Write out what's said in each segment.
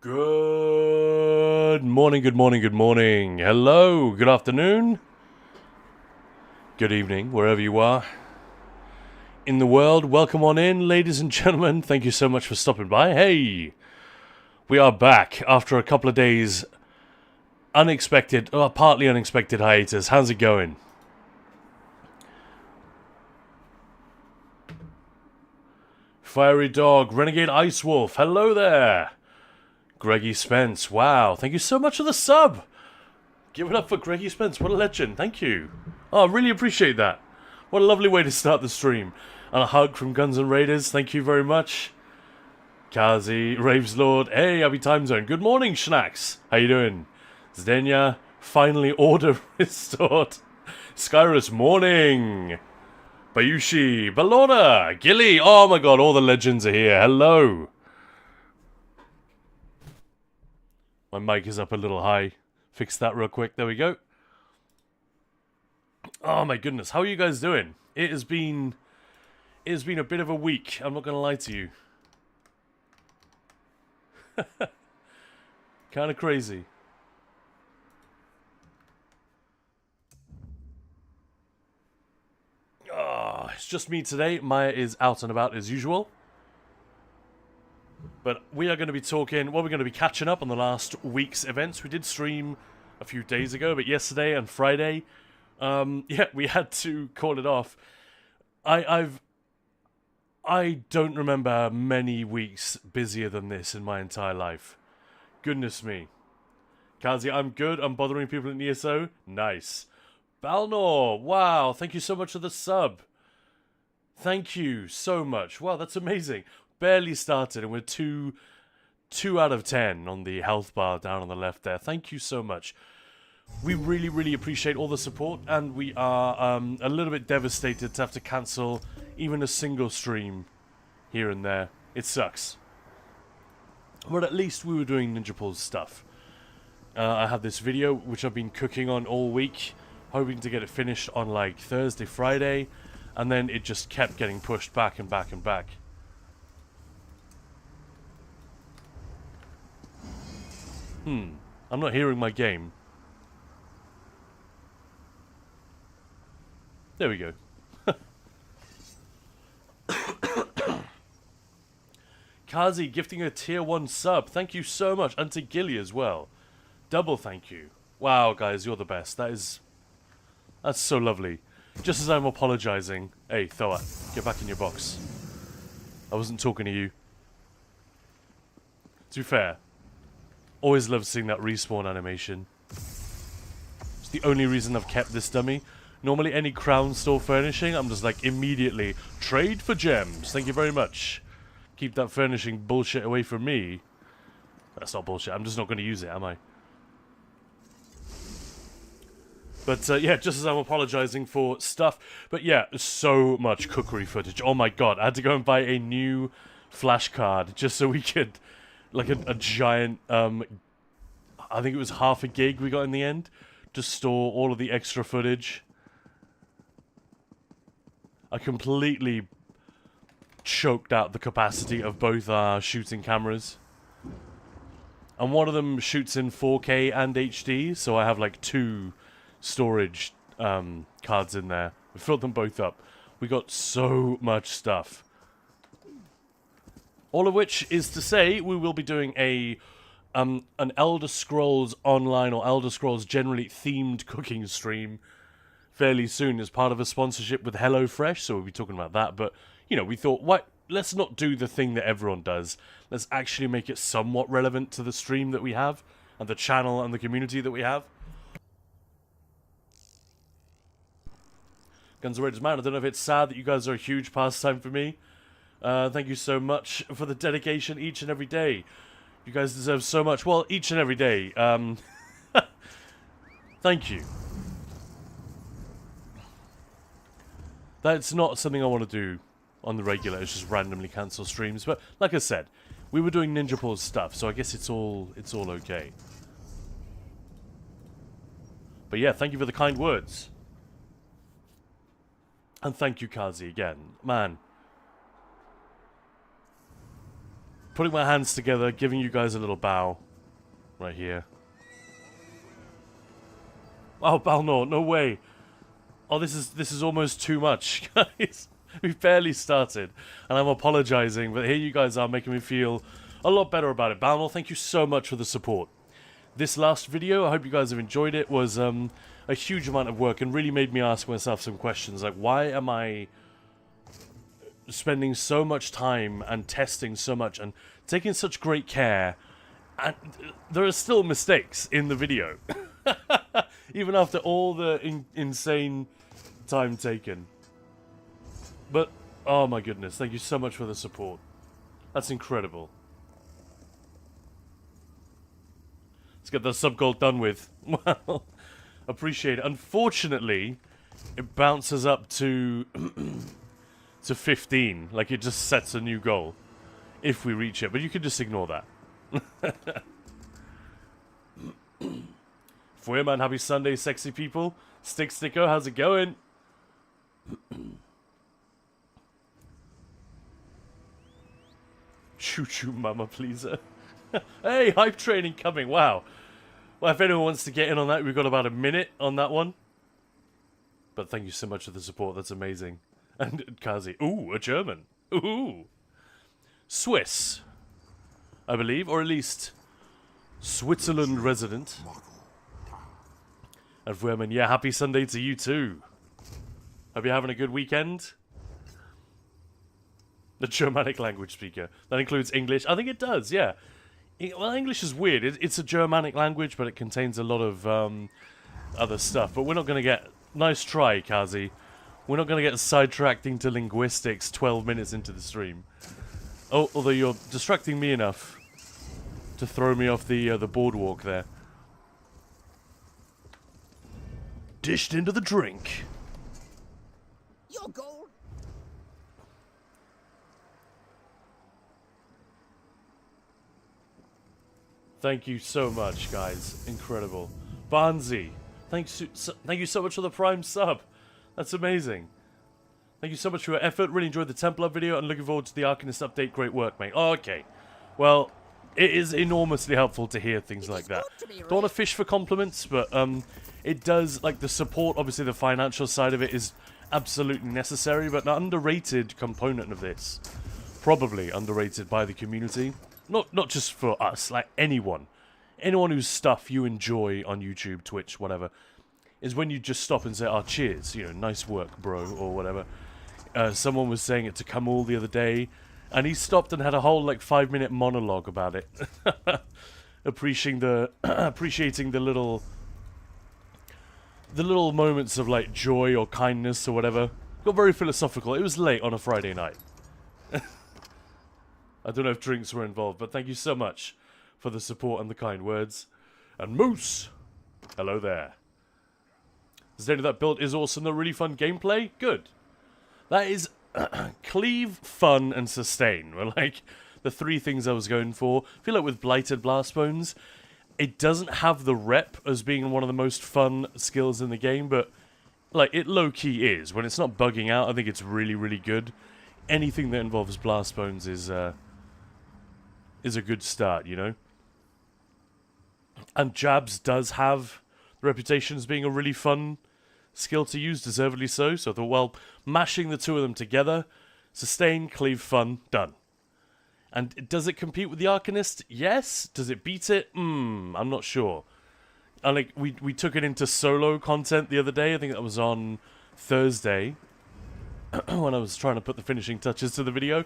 Good morning, good morning, good morning. Hello, good afternoon, good evening, wherever you are in the world. Welcome on in, ladies and gentlemen. Thank you so much for stopping by. Hey, we are back after a couple of days partly unexpected hiatus. How's it going? Fiery Dog, Renegade Ice Wolf, hello there. Greggy Spence, wow, thank you so much for the sub. Give it up for Greggy Spence, what a legend, thank you. Oh, I really appreciate that. What a lovely way to start the stream. And a hug from Guns N' Raiders, thank you very much. Kazi, Raves Lord, hey, happy time zone. Good morning, Schnacks. How you doing? Zdenya, finally order restored. Skyrus, morning. Bayushi, Balona, Gilly, oh my god, all the legends are here. Hello. My mic is up a little high. Fix that real quick. There we go. Oh my goodness, how are you guys doing? It has been a bit of a week. I'm not gonna lie to you. Kind of crazy. Oh, it's just me today. Maya is out and about as usual. But we are going to be talking, well, we're going to be catching up on the last week's events. We did stream a few days ago, but yesterday and Friday, yeah, we had to call it off. I don't remember many weeks busier than this in my entire life. Goodness me. Kazi, I'm good. I'm bothering people in ESO. Nice. Balnor, wow, thank you so much for the sub. Thank you so much. Wow, that's amazing. Barely started and we're 2 out of 10 on the health bar down on the left there. Thank you so much. We really, really appreciate all the support, and we are a little bit devastated to have to cancel even a single stream here and there. It sucks. But at least we were doing Ninja Pulse stuff. I have this video which I've been cooking on all week, hoping to get it finished on like Thursday, Friday, and then it just kept getting pushed back and back and back. I'm not hearing my game. There we go. Kazi gifting a tier 1 sub. Thank you so much. And to Gilly as well. Double thank you. Wow, guys, you're the best. That's so lovely. Just as I'm apologizing. Hey, Thoa, get back in your box. I wasn't talking to you. To be fair, always love seeing that respawn animation. It's the only reason I've kept this dummy. Normally any crown store furnishing, I'm just like immediately, trade for gems. Thank you very much. Keep that furnishing bullshit away from me. That's not bullshit. I'm just not going to use it, am I? But yeah, just as I'm apologizing for stuff. But yeah, so much cookery footage. Oh my god, I had to go and buy a new flash card just so we could, like a giant, I think it was half a gig we got in the end, to store all of the extra footage. I completely choked out the capacity of both our shooting cameras. And one of them shoots in 4K and HD, so I have like 2 storage cards in there. We filled them both up. We got so much stuff. All of which is to say we will be doing an Elder Scrolls Online or Elder Scrolls generally themed cooking stream fairly soon as part of a sponsorship with HelloFresh, so we'll be talking about that. But, you know, we thought, let's not do the thing that everyone does. Let's actually make it somewhat relevant to the stream that we have, and the channel and the community that we have. Guns N' Raiders, man, I don't know if it's sad that you guys are a huge pastime for me. Thank you so much for the dedication each and every day. You guys deserve so much. Well, each and every day. Thank you. That's not something I want to do on the regular. It's just randomly cancel streams. But like I said, we were doing Ninja Pulse stuff, so I guess it's all okay. But yeah, thank you for the kind words. And thank you, Kazi, again. Man. putting my hands together, giving you guys a little bow. Right here. Oh, Balnor, no way. Oh, this is almost too much, guys. We've barely started, and I'm apologizing, but here you guys are making me feel a lot better about it. Balnor, thank you so much for the support. This last video, I hope you guys have enjoyed it, was a huge amount of work and really made me ask myself some questions, like why am I spending so much time and testing so much and taking such great care, and there are still mistakes in the video. Even after all the insane time taken. But, oh my goodness, thank you so much for the support. That's incredible. Let's get the sub-goal done with. Well, appreciate it. Unfortunately, it bounces up to to 15. Like, it just sets a new goal if we reach it. But you can just ignore that. Feuerman, happy Sunday, sexy people. Sticker, how's it going? Choo-choo, mama pleaser. Hey, hype training coming, wow. Well, if anyone wants to get in on that, we've got about a minute on that one. But thank you so much for the support, that's amazing. And Kazi, ooh, a German. Ooh. Swiss, I believe, or at least Switzerland resident. And Feuerman, yeah, happy Sunday to you too. Hope you're having a good weekend. The Germanic language speaker. That includes English. I think it does, yeah. Well, English is weird. It's a Germanic language, but it contains a lot of other stuff. But we're not going to get... Nice try, Kazi. We're not going to get sidetracked into linguistics 12 minutes into the stream. Oh, although you're distracting me enough to throw me off the boardwalk there. Dished into the drink. Your goal. Thank you so much, guys. Incredible. Barnsey, thank you so much for the Prime sub. That's amazing. Thank you so much for your effort. Really enjoyed the Templar video and looking forward to the Arcanist update. Great work, mate. Oh, okay. Well, it is enormously helpful to hear things like that. Don't want to fish for compliments, but it does, like, the support, obviously the financial side of it is absolutely necessary, but an underrated component of this, probably underrated by the community, not just for us, like anyone whose stuff you enjoy on YouTube, Twitch, whatever, is when you just stop and say, oh, cheers, you know, nice work, bro, or whatever. Someone was saying it to Kamal the other day, and he stopped and had a whole, like, 5-minute monologue about it. appreciating the little moments of, like, joy or kindness or whatever. Got very philosophical. It was late on a Friday night. I don't know if drinks were involved, but thank you so much for the support and the kind words. And Moose, hello there. The state of that build is awesome. The really fun gameplay. Good. That is cleave, fun, and sustain were like the 3 things I was going for. I feel like with Blighted Blastbones, it doesn't have the rep as being one of the most fun skills in the game, but like it low-key is. When it's not bugging out, I think it's really, really good. Anything that involves Blastbones is a good start, you know? And Jabs does have the reputation as being a really fun skill to use, deservedly so. So I thought, well, mashing the 2 of them together, sustain, cleave, fun, done. And does it compete with the Arcanist? Yes. Does it beat it? I'm not sure. And like we took it into solo content the other day. I think that was on Thursday when I was trying to put the finishing touches to the video.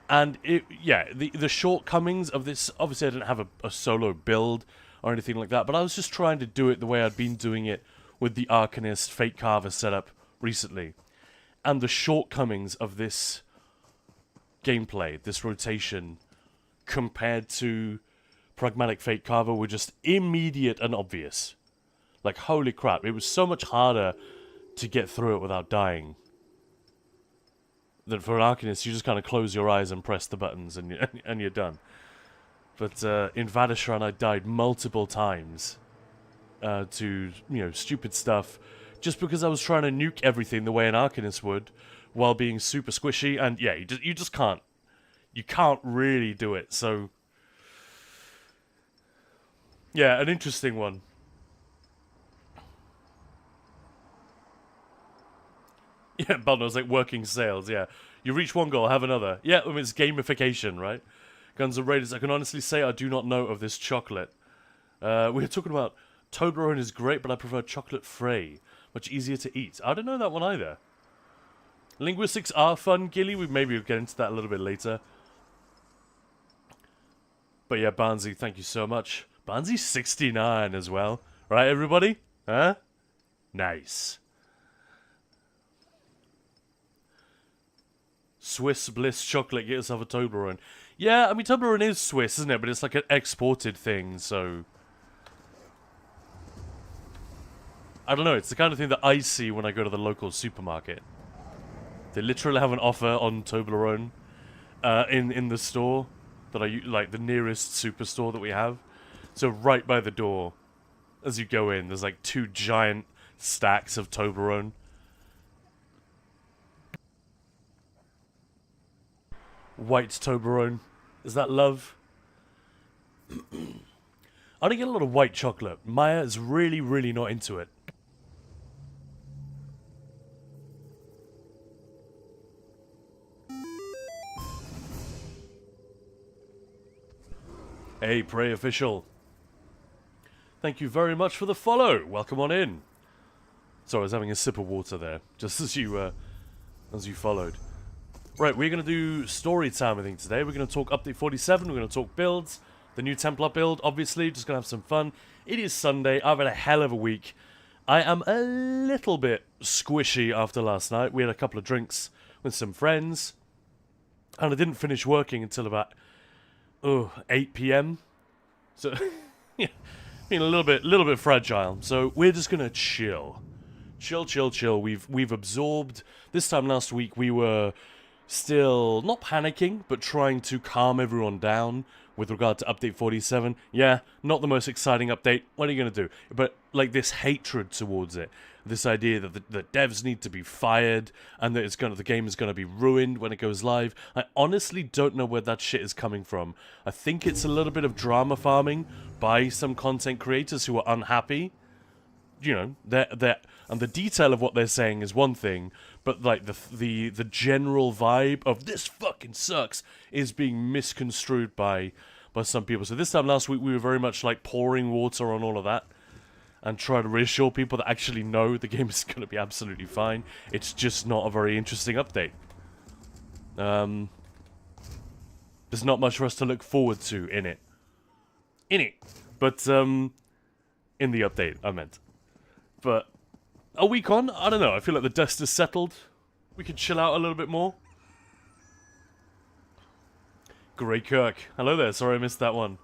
And the shortcomings of this, obviously I didn't have a solo build or anything like that, but I was just trying to do it the way I'd been doing it with the Arcanist Fate Carver setup recently. And the shortcomings of this gameplay, this rotation, compared to Pragmatic Fate Carver were just immediate and obvious. Like, holy crap, it was so much harder to get through it without dying. That for an Arcanist, you just kind of close your eyes and press the buttons and you're done. But in Vadashran, I died multiple times to, you know, stupid stuff, just because I was trying to nuke everything the way an Arcanist would, while being super squishy. And yeah, you just can't you can't really do it. So, yeah, an interesting one. Yeah, Bundle's like working sales, yeah. You reach one goal, have another. Yeah, I mean, it's gamification, right? Guns N' Raiders, I can honestly say I do not know of this chocolate. We were talking about Toblerone is great, but I prefer chocolate fray. Much easier to eat. I don't know that one either. Linguistics are fun, Gilly. Maybe we'll get into that a little bit later. But yeah, Barnsey, thank you so much. Barnsey's 69 as well. Right, everybody? Huh? Nice. Swiss Bliss chocolate, get yourself a Toblerone. Yeah, I mean, Toblerone is Swiss, isn't it? But it's like an exported thing, so... I don't know, it's the kind of thing that I see when I go to the local supermarket. They literally have an offer on Toblerone in the store that I like, the nearest superstore that we have. So right by the door, as you go in, there's like 2 giant stacks of Toblerone. White Toblerone. Is that love? I don't get a lot of white chocolate. Maya is really, really not into it. Hey, Prey Official. Thank you very much for the follow. Welcome on in. Sorry, I was having a sip of water there, just as you followed. Right, we're going to do story time, I think, today. We're going to talk Update 47. We're going to talk builds. The new Templar build, obviously. Just going to have some fun. It is Sunday. I've had a hell of a week. I am a little bit squishy after last night. We had a couple of drinks with some friends. And I didn't finish working until about 8 p.m. So, yeah, being a little bit fragile. So we're just gonna chill. Chill. We've absorbed. This time last week we were still not panicking, but trying to calm everyone down with regard to Update 47. Yeah, not the most exciting update. What are you gonna do? But like this hatred towards it. This idea that the devs need to be fired and that the game is going to be ruined when it goes live. I honestly don't know where that shit is coming from. I think it's a little bit of drama farming by some content creators who are unhappy. You know, and the detail of what they're saying is one thing, but like the general vibe of this fucking sucks is being misconstrued by some people. So this time last week we were very much like pouring water on all of that. And try to reassure people that actually know the game is going to be absolutely fine. It's just not a very interesting update. There's not much for us to look forward to in it. But, in the update, I meant. But, a week on, I don't know, I feel like the dust is settled. We could chill out a little bit more. Grey Kirk. Hello there, sorry I missed that one.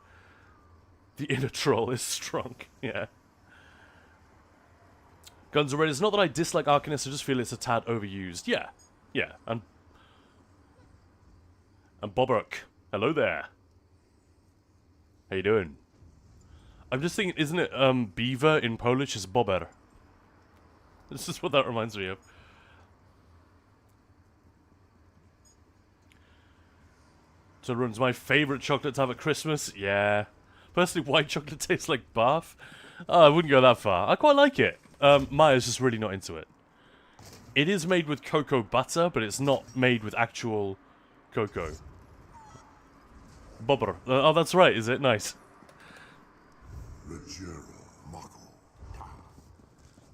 The inner troll is strong, yeah. Guns N' Raiders, not that I dislike Arcanist, I just feel it's a tad overused. Yeah, and Bobruk, hello there. How you doing? I'm just thinking, isn't it, beaver in Polish is bober? This is what that reminds me of. Toblerone's my favourite chocolate to have at Christmas. Yeah. Personally, white chocolate tastes like barf. Oh, I wouldn't go that far. I quite like it. Maya's just really not into it. It is made with cocoa butter, but it's not made with actual cocoa. Bobber. Oh, that's right, is it? Nice.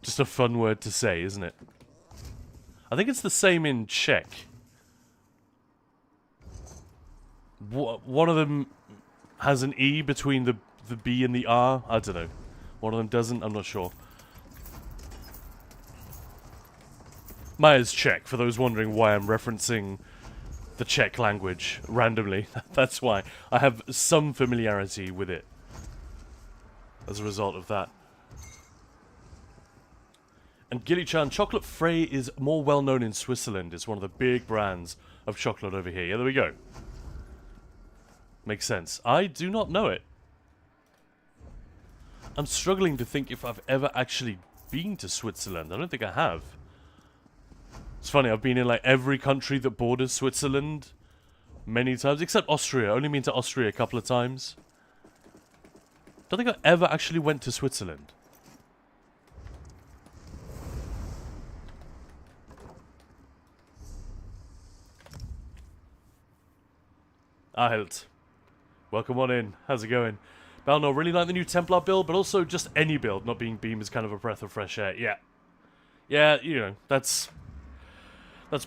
Just a fun word to say, isn't it? I think it's the same in Czech. One of them has an E between the B and the R. I don't know. One of them doesn't. I'm not sure. Maya's Czech, for those wondering why I'm referencing the Czech language randomly. That's why. I have some familiarity with it as a result of that. And Gilly-chan, Chocolate Frey is more well known in Switzerland. It's one of the big brands of chocolate over here. Yeah, there we go. Makes sense. I do not know it. I'm struggling to think if I've ever actually been to Switzerland. I don't think I have. It's funny, I've been in like every country that borders Switzerland. many times, except Austria. Only been to Austria a couple of times. Don't think I ever actually went to Switzerland. Ahelt. Welcome on in. How's it going? Balnor, really like the new Templar build, but also just any build. Not being Beam is kind of a breath of fresh air. Yeah. Yeah, you know, that's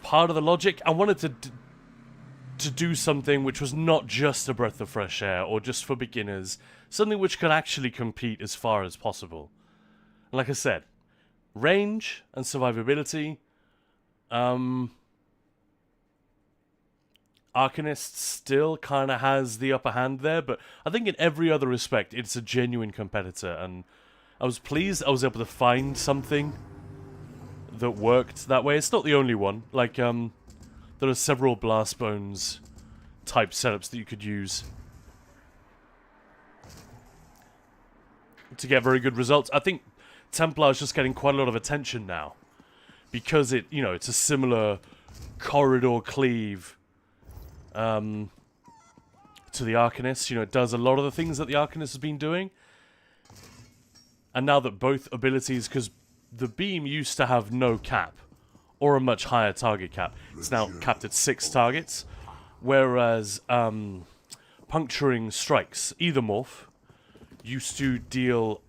part of the logic. I wanted to do something which was not just a breath of fresh air or just for beginners. Something which could actually compete as far as possible. And like I said, range and survivability. Arcanist still kind of has the upper hand there, but I think in every other respect, it's a genuine competitor, and I was pleased I was able to find something that worked that way. It's not the only one. Like, there are several Blast Bones type setups that you could use to get very good results. I think Templar is just getting quite a lot of attention now because it, you know, it's a similar corridor cleave to the Arcanist. You know, it does a lot of the things that the Arcanist has been doing. And now that both abilities, because the Beam used to have no cap, or a much higher target cap. It's now capped at 6 targets. Whereas Puncturing Strikes, either morph, used to deal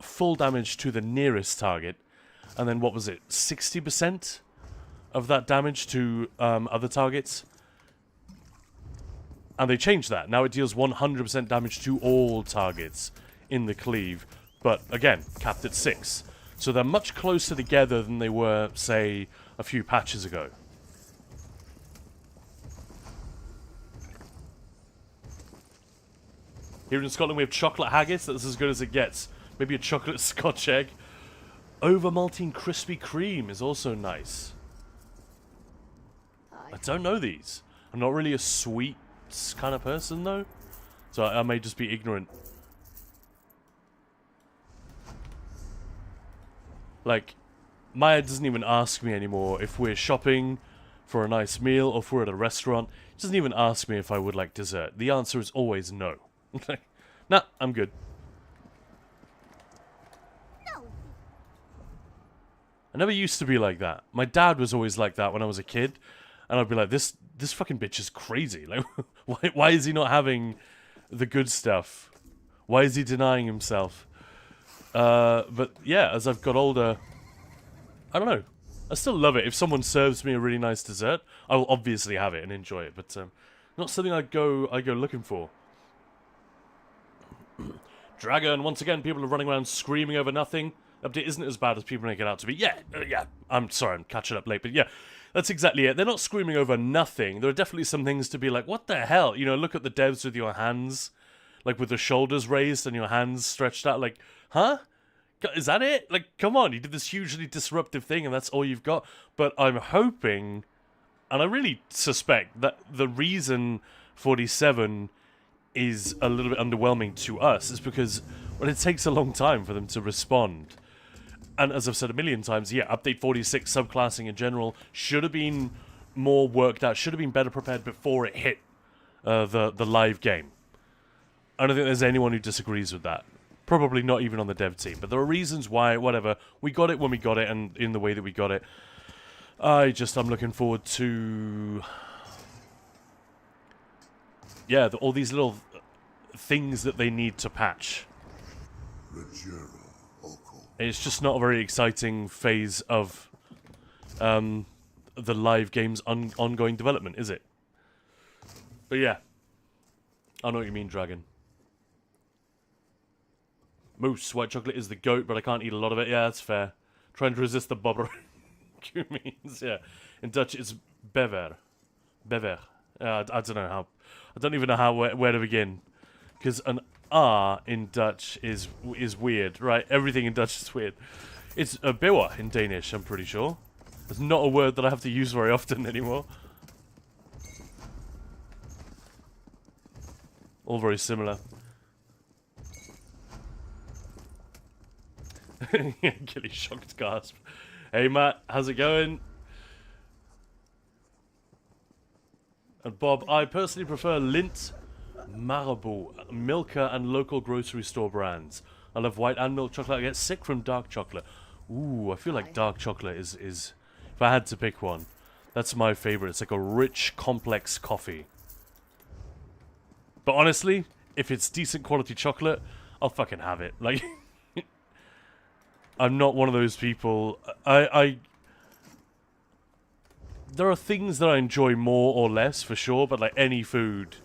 full damage to the nearest target. And then, what was it, 60% of that damage to other targets? And they changed that. Now it deals 100% damage to all targets in the cleave. But, again, capped at 6. So they're much closer together than they were, say, a few patches ago. Here in Scotland we have chocolate haggis. That's as good as it gets. Maybe a chocolate Scotch egg. Over-malting Krispy Kreme is also nice. I don't know these. I'm not really a sweet kind of person, though. So I may just be ignorant. Like, Maya doesn't even ask me anymore if we're shopping for a nice meal or if we're at a restaurant. She doesn't even ask me if I would like dessert. The answer is always no. Nah, I'm good. No. I never used to be like that. My dad was always like that when I was a kid. And I'd be like, this fucking bitch is crazy. Like, why is he not having the good stuff? Why is he denying himself? But yeah, as I've got older, I don't know. I still love it. If someone serves me a really nice dessert, I will obviously have it and enjoy it. But not something I go looking for. Dragon, once again, people are running around screaming over nothing. Update isn't as bad as people make it out to be. Yeah, yeah. I'm sorry, I'm catching up late, but yeah. That's exactly it. They're not screaming over nothing. There are definitely some things to be like, what the hell? You know, look at the devs with your hands, like with the shoulders raised and your hands stretched out. Like, huh? Is that it? Like, come on. You did this hugely disruptive thing and that's all you've got. But I'm hoping, and I really suspect, that the reason 47 is a little bit underwhelming to us is because, well, it takes a long time for them to respond. And as I've said a million times, yeah, update 46, subclassing in general, should have been more worked out, should have been better prepared before it hit the live game. I don't think there's anyone who disagrees with that. Probably not even on the dev team. But there are reasons why, whatever, we got it when we got it and in the way that we got it. I'm looking forward to... yeah, all these little things that they need to patch. It's just not a very exciting phase of the live game's ongoing development, is it? But yeah. I know what you mean, Dragon. Moose, white chocolate is the goat, but I can't eat a lot of it. Yeah, that's fair. Trying to resist the bobber means, yeah. In Dutch, it's bever. Bever. I don't know how. I don't even know where to begin. Because an R in Dutch is weird, right? Everything in Dutch is weird. It's a bewa in Danish, I'm pretty sure. It's not a word that I have to use very often anymore. All very similar. Gilly shocked gasp. Hey Matt, how's it going? And Bob, I personally prefer Lindt, Marabou, Milka, and local grocery store brands. I love white and milk chocolate. I get sick from dark chocolate. Ooh, I feel like dark chocolate is if I had to pick one, that's my favorite. It's like a rich, complex coffee. But honestly, if it's decent quality chocolate, I'll fucking have it. Like, I'm not one of those people. There are things that I enjoy more or less, for sure, but like any food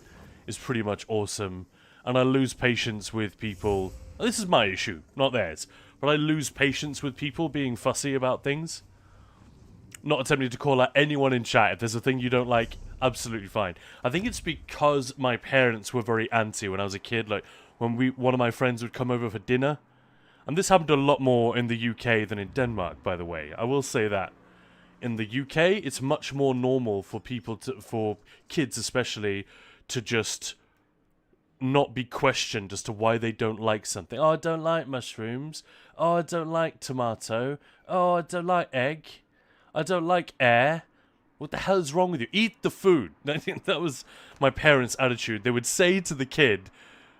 is pretty much awesome. And I lose patience with people. This is my issue, not theirs. But I lose patience with people being fussy about things. Not attempting to call out anyone in chat. If there's a thing you don't like, absolutely fine. I think it's because my parents were very anti when I was a kid. Like, when one of my friends would come over for dinner. And this happened a lot more in the UK than in Denmark, by the way. I will say that. In the UK, it's much more normal for for kids especially, to just not be questioned as to why they don't like something. Oh, I don't like mushrooms. Oh, I don't like tomato. Oh, I don't like egg. I don't like air. What the hell is wrong with you? Eat the food. I think that was my parents' attitude. They would say to the kid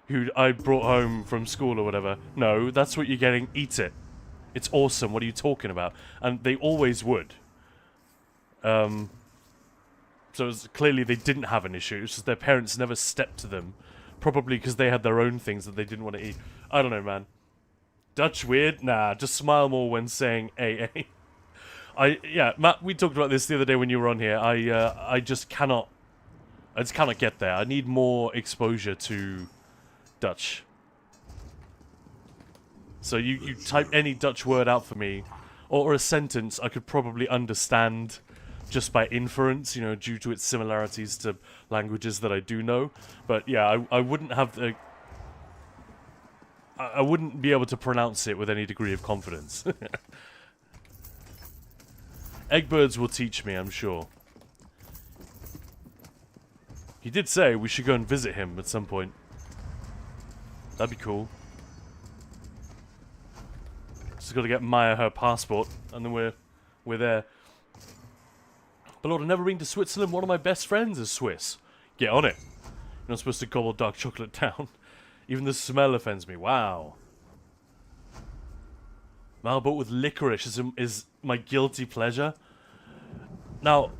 who I brought home from school or whatever, no, that's what you're getting, eat it. It's awesome, what are you talking about? And they always would. So clearly they didn't have an issue. It's just their parents never stepped to them. Probably because they had their own things that they didn't want to eat. I don't know, man. Dutch weird? Nah, just smile more when saying AA. Yeah, Matt, we talked about this the other day when you were on here. I just cannot get there. I need more exposure to Dutch. So you type any Dutch word out for me, or a sentence I could probably understand just by inference, you know, due to its similarities to languages that I do know. But yeah, I wouldn't have the... I wouldn't be able to pronounce it with any degree of confidence. Eggbirds will teach me, I'm sure. He did say we should go and visit him at some point. That'd be cool. Just got to get Maya her passport, and then we're there. But Lord, I've never been to Switzerland. One of my best friends is Swiss. Get on it. You're not supposed to gobble dark chocolate down. Even the smell offends me. Wow. Malbot with licorice is my guilty pleasure. Now,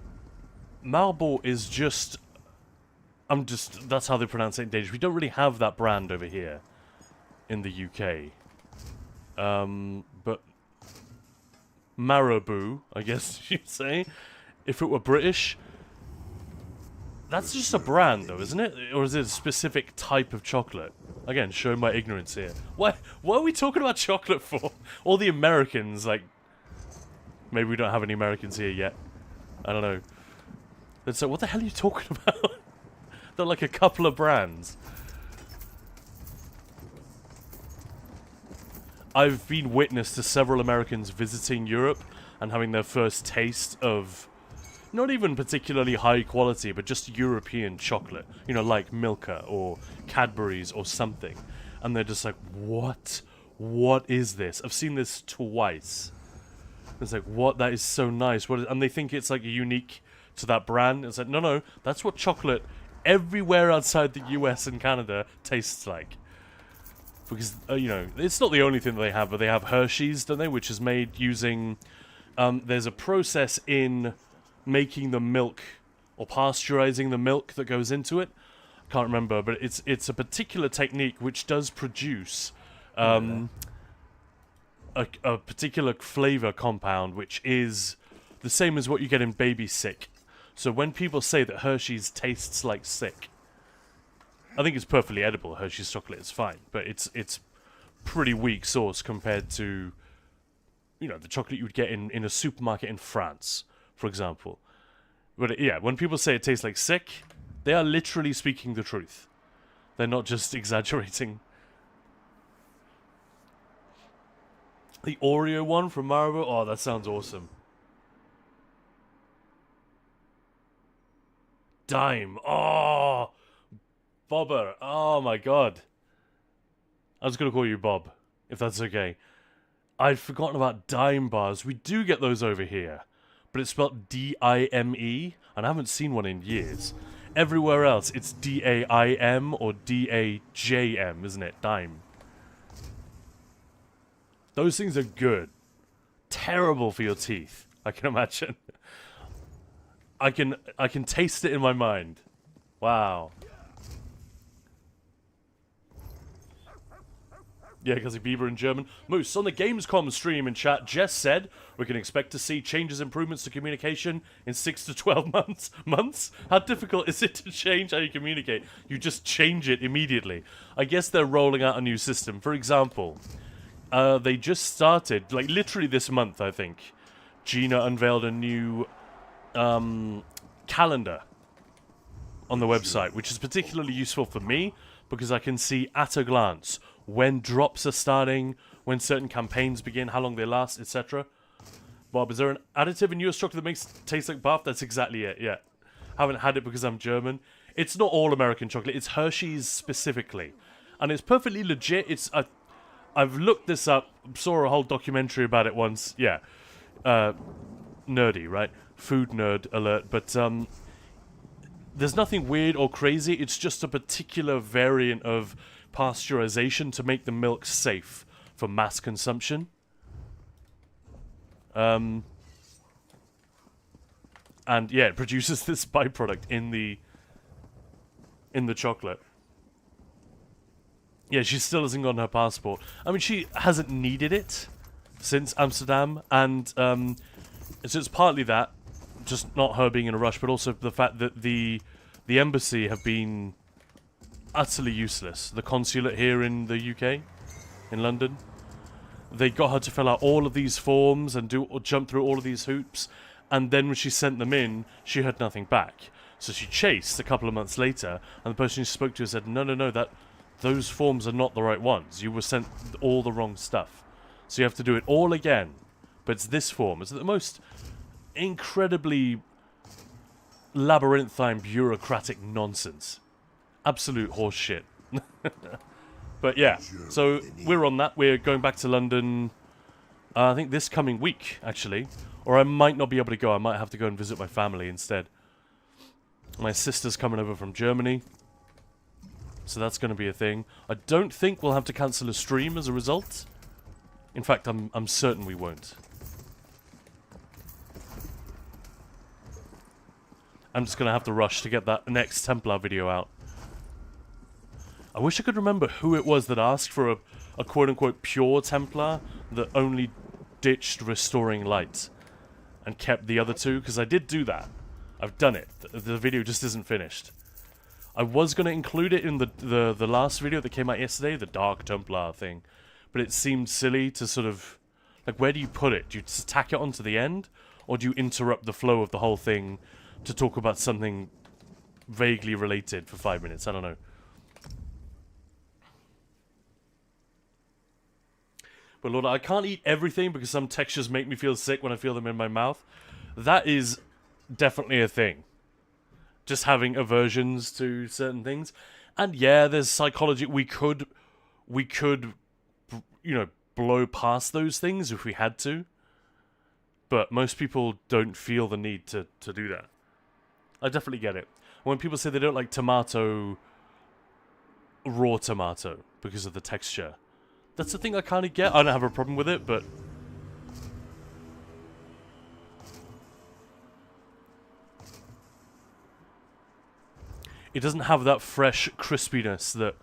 Malbot is just... that's how they pronounce it in Danish. We don't really have that brand over here in the UK. But Marabou, I guess you'd say, if it were British. That's just a brand, though, isn't it? Or is it a specific type of chocolate? Again, showing my ignorance here. What are we talking about chocolate for? All the Americans, like... Maybe we don't have any Americans here yet. I don't know. And so, what the hell are you talking about? They're like a couple of brands. I've been witness to several Americans visiting Europe and having their first taste of not even particularly high quality, but just European chocolate. You know, like Milka or Cadbury's or something. And they're just like, what? What is this? I've seen this twice. It's like, what? That is so nice. And they think it's like unique to that brand. It's like, no, that's what chocolate everywhere outside the US and Canada tastes like. Because, you know, it's not the only thing that they have, but they have Hershey's, don't they? Which is made using... there's a process in making the milk, or pasteurizing the milk that goes into it. I can't remember, but it's a particular technique which does produce a particular flavor compound, which is the same as what you get in Baby Sick. So when people say that Hershey's tastes like sick, I think it's perfectly edible. Hershey's chocolate is fine, but it's pretty weak sauce compared to, you know, the chocolate you would get in a supermarket in France, for example. But yeah, when people say it tastes like sick, they are literally speaking the truth. They're not just exaggerating. The Oreo one from Marabou? Oh, that sounds awesome. Dime. Oh, Bobber. Oh my god. I was going to call you Bob, if that's okay. I'd forgotten about dime bars. We do get those over here, but it's spelled D-I-M-E, and I haven't seen one in years. Everywhere else, it's D-A-I-M or D-A-J-M, isn't it? Dime. Those things are good. Terrible for your teeth, I can imagine. I can taste it in my mind. Wow. Yeah, because of Bieber in German. Moose, on the Gamescom stream in chat, Jess said we can expect to see changes, improvements to communication in 6 to 12 months. Months? How difficult is it to change how you communicate? You just change it immediately. I guess they're rolling out a new system. For example, they just started, like literally this month, I think, Gina unveiled a new calendar on the website, which is particularly useful for me because I can see at a glance when drops are starting, when certain campaigns begin, how long they last, etc. Bob, is there an additive in US chocolate that makes it taste like bath? That's exactly it, yeah. Haven't had it because I'm German. It's not all American chocolate, it's Hershey's specifically. And it's perfectly legit. I've looked this up, saw a whole documentary about it once. Yeah. Nerdy, right? Food nerd alert. But there's nothing weird or crazy. It's just a particular variant of pasteurization to make the milk safe for mass consumption. And yeah, it produces this byproduct in the chocolate. Yeah, she still hasn't gotten her passport. I mean, she hasn't needed it since Amsterdam, and so it's partly that, just not her being in a rush, but also the fact that the embassy have been utterly useless. The consulate here in the UK, in London, they got her to fill out all of these forms and jump through all of these hoops, and then when she sent them in, she had nothing back. So she chased a couple of months later, and the person she spoke to said, no, those forms are not the right ones. You were sent all the wrong stuff. So you have to do it all again. But it's this form. It's the most incredibly labyrinthine bureaucratic nonsense. Absolute horse shit. But yeah, so we're on that. We're going back to London, I think this coming week, actually. Or I might not be able to go. I might have to go and visit my family instead. My sister's coming over from Germany. So that's going to be a thing. I don't think we'll have to cancel a stream as a result. In fact, I'm certain we won't. I'm just going to have to rush to get that next Templar video out. I wish I could remember who it was that asked for a quote-unquote pure Templar that only ditched restoring light and kept the other two, because I did do that. I've done it. The video just isn't finished. I was going to include it in the last video that came out yesterday, the Dark Templar thing, but it seemed silly to sort of... Like, where do you put it? Do you just tack it onto the end? Or do you interrupt the flow of the whole thing to talk about something vaguely related for 5 minutes? I don't know. But Lord, I can't eat everything because some textures make me feel sick when I feel them in my mouth. That is definitely a thing. Just having aversions to certain things. And yeah, there's psychology. We could, you know, blow past those things if we had to. But most people don't feel the need to do that. I definitely get it. When people say they don't like raw tomato, because of the texture. That's the thing I kind of get. I don't have a problem with it, but... It doesn't have that fresh crispiness that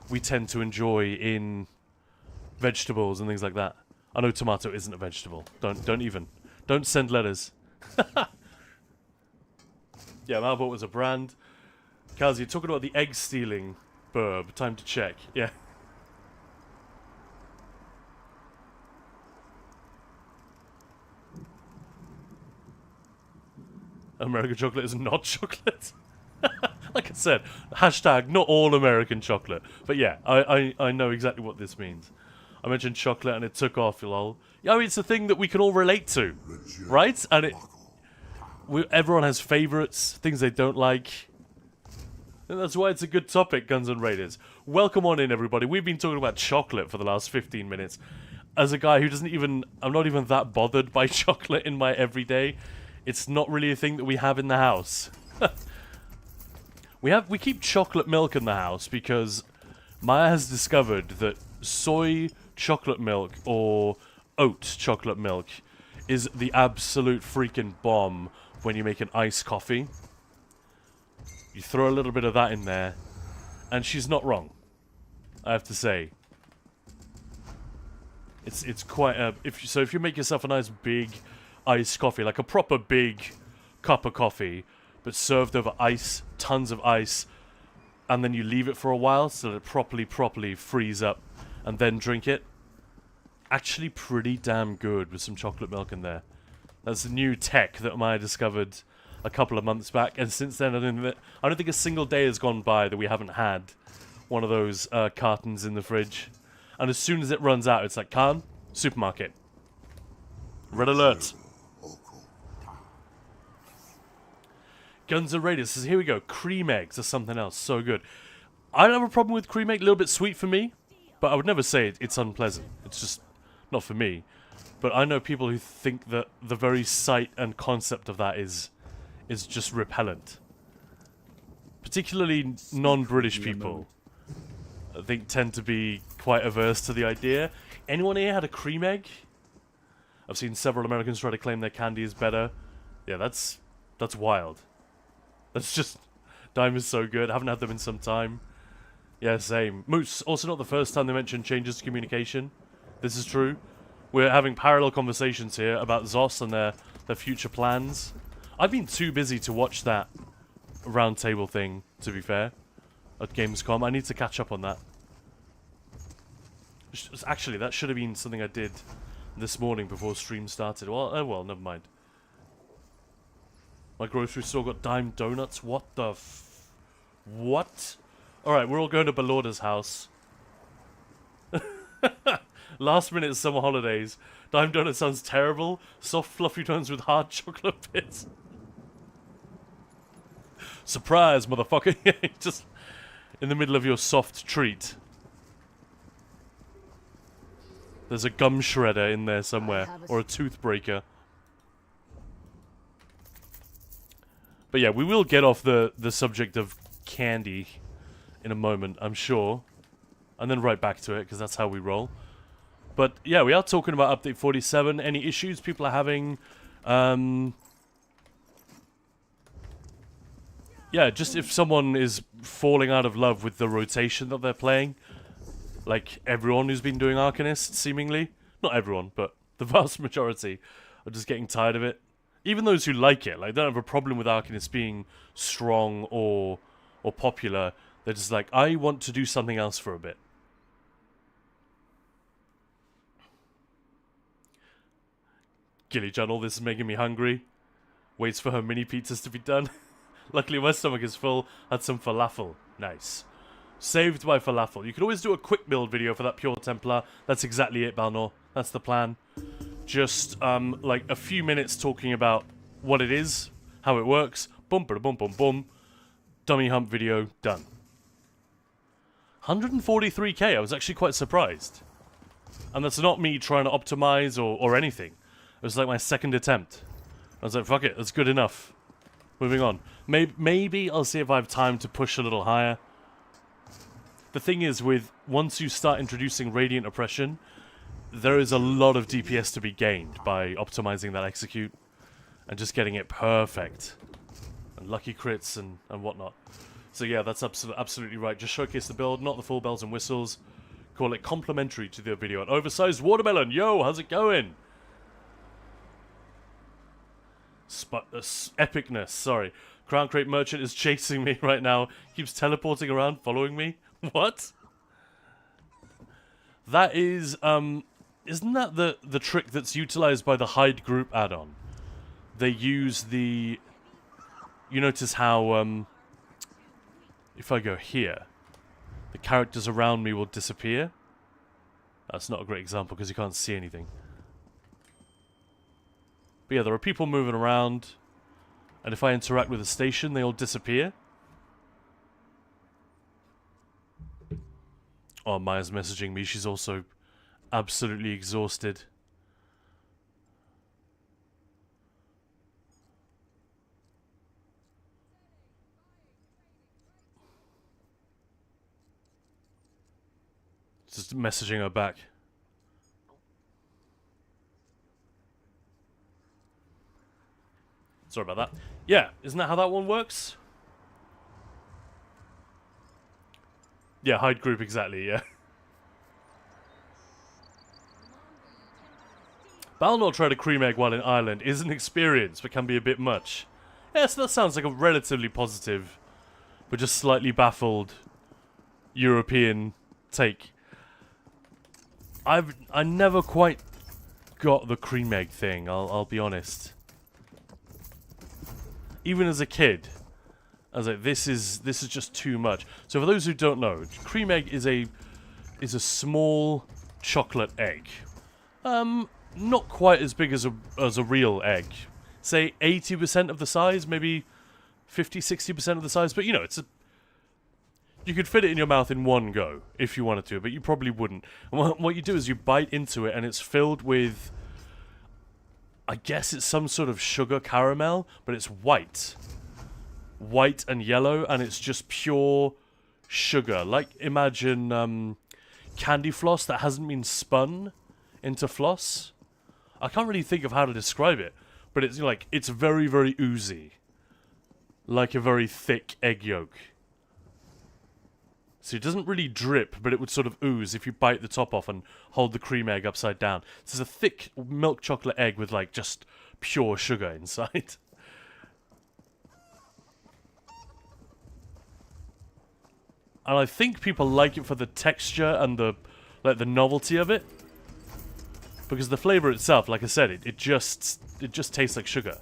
we tend to enjoy in vegetables and things like that. I know tomato isn't a vegetable. Don't even. Don't send letters. Yeah, Malbort was a brand. Kazi, you're talking about the egg stealing burb. Time to check. Yeah. American chocolate is not chocolate. Like I said, hashtag not all American chocolate. But yeah, I know exactly what this means. I mentioned chocolate and it took off, lol. Yeah, I mean, it's a thing that we can all relate to, right? And everyone has favorites, things they don't like. And that's why it's a good topic, Guns N' Raiders. Welcome on in, everybody. We've been talking about chocolate for the last 15 minutes. As a guy who doesn't even... I'm not even that bothered by chocolate in my everyday. It's not really a thing that we have in the house. We keep chocolate milk in the house because Maya has discovered that soy chocolate milk or oat chocolate milk is the absolute freaking bomb when you make an iced coffee. You throw a little bit of that in there, and she's not wrong, I have to say. It's quite a... If you make yourself a nice big iced coffee, like a proper big cup of coffee, but served over ice, tons of ice, and then you leave it for a while so that it properly freeze up, and then drink it. Actually pretty damn good with some chocolate milk in there. That's a new tech that Maya discovered a couple of months back, and since then I don't think a single day has gone by that we haven't had one of those cartons in the fridge. And as soon as it runs out, it's like, Khan, supermarket. Red alert. Guns and Raiders says, here we go, cream eggs or something else, so good. I don't have a problem with cream egg, a little bit sweet for me, but I would never say it's unpleasant. It's just not for me. But I know people who think that the very sight and concept of that is just repellent. Particularly non-British people, I think, tend to be quite averse to the idea. Anyone here had a cream egg? I've seen several Americans try to claim their candy is better. Yeah, that's wild. That's just... Dime is so good. I haven't had them in some time. Yeah, same. Moose, also not the first time they mentioned changes to communication. This is true. We're having parallel conversations here about Zos and their future plans. I've been too busy to watch that roundtable thing, to be fair, at Gamescom. I need to catch up on that. Actually, that should have been something I did this morning before stream started. Well, oh well, never mind. My grocery store got dime donuts? What the what? Alright, we're all going to Belorda's house. Last minute summer holidays. Dime donut sounds terrible. Soft fluffy ones with hard chocolate bits. Surprise, motherfucker. Just in the middle of your soft treat. There's a gum shredder in there somewhere. Or a tooth breaker. But yeah, we will get off the subject of candy in a moment, I'm sure. And then right back to it, because that's how we roll. But yeah, we are talking about Update 47. Any issues people are having? Yeah, just if someone is falling out of love with the rotation that they're playing. Like everyone who's been doing Arcanist, seemingly. Not everyone, but the vast majority are just getting tired of it. Even those who like it, like, don't have a problem with Arcanist being strong or popular. They're just like, I want to do something else for a bit. Gilly John, all this is making me hungry. Waits for her mini pizzas to be done. Luckily my stomach is full. Had some falafel. Nice. Saved by falafel. You could always do a quick build video for that Pure Templar. That's exactly it, Balnor. That's the plan. Just, like, a few minutes talking about what it is, how it works. Boom, ba boom, boom, boom. Dummy hump video, done. 143k, I was actually quite surprised. And that's not me trying to optimize or anything. It was like my second attempt. I was like, fuck it, that's good enough. Moving on. Maybe I'll see if I have time to push a little higher. The thing is, once you start introducing Radiant Oppression, there is a lot of DPS to be gained by optimizing that execute and just getting it perfect. And lucky crits and whatnot. So yeah, that's absolutely right. Just showcase the build, not the full bells and whistles. Call it complimentary to the video. An oversized watermelon. Yo, how's it going? Epicness, sorry. Crown Crate Merchant is chasing me right now. Keeps teleporting around, following me. What? That is, isn't that the trick that's utilized by the Hide Group add-on? They use the... You notice how, if I go here, the characters around me will disappear. That's not a great example because you can't see anything. But yeah, there are people moving around, and if I interact with a station, they all disappear. Oh, Maya's messaging me. She's also absolutely exhausted. Just messaging her back. Sorry about that. Yeah, isn't that how that one works? Yeah, hide group, exactly, yeah. Balnor tried a cream egg while in Ireland. Is an experience, but can be a bit much. Yes, that sounds like a relatively positive, but just slightly baffled European take. I never quite got the cream egg thing, I'll be honest. Even as a kid, I was like, this is just too much. So for those who don't know, cream egg is a small chocolate egg. Not quite as big as a real egg. Say 80% of the size, maybe 50-60% of the size, but you know, you could fit it in your mouth in one go if you wanted to, but you probably wouldn't. And what you do is you bite into it and it's filled with, I guess it's some sort of sugar caramel, but it's white. White and yellow, and it's just pure sugar. Like, imagine candy floss that hasn't been spun into floss. I can't really think of how to describe it, but it's like, it's very, very oozy. Like a very thick egg yolk. So it doesn't really drip, but it would sort of ooze if you bite the top off and hold the cream egg upside down. So it's a thick milk chocolate egg with like just pure sugar inside. And I think people like it for the texture and the novelty of it. Because the flavor itself, like I said, it just tastes like sugar.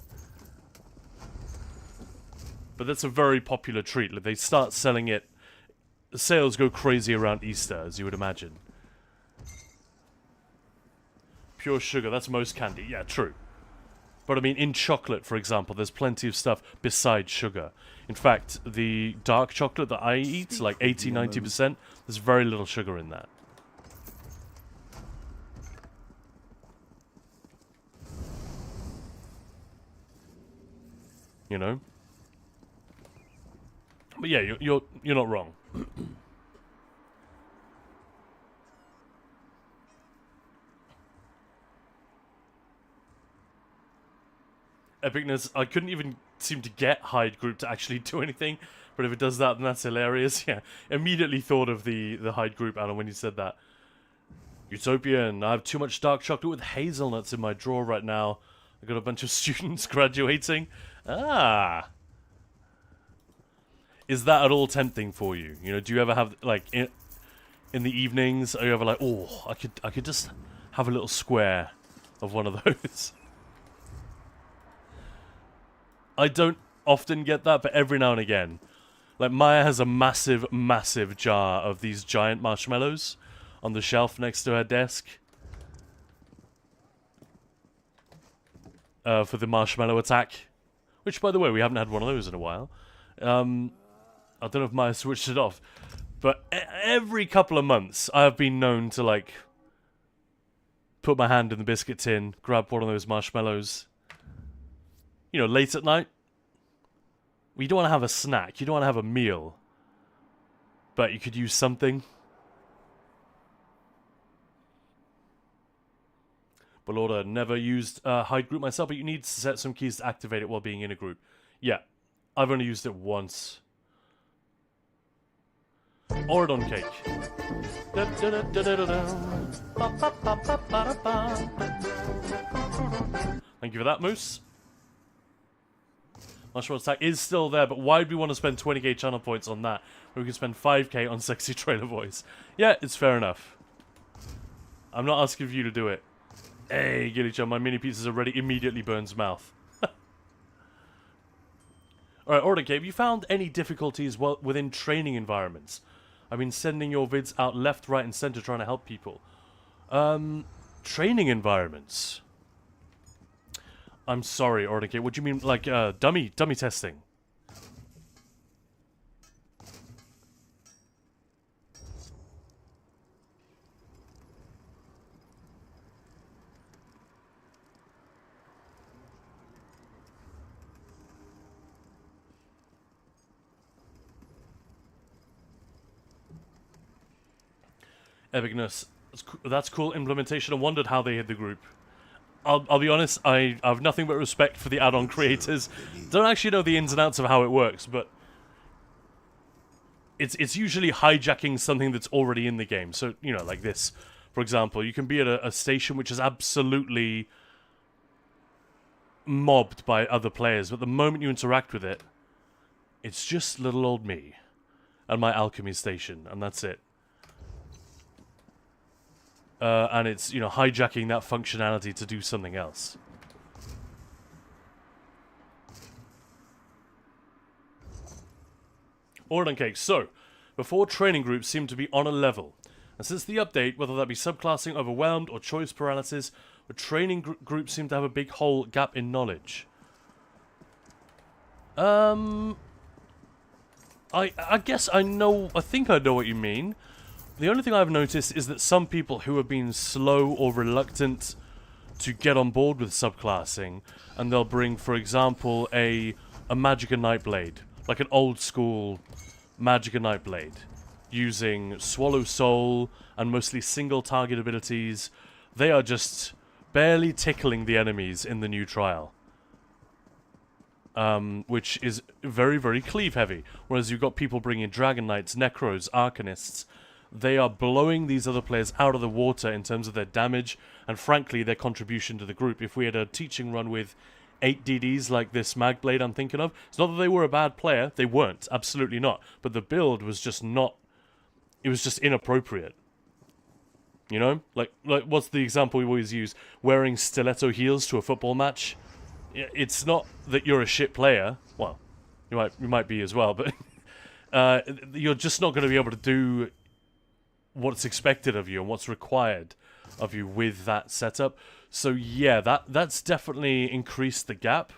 But that's a very popular treat. Like, they start selling it. The sales go crazy around Easter, as you would imagine. Pure sugar, that's most candy. Yeah, true. But I mean, in chocolate, for example, there's plenty of stuff besides sugar. In fact, the dark chocolate that I eat, like 80-90%, there's very little sugar in that. You know? But yeah, you're not wrong. Epicness, I couldn't even seem to get hide group to actually do anything, but if it does that, then that's hilarious. Yeah, immediately thought of the hide group, Alan, when you said that. Utopian, I have too much dark chocolate with hazelnuts in my drawer right now. I got a bunch of students graduating. Ah. Is that at all tempting for you? You know, do you ever have, like, in the evenings, are you ever like, oh, I could just have a little square of one of those? I don't often get that, but every now and again. Like, Maya has a massive, massive jar of these giant marshmallows on the shelf next to her desk. For the marshmallow attack. Which, by the way, we haven't had one of those in a while. I don't know if Maya switched it off. But every couple of months, I have been known to, like, put my hand in the biscuit tin, grab one of those marshmallows. You know, late at night. You don't want to have a snack. You don't want to have a meal. But you could use something. Balorda, never used hide group myself, but you need to set some keys to activate it while being in a group. Yeah, I've only used it once. Oridon cake. Thank you for that, Moose. Marshmallow attack is still there, but why would we want to spend 20k channel points on that when we can spend 5k on sexy trailer voice? Yeah, it's fair enough. I'm not asking for you to do it. Hey, Gilly-chan, my mini pizzas are ready. Immediately burns mouth. Alright, Order Cave, you found any difficulties within training environments? I've been sending your vids out left, right, and center trying to help people. Training environments? I'm sorry, Order Cave. What do you mean, like, dummy testing? Epicness. That's cool implementation. I wondered how they hid the group. I'll be honest, I have nothing but respect for the add-on creators. Don't actually know the ins and outs of how it works, but it's usually hijacking something that's already in the game. So, you know, like this, for example, you can be at a station which is absolutely mobbed by other players, but the moment you interact with it, it's just little old me and my alchemy station, and that's it. And it's, you know, hijacking that functionality to do something else. Order cake. So, before training groups seem to be on a level. And since the update, whether that be subclassing, overwhelmed, or choice paralysis, the training groups seem to have a big hole gap in knowledge. I guess I think I know what you mean. The only thing I've noticed is that some people who have been slow or reluctant to get on board with subclassing, and they'll bring, for example, a Magicka Nightblade, like an old school Magicka Nightblade, using Swallow Soul and mostly single target abilities. They are just barely tickling the enemies in the new trial. Which is very, very cleave heavy. Whereas you've got people bringing Dragon Knights, Necros, Arcanists. They are blowing these other players out of the water in terms of their damage and, frankly, their contribution to the group. If we had a teaching run with 8 DDs like this Magblade I'm thinking of, it's not that they were a bad player. They weren't. Absolutely not. But the build was just not... It was just inappropriate. You know? Like what's the example we always use? Wearing stiletto heels to a football match? It's not that you're a shit player. Well, you might be as well, but you're just not going to be able to do what's expected of you and what's required of you with that setup. So yeah, that's definitely increased the gap.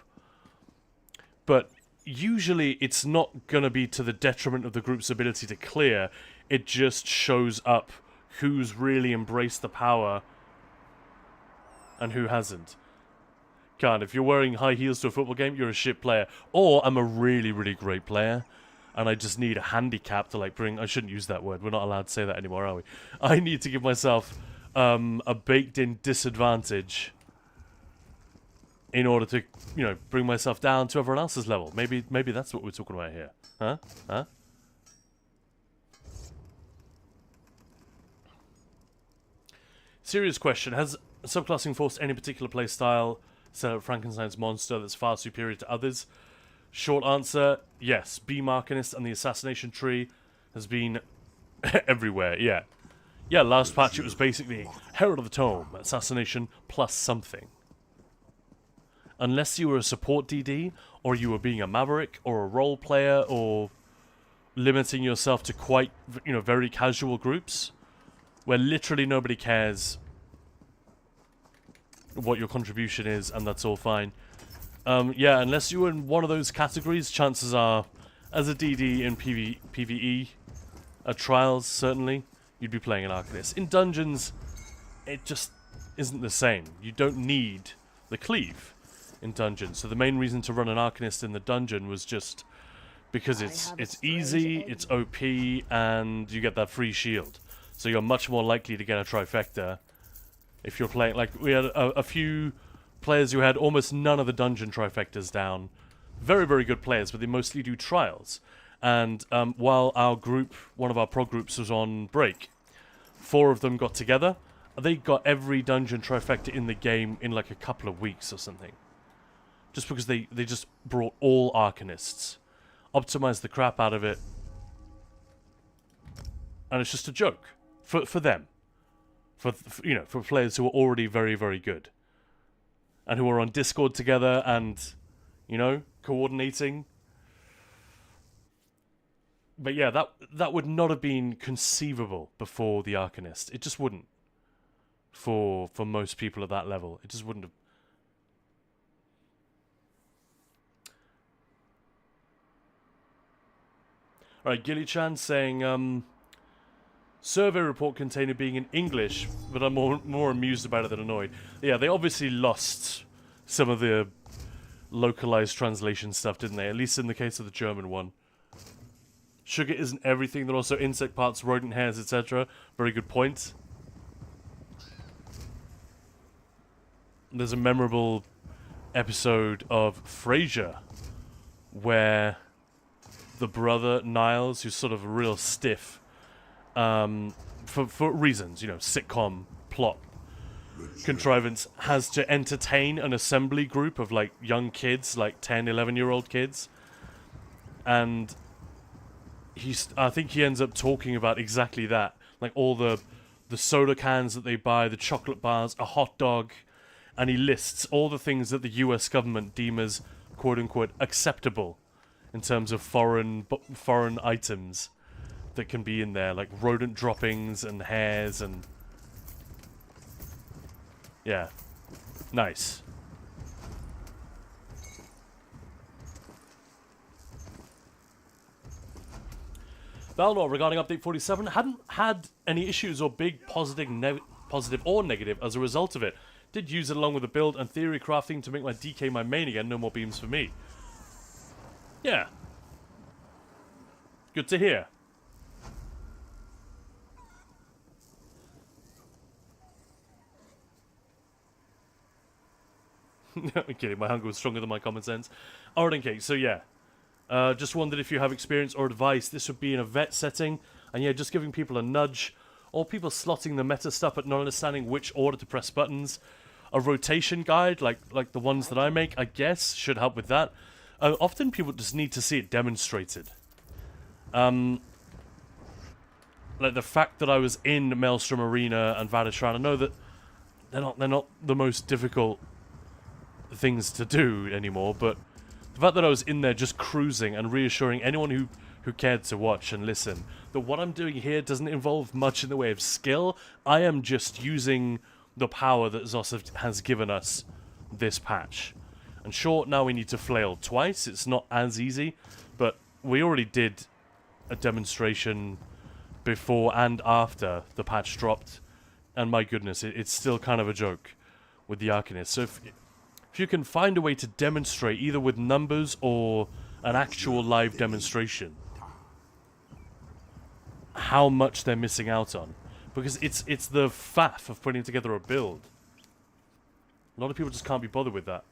But usually it's not going to be to the detriment of the group's ability to clear. It just shows up who's really embraced the power and who hasn't. Can't. If you're wearing high heels to a football game, you're a shit player. Or I'm a really, really great player, and I just need a handicap to, like, bring... I shouldn't use that word. We're not allowed to say that anymore, are we? I need to give myself a baked-in disadvantage in order to, you know, bring myself down to everyone else's level. Maybe that's what we're talking about here. Huh? Huh? Serious question. Has subclassing forced any particular playstyle set up Frankenstein's monster that's far superior to others? Short answer, yes. Beam Arcanist and the Assassination Tree has been everywhere, yeah. Yeah, last patch it was basically Herald of the Tome, Assassination plus something. Unless you were a support DD, or you were being a Maverick, or a role player, or limiting yourself to quite, you know, very casual groups, where literally nobody cares what your contribution is, and that's all fine. Yeah, unless you were in one of those categories, chances are, as a DD in PvE trials, certainly, you'd be playing an Arcanist. In dungeons, it just isn't the same. You don't need the cleave in dungeons. So the main reason to run an Arcanist in the dungeon was just because it's easy, it's OP, and you get that free shield. So you're much more likely to get a trifecta if you're playing... Like, we had a few players who had almost none of the dungeon trifectas down. Very, very good players, but they mostly do trials. And while our group, one of our prog groups, was on break, 4 of them got together. They got every dungeon trifecta in the game in like a couple of weeks or something. Just because they just brought all Arcanists. Optimized the crap out of it. And it's just a joke. For them. For you know, for players who are already very, very good. And who are on Discord together and, you know, coordinating. But yeah, that would not have been conceivable before the Arcanist. It just wouldn't. For most people at that level. It just wouldn't have. Alright, Gilly-chan saying, survey report contained it being in English, but I'm more amused about it than annoyed. Yeah, they obviously lost some of the localized translation stuff, didn't they? At least in the case of the German one. sugar isn't everything. There are also insect parts, rodent hairs, etc. Very good point. There's a memorable episode of Frasier where the brother, Niles, who's sort of a real stiff, for reasons, you know, sitcom plot contrivance, has to entertain an assembly group of, like, young kids, like 10, 11-year-old kids. And I think he ends up talking about exactly that. Like, all the soda cans that they buy, the chocolate bars, a hot dog, and he lists all the things that the US government deem as, quote-unquote, acceptable in terms of foreign items that can be in there, like rodent droppings and hairs and... Yeah. Nice. Balnor, regarding update 47, hadn't had any issues or big positive or negative as a result of it. Did use it along with the build and theory crafting to make my DK my main again. No more beams for me. Yeah. Good to hear. I'm kidding, my hunger was stronger than my common sense. Alright, okay, so yeah. Just wondered if you have experience or advice. This would be in a vet setting. And yeah, just giving people a nudge. Or people slotting the meta stuff but not understanding which order to press buttons. A rotation guide, like the ones that I make, I guess, should help with that. Often people just need to see it demonstrated. Like the fact that I was in Maelstrom Arena and Vadishran, I know that they're not the most difficult things to do anymore, but the fact that I was in there just cruising and reassuring anyone who cared to watch and listen that what I'm doing here doesn't involve much in the way of skill. I am just using the power that Zos has given us this patch. And sure, now we need to flail twice. It's not as easy, but we already did a demonstration before and after the patch dropped, and my goodness, it's still kind of a joke with the Arcanist. So if you can find a way to demonstrate, either with numbers or an actual live demonstration, how much they're missing out on. Because it's the faff of putting together a build. A lot of people just can't be bothered with that.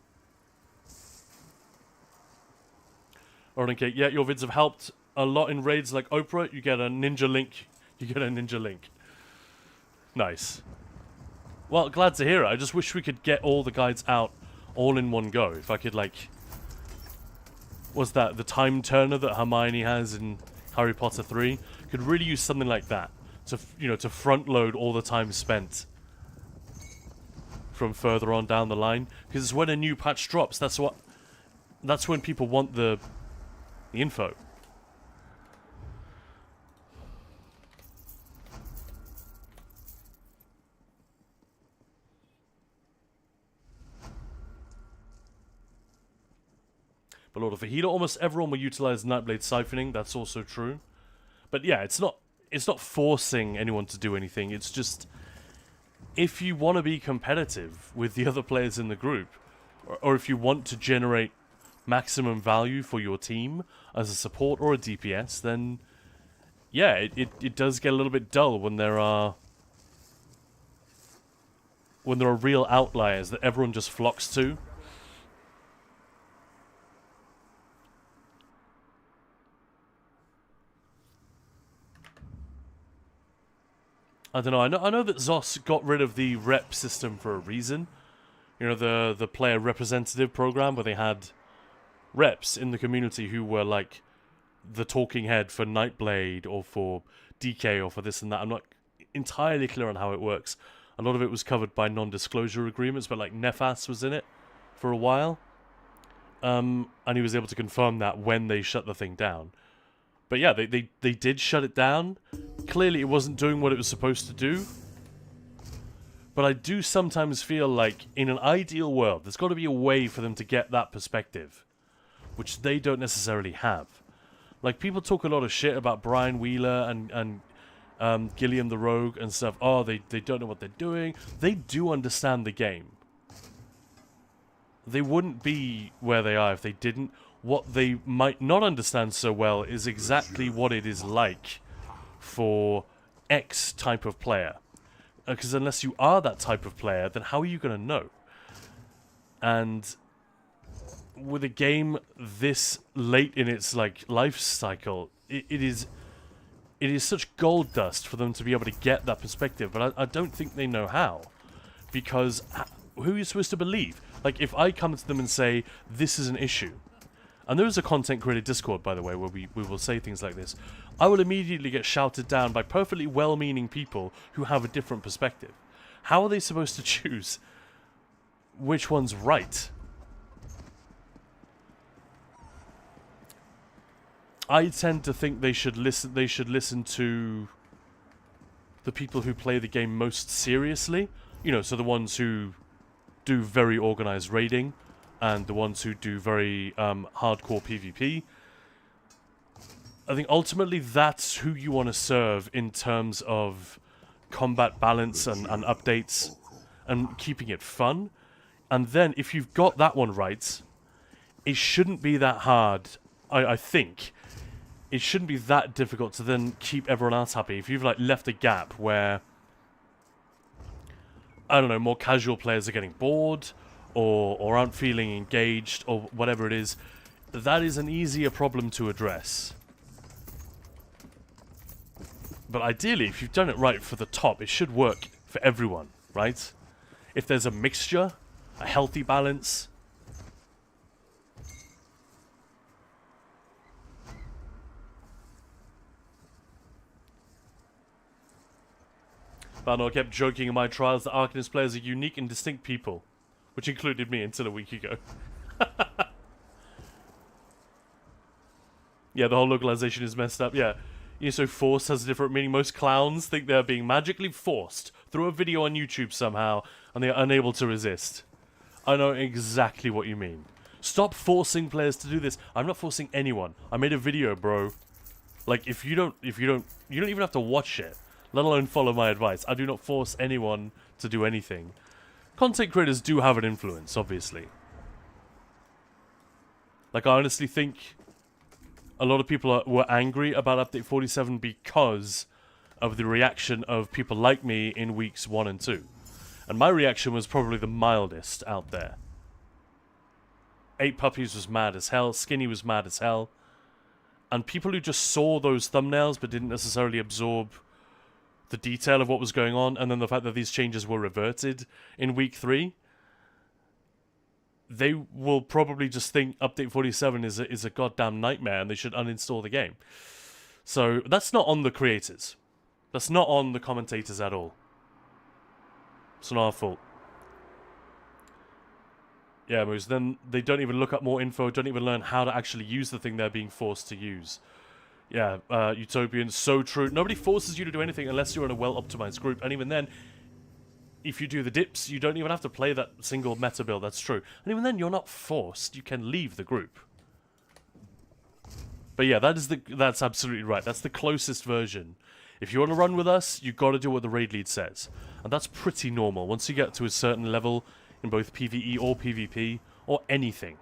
Alright, okay, yeah, your vids have helped a lot in raids like Oprah. You get a ninja link. You get a ninja link. Nice. Well, glad to hear it. I just wish we could get all the guides out all in one go. If I could, like... What's that? The time turner that Hermione has in Harry Potter 3? Could really use something like that. To, you know, to front load all the time spent from further on down the line. Because it's when a new patch drops. That's when people want the info. But Lord of the Healer, almost everyone will utilize Nightblade siphoning. That's also true. But yeah, it's not forcing anyone to do anything. It's just, if you want to be competitive with the other players in the group, or if you want to generate maximum value for your team as a support or a DPS, then yeah, it does get a little bit dull when there are real outliers that everyone just flocks to. I don't know. I know that Zos got rid of the rep system for a reason. You know, the player representative program where they had reps in the community who were like the talking head for Nightblade or for DK or for this and that. I'm not entirely clear on how it works. A lot of it was covered by non-disclosure agreements, but like Nefas was in it for a while. And he was able to confirm that when they shut the thing down. But yeah, they did shut it down. Clearly it wasn't doing what it was supposed to do. But I do sometimes feel like in an ideal world, there's got to be a way for them to get that perspective, which they don't necessarily have. Like, people talk a lot of shit about Brian Wheeler and Gilliam the Rogue and stuff. Oh, they don't know what they're doing. They do understand the game. They wouldn't be where they are if they didn't. what they might not understand so well is exactly what it is like for X type of player. Because unless you are that type of player, then how are you going to know? And with a game this late in its like life cycle, it is such gold dust for them to be able to get that perspective. But I don't think they know how, because who are you supposed to believe? Like, if I come to them and say this is an issue, and there is a content creator Discord, by the way, where we will say things like this, I will immediately get shouted down by perfectly well-meaning people who have a different perspective. How are they supposed to choose which one's right? I tend to think they should listen to the people who play the game most seriously. You know, so the ones who do very organized raiding, and the ones who do very hardcore PvP. I think ultimately that's who you want to serve in terms of combat balance and updates and keeping it fun. And then if you've got that one right, it shouldn't be that hard, I think. It shouldn't be that difficult to then keep everyone else happy. If you've like left a gap where, I don't know, more casual players are getting bored or aren't feeling engaged or whatever it is, that is an easier problem to address. But ideally, if you've done it right for the top, it should work for everyone, right? If there's a mixture, a healthy balance. Balnor kept joking in my trials that Arcanist players are unique and distinct people, which included me until a week ago. Yeah, the whole localization is messed up, yeah. You know, so forced has a different meaning. Most clowns think they're being magically forced through a video on YouTube somehow, and they are unable to resist. I know exactly what you mean. Stop forcing players to do this. I'm not forcing anyone. I made a video, bro. Like, you don't even have to watch it, let alone follow my advice. I do not force anyone to do anything. Content creators do have an influence, obviously. Like, I honestly think a lot of people were angry about Update 47 because of the reaction of people like me in weeks 1 and 2. And my reaction was probably the mildest out there. 8 Puppies was mad as hell, Skinny was mad as hell. And people who just saw those thumbnails but didn't necessarily absorb the detail of what was going on, and then the fact that these changes were reverted in week 3, they will probably just think Update 47 is a goddamn nightmare and they should uninstall the game. So that's not on the creators. That's not on the commentators at all. It's not our fault. Yeah, Moose, then they don't even look up more info, don't even learn how to actually use the thing they're being forced to use. Yeah, Utopian, so true. Nobody forces you to do anything unless you're in a well-optimized group, and even then, if you do the dips, you don't even have to play that single meta build, that's true. And even then, you're not forced, you can leave the group. But yeah, that's absolutely right. That's the closest version. If you want to run with us, you got to do what the raid lead says. And that's pretty normal. Once you get to a certain level in both PvE or PvP, or anything,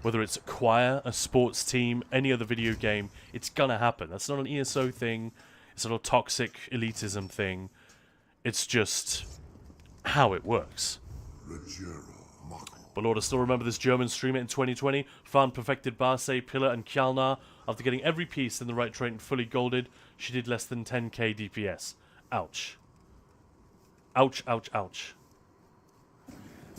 whether it's a choir, a sports team, any other video game, it's gonna happen. That's not an ESO thing, it's not a toxic elitism thing. It's just how it works. But Lord, I still remember this German streamer in 2020, found perfected Barse, Pillar, and Kjalnar. After getting every piece in the right trait and fully golded, she did less than 10k DPS. Ouch. Ouch, ouch, ouch.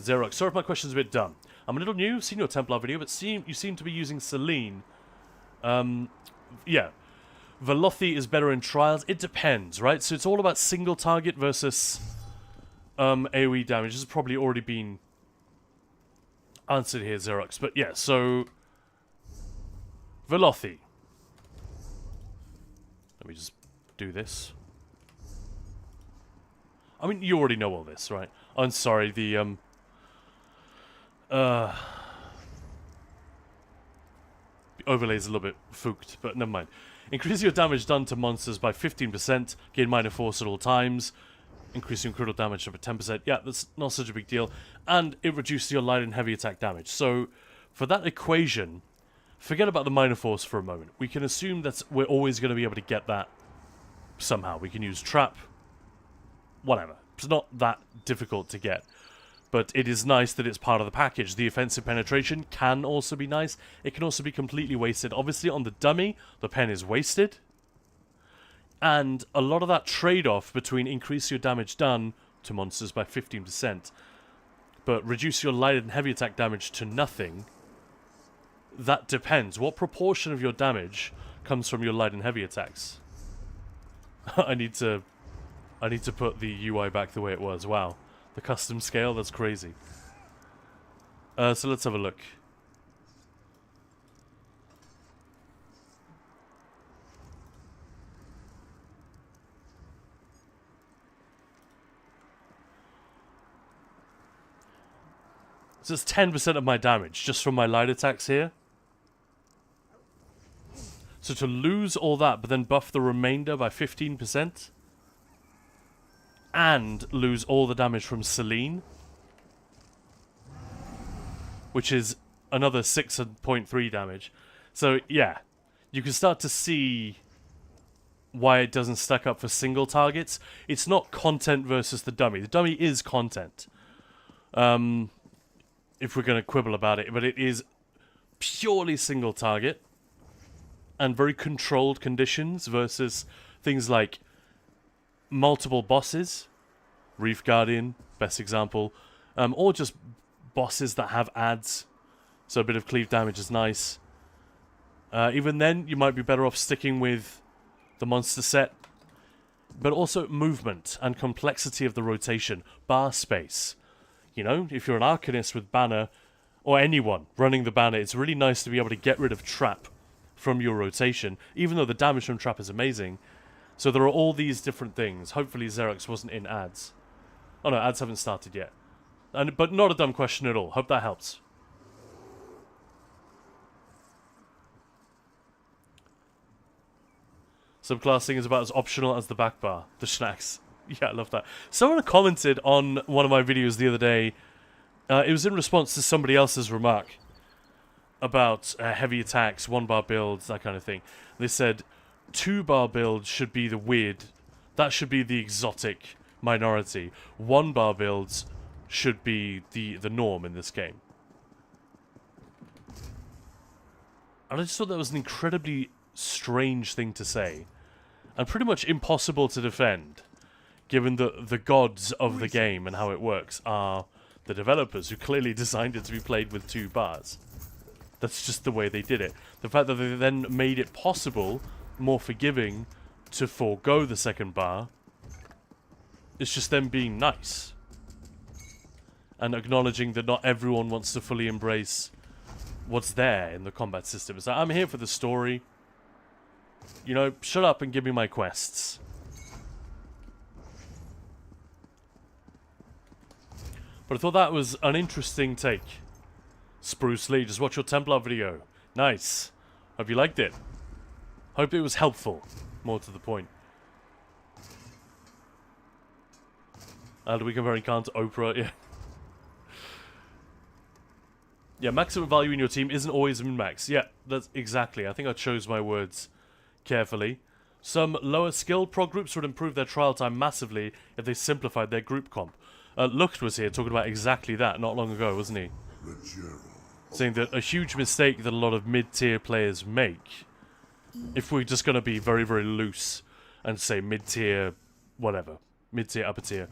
Xerox, sorry if my question's a bit dumb. I'm a little new, seen your Templar video, but you seem to be using Selene. Yeah. Velothi is better in trials. It depends, right? So it's all about single target versus AoE damage. This has probably already been answered here, Xerox. But yeah, so Velothi. Let me just do this. I mean, you already know all this, right? I'm sorry, the overlay's a little bit fooked, but never mind. Increase your damage done to monsters by 15%, gain minor force at all times, increasing critical damage by 10%. Yeah, that's not such a big deal. And it reduces your light and heavy attack damage. So, for that equation, Forget about the minor force for a moment. We can assume that we're always going to be able to get that somehow. We can use trap, whatever. It's not that difficult to get. But it is nice that it's part of the package. The offensive penetration can also be nice. It can also be completely wasted. Obviously, on the dummy, the pen is wasted. And a lot of that trade-off between increase your damage done to monsters by 15%, but reduce your light and heavy attack damage to nothing, that depends. What proportion of your damage comes from your light and heavy attacks? I need to put the UI back the way it was. Wow. The custom scale, that's crazy. So let's have a look. So it's 10% of my damage just from my light attacks here. So to lose all that, but then buff the remainder by 15%, and lose all the damage from Celine, which is another 6.3 damage. So yeah, you can start to see why it doesn't stack up for single targets. It's not content versus the dummy. The dummy is content. If we're going to quibble about it, but it is purely single target and very controlled conditions versus things like multiple bosses, Reef Guardian, best example, or just bosses that have ads, so a bit of cleave damage is nice. Even then, you might be better off sticking with the monster set, but also movement and complexity of the rotation, bar space. You know, if you're an Arcanist with banner, or anyone running the banner, it's really nice to be able to get rid of trap from your rotation, even though the damage from trap is amazing. So there are all these different things. Hopefully Xerox wasn't in ads. Oh no, ads haven't started yet. But not a dumb question at all. Hope that helps. Subclassing is about as optional as the back bar. The schnacks. Yeah, I love that. Someone commented on one of my videos the other day. It was in response to somebody else's remark about heavy attacks, 1-bar builds, that kind of thing. They said 2-bar builds should be the weird. That should be the exotic minority. 1-bar builds should be the norm in this game. And I just thought that was an incredibly strange thing to say. And pretty much impossible to defend, given that the gods of the game and how it works are the developers, who clearly designed it to be played with 2 bars. That's just the way they did it. The fact that they then made it possible, more forgiving, to forego the 2nd bar, is just them being nice. And acknowledging that not everyone wants to fully embrace what's there in the combat system. It's like, I'm here for the story. You know, shut up and give me my quests. But I thought that was an interesting take. Spruce Lee, just watch your Templar video. Nice. Hope you liked it. Hope it was helpful. More to the point. Do we compare Khan to Oprah? Yeah. Yeah, maximum value in your team isn't always min-max. Yeah, that's exactly. I think I chose my words carefully. Some lower skilled prog groups would improve their trial time massively if they simplified their group comp. Lucht was here talking about exactly that not long ago, wasn't he? Saying that a huge mistake that a lot of mid-tier players make, if we're just going to be very, very loose and say mid-tier, whatever, mid-tier, upper tier,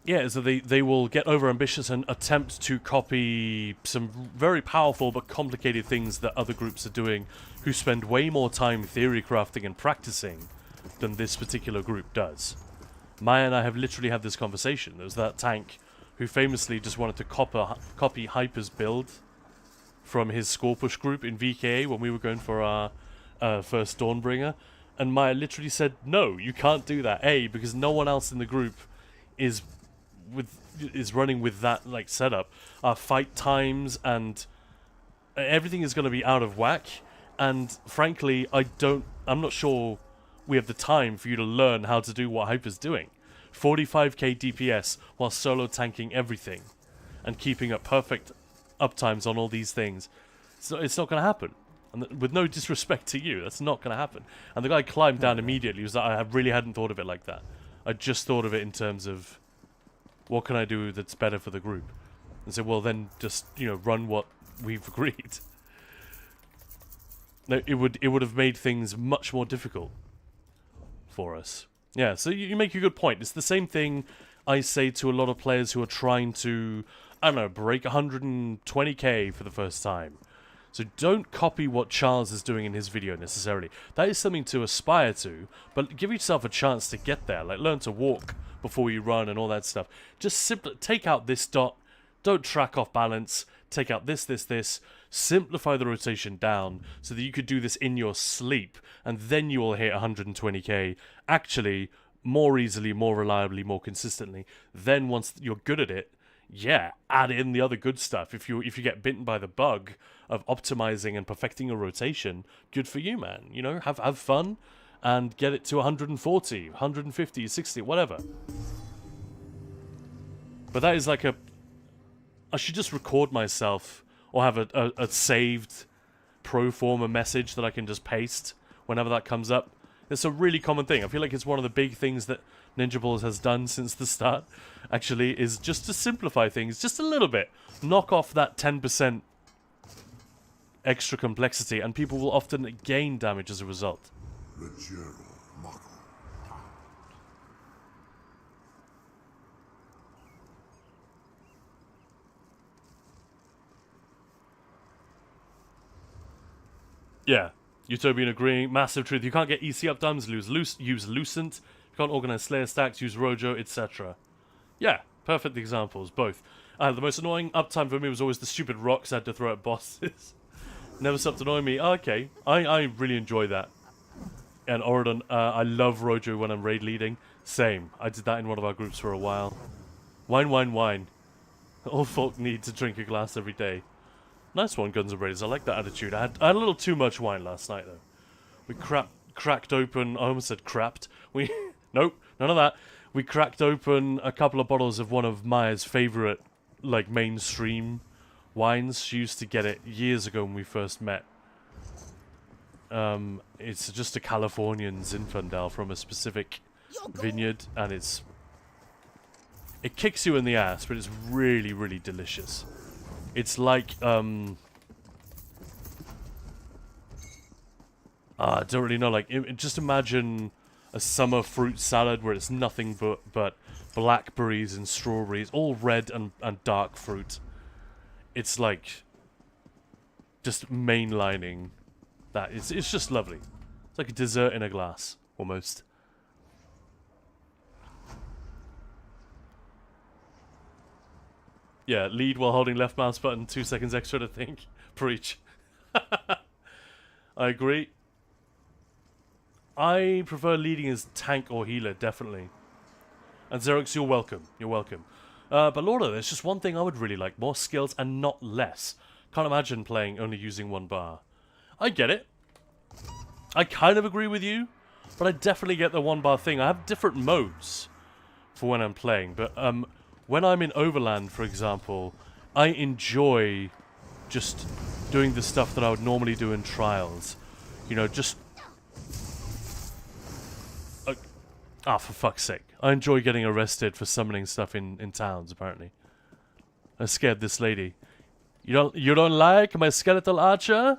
yeah, so they will get overambitious and attempt to copy some very powerful but complicated things that other groups are doing, who spend way more time theory crafting and practicing than this particular group does. Maya and I have literally had this conversation. There was that tank who famously just wanted to copy Hyper's build from his score push group in VKA when we were going for our first Dawnbringer, and Maya literally said, no, you can't do that. A, because no one else in the group is running with that like setup. Our fight times and everything is going to be out of whack, and frankly I'm not sure we have the time for you to learn how to do what Hyper's doing. 45k DPS while solo tanking everything and keeping up perfect uptimes on all these things. So it's not going to happen. And with no disrespect to you, that's not going to happen. And the guy climbed down immediately. He was like, I really hadn't thought of it like that. I just thought of it in terms of, what can I do that's better for the group? And said, well, then just, run what we've agreed. No, it would have made things much more difficult for us. Yeah, so you make a good point. It's the same thing I say to a lot of players who are trying to, I don't know, break 120k for the first time. So don't copy what Charles is doing in his video necessarily. That is something to aspire to, but give yourself a chance to get there. Like, learn to walk before you run and all that stuff. Just simply take out this dot. Don't track off balance. Take out this. Simplify the rotation down so that you could do this in your sleep, and then you will hit 120k actually more easily, more reliably, more consistently. Then once you're good at it, yeah, add in the other good stuff. If you get bitten by the bug of optimizing and perfecting a rotation, good for you, man. Have fun and get it to 140, 150, 60, whatever. But that is like I should just record myself or have a saved pro forma message that I can just paste whenever that comes up. It's a really common thing. I feel like it's one of the big things that Ninja Balls has done since the start, actually, is just to simplify things just a little bit. Knock off that 10% extra complexity, and people will often gain damage as a result. Yeah, Utopian agreeing. Massive truth. You can't get EC uptimes, use Lucent. You can't organize Slayer stacks, use Rojo, etc. Yeah, perfect examples, both. The most annoying uptime for me was always the stupid rocks I had to throw at bosses. Never stopped annoying me. Oh, okay, I really enjoy that. And Oridon, I love Rojo when I'm raid leading. Same. I did that in one of our groups for a while. Wine, wine, wine. All folk need to drink a glass every day. Nice one, Guns N' Raiders. I like that attitude. I had a little too much wine last night, though. We cracked open... I almost said crapped. Nope, none of that. We cracked open a couple of bottles of one of Maya's favourite, like, mainstream wines. She used to get it years ago when we first met. It's just a Californian Zinfandel from a specific vineyard, and it kicks you in the ass, but it's really, really delicious. It's like, I don't really know, like, just imagine a summer fruit salad where it's nothing but blackberries and strawberries, all red and dark fruit. It's like, just mainlining that. It's just lovely. It's like a dessert in a glass, almost. Yeah, lead while holding left mouse button, 2 seconds extra to think. Preach. I agree. I prefer leading as tank or healer, definitely. And Xerox, you're welcome. You're welcome. But Lordo, there's just one thing I would really like. More skills and not less. Can't imagine playing only using one bar. I get it. I kind of agree with you. But I definitely get the one bar thing. I have different modes for when I'm playing. But, when I'm in Overland, for example, I enjoy just doing the stuff that I would normally do in Trials. Just... for fuck's sake. I enjoy getting arrested for summoning stuff in towns, apparently. I scared this lady. You don't like my skeletal archer?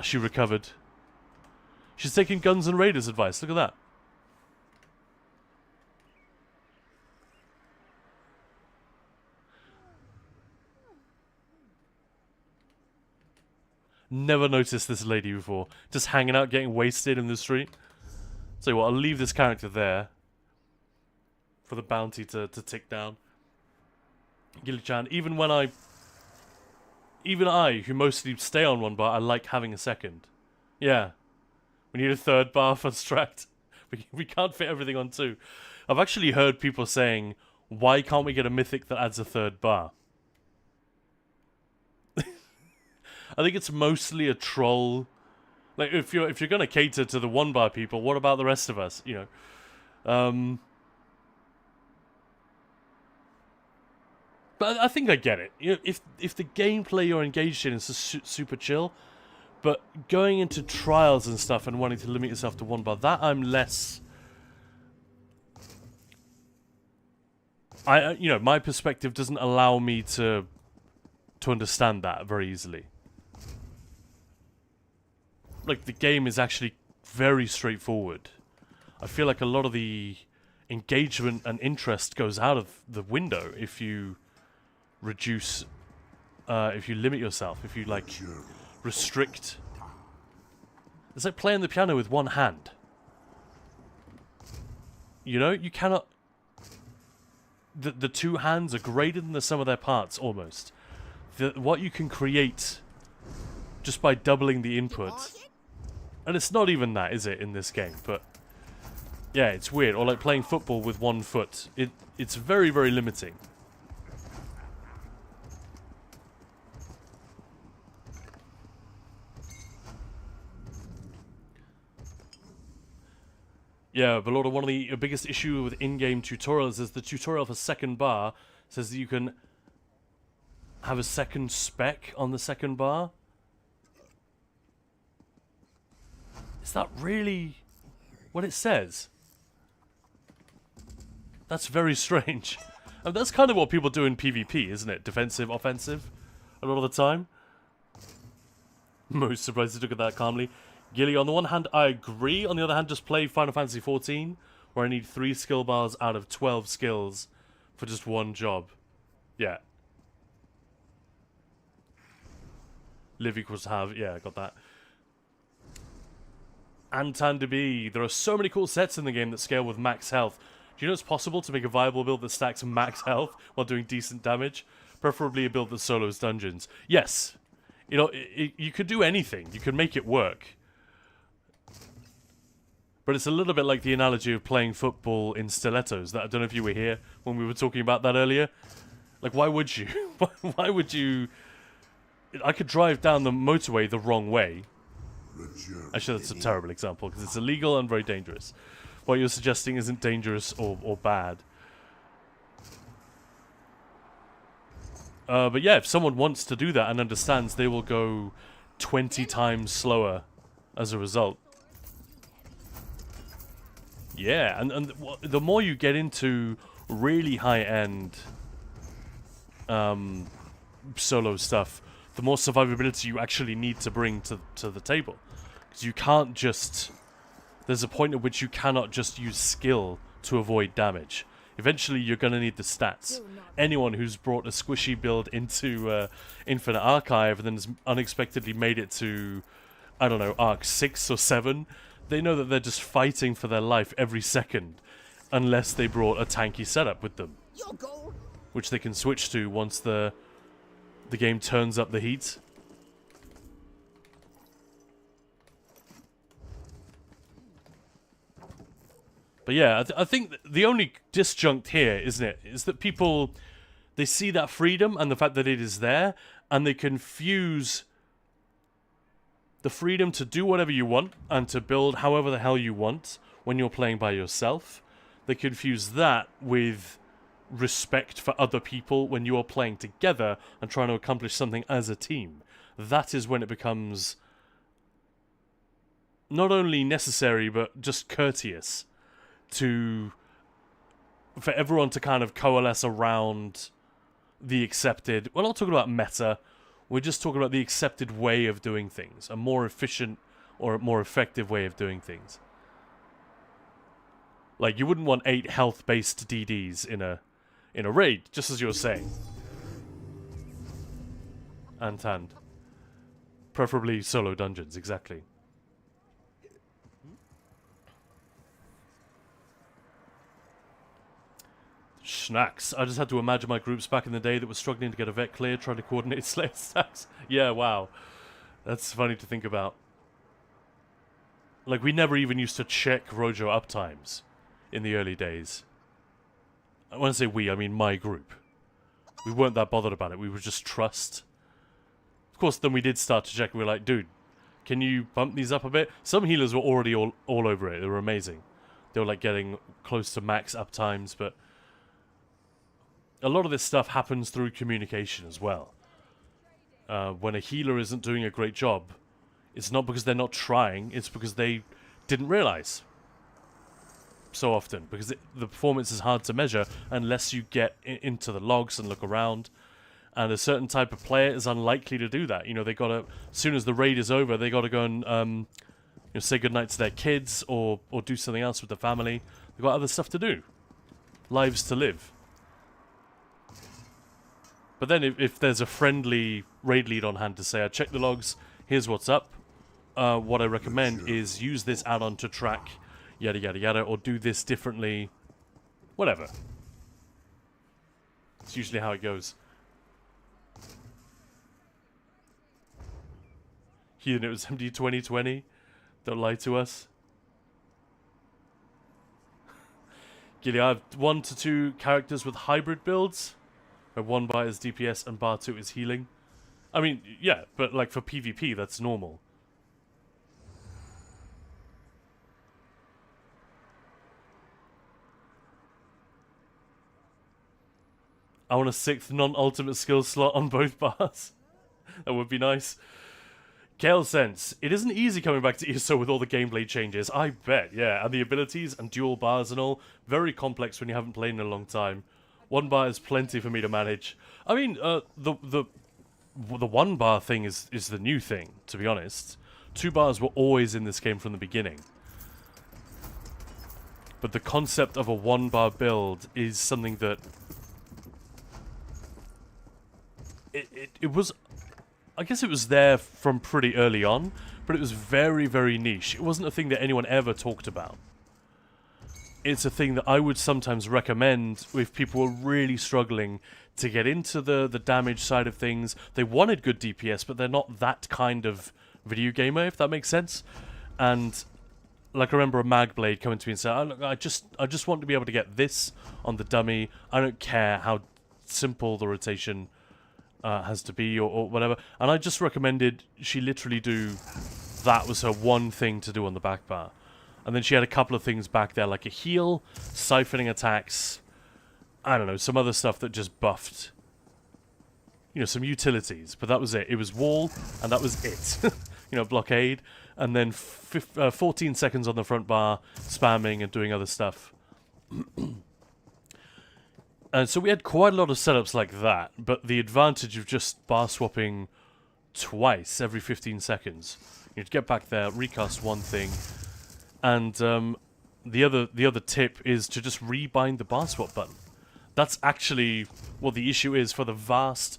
She recovered. She's taking Guns N' Raiders advice. Look at that. Never noticed this lady before. Just hanging out, getting wasted in the street. So what, I'll leave this character there for the bounty to tick down. Gilly-chan, even I, who mostly stay on one bar, I like having a second. Yeah. We need a third bar for Strat. We can't fit everything on two. I've actually heard people saying, why can't we get a mythic that adds a third bar? I think it's mostly a troll. Like, if you're gonna cater to the one bar people, what about the rest of us? But I think I get it. You know, if the gameplay you're engaged in is super chill, but going into trials and stuff and wanting to limit yourself to one bar, that I'm less. You know, my perspective doesn't allow me to understand that very easily. Like, the game is actually very straightforward. I feel like a lot of the engagement and interest goes out of the window if you reduce, if you limit yourself, if you, like, restrict. It's like playing the piano with one hand. You know, you cannot... The two hands are greater than the sum of their parts, almost. What you can create just by doubling the input... And it's not even that, is it, in this game? But, yeah, it's weird. Or like playing football with one foot. It's very, very limiting. Yeah, but Lord, one of the biggest issue with in-game tutorials is the tutorial for second bar says that you can have a second spec on the second bar. Is that really what it says? That's very strange. And that's kind of what people do in PvP, isn't it? Defensive, offensive, a lot of the time. Most surprised to look at that calmly. Gilly, on the one hand, I agree. On the other hand, just play Final Fantasy XIV, where I need 3 skill bars out of 12 skills for just one job. Yeah. Live equals have. Yeah, I got that. Antan to be. There are so many cool sets in the game that scale with max health. Do you know it's possible to make a viable build that stacks max health while doing decent damage? Preferably a build that solos dungeons. Yes. You know, you could do anything. You could make it work. But it's a little bit like the analogy of playing football in stilettos. That I don't know if you were here when we were talking about that earlier. Like, why would you? Why would you... I could drive down the motorway the wrong way. Actually, that's a terrible example, because it's illegal and very dangerous. What you're suggesting isn't dangerous or bad. But yeah, if someone wants to do that and understands, they will go 20 times slower as a result. Yeah, and the more you get into really high-end solo stuff, the more survivability you actually need to bring to the table. Because you can't just... There's a point at which you cannot just use skill to avoid damage. Eventually, you're going to need the stats. Anyone who's brought a squishy build into Infinite Archive and then has unexpectedly made it to, I don't know, Arc 6 or 7, they know that they're just fighting for their life every second, unless they brought a tanky setup with them, which they can switch to once the game turns up the heat. But yeah, I think the only disjunct here, isn't it, is that people, they see that freedom and the fact that it is there, and they confuse the freedom to do whatever you want and to build however the hell you want when you're playing by yourself. They confuse that with respect for other people when you are playing together and trying to accomplish something as a team. That is when it becomes not only necessary but just courteous for everyone to kind of coalesce around the accepted... We're not talking about meta, we're just talking about the accepted way of doing things, a more efficient or a more effective way of doing things. Like, you wouldn't want 8 health-based DDs in a raid, just as you were saying. And preferably solo dungeons, exactly. Schnacks. I just had to imagine my groups back in the day that were struggling to get a vet clear, trying to coordinate Slayer stacks. Yeah, wow. That's funny to think about. Like, we never even used to check Rojo uptimes in the early days. When I say we, I mean my group. We weren't that bothered about it. We would just trust. Of course, then we did start to check. We were like, dude, can you bump these up a bit? Some healers were already all over it. They were amazing. They were like getting close to max uptimes, but a lot of this stuff happens through communication as well. When a healer isn't doing a great job, it's not because they're not trying, it's because they didn't realize. So often, because the performance is hard to measure unless you get into the logs and look around. And a certain type of player is unlikely to do that. You know, they gotta, as soon as the raid is over, they gotta go and you know, say goodnight to their kids or do something else with the family. They've got other stuff to do, lives to live. But then if there's a friendly raid lead on hand to say, I checked the logs, here's what's up. What I recommend is use this add-on to track yada yada yada, or do this differently. Whatever. It's usually how it goes. Healing it was MD 2020. Don't lie to us. Gilly, I have 1 to 2 characters with hybrid builds. Where one bar is DPS and bar 2 is healing. I mean, yeah, but like for PvP, that's normal. I want a 6th non-ultimate skill slot on both bars. That would be nice. Kale Sense. It isn't easy coming back to ESO with all the gameplay changes. I bet, yeah. And the abilities and dual bars and all. Very complex when you haven't played in a long time. 1 bar is plenty for me to manage. I mean, the 1 bar thing is the new thing, to be honest. 2 bars were always in this game from the beginning. But the concept of a 1 bar build is something that... It was... I guess it was there from pretty early on, but it was very, very niche. It wasn't a thing that anyone ever talked about. It's a thing that I would sometimes recommend if people were really struggling to get into the damage side of things. They wanted good DPS, but they're not that kind of video gamer, if that makes sense. And like I remember a Magblade coming to me and saying, I just want to be able to get this on the dummy. I don't care how simple the rotation has to be or whatever. And I just recommended she literally do... That was her one thing to do on the back bar. And then she had a couple of things back there, like a heal, siphoning attacks, I don't know, some other stuff that just buffed. You know, some utilities. But that was it. It was wall, and that was it. You know, blockade. And then 14 seconds on the front bar, spamming and doing other stuff. And so we had quite a lot of setups like that, but the advantage of just bar swapping twice every 15 seconds. You'd get back there, recast one thing, and the other tip is to just rebind the bar swap button. That's actually what the issue is for the vast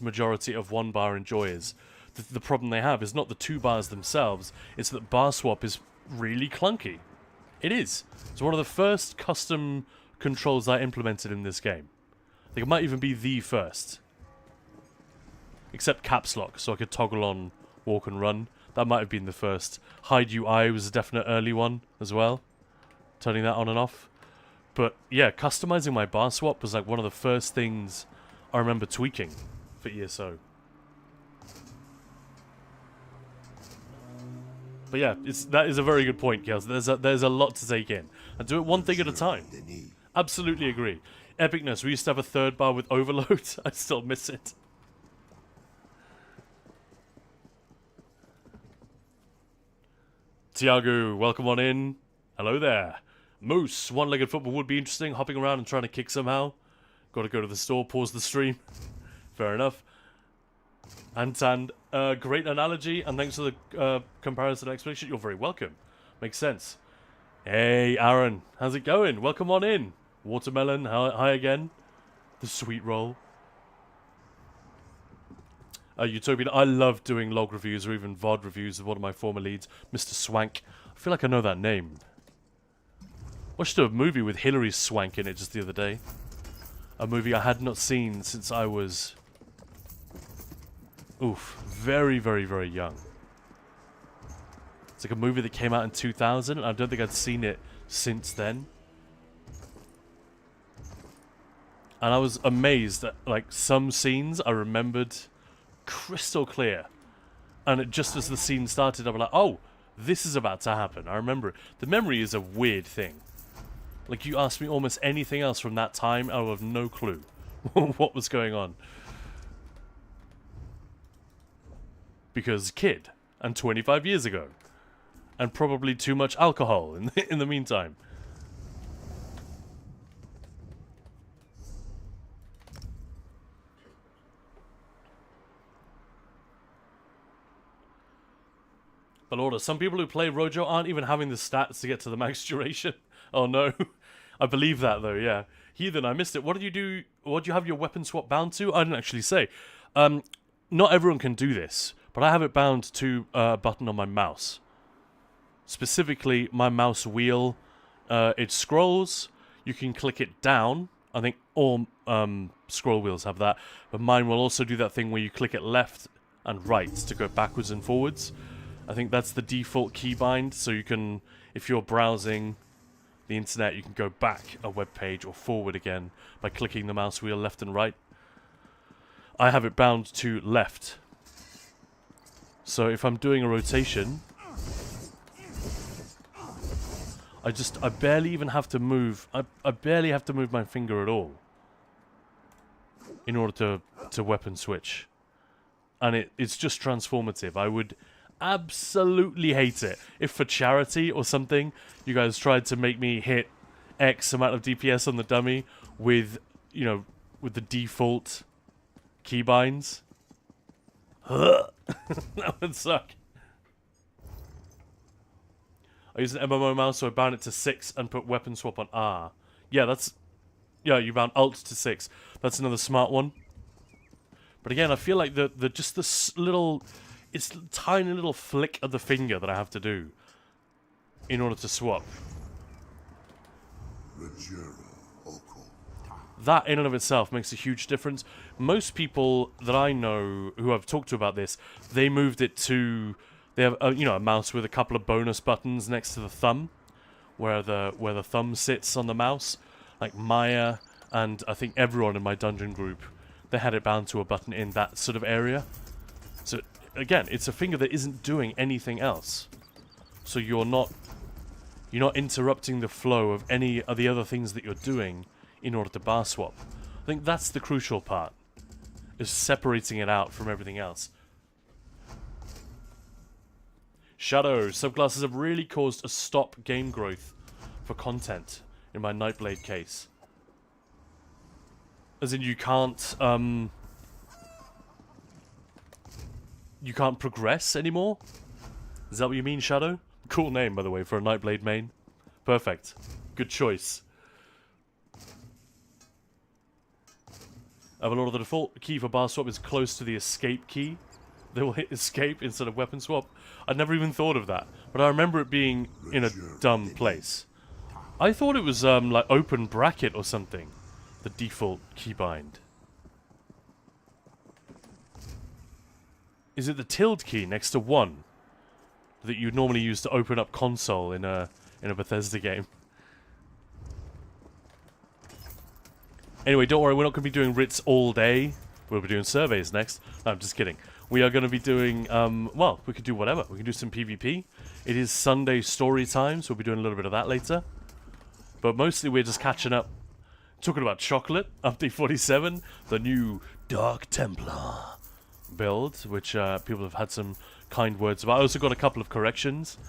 majority of 1 bar enjoyers. The problem they have is not the 2 bars themselves, it's that bar swap is really clunky. It is. It's one of the first custom controls I implemented in this game. I think it might even be the first. Except caps lock, so I could toggle on walk and run. That might have been the first. Hide UI was a definite early one as well. Turning that on and off. But yeah, customizing my bar swap was like one of the first things I remember tweaking for ESO. But yeah, that is a very good point, Kels. There's a lot to take in. And do it one thing at a time. Absolutely agree. Epicness, we used to have a 3rd bar with overload. I still miss it. Tiago, welcome on in. Hello there. Moose, one-legged football would be interesting. Hopping around and trying to kick somehow. Got to go to the store, pause the stream. Fair enough. Antan, great analogy, and thanks for the comparison and explanation. You're very welcome. Makes sense. Hey, Aaron, how's it going? Welcome on in. Watermelon, hi again. The sweet roll. Utopian, I love doing log reviews or even VOD reviews of one of my former leads, Mr. Swank. I feel like I know that name. Watched a movie with Hilary Swank in it just the other day. A movie I had not seen since I was... Oof, very, very, very young. It's like a movie that came out in 2000, and I don't think I'd seen it since then. And I was amazed that, like, some scenes I remembered crystal clear. And just as the scene started, I was like, oh, this is about to happen. I remember it. The memory is a weird thing. Like, you asked me almost anything else from that time, I would have no clue what was going on. Because kid, and 25 years ago. And probably too much alcohol in the meantime. But Lord, some people who play Rojo aren't even having the stats to get to the max duration. Oh no. I believe that though, yeah. Heathen, I missed it. What did you do? What do you have your weapon swap bound to? I didn't actually say. Not everyone can do this, but I have it bound to a button on my mouse. Specifically, my mouse wheel, it scrolls. You can click it down. I think all scroll wheels have that. But mine will also do that thing where you click it left and right to go backwards and forwards. I think that's the default keybind, so you can, if you're browsing the internet, you can go back a web page or forward again by clicking the mouse wheel left and right. I have it bound to left. So if I'm doing a rotation, I barely even have to move, I barely have to move my finger at all in order to weapon switch. And it's just transformative. I would absolutely hate it if for charity or something you guys tried to make me hit X amount of DPS on the dummy with, you know, with the default keybinds. That would suck. I use an MMO mouse, so I bound it to 6 and put weapon swap on R. Yeah, yeah, you bound Alt to 6. That's another smart one. But again, I feel like just this little, it's a tiny little flick of the finger that I have to do in order to swap. That in and of itself makes a huge difference. Most people that I know who I've talked to about this, they moved it to, they have a mouse with a couple of bonus buttons next to the thumb, where the thumb sits on the mouse. Like Maya and I think everyone in my dungeon group, they had it bound to a button in that sort of area. So again, it's a finger that isn't doing anything else. So you're not interrupting the flow of any of the other things that you're doing in order to bar swap. I think that's the crucial part, is separating it out from everything else. Shadow, subclasses have really caused a stop game growth for content in my Nightblade case. As in you can't progress anymore? Is that what you mean, Shadow? Cool name, by the way, for a Nightblade main. Perfect. Good choice. Overlord, the default key for bar swap is close to the escape key. They will hit escape instead of weapon swap. I'd never even thought of that, but I remember it being in a dumb place. I thought it was like open bracket or something, the default keybind. Is it the tilde key next to 1 that you normally use to open up console in a Bethesda game? Anyway, don't worry, we're not going to be doing writs all day. We'll be doing surveys next. No, I'm just kidding. We are going to be doing, well, we could do whatever. We can do some PvP. It is Sunday story time, so we'll be doing a little bit of that later. But mostly we're just catching up, talking about chocolate, update 47, the new Dark Templar build, which people have had some kind words about. I also got a couple of corrections.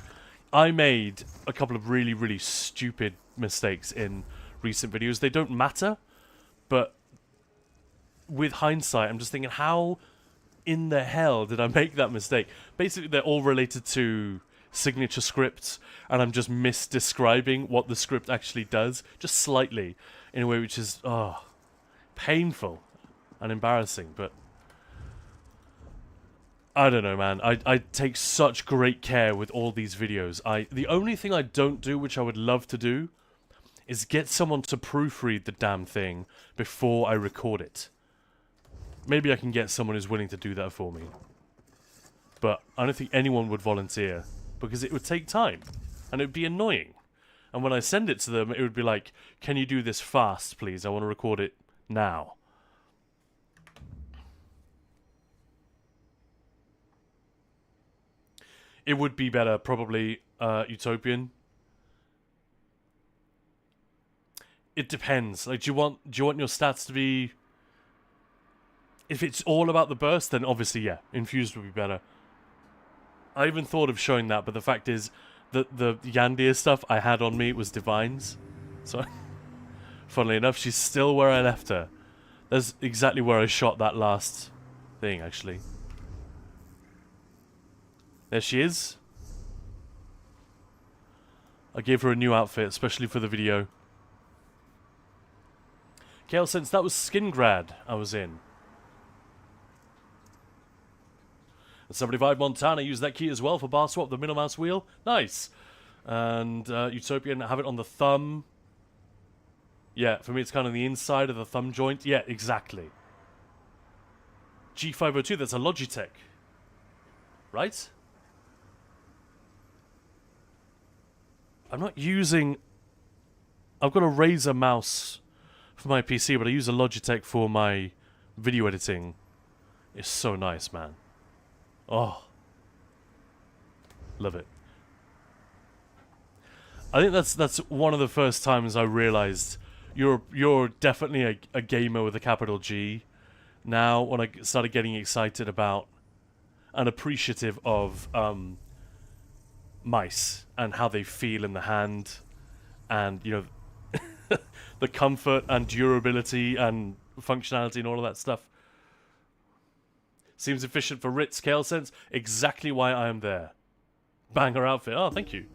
I made a couple of really, really stupid mistakes in recent videos. They don't matter, but with hindsight, I'm just thinking, how in the hell did I make that mistake? Basically, they're all related to signature scripts, and I'm just misdescribing what the script actually does, just slightly, in a way which is, painful and embarrassing, but I don't know, man. I take such great care with all these videos. The only thing I don't do, which I would love to do, is get someone to proofread the damn thing before I record it. Maybe I can get someone who's willing to do that for me. But I don't think anyone would volunteer, because it would take time, and it would be annoying. And when I send it to them, it would be like, can you do this fast, please? I want to record it now. It would be better, probably, Utopian. it depends. Like, do you want your stats to be? If it's all about the burst, then obviously, yeah, infused would be better. I even thought of showing that, but the fact is that the Yandir stuff I had on me was divines. So, funnily enough, she's still where I left her. That's exactly where I shot that last thing, actually. There she is. I gave her a new outfit, especially for the video. Kale, since that was Skingrad I was in. 75 Montana used that key as well for bar swap, the middle mouse wheel. Nice. And Utopian, have it on the thumb. Yeah, for me it's kind of the inside of the thumb joint. Yeah, exactly. G502, that's a Logitech. Right? I'm not using... I've got a Razer mouse for my PC, but I use a Logitech for my video editing. It's so nice, man. Oh. Love it. I think that's one of the first times I realized you're definitely a gamer with a capital G. Now, when I started getting excited about and appreciative of mice and how they feel in the hand, and you know the comfort and durability and functionality and all of that stuff. Seems efficient for Ritz Kale Sense. Exactly why I am there. Banger outfit. Oh, thank you.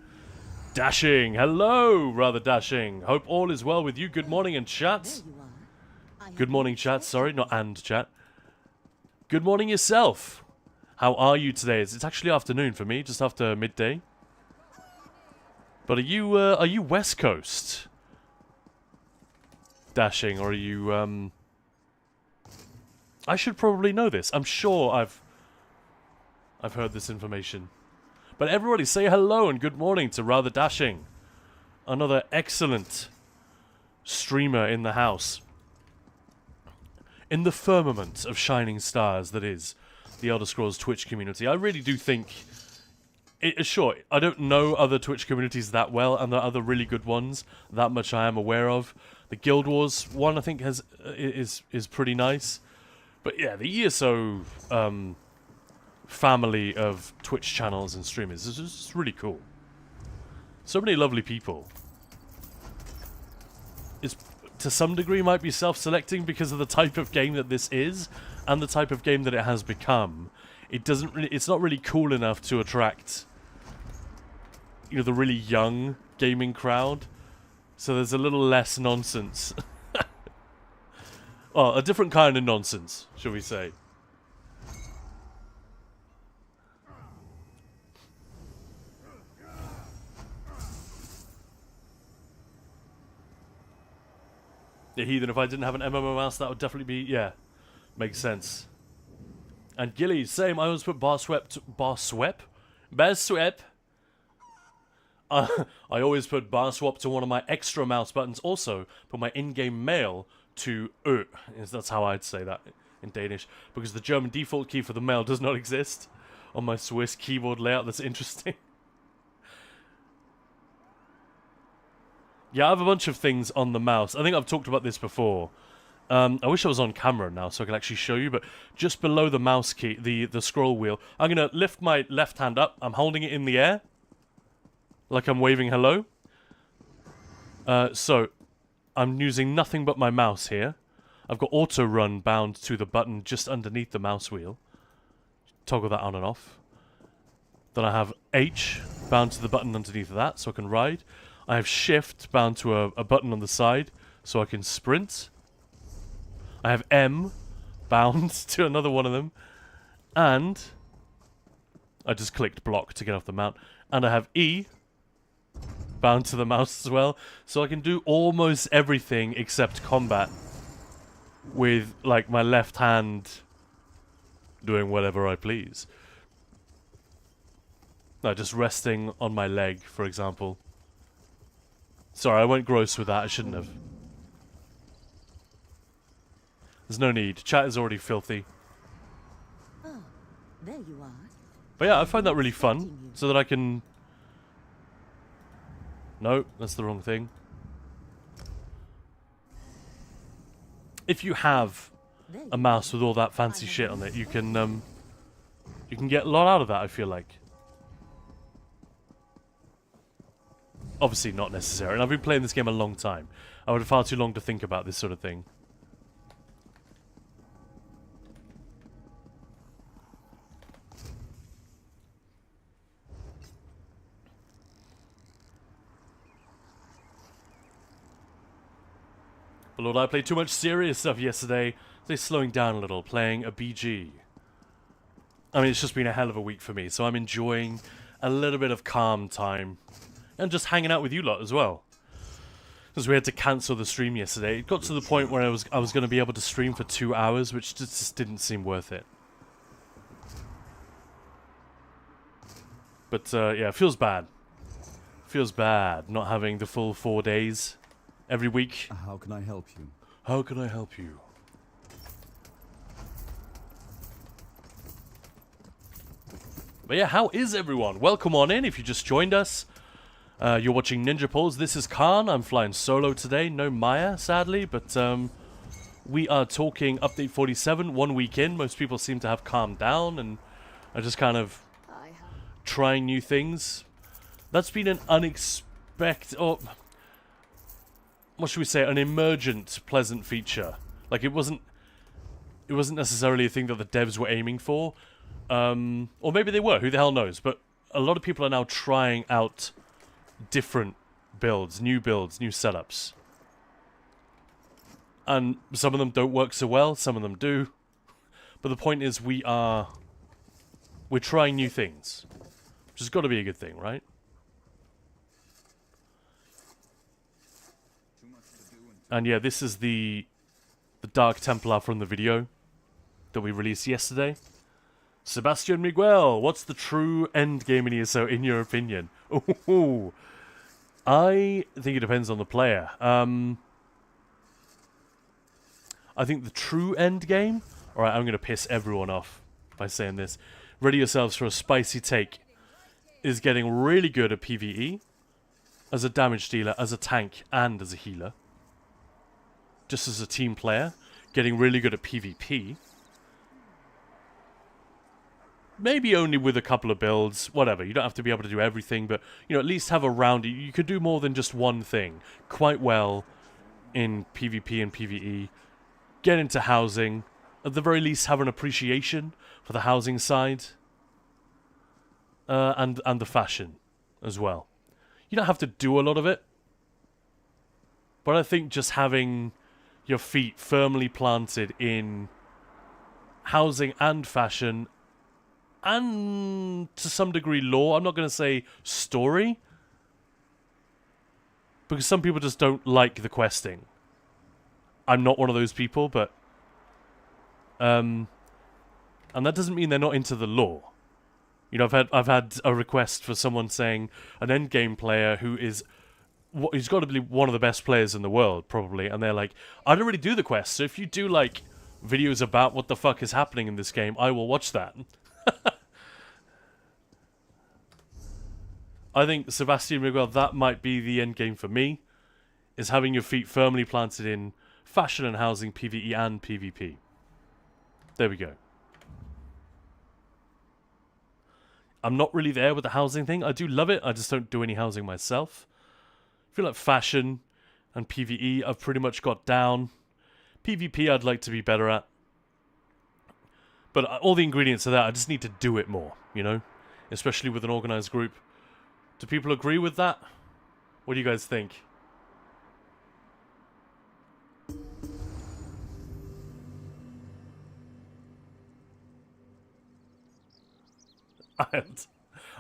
Dashing. Hello, rather Dashing. Hope all is well with you. Good morning and chat. Good morning, chat. Sorry, not and chat. Good morning yourself. How are you today? It's actually afternoon for me, just after midday. But are you West Coast? Dashing, or are you I should probably know this. I'm sure I've heard this information. But everybody say hello and good morning to Rather Dashing. Another excellent streamer in the house. In the firmament of shining stars that is the Elder Scrolls Twitch community. I really do think... Sure, I don't know other Twitch communities that well, and there are other really good ones. That much I am aware of. The Guild Wars one, I think, is pretty nice. But yeah, the ESO family of Twitch channels and streamers is just really cool. So many lovely people. It's, to some degree, might be self-selecting because of the type of game that this is and the type of game that it has become. It's not really cool enough to attract, you know, the really young gaming crowd. So there's a little less nonsense. Oh, a different kind of nonsense, shall we say. Yeah, Heathen, if I didn't have an MMO mouse, that would definitely be, yeah, makes sense. And Gilly, same, I always put bar swep. I always put bar swap to one of my extra mouse buttons. Also, put my in-game mail to that's how I'd say that in Danish, because the German default key for the mail does not exist on my Swiss keyboard layout. That's interesting. Yeah, I have a bunch of things on the mouse. I think I've talked about this before. I wish I was on camera now so I could actually show you, but just below the mouse key, the scroll wheel, I'm going to lift my left hand up. I'm holding it in the air, like I'm waving hello. So, I'm using nothing but my mouse here. I've got auto run bound to the button just underneath the mouse wheel. Toggle that on and off. Then I have H bound to the button underneath of that so I can ride. I have shift bound to a button on the side so I can sprint. I have M bound to another one of them. And I just clicked block to get off the mount. And I have E bound to the mouse as well. So I can do almost everything except combat with, like, my left hand doing whatever I please. No, just resting on my leg, for example. Sorry, I went gross with that. I shouldn't have. There's no need. Chat is already filthy. Oh, there you are. But yeah, I find that really fun, so that I can... No, that's the wrong thing. if you have There a you mouse are. with all that fancy shit on it, you can get a lot out of that, I feel like. Obviously not necessary, and I've been playing this game a long time. I would have far too long to think about this sort of thing. But Lord, I played too much serious stuff yesterday. So slowing down a little, playing a BG. I mean, it's just been a hell of a week for me, so I'm enjoying a little bit of calm time. And just hanging out with you lot as well. Because we had to cancel the stream yesterday. It got to the point where I was going to be able to stream for 2 hours, which just didn't seem worth it. But yeah, it feels bad. Feels bad not having the full 4 days every week. How can I help you? How can I help you? But yeah, how is everyone? Welcome on in if you just joined us. You're watching Ninja Pulls. This is Khan. I'm flying solo today. No Maya, sadly, but we are talking Update 47, 1 week in. Most people seem to have calmed down and are just kind of trying new things. That's been an unexpected, or what should we say, an emergent pleasant feature. Like it wasn't necessarily a thing that the devs were aiming for, or maybe they were. Who the hell knows? But a lot of people are now trying out different builds, new setups. And some of them don't work so well, some of them do. But the point is we're trying new things. Which has got to be a good thing, right? And yeah, this is the Dark Templar from the video that we released yesterday. Sebastian Miguel, what's the true end game in ESO in your opinion? Ooh. I think it depends on the player. I think the true end game... Alright, I'm going to piss everyone off by saying this. Ready yourselves for a spicy take. Is getting really good at PvE. As a damage dealer, as a tank, and as a healer. Just as a team player. Getting really good at PvP. Maybe only with a couple of builds, whatever. You don't have to be able to do everything, but you know, at least have a round. You could do more than just one thing quite well in PvP and PvE. Get into housing. At the very least, have an appreciation for the housing side. And the fashion as well. You don't have to do a lot of it. But I think just having your feet firmly planted in housing and fashion, and to some degree lore. I'm not going to say story, because some people just don't like the questing. I'm not one of those people, but and that doesn't mean they're not into the lore. You know, I've had a request for someone saying an endgame player who's got to be one of the best players in the world, probably, and they're like, I don't really do the quests, so if you do like videos about what the fuck is happening in this game, I will watch that. I think, Sebastian Miguel, that might be the end game for me, is having your feet firmly planted in fashion and housing, PvE and PvP. There we go. I'm not really there with the housing thing. I do love it, I just don't do any housing myself. I feel like fashion and PvE I've pretty much got down. PvP I'd like to be better at. But all the ingredients are there, I just need to do it more, you know? Especially with an organized group. Do people agree with that? What do you guys think? I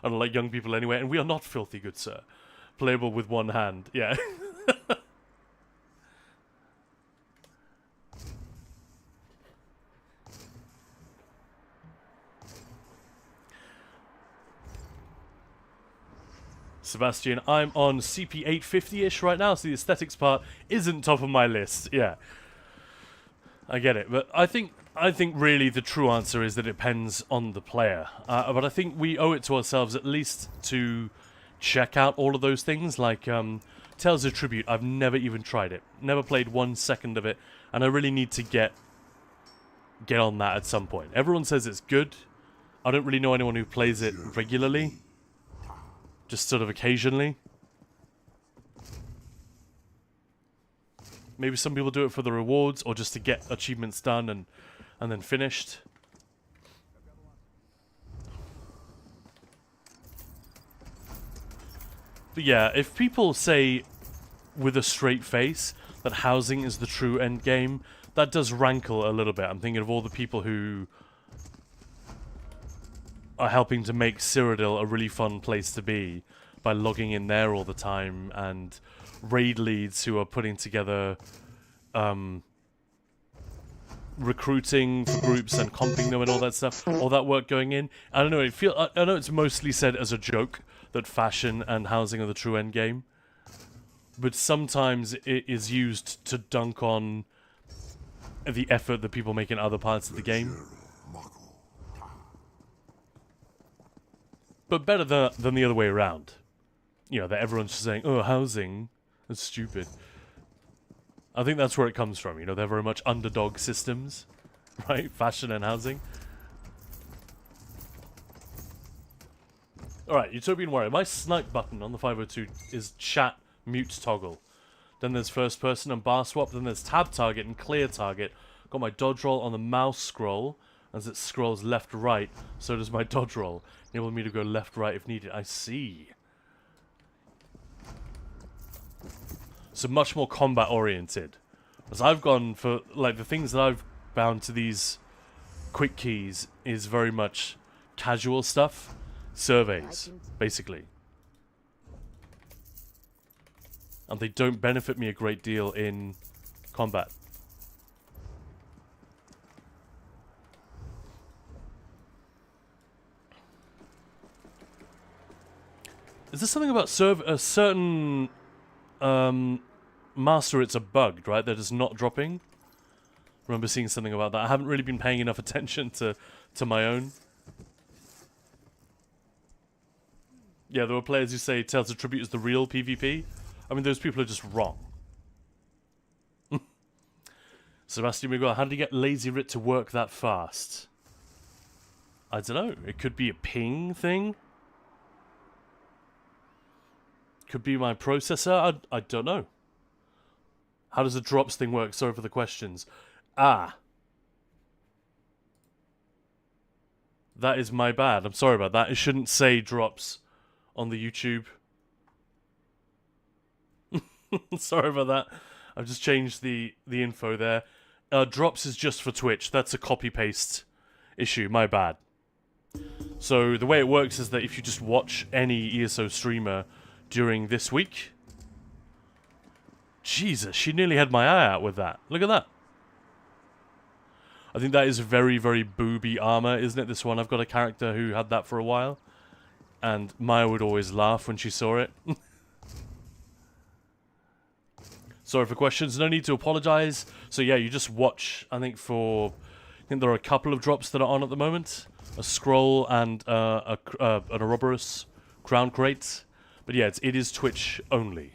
don't like young people anyway, and we are not filthy, good sir. Playable with one hand, yeah. Sebastian, I'm on CP 850-ish right now, so the aesthetics part isn't top of my list. Yeah, I get it, but I think really the true answer is that it depends on the player. But I think we owe it to ourselves at least to check out all of those things, like to Tales of Tribute, I've never even tried it. Never played 1 second of it, and I really need to get on that at some point. Everyone says it's good. I don't really know anyone who plays it regularly. Just sort of occasionally. Maybe some people do it for the rewards, or just to get achievements done and then finished. But yeah, if people say with a straight face that housing is the true end game, that does rankle a little bit. I'm thinking of all the people who are helping to make Cyrodiil a really fun place to be by logging in there all the time, and raid leads who are putting together recruiting for groups and comping them and all that stuff, all that work going in. I don't know, I know it's mostly said as a joke that fashion and housing are the true end game, but sometimes it is used to dunk on the effort that people make in other parts of the game. But better than the other way around. You know, that everyone's just saying, oh, housing, that's stupid. I think that's where it comes from, you know, they're very much underdog systems, right? Fashion and housing. Alright, Utopian Warrior. My snipe button on the 502 is chat mute toggle. Then there's first person and bar swap. Then there's tab target and clear target. Got my dodge roll on the mouse scroll. As it scrolls left right, so does my dodge roll. Enable me to go left right if needed. I see. So much more combat oriented. As I've gone for, like, the things that I've bound to these quick keys is very much casual stuff. Surveys, basically. And they don't benefit me a great deal in combat. Is there something about a certain master? It's a bug, right? That is not dropping. I remember seeing something about that. I haven't really been paying enough attention to my own. Yeah, there were players who say Tales of Tribute is the real PvP. I mean, those people are just wrong. Sebastian Miguel, how did you get Lazy Rit to work that fast? I don't know. It could be a ping thing. Could be my processor. I don't know. How does the drops thing work? Sorry for the questions. Ah. That is my bad. I'm sorry about that. It shouldn't say drops on the YouTube. Sorry about that. I've just changed the info there. Drops is just for Twitch. That's a copy-paste issue. My bad. So the way it works is that if you just watch any ESO streamer during this week... Jesus, she nearly had my eye out with that. Look at that. I think that is very, very booby armor, isn't it? This one. I've got a character who had that for a while. And Maya would always laugh when she saw it. Sorry for questions. No need to apologize. So yeah, you just watch. I think there are a couple of drops that are on at the moment. A scroll and an Ouroboros crown crate. But yeah, it is Twitch only.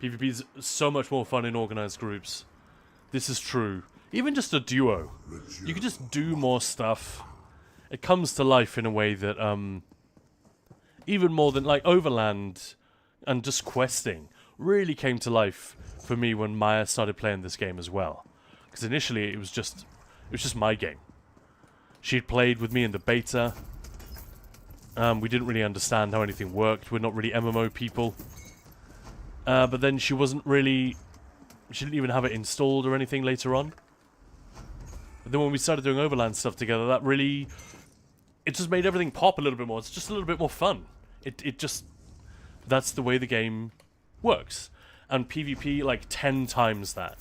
PvP is so much more fun in organized groups. This is true. Even just a duo. You can just do more stuff. It comes to life in a way that, even more than, like, Overland and just questing really came to life for me when Maya started playing this game as well. Because initially it was just my game. She'd played with me in the beta. We didn't really understand how anything worked. We're not really MMO people. But then she didn't even have it installed or anything later on. But then when we started doing Overland stuff together, it just made everything pop a little bit more. It's just a little bit more fun. That's the way the game works. And PvP, like 10 times that.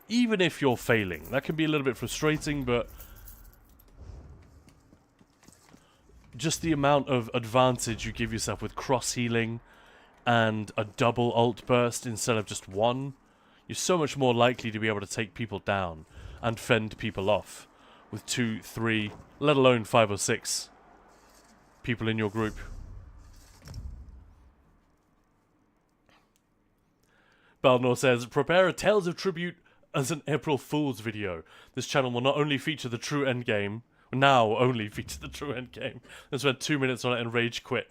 Even if you're failing. That can be a little bit frustrating, but just the amount of advantage you give yourself with cross-healing and a double ult burst instead of just one, you're so much more likely to be able to take people down and fend people off with 2, 3, let alone 5 or 6 people in your group. Balnor says, prepare a Tales of Tribute as an April Fool's video. This channel will not only feature the true endgame, now only feature the true endgame. I spent 2 minutes on it and rage quit.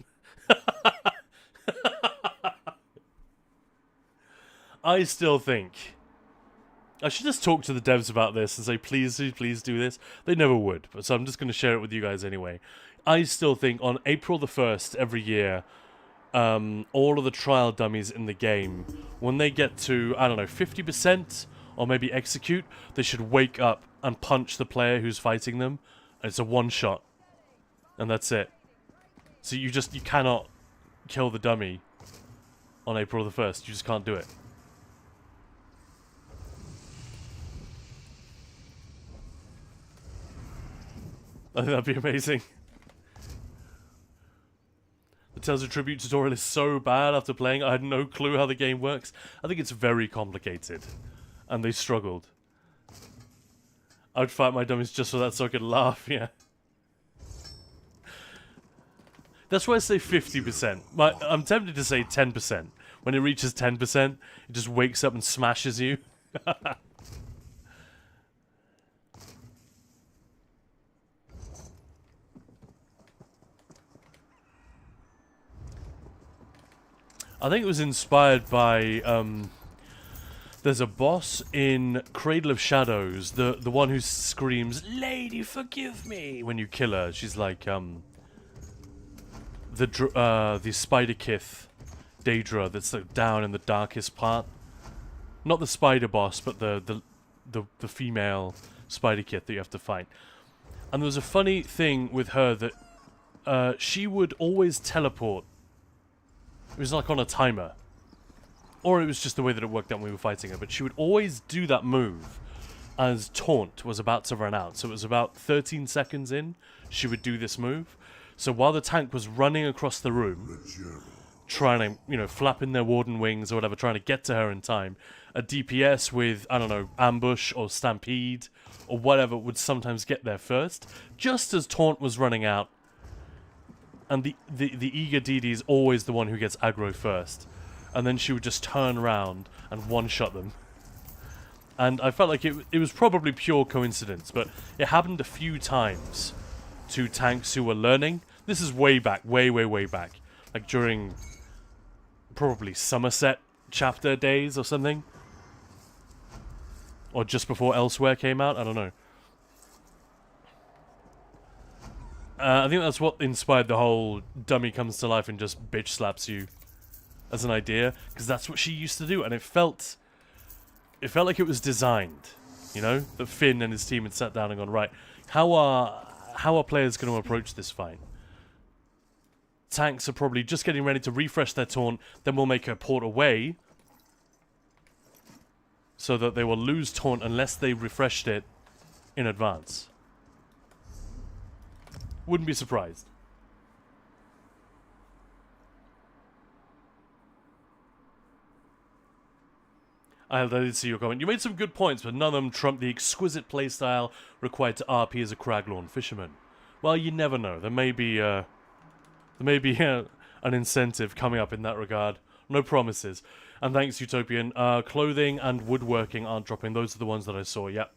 I still think I should just talk to the devs about this and say, please do this. They never would, so I'm just going to share it with you guys anyway. I still think on April the 1st every year, all of the trial dummies in the game, when they get to, I don't know, 50% or maybe execute, they should wake up and punch the player who's fighting them. And it's a one-shot. And that's it. So you cannot kill the dummy on April the 1st. You just can't do it. I think that'd be amazing. The Tales of Tribute tutorial is so bad after playing. I had no clue how the game works. I think it's very complicated. And they struggled. I would fight my dummies just for that so I could laugh, yeah. That's why I say 50%. I'm tempted to say 10%. When it reaches 10%, it just wakes up and smashes you. I think it was inspired by, there's a boss in Cradle of Shadows, the one who screams, "Lady, forgive me!" when you kill her. She's like, the Spider Kith Daedra that's like down in the darkest part. Not the spider boss, but the female Spider Kith that you have to fight. And there was a funny thing with her that she would always teleport. It was like on a timer. Or it was just the way that it worked out when we were fighting her. But she would always do that move as Taunt was about to run out. So it was about 13 seconds in, she would do this move. So while the tank was running across the room, trying to, you know, flapping their warden wings or whatever, trying to get to her in time, a DPS with, I don't know, ambush or stampede or whatever would sometimes get there first, just as Taunt was running out. And the eager DD is always the one who gets aggro first. And then she would just turn around and one-shot them. And I felt like it was probably pure coincidence, but it happened a few times to tanks who were learning. This is way back, way back. Like during probably Somerset chapter days or something. Or just before Elsewhere came out, I don't know. I think that's what inspired the whole dummy comes to life and just bitch slaps you as an idea, because that's what she used to do, and it felt like it was designed, you know, that Finn and his team had sat down and gone, right, how are players going to approach this fight? Tanks are probably just getting ready to refresh their taunt, then we'll make her port away so that they will lose taunt unless they refreshed it in advance. Wouldn't be surprised. I did see your comment. You made some good points, but none of them trump the exquisite playstyle required to RP as a Craglorn fisherman. Well, you never know. There may be an incentive coming up in that regard. No promises. And thanks, Utopian. Clothing and woodworking aren't dropping. Those are the ones that I saw. Yep.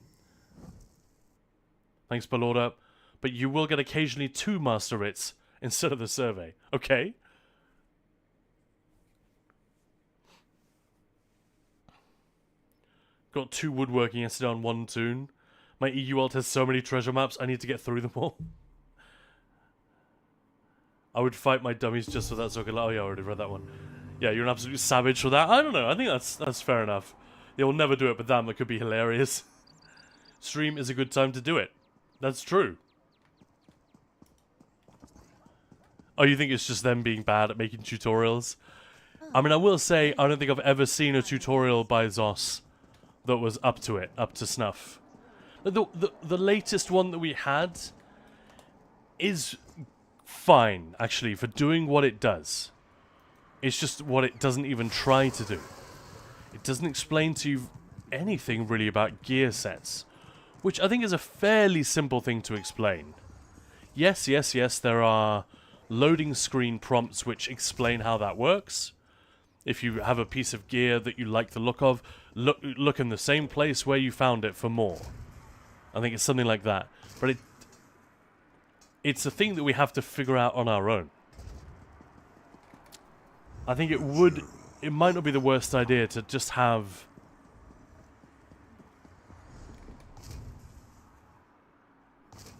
Thanks, Balorda. But you will get occasionally 2 master writs instead of the survey. Okay. Got 2 woodworking yesterday on 1 toon. My EU alt has so many treasure maps, I need to get through them all. I would fight my dummies just for that, so I could... Oh yeah, I already read that one. Yeah, you're an absolute savage for that. I don't know, I think that's fair enough. They will never do it, but damn, it could be hilarious. Stream is a good time to do it. That's true. Oh, you think it's just them being bad at making tutorials? I mean, I will say, I don't think I've ever seen a tutorial by Zos that was up to it, up to snuff. The latest one that we had is fine, actually, for doing what it does. It's just what it doesn't even try to do. It doesn't explain to you anything really about gear sets which I think is a fairly simple thing to explain. Yes, there are loading screen prompts which explain how that works. If you have a piece of gear that you like the look of, look in the same place where you found it for more. I think it's something like that. But it's a thing that we have to figure out on our own. I think it might not be the worst idea to just have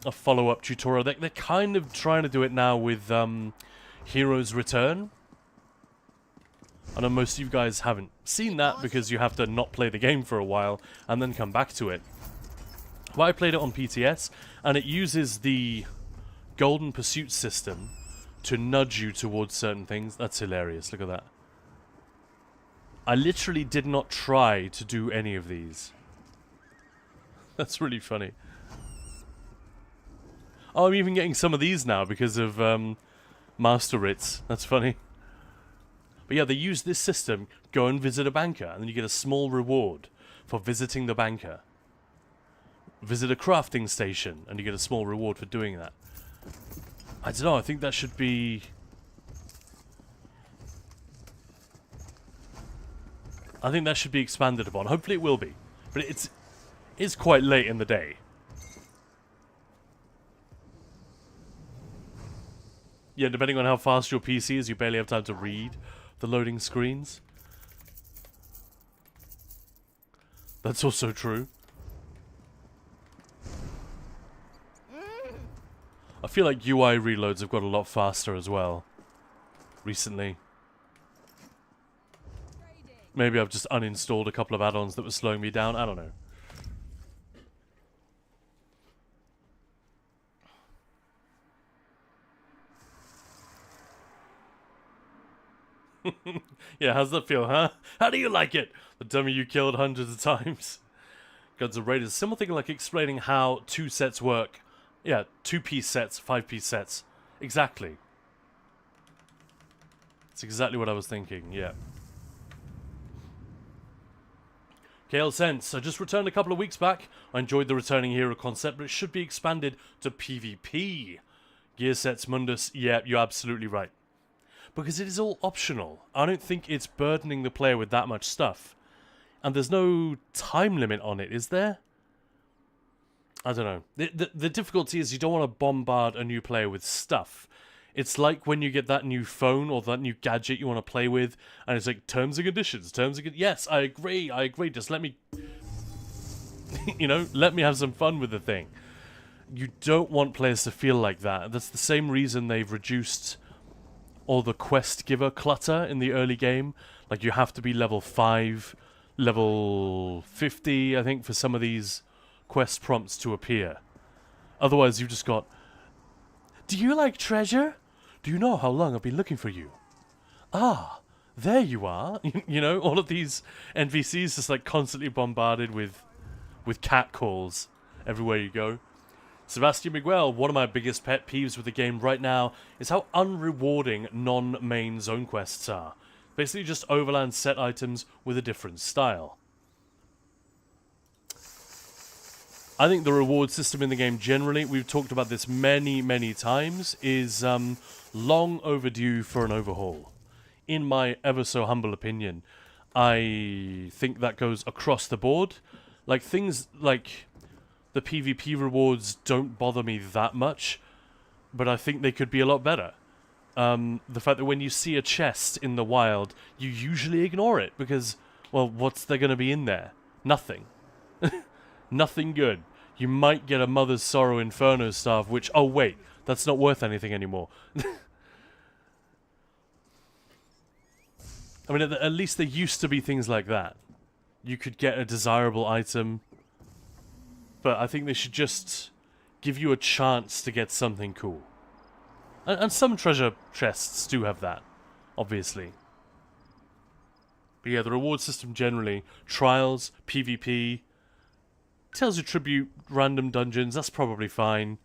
a follow-up tutorial. They're kind of trying to do it now with Heroes Return. I know most of you guys haven't seen that because you have to not play the game for a while and then come back to it. Well, I played it on PTS, and it uses the Golden Pursuit system to nudge you towards certain things. That's hilarious, look at that. I literally did not try to do any of these. That's really funny. Oh, I'm even getting some of these now because of Master Writs. That's funny. But yeah, they use this system, go and visit a banker, and then you get a small reward for visiting the banker. Visit a crafting station, and you get a small reward for doing that. I don't know, I think that should be... I think that should be expanded upon. Hopefully it will be. But it's quite late in the day. Yeah, depending on how fast your PC is, you barely have time to read the loading screens. That's also true. I feel like UI reloads have got a lot faster as well recently. Maybe I've just uninstalled a couple of add-ons that were slowing me down. I don't know. Yeah, how's that feel, huh? How do you like it? The dummy you killed hundreds of times. Guns and Raiders. Simple thing like explaining how 2 sets work. Yeah, 2-piece sets, 5-piece sets. Exactly. That's exactly what I was thinking, yeah. KL Sense, I just returned a couple of weeks back. I enjoyed the returning hero concept, but it should be expanded to PvP. Gear sets, Mundus, yeah, you're absolutely right. Because it is all optional. I don't think it's burdening the player with that much stuff. And there's no time limit on it, is there? I don't know. The difficulty is you don't want to bombard a new player with stuff. It's like when you get that new phone or that new gadget you want to play with, and it's like, terms and conditions, yes, I agree, just let me... you know, let me have some fun with the thing. You don't want players to feel like that. That's the same reason they've reduced all the quest giver clutter in the early game. Like, you have to be level 5, level 50, I think, for some of these quest prompts to appear. Otherwise, you've just got... Do you like treasure? Do you know how long I've been looking for you? Ah, there you are. You know, all of these NPCs just like constantly bombarded with cat calls everywhere you go. Sebastian Miguel, one of my biggest pet peeves with the game right now is how unrewarding non-main zone quests are. Basically just overland set items with a different style. I think the reward system in the game generally, we've talked about this many, many times, is long overdue for an overhaul. In my ever so humble opinion, I think that goes across the board. Like, things like the PvP rewards don't bother me that much, but I think they could be a lot better. The fact that when you see a chest in the wild, you usually ignore it because, well, what's there going to be in there? Nothing. Nothing good. You might get a Mother's Sorrow Inferno staff, which, oh wait, that's not worth anything anymore. I mean, at least there used to be things like that. You could get a desirable item, but I think they should just give you a chance to get something cool. And some treasure chests do have that, obviously. But yeah, the reward system generally, trials, PvP, Tales of Tribute, random dungeons, that's probably fine.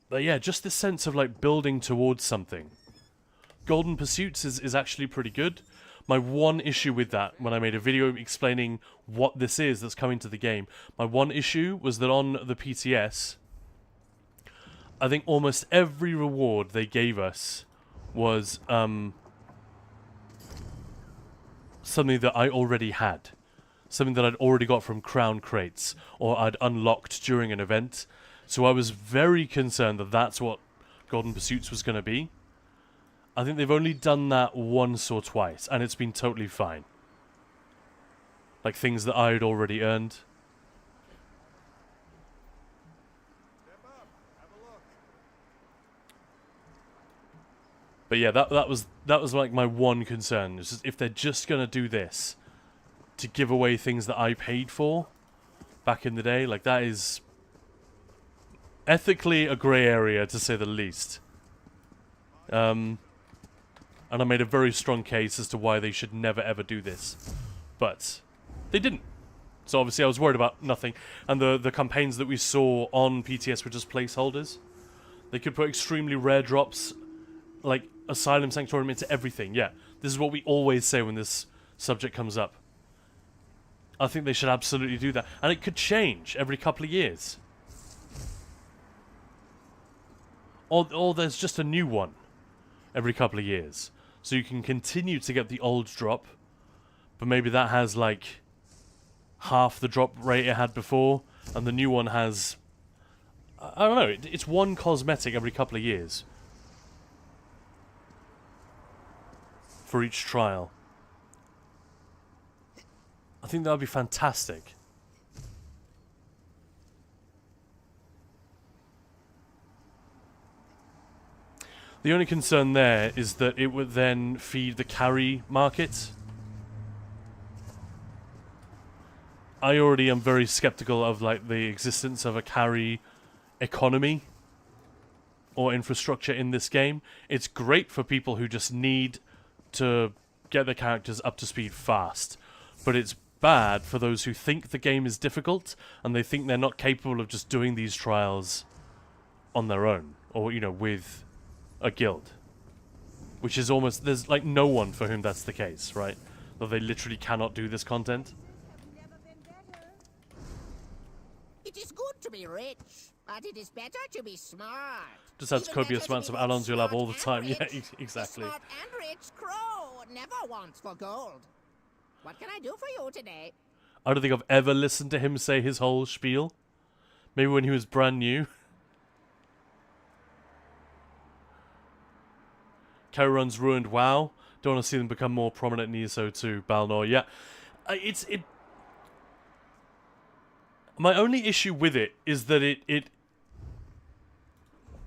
But yeah, just this sense of like building towards something. Golden Pursuits is actually pretty good, My one issue with that, when I made a video explaining what this is that's coming to the game, my one issue was that on the PTS, I think almost every reward they gave us was something that I already had. Something that I'd already got from crown crates, or I'd unlocked during an event. So I was very concerned that that's what Golden Pursuits was going to be. I think they've only done that once or twice, and it's been totally fine. Like things that I had already earned. But yeah, that was like my one concern. Is if they're just gonna do this to give away things that I paid for back in the day, like that is ethically a grey area to say the least. And I made a very strong case as to why they should never ever do this, but they didn't. So obviously I was worried about nothing. And the campaigns that we saw on PTS were just placeholders. They could put extremely rare drops, like Asylum Sanctorum, into everything. Yeah, this is what we always say when this subject comes up. I think they should absolutely do that. And it could change every couple of years. Or there's just a new one every couple of years. So you can continue to get the old drop, but maybe that has like half the drop rate it had before, and the new one has, I don't know, it's one cosmetic every couple of years for each trial. I think that would be fantastic. The only concern there is that it would then feed the carry market. I already am very skeptical of like the existence of a carry economy or infrastructure in this game. It's great for people who just need to get their characters up to speed fast, but it's bad for those who think the game is difficult and they think they're not capable of just doing these trials on their own, or you know, with a guild, which is almost, there's like no one for whom that's the case, right? That they literally cannot do this content. It is good to be rich, but it is better to be smart. Just adds Even copious better to amounts be of add-ons you'll have all the smart time. and Yeah, rich. exactly. The smart and rich crow never wants for gold. What can I do for you today? I don't think I've ever listened to him say his whole spiel. Maybe when he was brand new. Carry runs ruined WoW. Don't want to see them become more prominent in ESO 2. Balnor, yeah. My only issue with it is that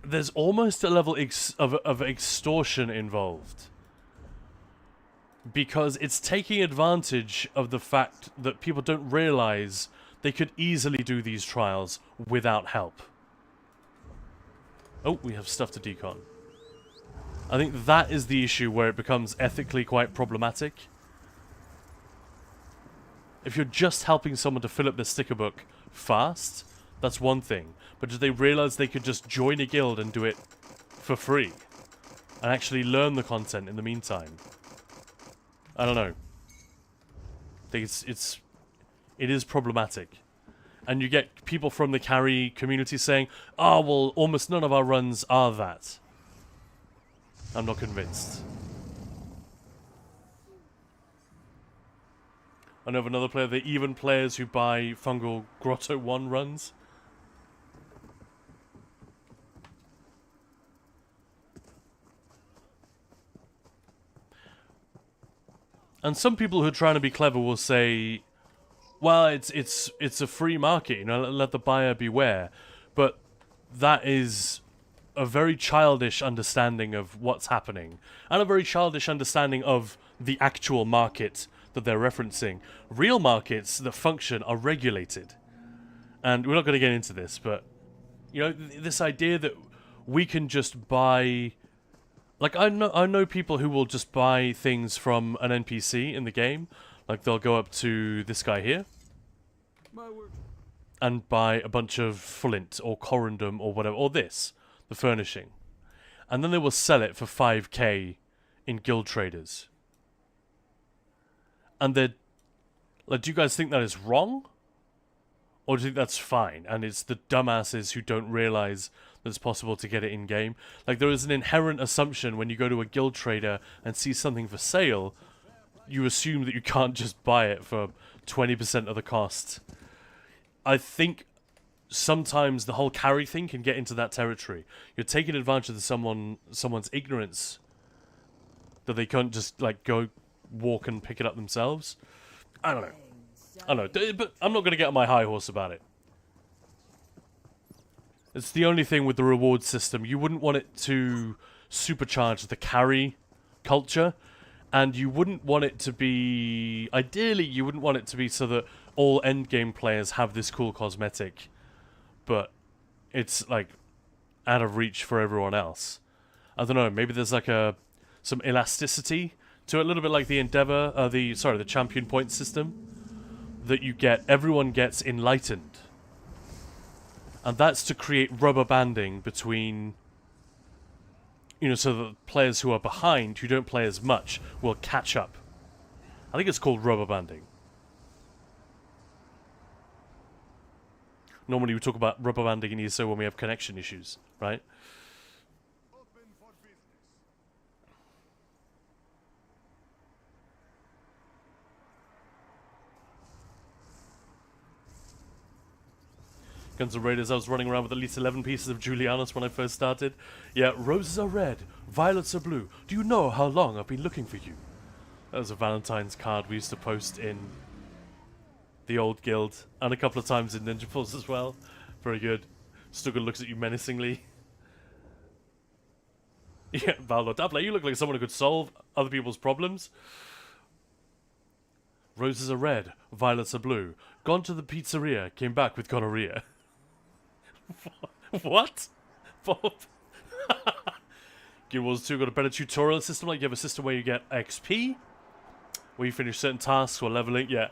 there's almost a level of extortion involved. Because it's taking advantage of the fact that people don't realize they could easily do these trials without help. Oh, we have stuff to decon. I think that is the issue where it becomes ethically quite problematic. If you're just helping someone to fill up their sticker book fast, that's one thing. But did they realize they could just join a guild and do it for free? And actually learn the content in the meantime? I don't know. I think it is problematic. And you get people from the carry community saying, "Oh, well, almost none of our runs are that." I'm not convinced. I know of another player, the even players who buy Fungal Grotto 1 runs. And some people who are trying to be clever will say, well, it's a free market, you know, let the buyer beware. But that is a very childish understanding of what's happening, and a very childish understanding of the actual market that they're referencing. Real markets that function are regulated. And we're not going to get into this, but, you know, this idea that we can just buy... Like, I know people who will just buy things from an NPC in the game. Like, they'll go up to this guy here and buy a bunch of flint or corundum or whatever, or this, the furnishing. And then they will sell it for 5k in guild traders. And they're like, do you guys think that is wrong? Or do you think that's fine? And it's the dumbasses who don't realize that it's possible to get it in game. Like, there is an inherent assumption when you go to a guild trader and see something for sale, you assume that you can't just buy it for 20% of the cost. I think sometimes the whole carry thing can get into that territory. You're taking advantage of someone's ignorance that they can't just like go walk and pick it up themselves. I don't know, but I'm not going to get on my high horse about it. It's the only thing with the reward system. You wouldn't want it to supercharge the carry culture, and you wouldn't want it to be... Ideally, you wouldn't want it to be so that all endgame players have this cool cosmetic, but it's like out of reach for everyone else. I don't know, maybe there's like some elasticity to it, a little bit like the Endeavor, the champion point system, that you get, everyone gets enlightened. And that's to create rubber banding between, you know, so that players who are behind, who don't play as much, will catch up. I think it's called rubber banding. Normally we talk about rubber banding in ESO when we have connection issues, right? Guns N' Raiders, I was running around with at least 11 pieces of Julianus when I first started. Yeah, roses are red, violets are blue. Do you know how long I've been looking for you? That was a Valentine's card we used to post in the old guild, and a couple of times in Ninja Pulse as well. Very good. Stuggan looks at you menacingly. Yeah, Valor Dabler, you look like someone who could solve other people's problems. Roses are red, violets are blue. Gone to the pizzeria, came back with gonorrhea. What? Bob? Guild Wars 2 got a better tutorial system, like you have a system where you get XP, where you finish certain tasks or leveling, yeah.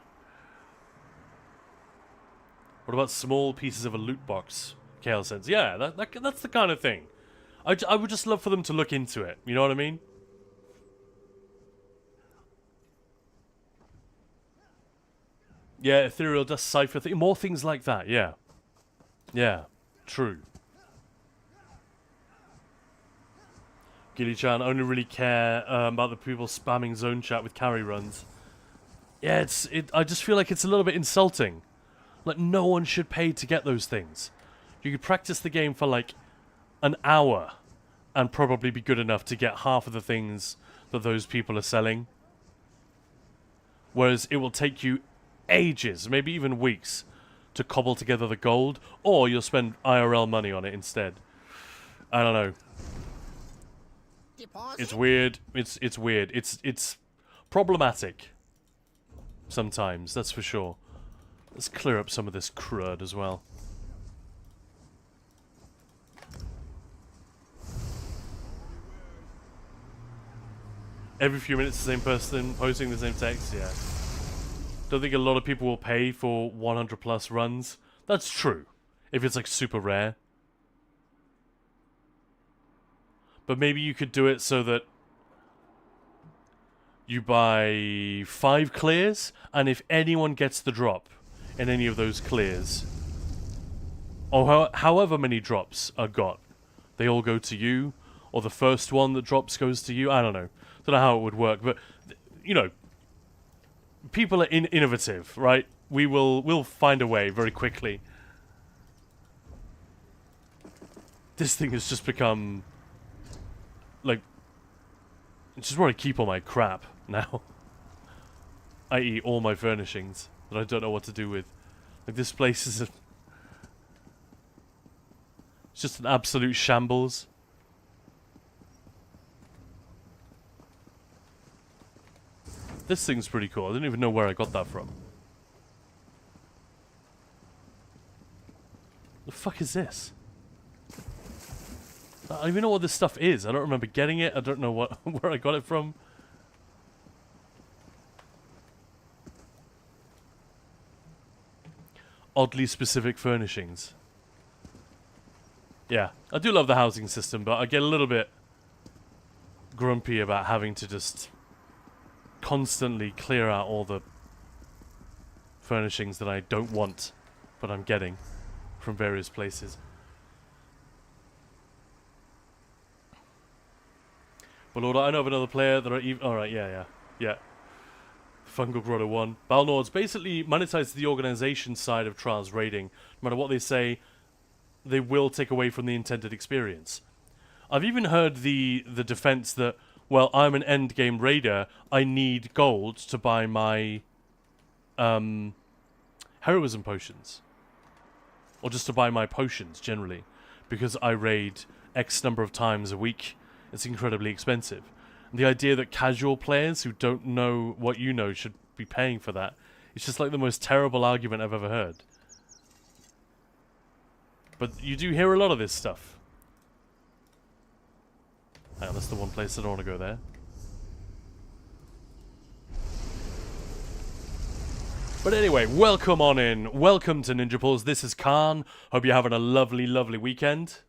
What about small pieces of a loot box? Kale says, yeah, that's the kind of thing. I would just love for them to look into it, you know what I mean? Yeah, Ethereal Dust Cypher, more things like that, yeah. Yeah, true. Gilly-chan, only really care about the people spamming zone chat with carry runs. Yeah, I just feel like it's a little bit insulting. Like, no one should pay to get those things. You could practice the game for like an hour and probably be good enough to get half of the things that those people are selling. Whereas it will take you ages, maybe even weeks, to cobble together the gold, or you'll spend IRL money on it instead. I don't know. Deposit? It's weird. It's weird. It's problematic. Sometimes, that's for sure. Let's clear up some of this crud as well. Every few minutes the same person posting the same text, yeah. Don't think a lot of people will pay for 100 plus runs. That's true. If it's like super rare. But maybe you could do it so that you buy 5 clears, and if anyone gets the drop in any of those clears, or however many drops are got, they all go to you, or the first one that drops goes to you. I don't know. Don't know how it would work, but you know, people are innovative, right? We'll find a way very quickly. This thing has just become like, I just want to keep all my crap now. I.e. all my furnishings that I don't know what to do with. Like, this place is it's just an absolute shambles. This thing's pretty cool. I don't even know where I got that from. The fuck is this? I don't even know what this stuff is. I don't remember getting it. I don't know what where I got it from. Oddly specific furnishings. Yeah, I do love the housing system, but I get a little bit grumpy about having to just constantly clear out all the furnishings that I don't want, but I'm getting from various places. But Lord, I know of another player that are even... Alright, yeah. Fungal Grotto 1. Balnord's basically monetized the organization side of Trials raiding. No matter what they say, they will take away from the intended experience. I've even heard the defense that, well, I'm an endgame raider, I need gold to buy my heroism potions. Or just to buy my potions, generally. Because I raid X number of times a week. It's incredibly expensive. And the idea that casual players who don't know what you know should be paying for that, it's just like the most terrible argument I've ever heard. But you do hear a lot of this stuff. Hang on, that's the one place I don't want to go there. But anyway, welcome on in. Welcome to Ninja Pulls. This is Khan. Hope you're having a lovely, lovely weekend.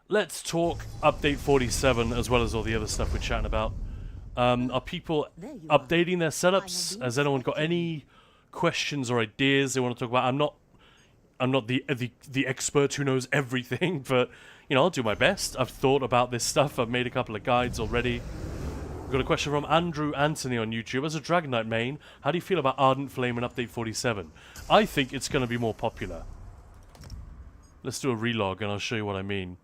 Let's talk Update 47 as well as all the other stuff we're chatting about. Are people updating their setups? Has anyone got any questions or ideas they want to talk about? I'm not the expert who knows everything, but you know, I'll do my best. I've thought about this stuff. I've made a couple of guides already. We've got a question from Andrew Anthony on YouTube. As a Dragon Knight main, how do you feel about Ardent Flame and Update 47? I think it's going to be more popular. Let's do a relog and I'll show you what I mean.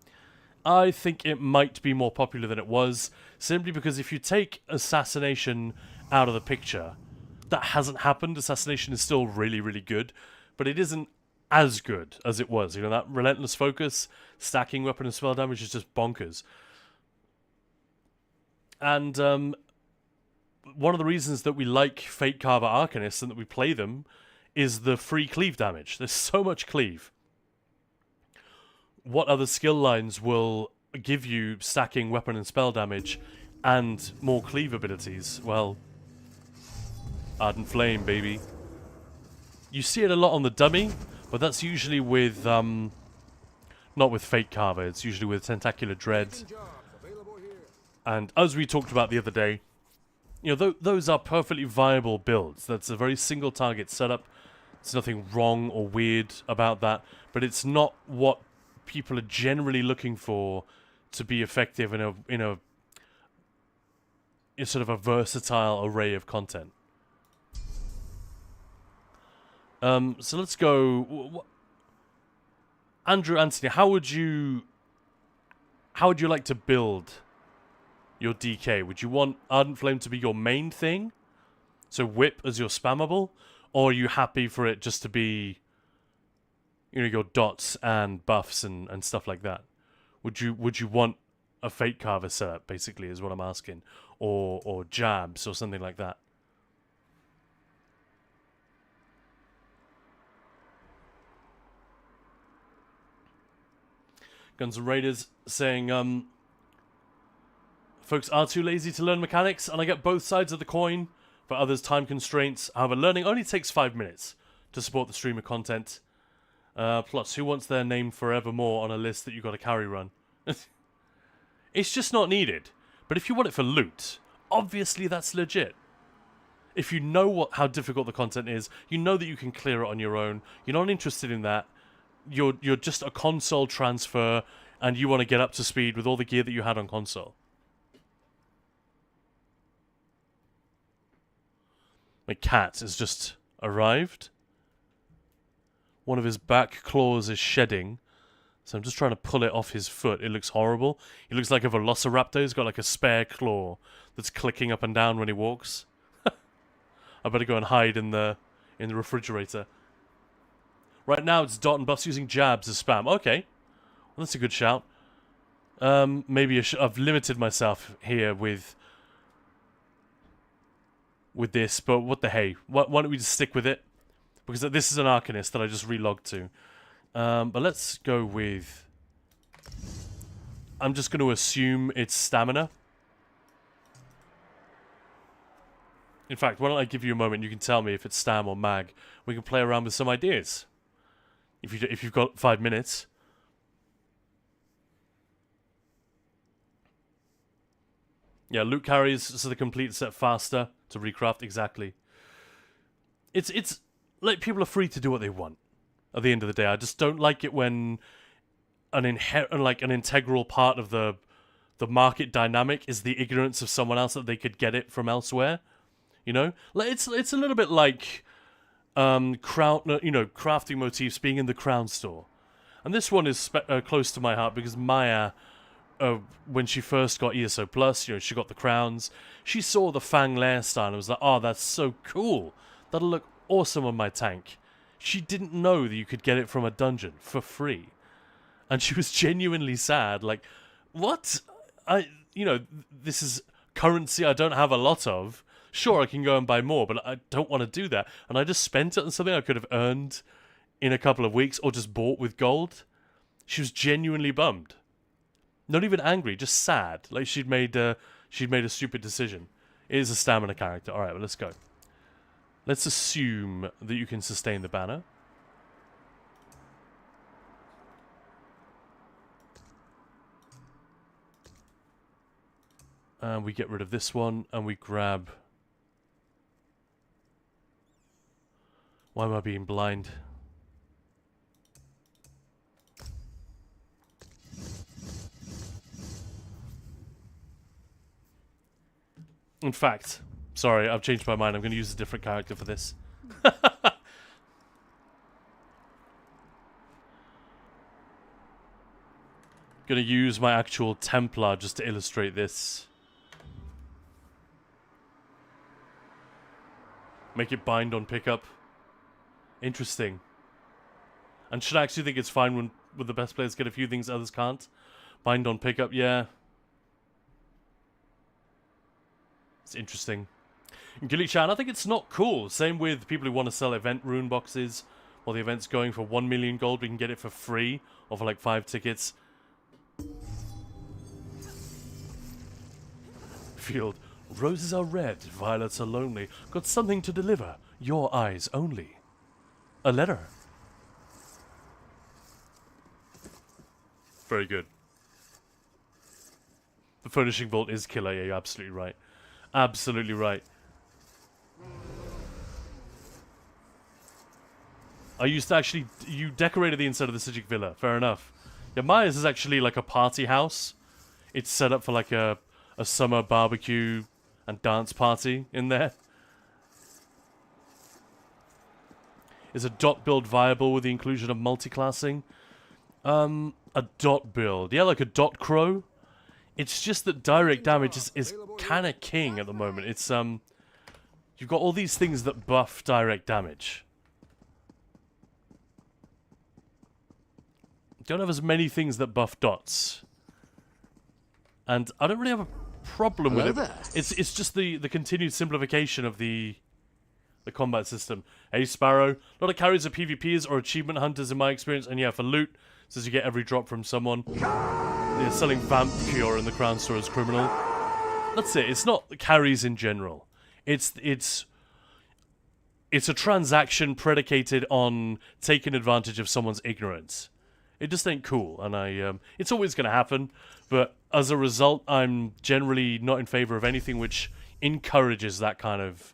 I think it might be more popular than it was, simply because if you take Assassination out of the picture, that hasn't happened. Assassination is still really, really good, but it isn't as good as it was. You know, that relentless focus, stacking weapon and spell damage is just bonkers. And one of the reasons that we like Fate Carver Arcanists and that we play them is the free cleave damage. There's so much cleave. What other skill lines will give you stacking weapon and spell damage and more cleave abilities? Well, Ardent Flame, baby. You see it a lot on the dummy, but that's usually with, not with Fate Carver, it's usually with Tentacular Dread. And as we talked about the other day, you know, those are perfectly viable builds. That's a very single target setup. There's nothing wrong or weird about that, but it's not what people are generally looking for to be effective in a sort of a versatile array of content. So let's go. Andrew Anthony, how would you like to build your DK? Would you want Ardent Flame to be your main thing, so whip as your spammable, or are you happy for it just to be, you know, your dots and buffs and stuff like that? Would you want a Fate Carver setup, basically, is what I'm asking, or jabs or something like that? Guns N' Raiders saying, folks are too lazy to learn mechanics, and I get both sides of the coin. For others, time constraints. However, learning only takes 5 minutes to support the stream of content. Plus, who wants their name forevermore on a list that you got to carry run? It's just not needed. But if you want it for loot, obviously that's legit. If you know how difficult the content is, you know that you can clear it on your own. You're not interested in that. You're just a console transfer, and you want to get up to speed with all the gear that you had on console. My cat has just arrived. One of his back claws is shedding, so I'm just trying to pull it off his foot. It looks horrible. He looks like a velociraptor. He's got like a spare claw that's clicking up and down when he walks. I better go and hide in the refrigerator. Right now it's dot and buffs using jabs as spam. Okay, well, that's a good shout. Maybe I've limited myself here with this, but what the hey? Why don't we just stick with it? Because this is an Arcanist that I just relogged to. But let's go with... I'm just going to assume it's stamina. In fact, why don't I give you a moment, you can tell me if it's stam or mag. We can play around with some ideas. If you've got 5 minutes. Yeah, loot carries so the complete set faster to recraft, exactly. It's like people are free to do what they want at the end of the day. I just don't like it when an integral part of the market dynamic is the ignorance of someone else that they could get it from elsewhere. You know? Like it's a little bit like crafting motifs being in the crown store. And this one is close to my heart because Maya, when she first got ESO Plus, she got the crowns. She saw the Fang Lair style and was like, oh, that's so cool. That'll look awesome on my tank. She didn't know that you could get it from a dungeon for free. And she was genuinely sad. Like, what? This is currency I don't have a lot of. Sure, I can go and buy more, but I don't want to do that. And I just spent it on something I could have earned in a couple of weeks or just bought with gold. She was genuinely bummed. Not even angry, just sad. Like she'd made a stupid decision. It is a stamina character. Alright, well, let's go. Let's assume that you can sustain the banner. And we get rid of this one, and we grab... Why am I being blind? In fact, sorry, I've changed my mind. I'm going to use a different character for this. Going to use my actual Templar just to illustrate this. Make it bind on pickup. Interesting. And should I actually think it's fine when the best players get a few things others can't? Bind on pickup, yeah. It's interesting. Gilly-chan, I think it's not cool. Same with people who want to sell event rune boxes. While the event's going for 1 million gold, we can get it for free. Or for like 5 tickets. Field. Roses are red, violets are lonely. Got something to deliver. Your eyes only. A letter. Very good. The furnishing vault is killer. Yeah, you're absolutely right. Absolutely right. I used to actually... You decorated the inside of the Sijic Villa. Fair enough. Yeah, Maya's is actually like a party house. It's set up for like a summer barbecue and dance party in there. Is a dot build viable with the inclusion of multi-classing? A dot build. Yeah, like a dot crow. It's just that direct damage is kind of king at the moment. It's, you've got all these things that buff direct damage. Don't have as many things that buff dots. And I don't really have a problem with it. It's just the continued simplification of the combat system. Hey, Sparrow. A lot of carries are PvPs or achievement hunters in my experience. And yeah, for loot, says you get every drop from someone. Yeah, selling Vamp Cure in the Crown Store is criminal. That's it. It's not carries in general. It's a transaction predicated on taking advantage of someone's ignorance. It just ain't cool, and it's always going to happen, but as a result, I'm generally not in favor of anything which encourages that kind of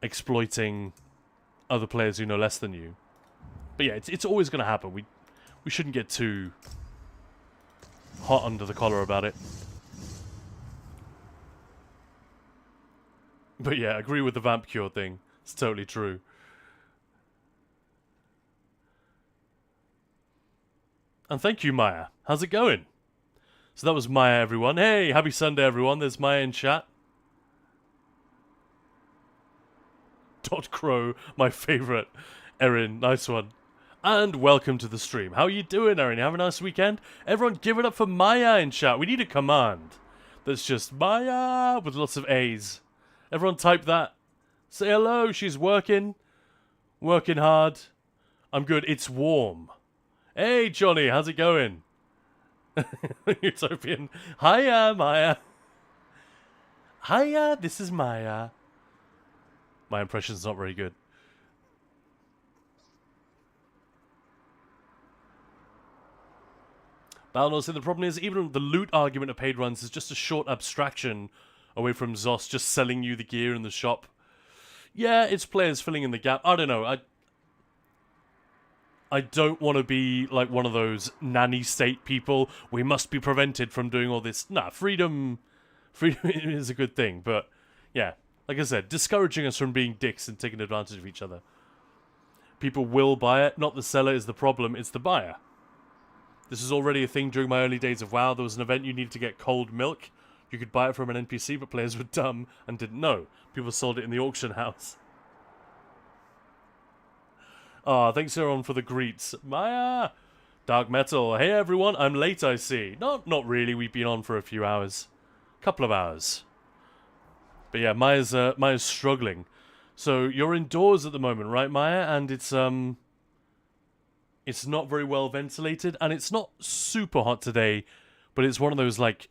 exploiting other players who know less than you. But yeah, it's always going to happen. We shouldn't get too hot under the collar about it. But yeah, agree with the Vamp Cure thing. It's totally true. And thank you, Maya. How's it going? So that was Maya, everyone. Hey, happy Sunday, everyone. There's Maya in chat. Dot Crow, my favorite. Erin, nice one. And welcome to the stream. How are you doing, Erin? You have a nice weekend? Everyone give it up for Maya in chat. We need a command that's just Maya with lots of A's. Everyone type that. Say hello. She's working. Working hard. I'm good. It's warm. Hey, Johnny, how's it going? Utopian. Hiya, Maya. Hiya, this is Maya. My impression's not very good. Balnor said the problem is even the loot argument of paid runs is just a short abstraction away from Zos just selling you the gear in the shop. Yeah, it's players filling in the gap. I don't know. I don't want to be like one of those nanny state people. We must be prevented from doing all this. Nah, freedom is a good thing. But yeah, like I said, discouraging us from being dicks and taking advantage of each other. People will buy it. Not the seller is the problem. It's the buyer. This is already a thing during my early days of WoW. There was an event you needed to get cold milk. You could buy it from an NPC, but players were dumb and didn't know. People sold it in the auction house. Ah, thanks everyone for the greets. Maya! Dark Metal. Hey everyone, I'm late I see. Not really, we've been on for a few hours. Couple of hours. But yeah, Maya's struggling. So you're indoors at the moment, right, Maya? And it's not very well ventilated, and it's not super hot today, but it's one of those, like,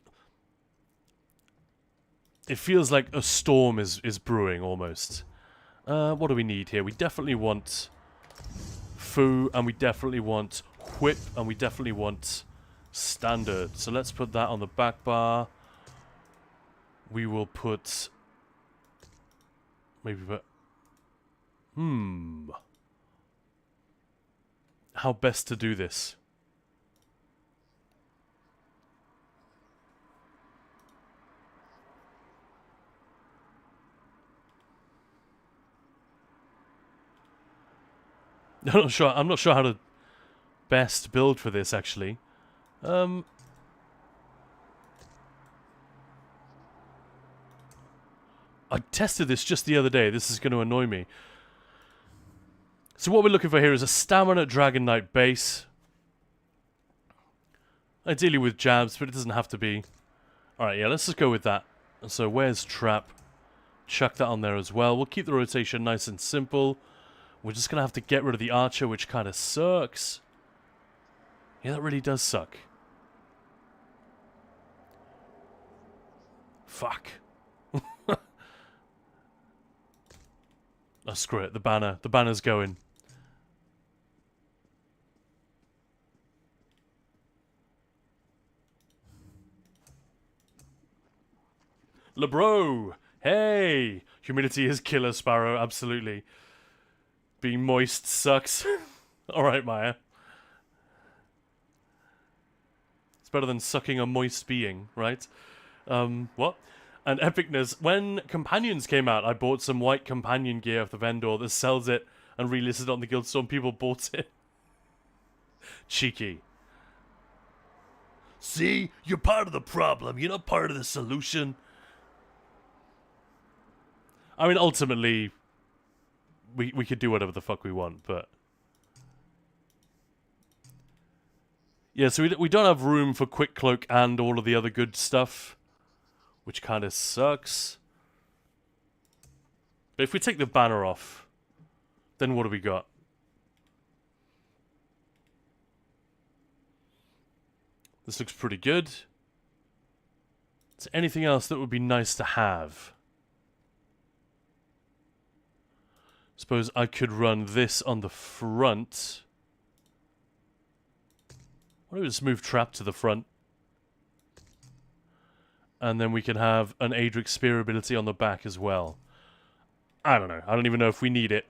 it feels like a storm is brewing, almost. What do we need here? We definitely want Fu, and we definitely want Whip, and we definitely want Standard. So let's put that on the back bar. We will put... maybe put... how best to do this? I'm not sure how to best build for this, actually. I tested this just the other day. This is going to annoy me. So what we're looking for here is a Stamina Dragon Knight base. Ideally with jabs, but it doesn't have to be. Alright, yeah, let's just go with that. So where's Trap? Chuck that on there as well. We'll keep the rotation nice and simple. We're just going to have to get rid of the Archer, which kind of sucks. Yeah, that really does suck. Fuck. Oh, screw it. The banner. The banner's going. LeBro! Hey! Humidity is killer, Sparrow. Absolutely. Being moist sucks. Alright, Maya. It's better than sucking a moist being, right? What? And epicness. When Companions came out, I bought some white Companion gear off the vendor that sells it and relisted on the Guildstone. People bought it. Cheeky. See? You're part of the problem. You're not part of the solution. I mean, ultimately, we could do whatever the fuck we want, but... yeah, so we don't have room for Quick Cloak and all of the other good stuff, which kind of sucks. But if we take the banner off, then what do we got? This looks pretty good. Is there anything else that would be nice to have? Suppose I could run this on the front. Why don't we just move Trap to the front? And then we can have an Adric Spear ability on the back as well. I don't know. I don't even know if we need it.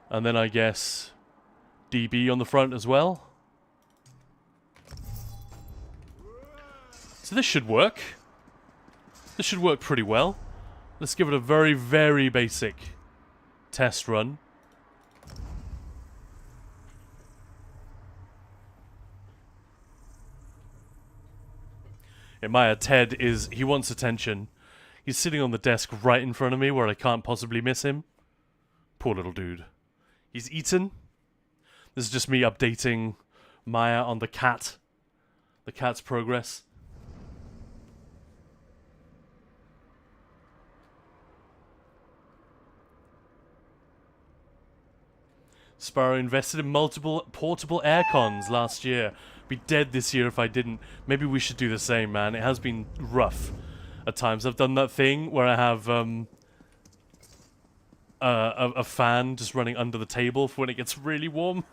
And then I guess DB on the front as well. So this should work. This should work pretty well. Let's give it a very, very basic test run. Yeah, Maya, Ted he wants attention. He's sitting on the desk right in front of me where I can't possibly miss him. Poor little dude. He's eaten. This is just me updating Maya on the cat. The cat's progress. Sparrow invested in multiple portable aircons last year. Be dead this year if I didn't. Maybe we should do the same, man. It has been rough at times. I've done that thing where I have a fan just running under the table for when it gets really warm.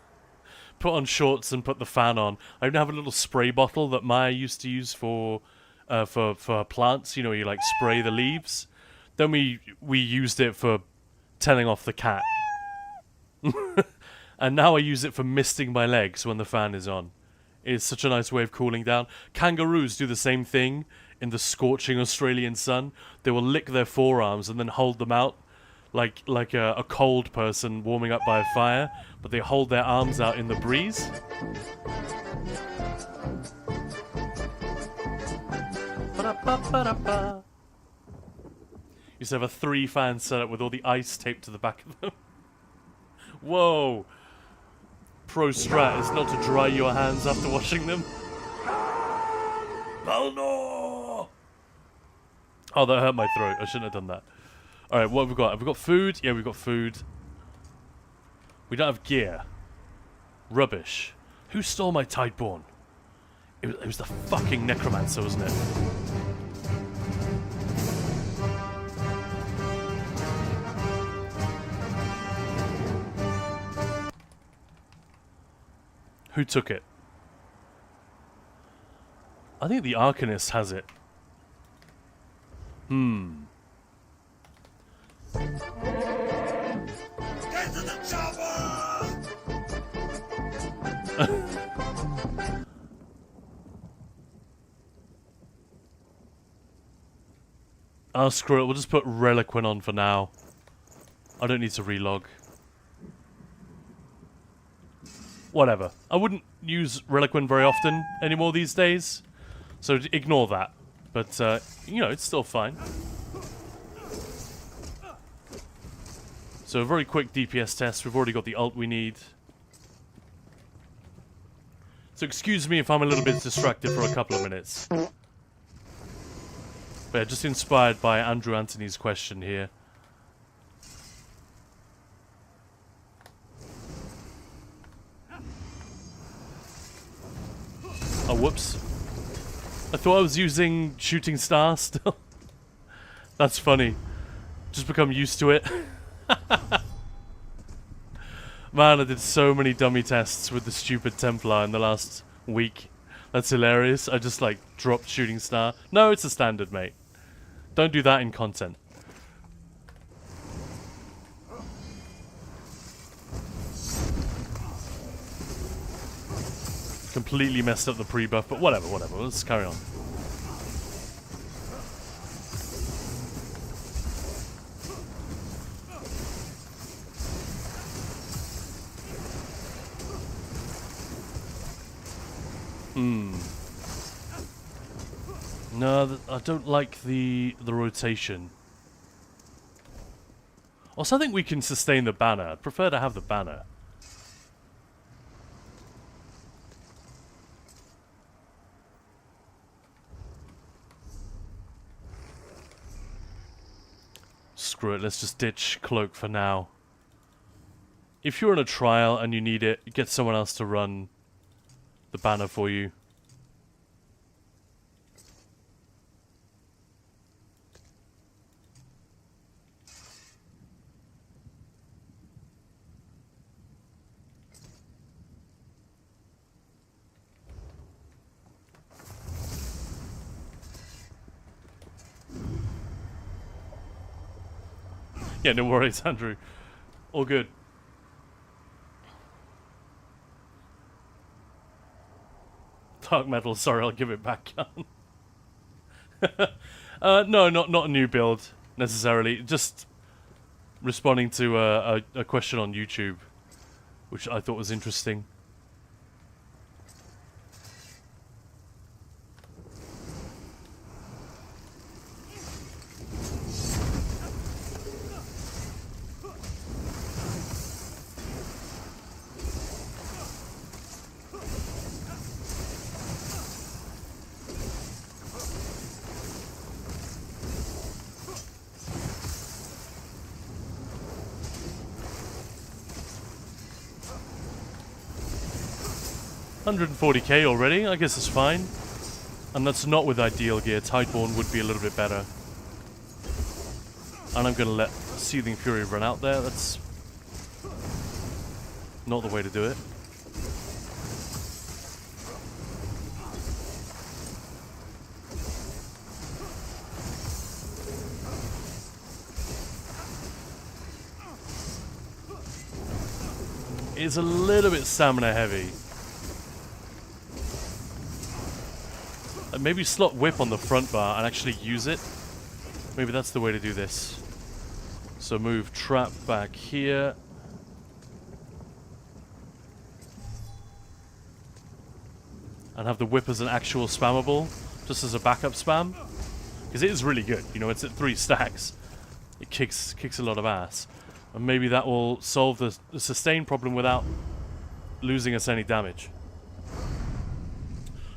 put on shorts and put the fan on. I even have a little spray bottle that Maya used to use for plants. You know, you like spray the leaves. Then we used it for telling off the cat. And now I use it for misting my legs when the fan is on. It's such a nice way of cooling down. Kangaroos do the same thing in the scorching Australian sun. They will lick their forearms and then hold them out like a cold person warming up by a fire, but they hold their arms out in the breeze. Ba-da-ba-ba-da-ba. Used to have a 3-fan setup with all the ice taped to the back of them. Whoa! Pro strat is not to dry your hands after washing them. Balnor! Oh, that hurt my throat. I shouldn't have done that. Alright, what have we got? Have we got food? Yeah, we've got food. We don't have gear. Rubbish. Who stole my Tideborn? It was the fucking necromancer, wasn't it? Who took it? I think the Arcanist has it. Get to the chopper! Oh, screw it. We'll just put Reliquin on for now. I don't need to relog. Whatever. I wouldn't use Reliquin very often anymore these days, so ignore that. But, you know, it's still fine. So a very quick DPS test. We've already got the ult we need. So excuse me if I'm a little bit distracted for a couple of minutes. But yeah, just inspired by Andrew Anthony's question here. Oh, whoops. I thought I was using Shooting Star still. That's funny. Just become used to it. Man, I did so many dummy tests with the stupid Templar in the last week. That's hilarious. I just, like, dropped Shooting Star. No, it's a standard, mate. Don't do that in content. Completely messed up the pre-buff, but whatever. Let's carry on. No, I don't like the rotation. Also, I think we can sustain the banner. I'd prefer to have the banner. Screw it, let's just ditch Cloak for now. If you're in a trial and you need it, get someone else to run the banner for you. Yeah, no worries, Andrew. All good. Dark metal, sorry, I'll give it back. No, not a new build, necessarily. Just responding to a question on YouTube, which I thought was interesting. $140k already, I guess it's fine. And that's not with ideal gear. Tideborn would be a little bit better. And I'm going to let Seething Fury run out there. That's not the way to do it. is a little bit stamina heavy. Maybe slot whip on the front bar and actually use it. Maybe that's the way to do this. So move trap back here. And have the whip as an actual spammable, just as a backup spam. Because it is really good, you know, it's at 3 stacks. It kicks a lot of ass. And maybe that will solve the sustain problem without losing us any damage.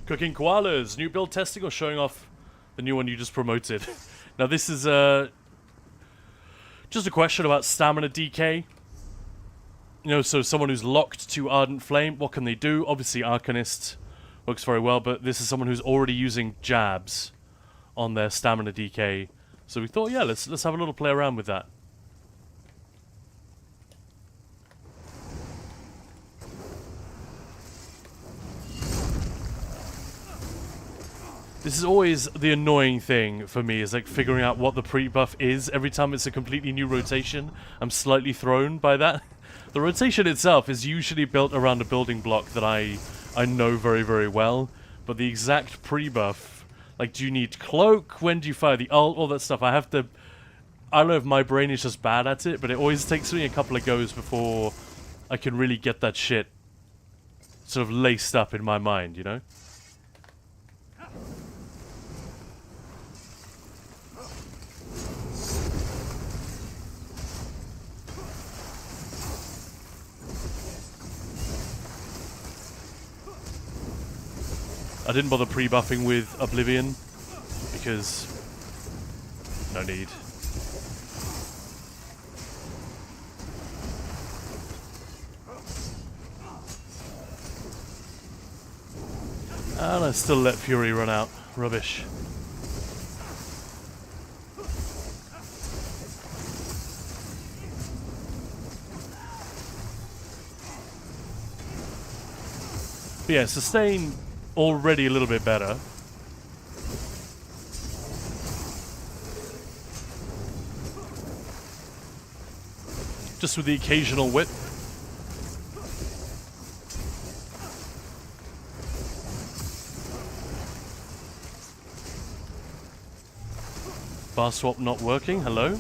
Cooking koalas, new build testing or showing off the new one you just promoted? Now this is just a question about stamina decay. You know, so someone who's locked to Ardent Flame, what can they do? Obviously Arcanist works very well, but this is someone who's already using jabs on their stamina decay. So we thought, yeah, let's have a little play around with that. This is always the annoying thing for me, is like figuring out what the pre-buff is. Every time it's a completely new rotation, I'm slightly thrown by that. The rotation itself is usually built around a building block that I know very, very well. But the exact pre-buff, like, do you need cloak? When do you fire the ult? All that stuff. I don't know if my brain is just bad at it, but it always takes me a couple of goes before I can really get that shit sort of laced up in my mind, you know? I didn't bother pre-buffing with Oblivion because no need. And I still let Fury run out. Rubbish. But yeah, sustain already a little bit better. Just with the occasional whip. Bar swap not working. Hello?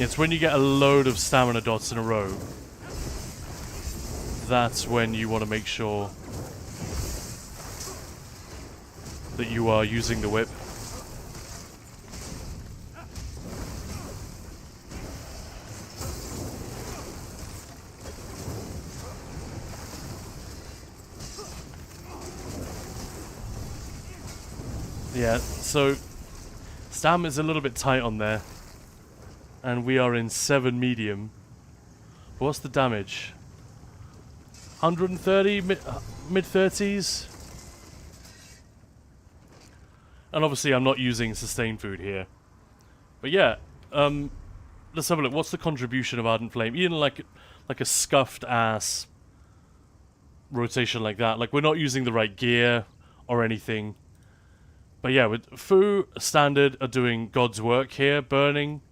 It's when you get a load of stamina dots in a row. That's when you want to make sure that you are using the whip. Yeah, so stam is a little bit tight on there. And we are in 7 medium. But what's the damage? 130, mid-30s? And obviously I'm not using sustained food here. But yeah, let's have a look. What's the contribution of Ardent Flame? Even like a scuffed ass rotation like that. Like, we're not using the right gear or anything. But yeah, with Fu, Standard are doing God's work here. Burning.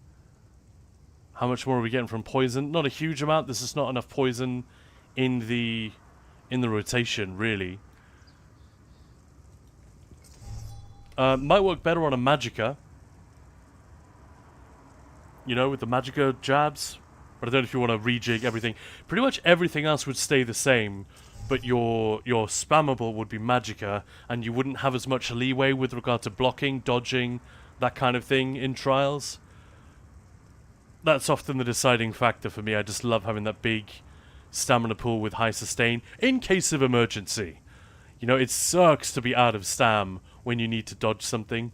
How much more are we getting from poison? Not a huge amount. There's just not enough poison in the rotation, really. Might work better on a Magicka. You know, with the Magicka jabs. But I don't know if you want to rejig everything. Pretty much everything else would stay the same, but your spammable would be Magicka, and you wouldn't have as much leeway with regard to blocking, dodging, that kind of thing in trials. That's often the deciding factor for me. I just love having that big stamina pool with high sustain in case of emergency. You know, it sucks to be out of stam when you need to dodge something.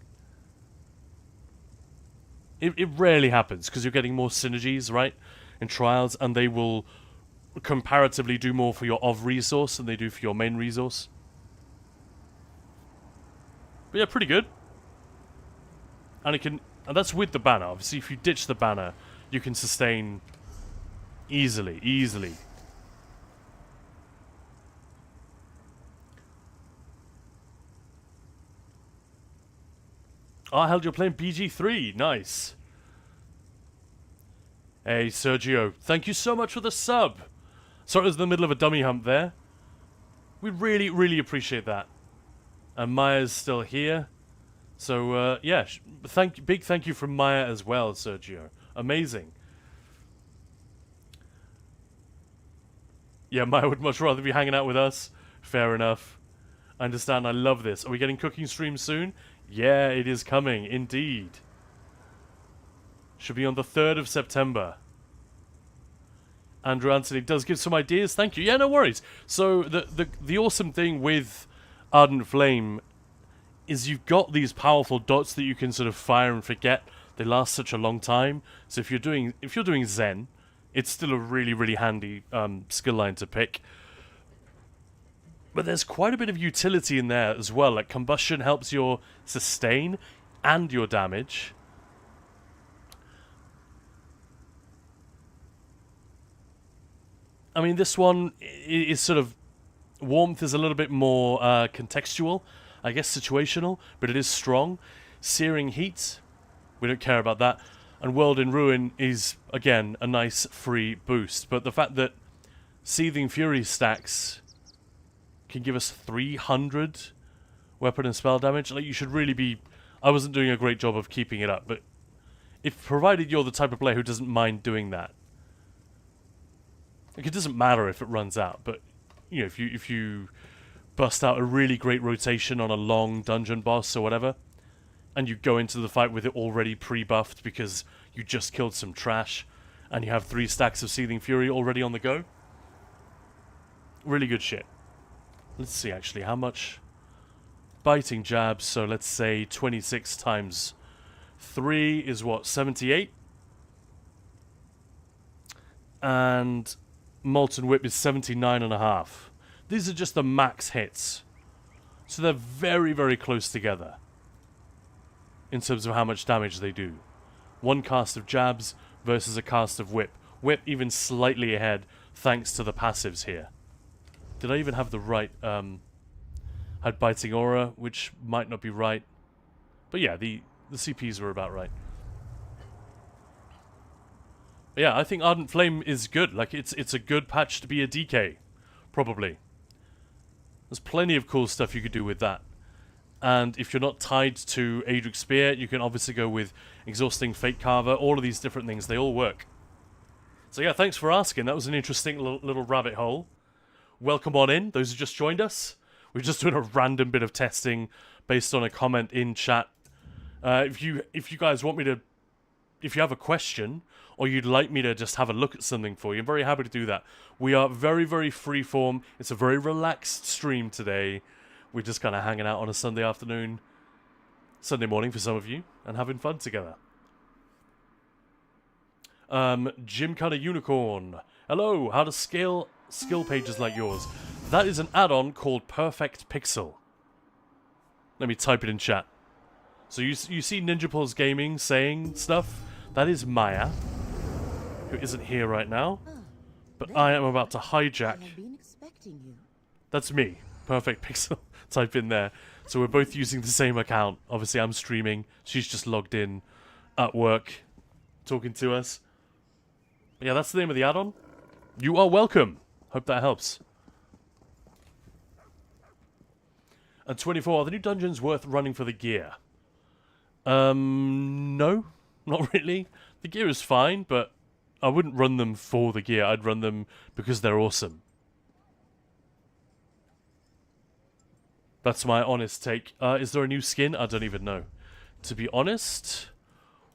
It rarely happens because you're getting more synergies, right, in trials, and they will comparatively do more for your of resource than they do for your main resource. But yeah, pretty good. And it can And that's with the banner. Obviously, if you ditch the banner, you can sustain easily, easily. Oh, I held you're playing BG3. Nice. Hey, Sergio. Thank you so much for the sub. Sorry, I was in the middle of a dummy hump there. We really, really appreciate that. And Maya's still here. So, yeah. Big thank you from Maya as well, Sergio. Amazing. Yeah, Maya would much rather be hanging out with us. Fair enough. I understand. I love this. Are we getting cooking streams soon? Yeah, it is coming. Indeed. Should be on the 3rd of September. Andrew Anthony does give some ideas. Thank you. Yeah, no worries. So, the awesome thing with Ardent Flame is you've got these powerful dots that you can sort of fire and forget. They last such a long time. So if you're doing Zen, it's still a really, really handy skill line to pick. But there's quite a bit of utility in there as well. Like combustion helps your sustain and your damage. I mean, this one is sort of... Warmth is a little bit more contextual. I guess situational, but it is strong. Searing Heat, we don't care about that. And World in Ruin is, again, a nice free boost. But the fact that Seething Fury stacks can give us 300 weapon and spell damage, like you should really be... I wasn't doing a great job of keeping it up, but if provided you're the type of player who doesn't mind doing that, like it doesn't matter if it runs out, but you know, if you bust out a really great rotation on a long dungeon boss or whatever, and you go into the fight with it already pre-buffed because you just killed some trash, and you have 3 stacks of Seething Fury already on the go. Really good shit. Let's see, actually, how much biting jabs, so let's say 26 times 3 is what, 78? And Molten Whip is 79.5. These are just the max hits. So they're very, very close together in terms of how much damage they do. One cast of jabs versus a cast of whip. Whip even slightly ahead thanks to the passives here. Did I even have the right... had Biting Aura, which might not be right. But yeah, the CPs were about right. But yeah, I think Ardent Flame is good. Like, it's a good patch to be a DK. Probably. There's plenty of cool stuff you could do with that. And if you're not tied to Adric Spear, you can obviously go with Exhausting Fate Carver. All of these different things, they all work. So yeah, thanks for asking. That was an interesting little rabbit hole. Welcome on in, those who just joined us. We're just doing a random bit of testing based on a comment in chat. If you guys want me to... If you have a question, or you'd like me to just have a look at something for you, I'm very happy to do that. We are very, very freeform. It's a very relaxed stream today. We're just kind of hanging out on a Sunday afternoon, Sunday morning for some of you, and having fun together. Gymkhana Unicorn. Hello, how to scale skill pages like yours. That is an add-on called Perfect Pixel. Let me type it in chat. So you see Ninja Pulse Gaming saying stuff? That is Maya, who isn't here right now. But I am about to hijack. That's me. Perfect Pixel. Type in there. So we're both using the same account. Obviously I'm streaming. She's just logged in at work, talking to us. But yeah, that's the name of the add-on. You are welcome. Hope that helps. And 24, are the new dungeons worth running for the gear? No, not really. The gear is fine, but I wouldn't run them for the gear. I'd run them because they're awesome. That's my honest take. Is there a new skin? I don't even know. To be honest,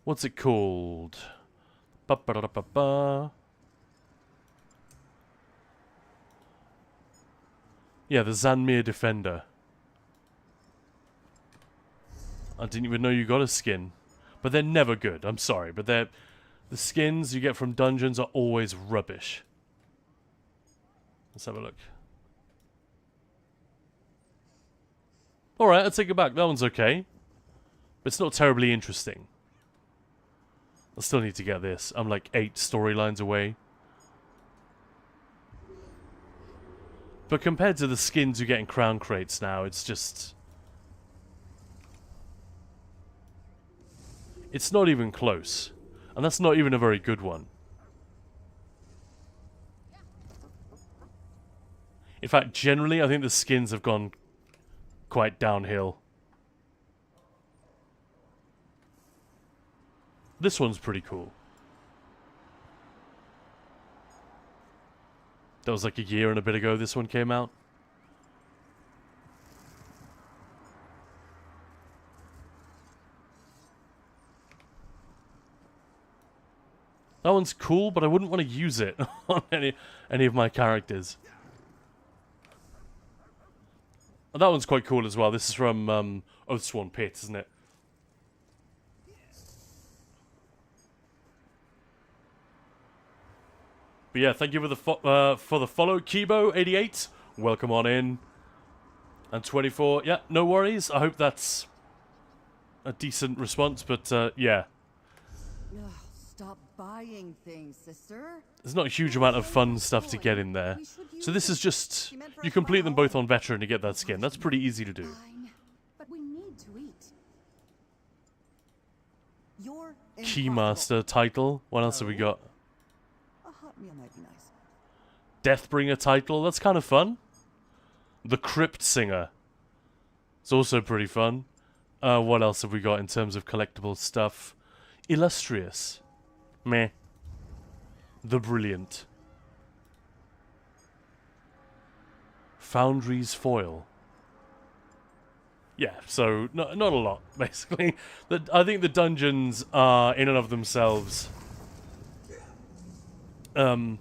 what's it called? Ba-ba-da-ba-ba. Yeah, the Zanmir Defender. I didn't even know you got a skin. But they're never good, I'm sorry. But the skins you get from dungeons are always rubbish. Let's have a look. Alright, I'll take it back. That one's okay. But it's not terribly interesting. I still need to get this. I'm like 8 storylines away. But compared to the skins you get in crown crates now, it's just... It's not even close. And that's not even a very good one. In fact, generally, I think the skins have gone quite downhill. This one's pretty cool. That was like a year and a bit ago this one came out. That one's cool, but I wouldn't want to use it on any of my characters. Oh, that one's quite cool as well. This is from Oathsworn Pit, isn't it? But yeah, thank you for the follow, Kibo88. Welcome on in. And 24, yeah, no worries. I hope that's a decent response, but yeah. Ugh, stop buying things, sister. There's not a huge amount of fun stuff to get in there. So this is just, you complete them both on Veteran to get that skin. That's pretty easy to do. Fine, but we need to eat. You're Keymaster title. What else have we got? A hot meal might be nice. Deathbringer title. That's kind of fun. The Crypt Singer. It's also pretty fun. What else have we got in terms of collectible stuff? Illustrious. Meh. The Brilliant. Foundry's Foil. Yeah, so not a lot, basically. I think the dungeons are, in and of themselves, they're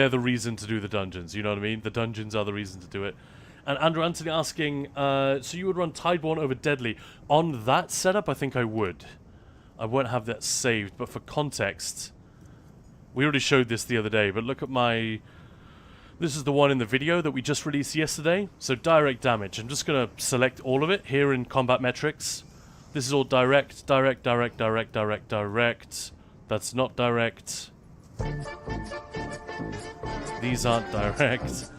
the reason to do the dungeons, you know what I mean? The dungeons are the reason to do it. And Andrew Anthony asking, so you would run Tideborn over Deadly. On that setup, I think I would. I won't have that saved, but for context, we already showed this the other day, but look at my... This is the one in the video that we just released yesterday. So direct damage. I'm just going to select all of it here in combat metrics. This is all direct, direct, direct, direct, direct, direct. That's not direct. These aren't direct.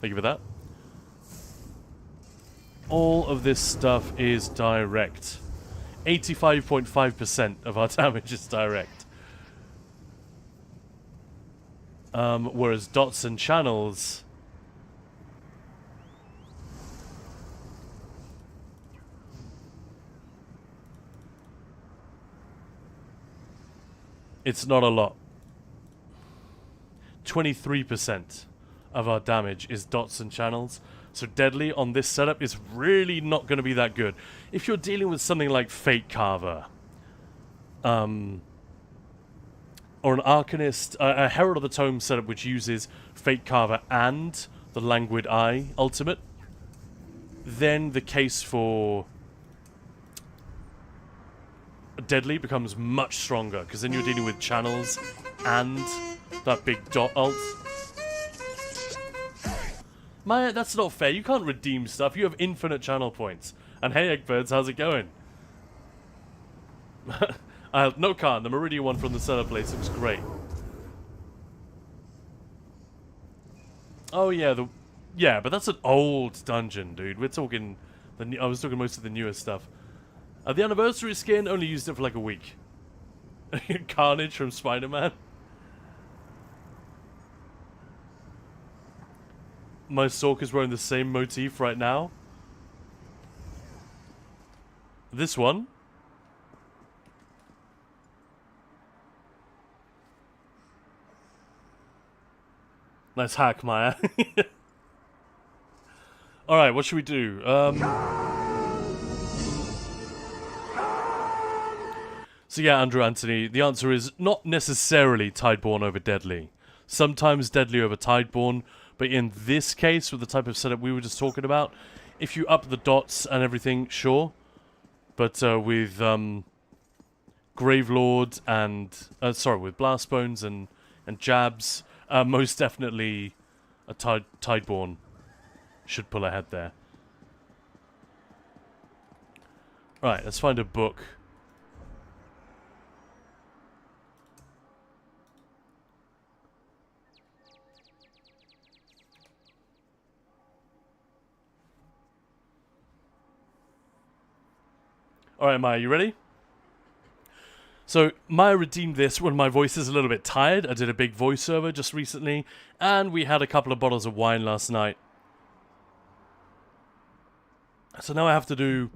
Thank you for that. All of this stuff is direct. 85.5% of our damage is direct. Whereas dots and channels... It's not a lot. 23% of our damage is dots and channels. So Deadly on this setup is really not going to be that good. If you're dealing with something like Fate Carver, or an Arcanist, a Herald of the Tome setup which uses Fate Carver and the Languid Eye ultimate, then the case for Deadly becomes much stronger, because then you're dealing with channels and that big dot ult. Maya, that's not fair. You can't redeem stuff. You have infinite channel points. And hey, Eggbirds, how's it going? No, can't. The Meridian one from the cellar place looks great. Oh yeah, yeah, but that's an old dungeon, dude. We're talking I was talking most of the newer stuff. The anniversary skin only used it for like a week. Carnage from Spider-Man. My Sork is wearing the same motif right now. This one. Nice hack, Maya. Alright, what should we do? So yeah, Andrew Anthony, the answer is not necessarily Tideborn over Deadly. Sometimes Deadly over Tideborn, but in this case, with the type of setup we were just talking about, if you up the dots and everything, sure. But with Gravelord and... with Blastbones and Jabs, most definitely a Tideborn should pull ahead there. Right, let's find a book. Alright, Maya, you ready? So, Maya redeemed this when my voice is a little bit tired. I did a big voiceover just recently, and we had a couple of bottles of wine last night. So now I have to do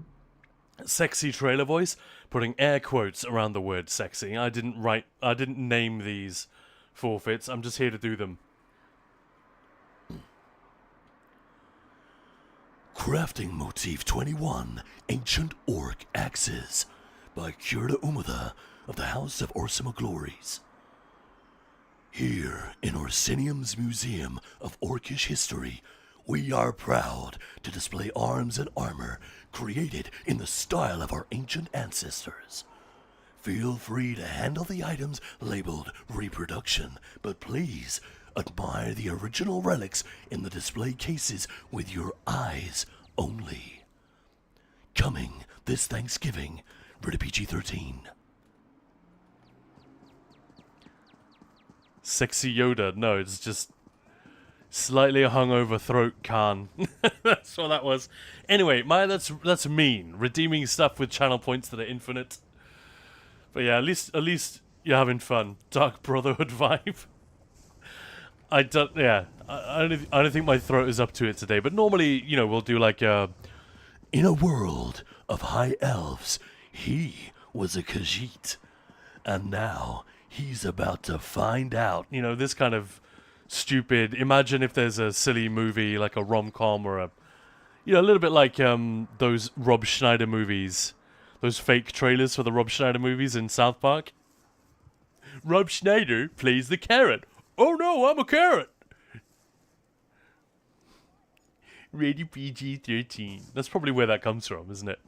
sexy trailer voice, putting air quotes around the word sexy. I didn't name these forfeits. I'm just here to do them. Crafting Motif 21, Ancient Orc Axes, by Kurta Umutha of the House of Orsima Glories. Here, in Orsinium's Museum of Orcish History, we are proud to display arms and armor created in the style of our ancient ancestors. Feel free to handle the items labeled reproduction, but please admire the original relics in the display cases with your eyes only. Coming this Thanksgiving, rated PG-13. Sexy Yoda. No, it's just slightly hungover throat Khan. That's what that was. Anyway, Maya, that's mean. Redeeming stuff with channel points that are infinite. But yeah, at least you're having fun. Dark Brotherhood vibe. I don't think my throat is up to it today. But normally, you know, we'll do like a... In a world of high elves, he was a Khajiit. And now he's about to find out. You know, this kind of stupid... Imagine if there's a silly movie, like a rom-com or a... You know, a little bit like those Rob Schneider movies. Those fake trailers for the Rob Schneider movies in South Park. Rob Schneider plays the carrot. Oh no, I'm a carrot! Rated PG-13. That's probably where that comes from, isn't it?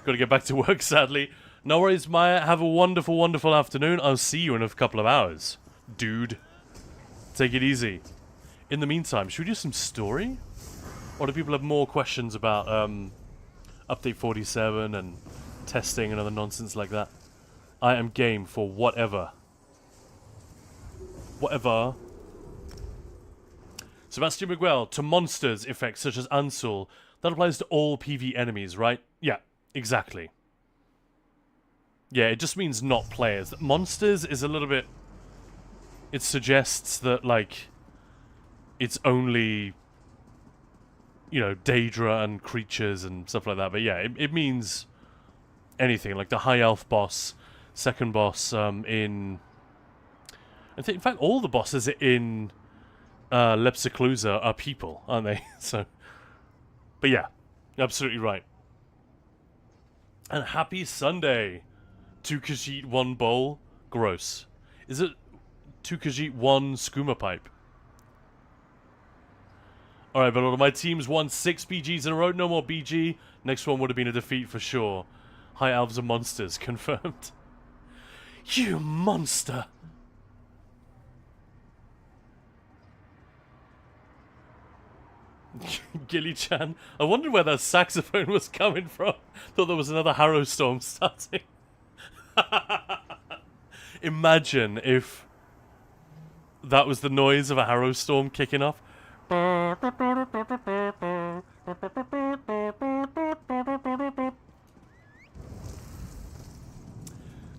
Gotta get back to work, sadly. No worries, Maya. Have a wonderful, wonderful afternoon. I'll see you in a couple of hours. Dude. Take it easy. In the meantime, should we do some story? Or do people have more questions about Update 47 and testing and other nonsense like that? I am game for whatever. Whatever. Sebastian Miguel, to monsters effects such as Ansul. That applies to all PV enemies, right? Yeah, exactly. Yeah, it just means not players. Monsters is a little bit... It suggests that, like, it's only, you know, Daedra and creatures and stuff like that. But yeah, it means anything. Like the High Elf boss, second boss in... I think, in fact, all the bosses in Lepsiclusa are people, aren't they? So, but yeah, absolutely right. And happy Sunday to Khajiit 1 bowl. Gross. Is it to Khajiit 1 skooma pipe? Alright, but my team's won 6 BGs in a row. No more BG. Next one would have been a defeat for sure. High Elves are monsters. Confirmed. You monster! Gilly-chan. I wondered where that saxophone was coming from. Thought there was another Harrow Storm starting. Imagine if that was the noise of a Harrow Storm kicking off.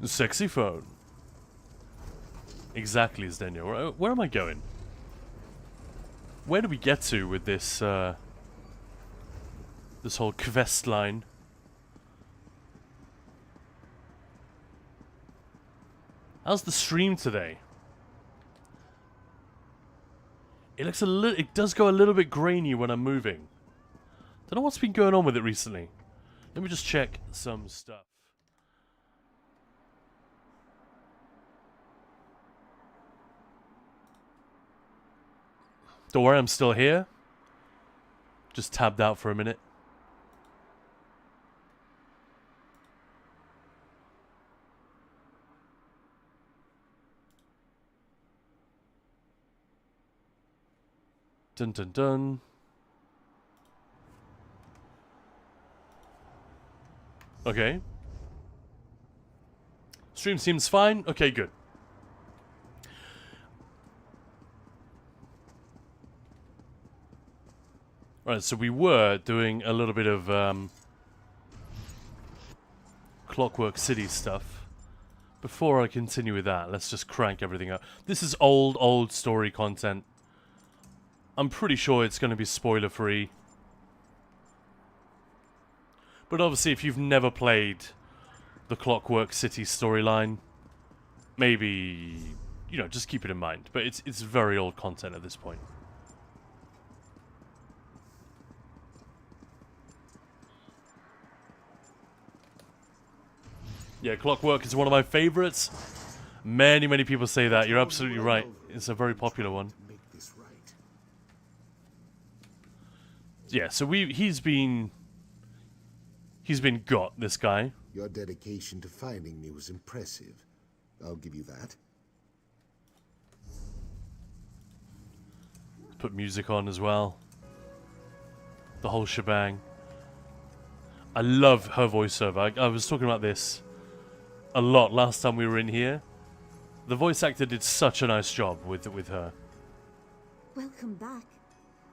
Sexy phone. Exactly, Zdenio. Where am I going? Where do we get to with this, this whole quest line? How's the stream today? It looks a little... It does go a little bit grainy when I'm moving. Don't know what's been going on with it recently. Let me just check some stuff. Don't worry, I'm still here. Just tabbed out for a minute. Dun dun dun. Okay. Stream seems fine. Okay, good. Right, so we were doing a little bit of Clockwork City stuff. Before I continue with that, let's just crank everything up. This is old story content. I'm pretty sure it's going to be spoiler-free. But obviously, if you've never played the Clockwork City storyline, maybe, you know, just keep it in mind. But it's very old content at this point. Yeah, Clockwork is one of my favorites. Many people say that. You're absolutely right. It's a very popular one. Yeah, so he's been got, this guy. Your dedication to finding me was impressive. I'll give you that. Put music on as well. The whole shebang. I love her voiceover. I was talking about this a lot last time we were in here. The voice actor did such a nice job with her. Welcome back.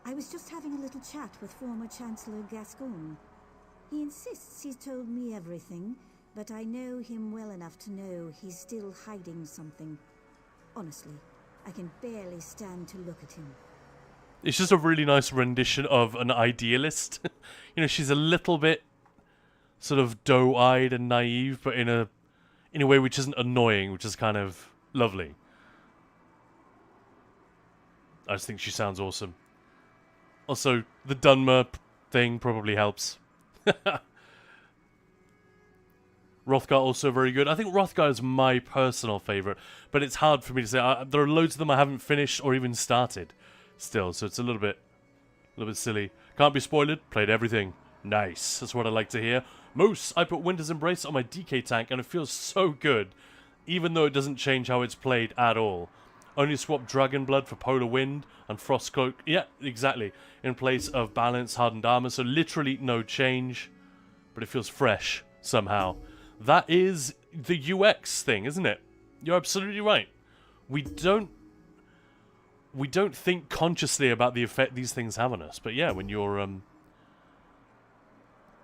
I was just having a little chat with former Chancellor Gascoigne. He insists he's told me everything, but I know him well enough to know he's still hiding something. Honestly, I can barely stand to look at him. It's just a really nice rendition of an idealist. You know, she's a little bit sort of doe-eyed and naive, but in a way which isn't annoying, which is kind of lovely. I just think she sounds awesome. Also, the Dunmer thing probably helps. Rothgar also very good. I think Rothgar is my personal favourite, but it's hard for me to say. There are loads of them I haven't finished or even started still, so it's a little bit silly. Can't be spoiled. Played everything. Nice. That's what I like to hear. Moose, I put Winter's Embrace on my DK tank, and it feels so good, even though it doesn't change how it's played at all. Only swap Dragon Blood for Polar Wind and Frostcloak. Yeah, exactly. In place of Balance, Hardened Armor, so literally no change, but it feels fresh somehow. That is the UX thing, isn't it? You're absolutely right. We don't think consciously about the effect these things have on us, but yeah, when you're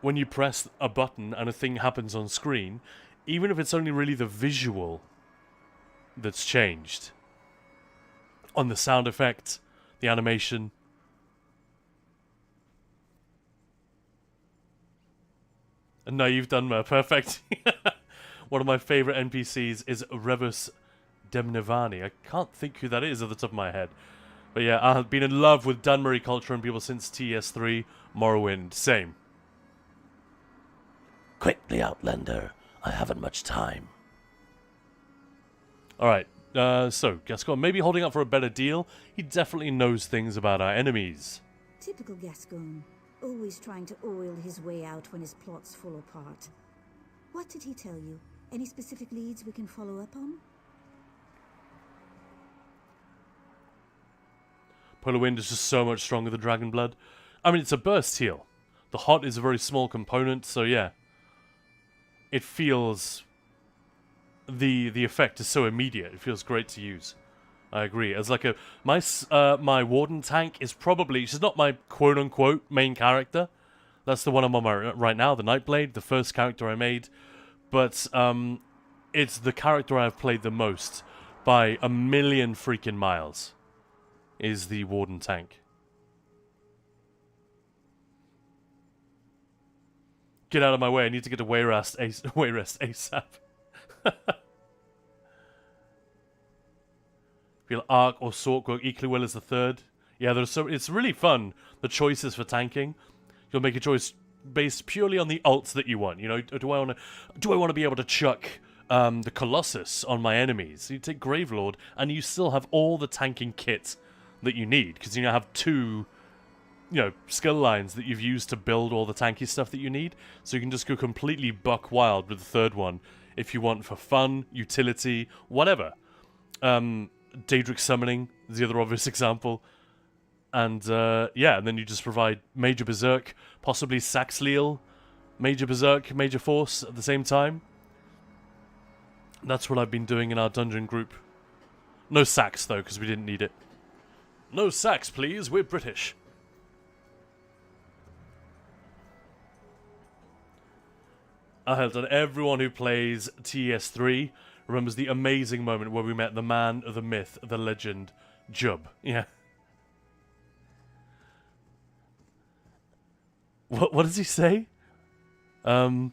when you press a button and a thing happens on screen, even if it's only really the visual that's changed, on the sound effect, the animation. A naive Dunmer, perfect. One of my favourite NPCs is Revus Demnevani. I can't think who that is at the top of my head. But yeah, I've been in love with Dunmurray culture and people since TS3, Morrowind, same. Quickly, Outlander. I haven't much time. Alright, so, Gascoigne may be holding up for a better deal. He definitely knows things about our enemies. Typical Gascoigne. Always trying to oil his way out when his plots fall apart. What did he tell you? Any specific leads we can follow up on? Polar Wind is just so much stronger than Dragon Blood. I mean, it's a burst heal. The hot is a very small component, so yeah. It feels... The effect is so immediate. It feels great to use. I agree. As like my Warden tank is probably... She's not my quote-unquote main character. That's the one I'm on right now, the Nightblade, the first character I made. But it's the character I've played the most by a million freaking miles. Is the Warden tank. Get out of my way. I need to get to Wayrest ASAP. Feel Arc or Sork work equally well as the third. Yeah, it's really fun, the choices for tanking. You'll make a choice based purely on the ults that you want. You know, do I want to be able to chuck the Colossus on my enemies? So you take Gravelord and you still have all the tanking kit that you need, because you now have two, you know, skill lines that you've used to build all the tanky stuff that you need. So you can just go completely buck wild with the third one if you want, for fun, utility, whatever. Daedric Summoning is the other obvious example. And yeah, and then you just provide Major Berserk, possibly Saxhleel, Major Berserk, Major Force at the same time. That's what I've been doing in our dungeon group. No sax, though, because we didn't need it. No sax, please. We're British. I hope that everyone who plays TS3 remembers the amazing moment where we met the man, the myth, the legend, Jub. Yeah. What does he say? I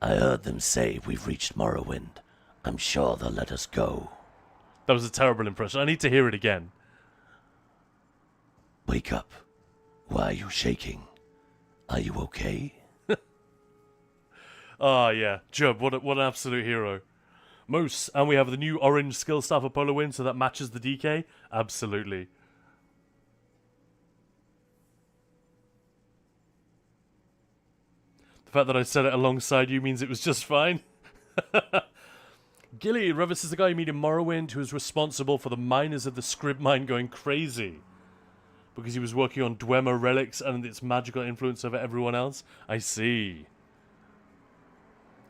heard them say we've reached Morrowind. I'm sure they'll let us go. That was a terrible impression. I need to hear it again. Wake up. Why are you shaking? Are you okay? Ah, yeah. Jub, what an absolute hero. Moose, and we have the new orange skill staff of Polar Wind, so that matches the DK? Absolutely. The fact that I said it alongside you means it was just fine. Gilly, Revis is the guy you meet in Morrowind who is responsible for the miners of the Scrib Mine going crazy. Because he was working on Dwemer relics and its magical influence over everyone else? I see.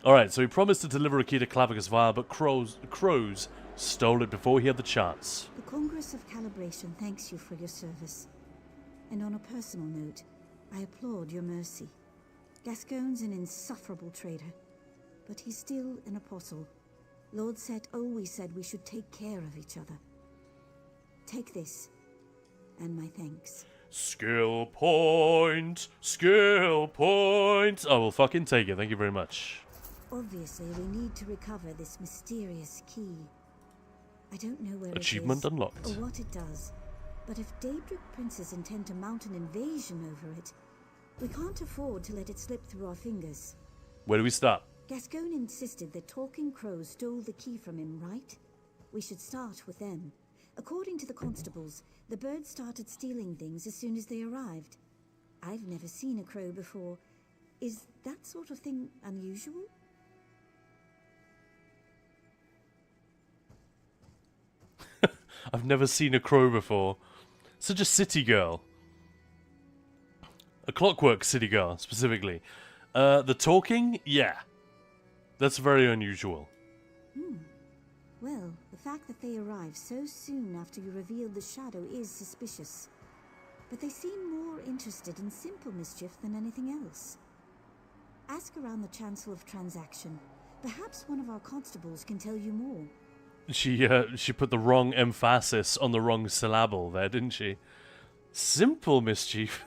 Alright, so he promised to deliver a key to Clavicus Vial, but Crows stole it before he had the chance. The Congress of Calibration thanks you for your service. And on a personal note, I applaud your mercy. Gascoigne's an insufferable traitor, but he's still an apostle. Lord Set always said we should take care of each other. Take this, and my thanks. Skill point! Skill point! I will fucking take it, thank you very much. Obviously, we need to recover this mysterious key. I don't know where Achievement it is, unlocked. or what it does, but if Daedric princes intend to mount an invasion over it, we can't afford to let it slip through our fingers. Where do we start? Gascoigne insisted that Talking Crows stole the key from him, right? We should start with them. According to the constables, the birds started stealing things as soon as they arrived. I've never seen a crow before. Is that sort of thing unusual? I've never seen a crow before. Such a city girl. A clockwork city girl, specifically. The talking? Yeah. That's very unusual. Well, the fact that they arrived so soon after you revealed the shadow is suspicious. But they seem more interested in simple mischief than anything else. Ask around the Chancel of Transaction. Perhaps one of our constables can tell you more. She put the wrong emphasis on the wrong syllable there, didn't she? Simple mischief.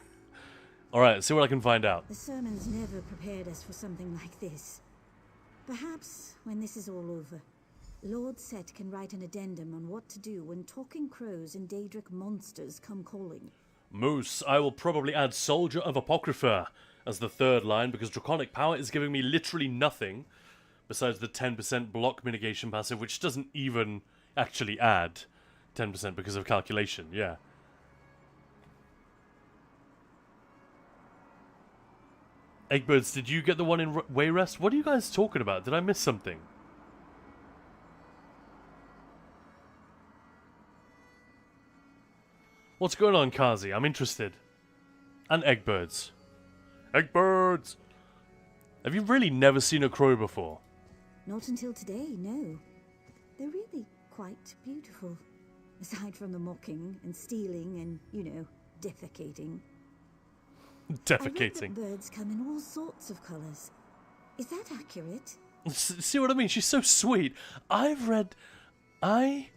Alright, see what I can find out. The sermons never prepared us for something like this. Perhaps, when this is all over, Lord Set can write an addendum on what to do when Talking Crows and Daedric monsters come calling. Moose, I will probably add Soldier of Apocrypha as the third line, because Draconic Power is giving me literally nothing besides the 10% block mitigation passive, which doesn't even actually add 10% because of calculation, yeah. Eggbirds, did you get the one in Wayrest? What are you guys talking about? Did I miss something? What's going on, Kazi? I'm interested. And Eggbirds. Eggbirds! Have you really never seen a crow before? Not until today, no. They're really quite beautiful. Aside from the mocking and stealing and, you know, defecating. Defecating. I read that birds come in all sorts of colours. Is that accurate? See what I mean? She's so sweet. And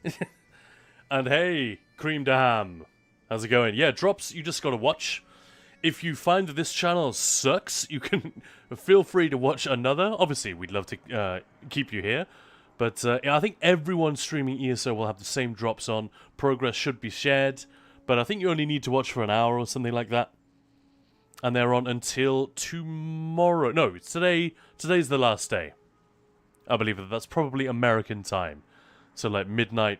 hey, Creamed Ham. How's it going? Yeah, drops, you just gotta watch. If you find that this channel sucks, you can feel free to watch another. Obviously, we'd love to keep you here. But I think everyone streaming ESO will have the same drops on. Progress should be shared. But I think you only need to watch for an hour or something like that. And they're on until tomorrow. No, it's today. Today's the last day. I believe that's probably American time. So like midnight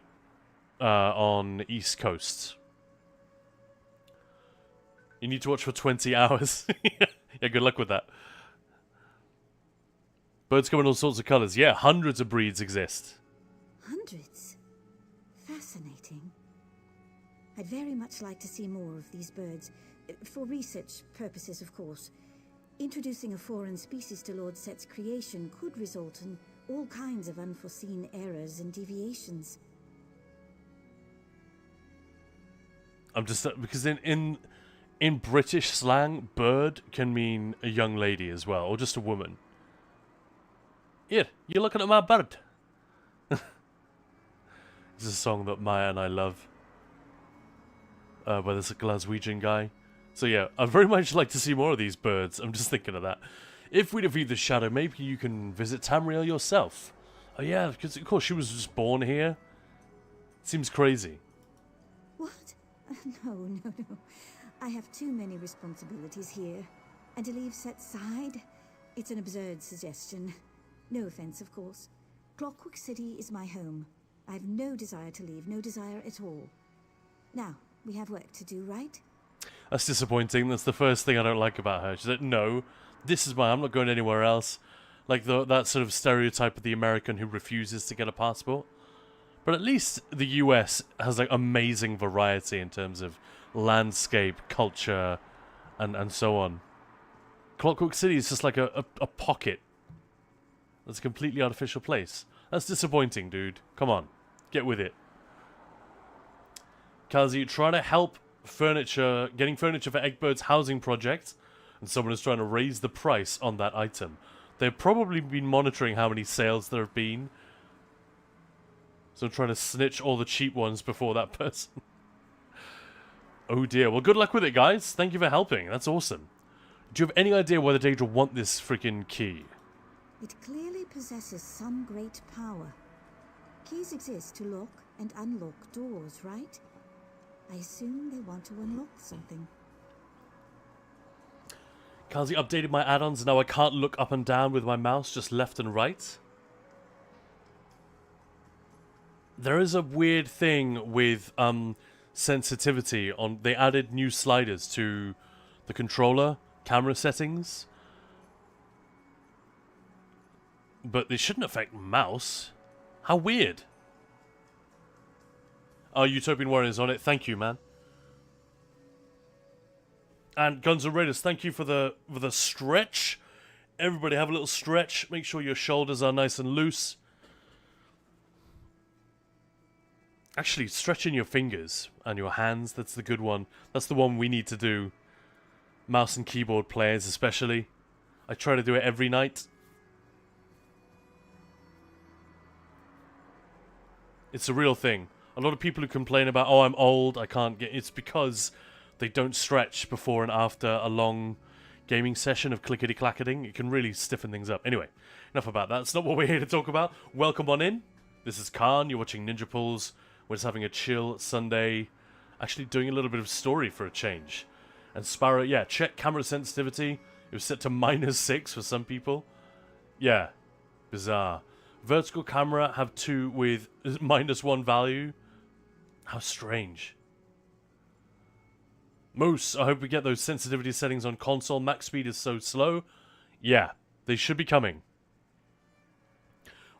on East Coast. You need to watch for 20 hours. Yeah, good luck with that. Birds come in all sorts of colours. Yeah, hundreds of breeds exist. Hundreds? Fascinating. I'd very much like to see more of these birds. For research purposes, of course. Introducing a foreign species to Lord Set's creation could result in all kinds of unforeseen errors and deviations. I'm just because in British slang, bird can mean a young lady as well, or just a woman. Here, you're looking at my bird. This is a song that Maya and I love. By this Glaswegian guy. So yeah, I'd very much like to see more of these birds. I'm just thinking of that. If we defeat the Shadow, maybe you can visit Tamriel yourself. Oh yeah, because of course she was just born here. Seems crazy. What? No. I have too many responsibilities here. And to leave Set's side? It's an absurd suggestion. No offense, of course. Clockwork City is my home. I have no desire to leave, no desire at all. Now, we have work to do, right? That's disappointing. That's the first thing I don't like about her. She said, no, this is I'm not going anywhere else. Like that sort of stereotype of the American who refuses to get a passport. But at least the US has like amazing variety in terms of landscape, culture, and so on. Clockwork City is just like a pocket. It's a completely artificial place. That's disappointing, dude. Come on. Get with it. Kazi, trying to help getting furniture for Eggbird's housing project, and someone is trying to raise the price on that item. They've probably been monitoring how many sales there have been. So I'm trying to snitch all the cheap ones before that person. Oh dear. Well, good luck with it, guys. Thank you for helping. That's awesome. Do you have any idea why the Daedra want this freaking key? It clearly possesses some great power. Keys exist to lock and unlock doors, right? I assume they want to unlock something. Kazi updated my add-ons, now I can't look up and down with my mouse, just left and right. There is a weird thing with sensitivity on. They added new sliders to the controller camera settings, but they shouldn't affect mouse. How weird. Oh, Utopian Warriors on it. Thank you, man. And Guns N' Raiders, thank you for the stretch. Everybody have a little stretch. Make sure your shoulders are nice and loose. Actually, stretching your fingers and your hands, that's the good one. That's the one we need to do. Mouse and keyboard players especially. I try to do it every night. It's a real thing. A lot of people who complain about, oh, I'm old, I can't get... It's because they don't stretch before and after a long gaming session of clickety-clacketing. It can really stiffen things up. Anyway, enough about that. That's not what we're here to talk about. Welcome on in. This is Khan. You're watching Ninja Pulls. We're just having a chill Sunday. Actually doing a little bit of story for a change. And Sparrow, yeah, check camera sensitivity. It was set to -6 for some people. Yeah, bizarre. Vertical camera have 2 with -1 value. How strange. Moose, I hope we get those sensitivity settings on console. Max speed is so slow. Yeah, they should be coming.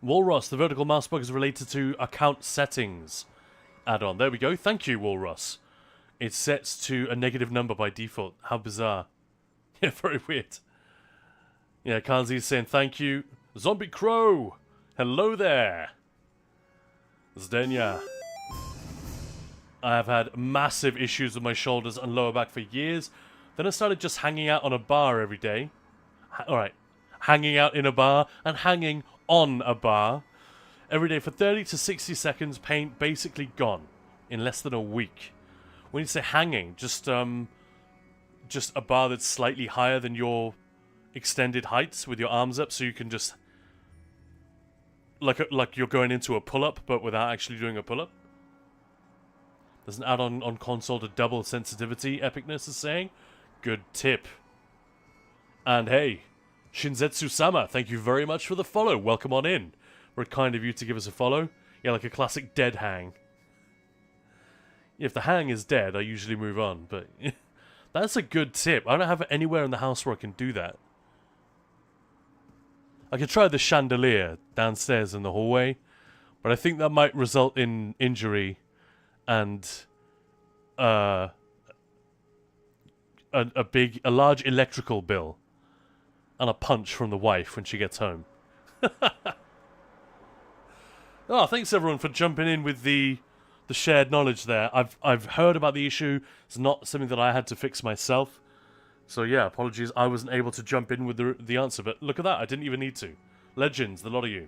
Walrus, the vertical mouse bug is related to account settings add-on. There we go. Thank you, Walrus. It sets to a negative number by default. How bizarre. Yeah, very weird. Yeah, Kanzi's saying thank you. Zombie Crow, hello there. Zdenya. I have had massive issues with my shoulders and lower back for years. Then I started just hanging out on a bar every day. Alright, hanging out in a bar and hanging on a bar every day for 30 to 60 seconds. Pain basically gone in less than a week. When you say hanging, just a bar that's slightly higher than your extended heights with your arms up, so you can just like you're going into a pull-up but without actually doing a pull-up. There's an add-on on console to double sensitivity, Epicness is saying. Good tip. And hey, Shinzetsu-sama, thank you very much for the follow. Welcome on in. Very kind of you to give us a follow. Yeah, like a classic dead hang. If the hang is dead, I usually move on, but that's a good tip. I don't have it anywhere in the house where I can do that. I could try the chandelier downstairs in the hallway, but I think that might result in injury and a large electrical bill. and a punch from the wife when she gets home. Oh, thanks everyone for jumping in with the shared knowledge there. I've heard about the issue. It's not something that I had to fix myself. So yeah, apologies. I wasn't able to jump in with the answer, but look at that. I didn't even need to. Legends, the lot of you.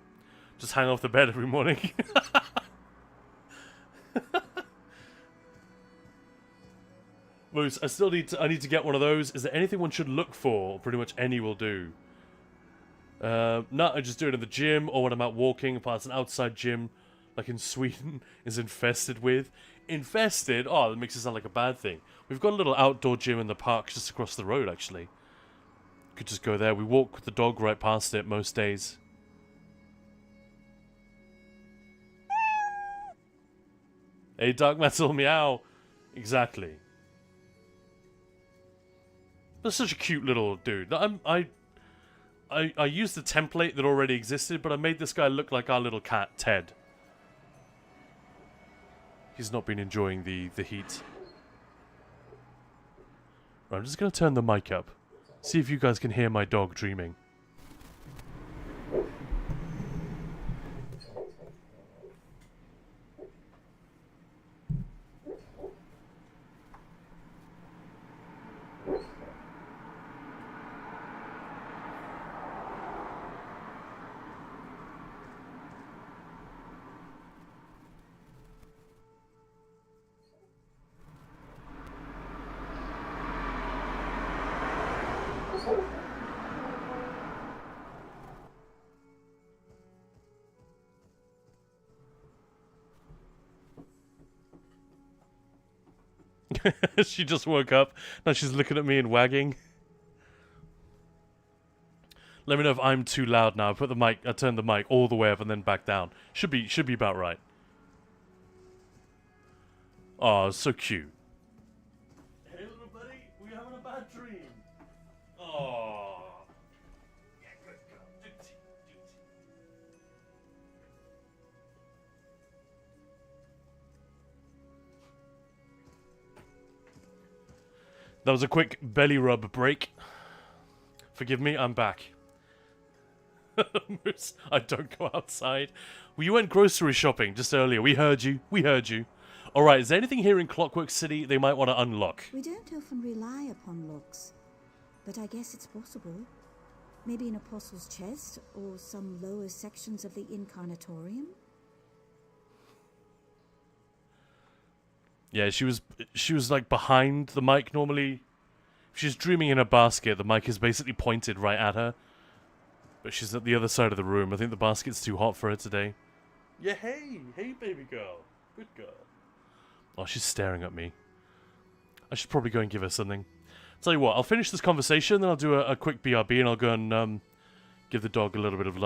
Just hang off the bed every morning. Moose, I need to get one of those. Is there anything one should look for? Pretty much any will do. No, I just do it in the gym or when I'm out walking. Apart it's an outside gym, like in Sweden, is infested with. Infested? Oh, that makes it sound like a bad thing. We've got a little outdoor gym in the park just across the road, actually. Could just go there. We walk with the dog right past it most days. Hey, Dark Metal, meow. Exactly. That's such a cute little dude. I used the template that already existed, but I made this guy look like our little cat, Ted. He's not been enjoying the heat. Right, I'm just going to turn the mic up. See if you guys can hear my dog dreaming. She just woke up. Now she's looking at me and wagging. Let me know if I'm too loud now. I turned the mic all the way up and then back down. Should be about right. Oh, so cute. Hey little buddy, we having a bad dream. Oh. Yeah, good girl. Duty. That was a quick belly rub break. Forgive me, I'm back. Moose, I don't go outside. Well, you went grocery shopping just earlier. We heard you. Alright, is there anything here in Clockwork City they might want to unlock? We don't often rely upon locks, but I guess it's possible. Maybe an apostle's chest, or some lower sections of the incarnatorium? Yeah, she was like behind the mic normally. If she's dreaming in a basket, the mic is basically pointed right at her. But she's at the other side of the room. I think the basket's too hot for her today. Yeah, hey baby girl. Good girl. Oh, she's staring at me. I should probably go and give her something. Tell you what, I'll finish this conversation, then I'll do a quick BRB and I'll go and give the dog a little bit of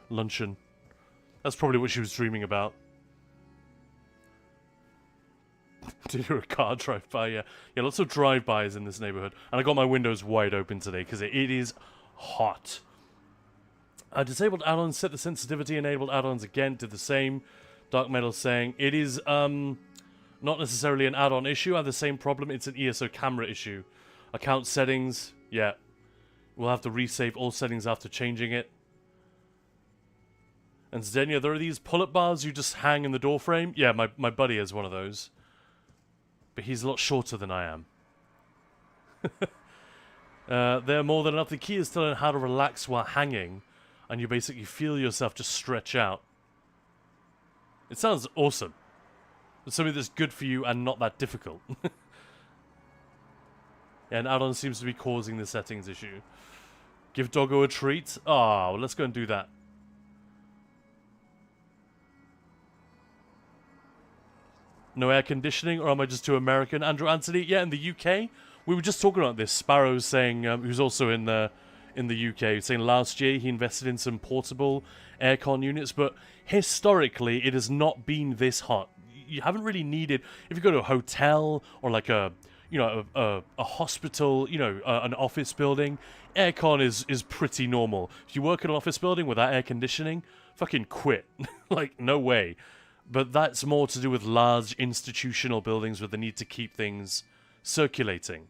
luncheon. That's probably what she was dreaming about. Did you hear a car drive by? Yeah, lots of drive-bys in this neighborhood. And I got my windows wide open today because it is hot. Disabled add-ons, set the sensitivity, enabled add-ons again, did the same. Dark Metal saying, it is not necessarily an add-on issue, I have the same problem, it's an ESO camera issue. Account settings, yeah. We'll have to resave all settings after changing it. And Zdenia, there are these pull-up bars you just hang in the door frame. Yeah, my buddy has one of those. But he's a lot shorter than I am. They're more than enough. The key is to learn how to relax while hanging. And you basically feel yourself just stretch out. It sounds awesome. It's something that's good for you and not that difficult. And add-on seems to be causing the settings issue. Give Doggo a treat? Oh, well, let's go and do that. No air conditioning, or am I just too American? Andrew Anthony, yeah, in the UK. We were just talking about this. Sparrow's saying, who's also in the UK, saying last year he invested in some portable aircon units, but historically it has not been this hot. You haven't really needed, if you go to a hotel or like a hospital, an office building, aircon is pretty normal. If you work in an office building without air conditioning, fucking quit. Like, no way. But that's more to do with large institutional buildings where they need to keep things circulating.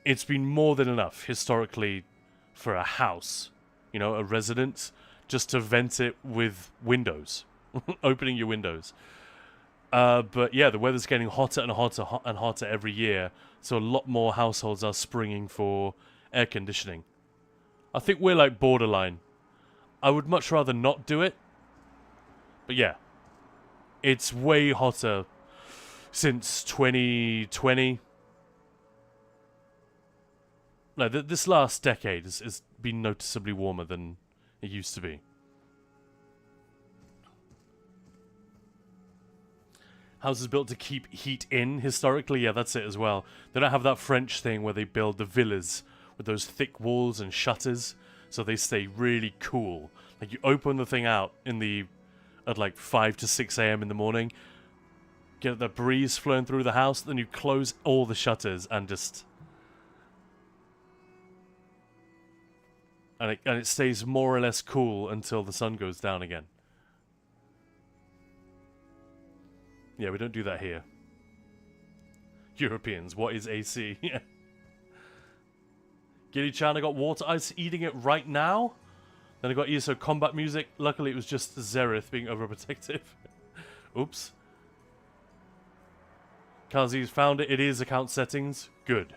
it's been more than enough historically for a house, you know, a residence, just to vent it with windows, opening your windows. But yeah, the weather's getting hotter and hotter every year, so a lot more households are springing for air conditioning. I think we're like borderline. I would much rather not do it, but yeah, it's way hotter since 2020. No, this last decade has been noticeably warmer than it used to be. Houses built to keep heat in, historically, yeah, that's it as well. They don't have that French thing where they build the villas with those thick walls and shutters, so they stay really cool. Like, you open the thing out at like 5 to 6 a.m. in the morning, get the breeze flowing through the house, then you close all the shutters and just... And it stays more or less cool until the sun goes down again. Yeah, we don't do that here. Europeans, what is AC? Gilly-chan, I got water ice eating it right now. Then I got ESO combat music. Luckily, it was just Zereth being overprotective. Oops. Kazi's found it. It is account settings. Good.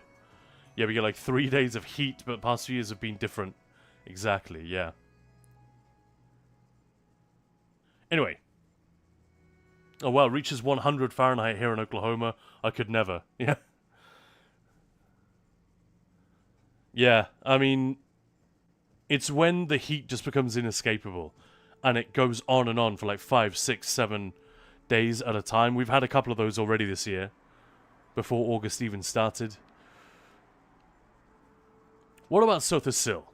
Yeah, we get like 3 days of heat, but the past few years have been different. Exactly, yeah. Anyway. Oh, well, reaches 100 Fahrenheit here in Oklahoma. I could never. Yeah. Yeah, I mean, it's when the heat just becomes inescapable. And it goes on and on for like 5, 6, 7 days at a time. We've had a couple of those already this year. Before August even started. What about Sothasil?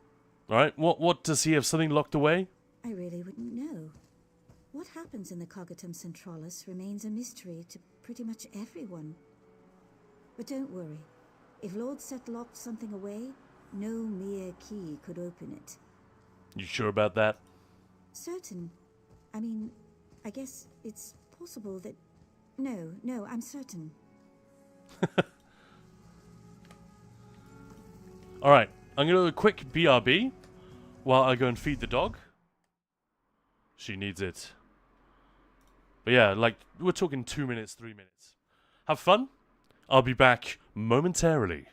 Alright, what does he have something locked away? I really wouldn't know. What happens in the Cognitum Centralis remains a mystery to pretty much everyone. But don't worry. If Lord Set locked something away, no mere key could open it. You sure about that? Certain. I mean, I guess it's possible that... No, I'm certain. Alright, I'm going to do a quick BRB while I go and feed the dog. She needs it. But yeah, like, we're talking 2 minutes, 3 minutes. Have fun. I'll be back momentarily.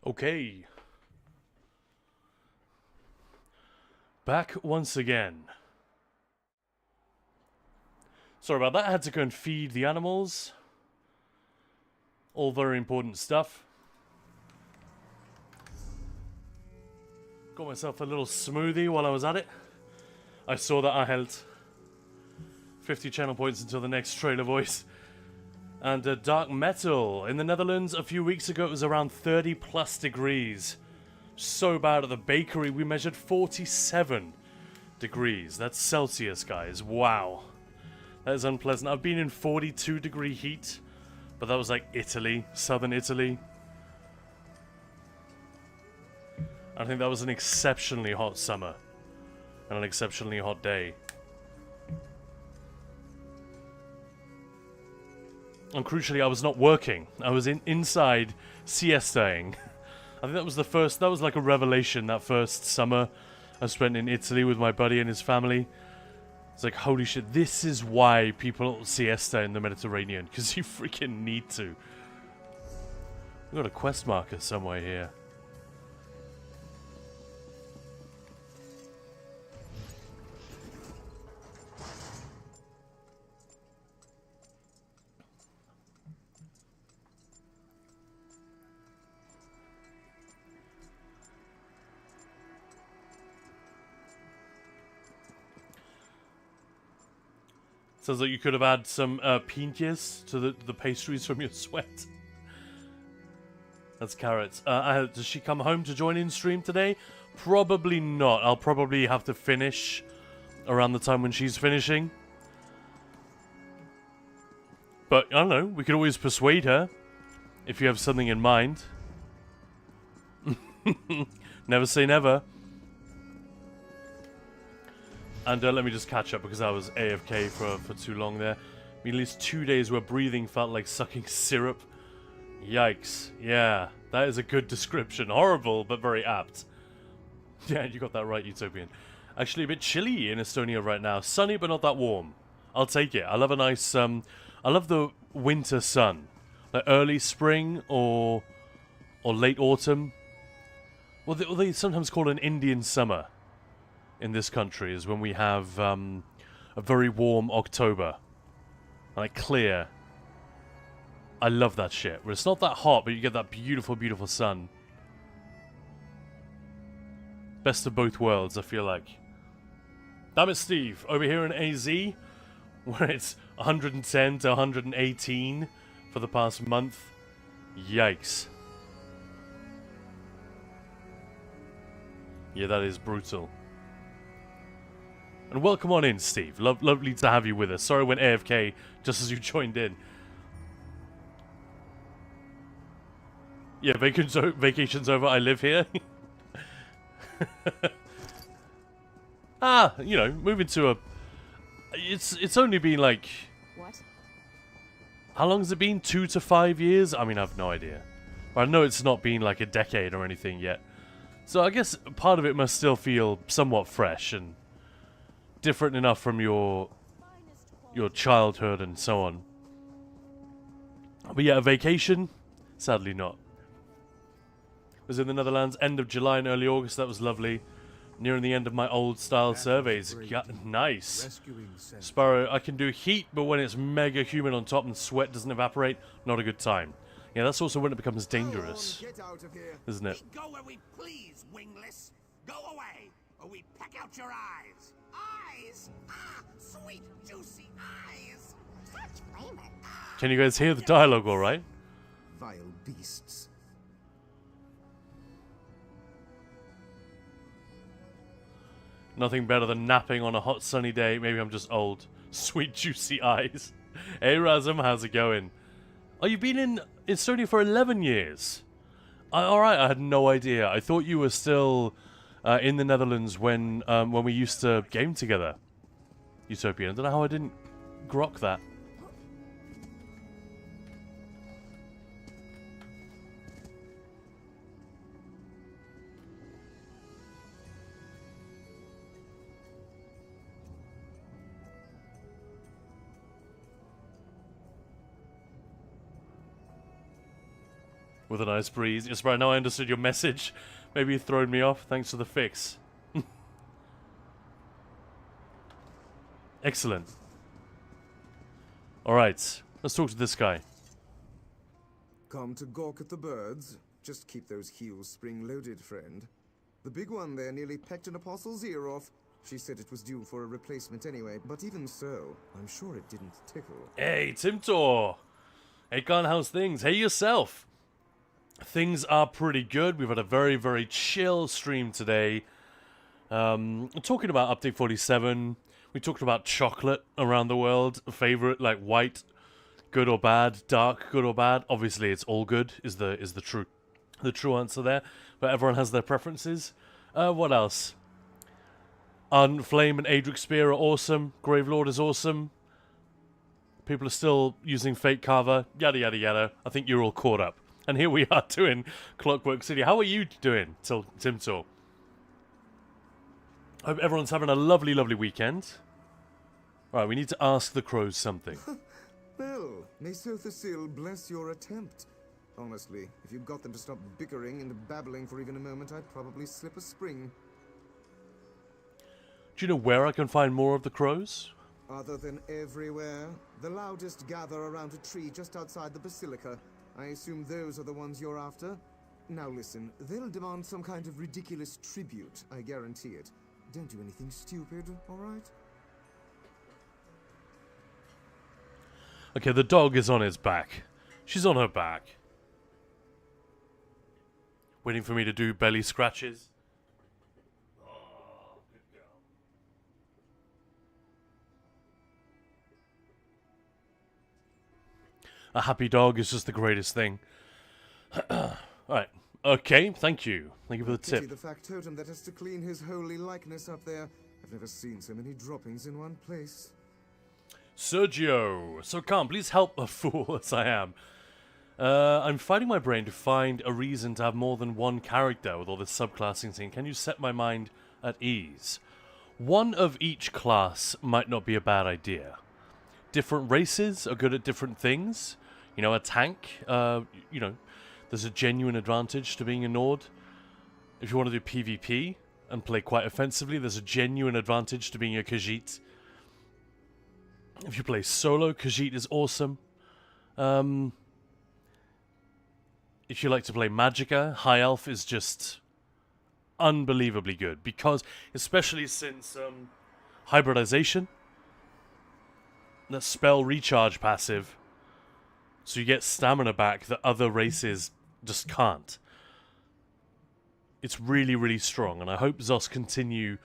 Okay. Back once again. Sorry about that, I had to go and feed the animals. All very important stuff. Got myself a little smoothie while I was at it. I saw that I held 50 channel points until the next trailer voice. And dark metal. In the Netherlands, a few weeks ago, it was around 30 plus degrees. So bad at the bakery, we measured 47 degrees. That's Celsius, guys. Wow. That is unpleasant. I've been in 42-degree heat, but that was like Italy, southern Italy. I think that was an exceptionally hot summer and an exceptionally hot day. And crucially, I was not working. I was inside siestaing. I think that was the first, that was like a revelation, that first summer I spent in Italy with my buddy and his family. It's like, holy shit, this is why people siesta in the Mediterranean, because you freaking need to. We've got a quest marker somewhere here. Sounds like you could have had some pinches to the pastries from your sweat. That's carrots. Does she come home to join in stream today? Probably not. I'll probably have to finish around the time when she's finishing. But, I don't know, we could always persuade her if you have something in mind. Never say never. And let me just catch up because I was AFK for too long there. I mean, at least 2 days where breathing felt like sucking syrup. Yikes. Yeah, that is a good description. Horrible, but very apt. Yeah, you got that right, Utopian. Actually, a bit chilly in Estonia right now. Sunny, but not that warm. I'll take it. I love a nice, I love the winter sun. Like early spring or late autumn. Well, they sometimes call it an Indian summer. In this country is when we have a very warm October. Like clear. I love that shit. Where it's not that hot, but you get that beautiful, beautiful sun. Best of both worlds, I feel like. Damn it, Steve. Over here in AZ, where it's 110 to 118 for the past month. Yikes. Yeah, that is brutal. And welcome on in, Steve. Lovely to have you with us. Sorry I went AFK just as you joined in. Yeah, vacation's over. I live here. You know, moving to a... It's only been like... What? How long has it been? 2 to 5 years? I mean, I have no idea. But I know it's not been like a decade or anything yet. So I guess part of it must still feel somewhat fresh and... different enough from your childhood and so on. But yeah, a vacation? Sadly not. Was in the Netherlands end of July and early August. That was lovely. Nearing the end of my old style surveys. Nice. Sparrow, I can do heat, but when it's mega humid on top and sweat doesn't evaporate, not a good time. Yeah, that's also when it becomes dangerous. Isn't it? We go where we please, wingless. Go away, or we peck out your eyes. Eyes? Ah, sweet, juicy eyes. Such flavor. Can you guys hear the dialogue all right? Vile beasts. Nothing better than napping on a hot sunny day. Maybe I'm just old. Sweet juicy eyes. Hey Razum, how's it going? Oh, you've been in Estonia for 11 years. Alright, I had no idea. I thought you were still in the Netherlands when we used to game together. Utopian. I don't know how I didn't grok that. with a nice breeze. Yes, right now I understood your message. Maybe you've thrown me off. Thanks for the fix. Excellent. Alright, let's talk to this guy. Come to gawk at the birds? Just keep those heels spring-loaded, friend. The big one there nearly pecked an apostle's ear off. She said it was due for a replacement anyway, but even so, I'm sure it didn't tickle. Hey, Timtor! Hey, Khan, how's things? Hey, yourself! Things are pretty good. We've had a very, very chill stream today. Talking about Update 47. We talked about chocolate around the world. Favorite, like white, good or bad, dark, good or bad. Obviously, it's all good is the true answer there. But everyone has their preferences. What else? Flame and Adric Spear are awesome. Gravelord is awesome. People are still using Fate Carver. Yada, yada, yada. I think you're all caught up. And here we are doing Clockwork City. How are you doing, Timtor? Hope everyone's having a lovely, lovely weekend. Alright, we need to ask the crows something. Well, may Sothasil bless your attempt. Honestly, if you got them to stop bickering and babbling for even a moment, I'd probably slip a spring. Do you know where I can find more of the crows? Other than everywhere, the loudest gather around a tree just outside the basilica. I assume those are the ones you're after? Now listen, they'll demand some kind of ridiculous tribute, I guarantee it. Don't do anything stupid, alright? Okay, the dog is on his back. She's on her back. Waiting for me to do belly scratches. Oh, good girl. A happy dog is just the greatest thing. Alright. Okay, thank you. Thank you for the Pity tip. the factotum that has to clean his holy likeness up there. I've never seen so many droppings in one place. Sergio! So calm, please help a fool as I am. I'm fighting my brain to find a reason to have more than one character with all this subclassing thing. Can you set my mind at ease? One of each class might not be a bad idea. Different races are good at different things. You know, a tank, you know, there's a genuine advantage to being a Nord. If you want to do PvP and play quite offensively, there's a genuine advantage to being a Khajiit. If you play solo, Khajiit is awesome. If you like to play Magicka, High Elf is just unbelievably good. Because, especially since hybridization, that spell recharge passive, so you get stamina back that other races just can't. It's really, really strong, and I hope Zos continue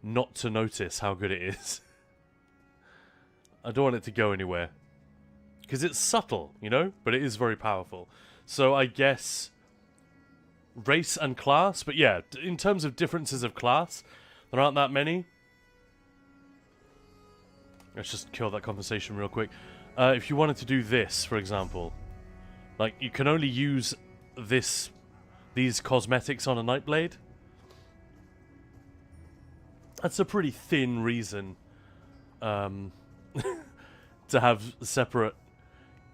not to notice how good it is. I don't want it to go anywhere. Because it's subtle, you know? But it is very powerful. So I guess race and class. But yeah, in terms of differences of class, there aren't that many. Let's just kill that conversation real quick. If you wanted to do this, for example, like you can only use these cosmetics on a Nightblade. That's a pretty thin reason to have separate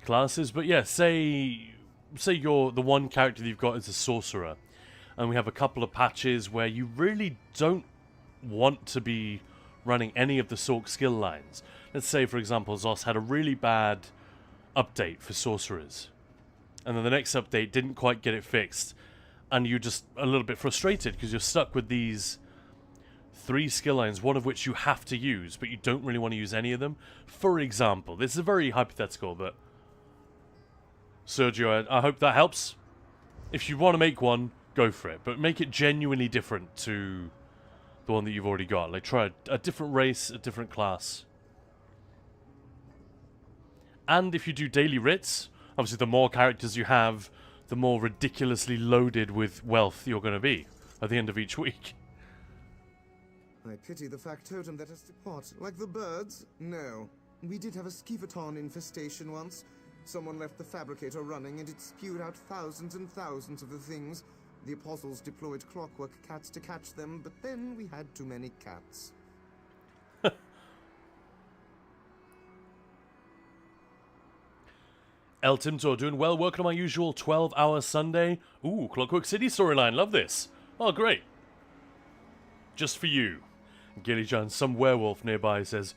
classes. But yeah, say you're the one character that you've got is a sorcerer, and we have a couple of patches where you really don't want to be running any of the Sorc skill lines. Let's say, for example, Zos had a really bad update for sorcerers, and then the next update didn't quite get it fixed, and you're just a little bit frustrated because you're stuck with these 3 skill lines, one of which you have to use, but you don't really want to use any of them. For example, this is very hypothetical, but Sergio, I hope that helps. If you want to make one, go for it, but make it genuinely different to the one that you've already got. Like, try a different race, a different class. And if you do daily writs, obviously the more characters you have, the more ridiculously loaded with wealth you're going to be at the end of each week. I pity the factotum that has to what? Like the birds? No. We did have a skeevaton infestation once. Someone left the fabricator running and it spewed out thousands and thousands of the things. The apostles deployed clockwork cats to catch them, but then we had too many cats. El Timtor doing well, working on my usual 12-hour Sunday. Ooh, Clockwork City storyline, love this. Oh, great. Just for you. Gilly John, some werewolf nearby says,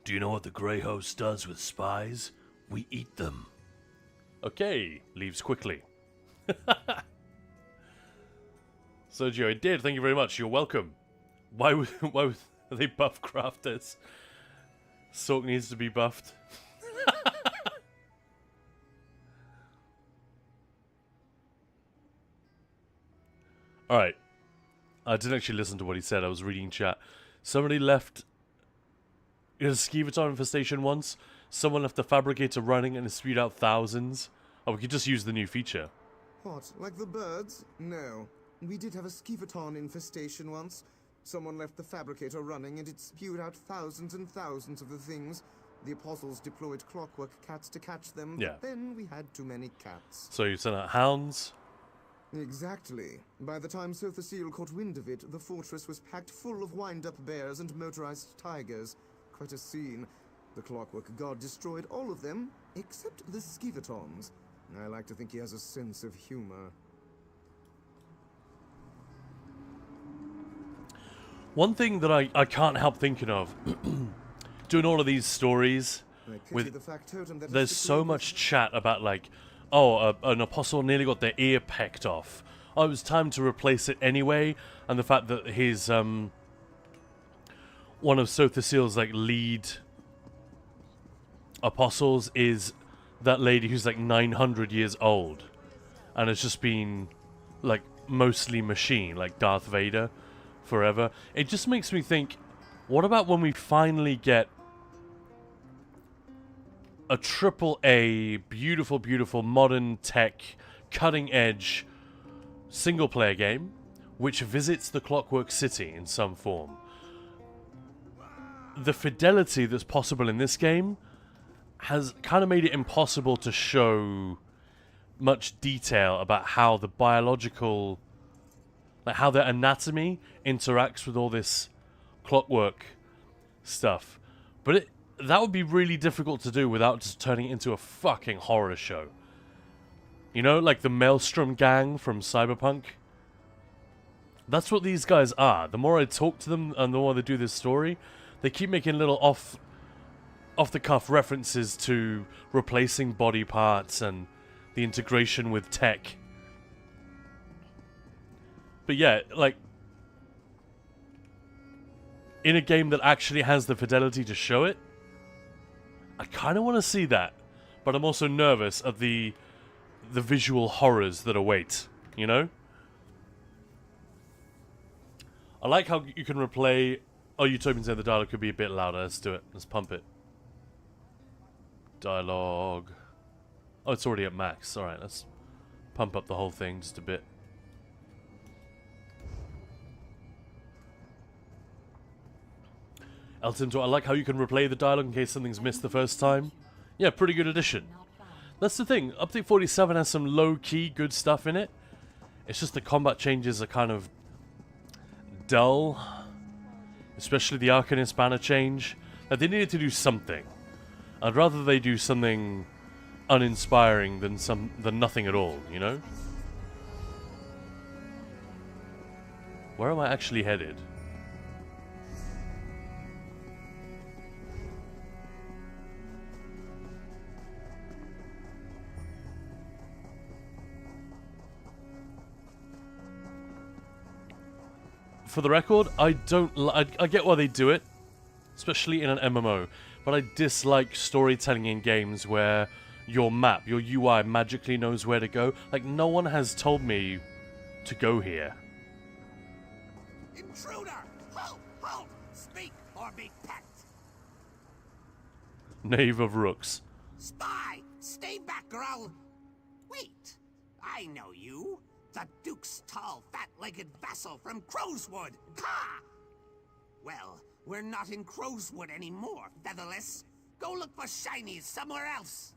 Do you know what the Grey Host does with spies? We eat them. okay, leaves quickly. Sergio, it did, thank you very much, you're welcome. Why would they buff crafters? Sork needs to be buffed. Alright. I didn't actually listen to what he said, I was reading chat. Somebody left a Skeevaton infestation once. Someone left the fabricator running and it spewed out thousands. Oh, we could just use the new feature. What, like the birds? No. We did have a Skeevaton infestation once. Someone left the fabricator running and it spewed out thousands and thousands of the things. The apostles deployed clockwork cats to catch them, Yeah. but then we had too many cats. So you sent out hounds. Exactly. By the time Sothasil caught wind of it, the fortress was packed full of wind-up bears and motorized tigers. Quite a scene. The clockwork god destroyed all of them, except the Skeevatons. I like to think he has a sense of humor. One thing that I can't help thinking of, doing all of these stories, I pity with the factotum that there's so much chat about like, oh, an apostle nearly got their ear pecked off. Oh, it was time to replace it anyway, and the fact that his one of Sothasil's like lead apostles is that lady who's like 900 years old, and has just been like mostly machine, like Darth Vader, forever. It just makes me think, what about when we finally get a AAA, beautiful, beautiful, modern tech, cutting edge single player game which visits the Clockwork City in some form? The fidelity that's possible in this game has kind of made it impossible to show much detail about how the biological, like how their anatomy interacts with all this clockwork stuff. But that would be really difficult to do without just turning it into a fucking horror show. You know, like the Maelstrom gang from Cyberpunk? That's what these guys are. The more I talk to them and the more they do this story, they keep making little off-the-cuff references to replacing body parts and the integration with tech. But yeah, like, in a game that actually has the fidelity to show it, I kind of want to see that. But I'm also nervous at the visual horrors that await, you know? I like how you can replay... Oh, Utopian said the dialogue could be a bit louder. Let's do it. Let's pump it. Dialogue. Oh, it's already at max. Alright, let's pump up the whole thing just a bit. Elton, I like how you can replay the dialogue in case something's missed the first time. Yeah, pretty good addition. That's the thing. Update 47 has some low-key good stuff in it. It's just the combat changes are kind of dull. Especially the Arcanist banner change. Like, they needed to do something. I'd rather they do something uninspiring than nothing at all, you know? Where am I actually headed? For the record, I get why they do it, especially in an MMO, but I dislike storytelling in games where your map, your UI magically knows where to go. Like, no one has told me to go here. Intruder! Halt! Halt! Speak or be pecked! Knave of Rooks. Spy! Stay back, or I'll... Wait! I know you! The Duke's tall, fat-legged vassal from Crowswood! Ha! Well, we're not in Crowswood anymore, Featherless. Go look for shinies somewhere else.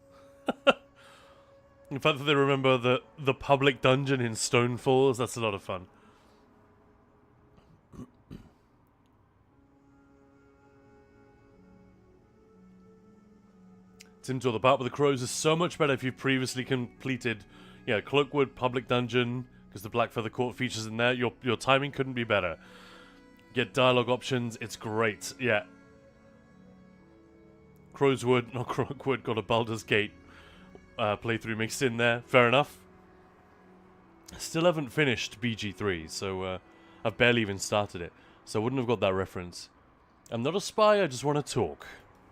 In fact, that they remember the public dungeon in Stone Falls, that's a lot of fun. Tim Tor, the part with the crows is so much better if you've previously completed, Cloakwood, Public Dungeon, because the Black Feather Court features in there. Your timing couldn't be better. Get dialogue options, it's great. Yeah. Crowswood, not Croakwood, got a Baldur's Gate playthrough mixed in there. Fair enough. Still haven't finished BG3, so I've barely even started it. So I wouldn't have got that reference. I'm not a spy, I just want to talk.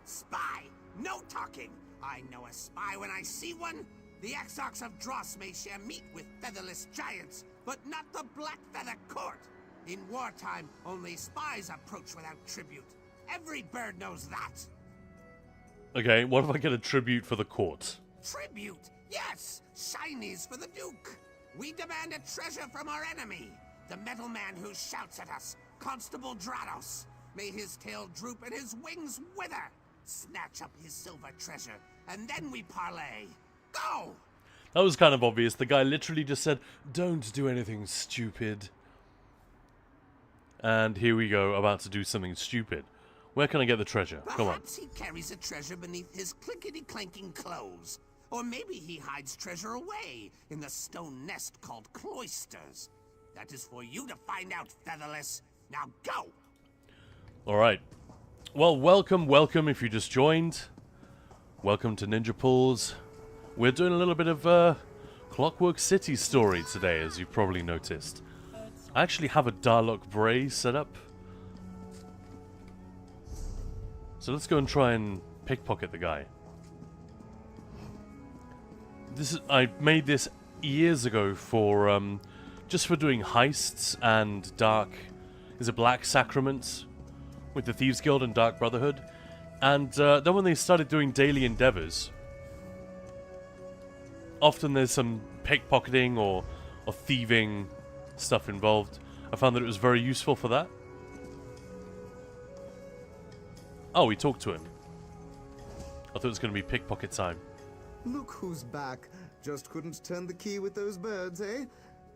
Spy! No talking! I know a spy when I see one. The Exarchs of Dross may share meat with featherless giants, but not the Black Feather Court. In wartime, only spies approach without tribute. Every bird knows that. Okay, what if I get a tribute for the court? Tribute? Yes! Shinies for the Duke! We demand a treasure from our enemy! The metal man who shouts at us, Constable Drados. May his tail droop and his wings wither! Snatch up his silver treasure, and then we parley! Go! That was kind of obvious. The guy literally just said, don't do anything stupid. And here we go, about to do something stupid. Where can I get the treasure? Come on. Perhaps he carries a treasure beneath his clinkety-clanking clothes. Or maybe he hides treasure away in the stone nest called cloisters. That is for you to find out, Featherless. Now go! Alright. Well, welcome if you just joined. Welcome to Ninja Pools. We're doing a little bit of Clockwork City story today, as you've probably noticed. I actually have a Darlock Bray set up. So let's go and try and pickpocket the guy. I made this years ago for just for doing heists and Black Sacrament with the Thieves Guild and Dark Brotherhood. And then when they started doing daily endeavors, often there's some pickpocketing or thieving stuff involved. I found that it was very useful for that. Oh, we talked to him. I thought it was going to be pickpocket time. Look who's back. Just couldn't turn the key with those birds, eh?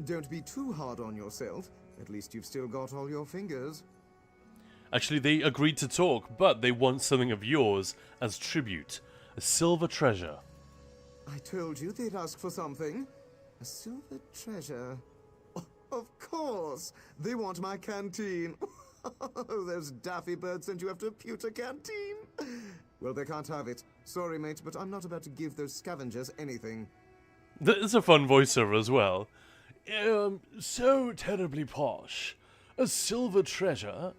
Don't be too hard on yourself. At least you've still got all your fingers. Actually, they agreed to talk, but they want something of yours as tribute. A silver treasure. I told you they'd ask for something. A silver treasure. Of course! They want my canteen. Those daffy birds sent you after a pewter canteen. Well, they can't have it. Sorry, mate, but I'm not about to give those scavengers anything. There's a fun voiceover as well. So terribly posh. A silver treasure.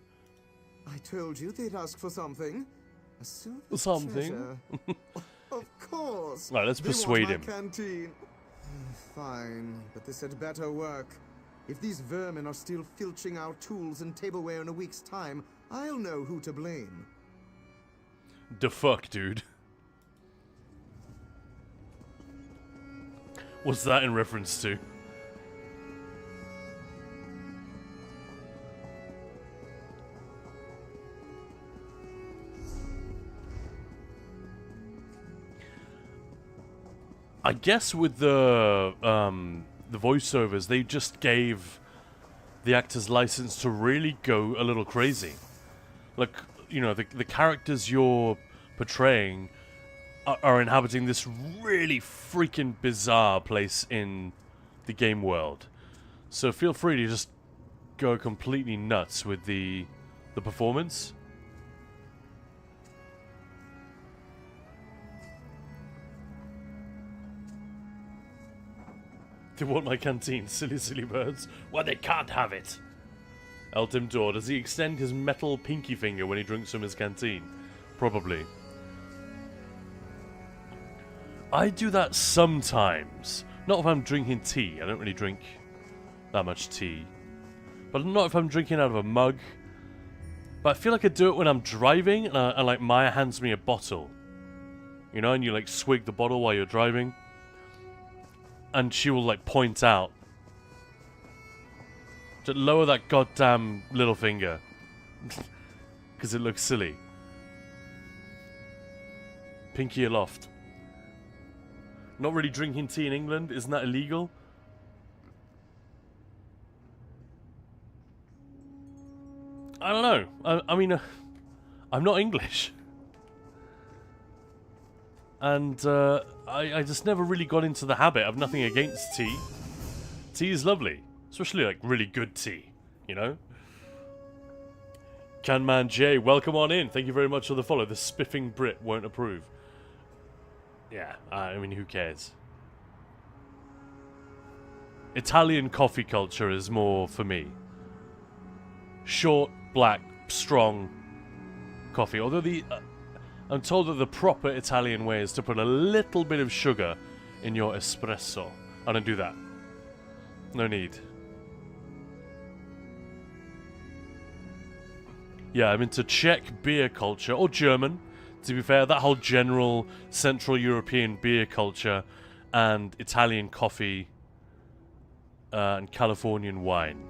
I told you they'd ask for something. A silver Something. treasure. Of course. Right, let's They persuade want him. my canteen. Fine, but this had better work. If these vermin are still filching our tools and tableware in a week's time, I'll know who to blame. The fuck, dude? What's that in reference to? I guess with the voiceovers, they just gave the actors license to really go a little crazy. Like, you know, the characters you're portraying are inhabiting this really freaking bizarre place in the game world. So feel free to just go completely nuts with the performance. They want my canteen, silly birds. Well, they can't have it. Eltim Dor, does he extend his metal pinky finger when he drinks from his canteen? Probably. I do that sometimes. Not if I'm drinking tea. I don't really drink that much tea. But not if I'm drinking out of a mug. But I feel like I do it when I'm driving and like Maya hands me a bottle. You know, and you like swig the bottle while you're driving. And she will like point out to lower that goddamn little finger. Because it looks silly. Pinky aloft. Not really drinking tea in England? Isn't that illegal? I don't know. I mean, I'm not English. And I just never really got into the habit. I've nothing against tea. Tea is lovely. Especially like really good tea, you know? Canman J, welcome on in. Thank you very much for the follow. The spiffing Brit won't approve. Yeah, I mean, who cares? Italian coffee culture is more for me. Short, black, strong coffee. Although I'm told that the proper Italian way is to put a little bit of sugar in your espresso. I don't do that. No need. Yeah, I'm into Czech beer culture, or German, to be fair. That whole general Central European beer culture and Italian coffee and Californian wine.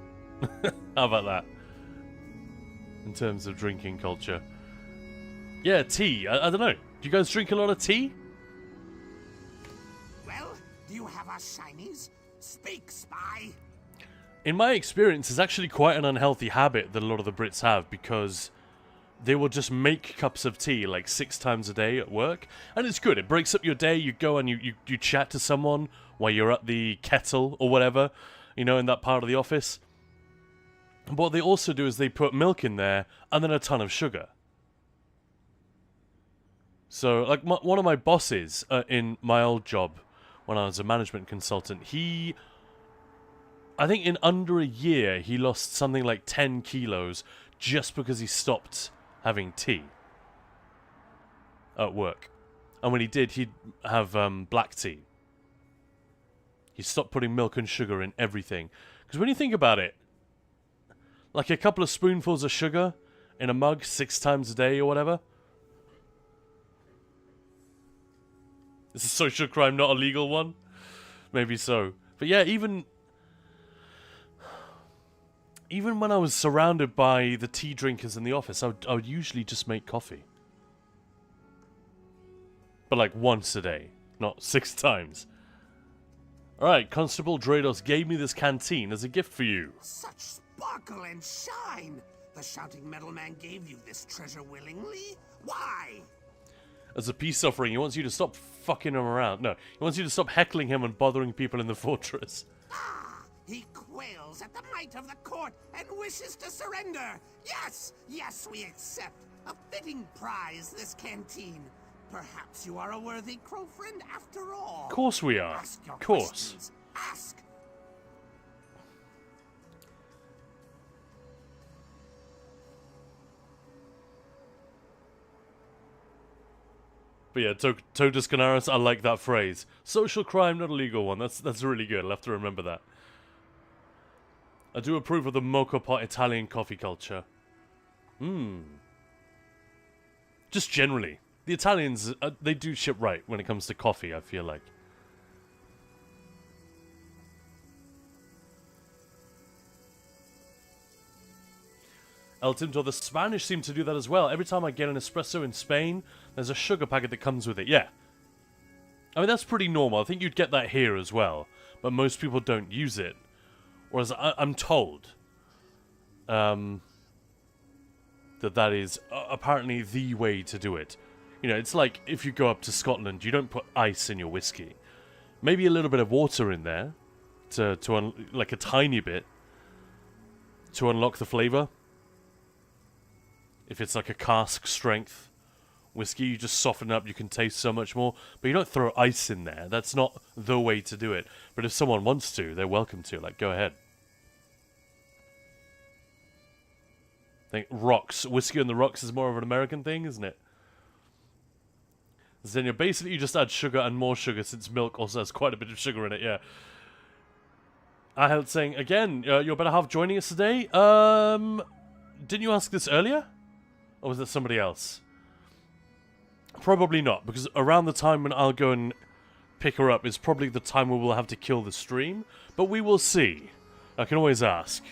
How about that? In terms of drinking culture. Yeah, tea. I don't know. Do you guys drink a lot of tea? Well, do you have our shinies? Speak, spy! In my experience, it's actually quite an unhealthy habit that a lot of the Brits have, because they will just make cups of tea like 6 times a day at work. And it's good. It breaks up your day. You go and you chat to someone while you're at the kettle or whatever, you know, in that part of the office. But what they also do is they put milk in there and then a ton of sugar. So, like, one of my bosses in my old job when I was a management consultant, I think in under a year, he lost something like 10 kilos just because he stopped having tea at work. And when he did, he'd have black tea. He stopped putting milk and sugar in everything. Because when you think about it, like a couple of spoonfuls of sugar in a mug 6 times a day or whatever. It's a social crime, not a legal one. Maybe so. But yeah, even when I was surrounded by the tea drinkers in the office, I would usually just make coffee. But like once a day, not 6 times. Alright, Constable Drados gave me this canteen as a gift for you. Such sparkle and shine! The shouting metal man gave you this treasure willingly? Why? As a peace offering, he wants you to stop fucking him around. No, he wants you to stop heckling him and bothering people in the fortress. Ah! He quails at the might of the court and wishes to surrender! Yes! Yes, we accept! A fitting prize, this canteen. Perhaps you are a worthy crow friend after all. Of course we are. Ask your Of course. questions. Ask! But yeah, Totus Canaris, I like that phrase. Social crime, not a legal one. That's really good. I'll have to remember that. I do approve of the mocha pot Italian coffee culture. Just generally. The Italians, they do shit right when it comes to coffee, I feel like. El Tinto, the Spanish seem to do that as well. Every time I get an espresso in Spain, there's a sugar packet that comes with it. Yeah. I mean, that's pretty normal. I think you'd get that here as well. But most people don't use it. Whereas I'm told that is apparently the way to do it. You know, it's like if you go up to Scotland, you don't put ice in your whiskey. Maybe a little bit of water in there, like a tiny bit, to unlock the flavour. If it's like a cask strength whiskey, you just soften it up, you can taste so much more. But you don't throw ice in there. That's not the way to do it. But if someone wants to, they're welcome to. Like, go ahead. I think rocks. Whiskey on the rocks is more of an American thing, isn't it? Xenia, basically you just add sugar and more sugar since milk also has quite a bit of sugar in it, yeah. I held saying, again, you're better half joining us today. Didn't you ask this earlier? Or was it somebody else? Probably not, because around the time when I'll go and pick her up is probably the time where we'll have to kill the stream. But we will see. I can always ask.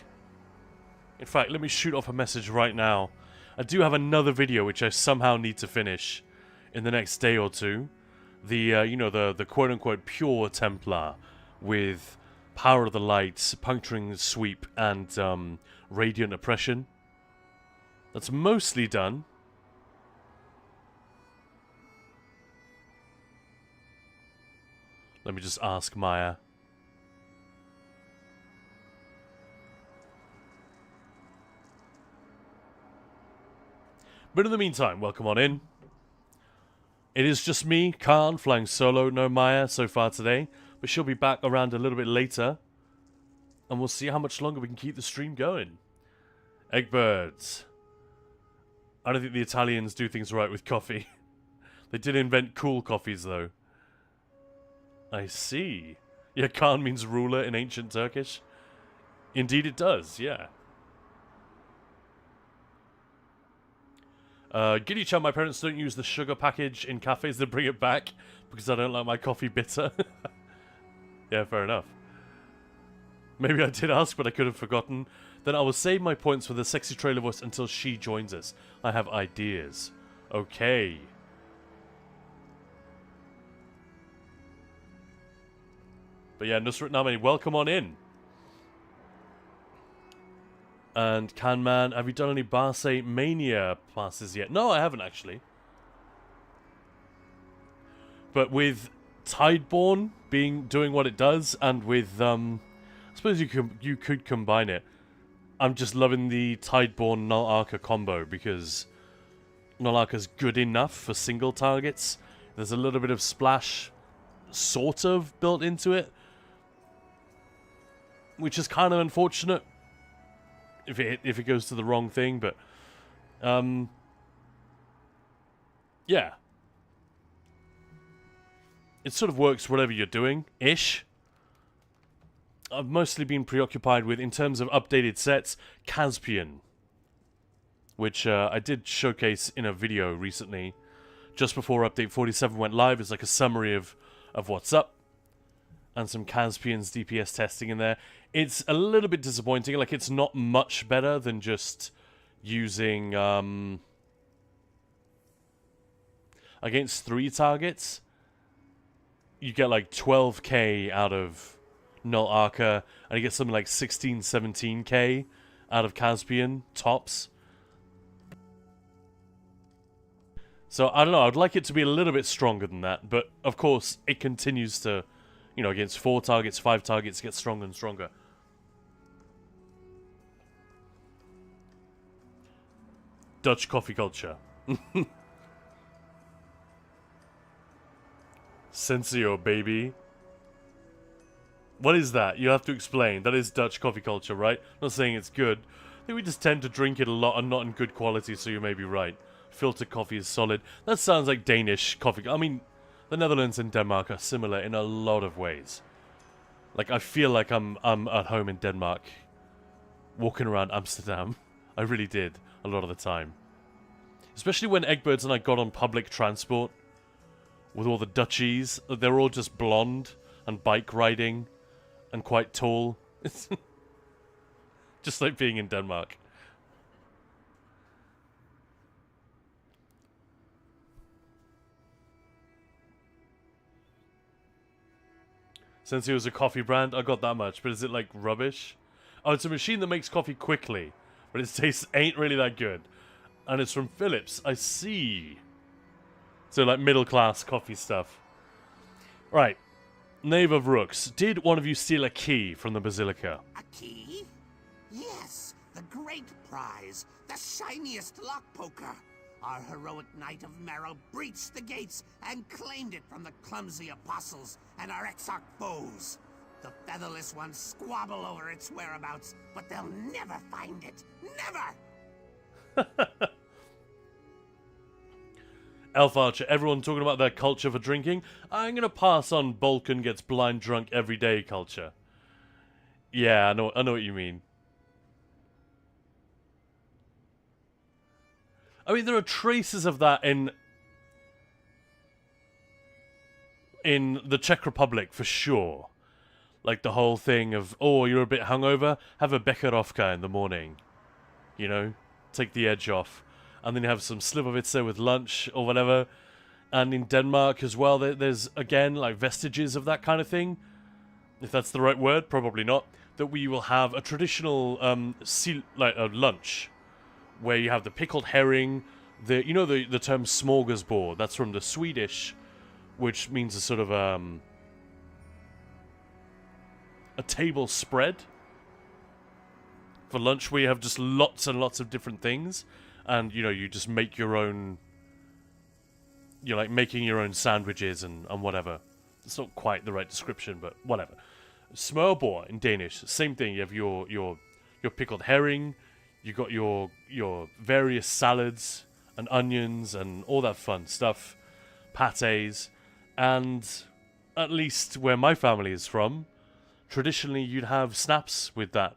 In fact, let me shoot off a message right now. I do have another video which I somehow need to finish in the next day or two. The, you know, the quote-unquote pure Templar with Power of the Light, Puncturing Sweep, and Radiant Oppression. That's mostly done. Let me just ask Maya. But in the meantime, welcome on in. It is just me, Khan, flying solo, no Maya so far today. But she'll be back around a little bit later. And we'll see how much longer we can keep the stream going. Eggbirds. I don't think the Italians do things right with coffee. They did invent cool coffees, though. I see. Yeah, Khan means ruler in ancient Turkish. Indeed it does, yeah. Giddy-chan, my parents don't use the sugar package in cafes, they bring it back because I don't like my coffee bitter. Yeah, fair enough. Maybe I did ask, but I could have forgotten. Then I will save my points for the sexy trailer voice until she joins us. I have ideas. Okay. But yeah, Nusrat Namani, welcome on in. And Canman, have you done any Barce Mania passes yet? No, I haven't actually. But with Tideborn doing what it does, and with I suppose you could combine it. I'm just loving the Tideborn Null Arca combo because Null Arca's good enough for single targets. There's a little bit of splash sort of built into it, which is kind of unfortunate if it goes to the wrong thing, but yeah. It sort of works whatever you're doing, ish. I've mostly been preoccupied with, in terms of updated sets, Caspian, which I did showcase in a video recently, just before Update 47 went live. It's like a summary of what's up, and some Caspian's DPS testing in there. It's a little bit disappointing. Like, it's not much better than just using against 3 targets. You get like 12k out of Null Arca, and you get something like 16, 17k out of Caspian, tops. So, I don't know, I'd like it to be a little bit stronger than that, but of course, it continues to, you know, against 4 targets, 5 targets, get stronger and stronger. Dutch coffee culture. Sensio, baby. What is that? You have to explain. That is Dutch coffee culture, right? I'm not saying it's good. I think we just tend to drink it a lot and not in good quality, so you may be right. Filtered coffee is solid. That sounds like Danish coffee. I mean, the Netherlands and Denmark are similar in a lot of ways. Like, I feel like I'm at home in Denmark, walking around Amsterdam. I really did, a lot of the time. Especially when Eggbirds and I got on public transport with all the Dutchies. They're all just blonde and bike riding and quite tall. It's just like being in Denmark. Since it was a coffee brand, I got that much. But is it like rubbish? Oh, it's a machine that makes coffee quickly, but its taste ain't really that good. And it's from Philips. I see. So like middle class coffee stuff. Right. Knave of Rooks. Did one of you steal a key from the Basilica? A key? Yes, the great prize, the shiniest lock poker. Our heroic knight of Marrow breached the gates and claimed it from the clumsy apostles and our Exarch foes. The featherless ones squabble over its whereabouts, but they'll never find it. Never! Elf Archer, everyone talking about their culture for drinking. I'm going to pass on Balkan gets blind drunk every day culture. Yeah, I know what you mean. I mean, there are traces of that in the Czech Republic, for sure. Like the whole thing of, oh, you're a bit hungover? Have a Becherovka in the morning. You know? Take the edge off. And then you have some slivovitzer with lunch or whatever. And in Denmark as well, there's, again, like vestiges of that kind of thing. If that's the right word, probably not. That we will have a traditional lunch. Where you have the pickled herring, the term smorgasbord, that's from the Swedish, which means a sort of a table spread for lunch where you have just lots and lots of different things, and you know, you just make your own. You're like making your own sandwiches and whatever. It's not quite the right description, but whatever. Smørrebrød in Danish, same thing. You have your pickled herring, you got your various salads and onions and all that fun stuff, pâtés, and at least where my family is from, traditionally you'd have snaps with that.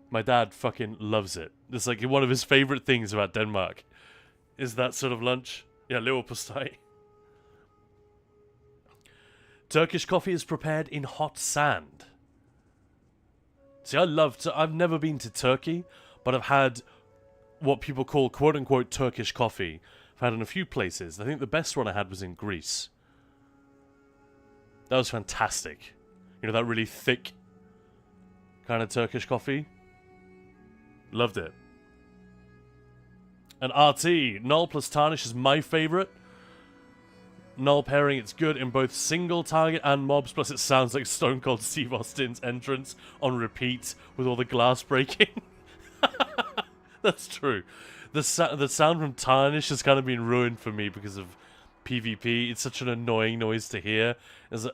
My dad fucking loves it. It's like one of his favorite things about Denmark is that sort of lunch. Yeah, leverpostej. Turkish coffee is prepared in hot sand. See, I've never been to Turkey, but I've had what people call quote-unquote Turkish coffee. I've had in a few places. I think the best one I had was in Greece. That was fantastic. You know, that really thick kind of Turkish coffee. Loved it. And RT, null plus tarnish is my favorite. Null pairing, it's good in both single target and mobs, plus it sounds like Stone Cold Steve Austin's entrance on repeat with all the glass breaking. That's true. The sound from tarnish has kind of been ruined for me because of PvP. It's such an annoying noise to hear.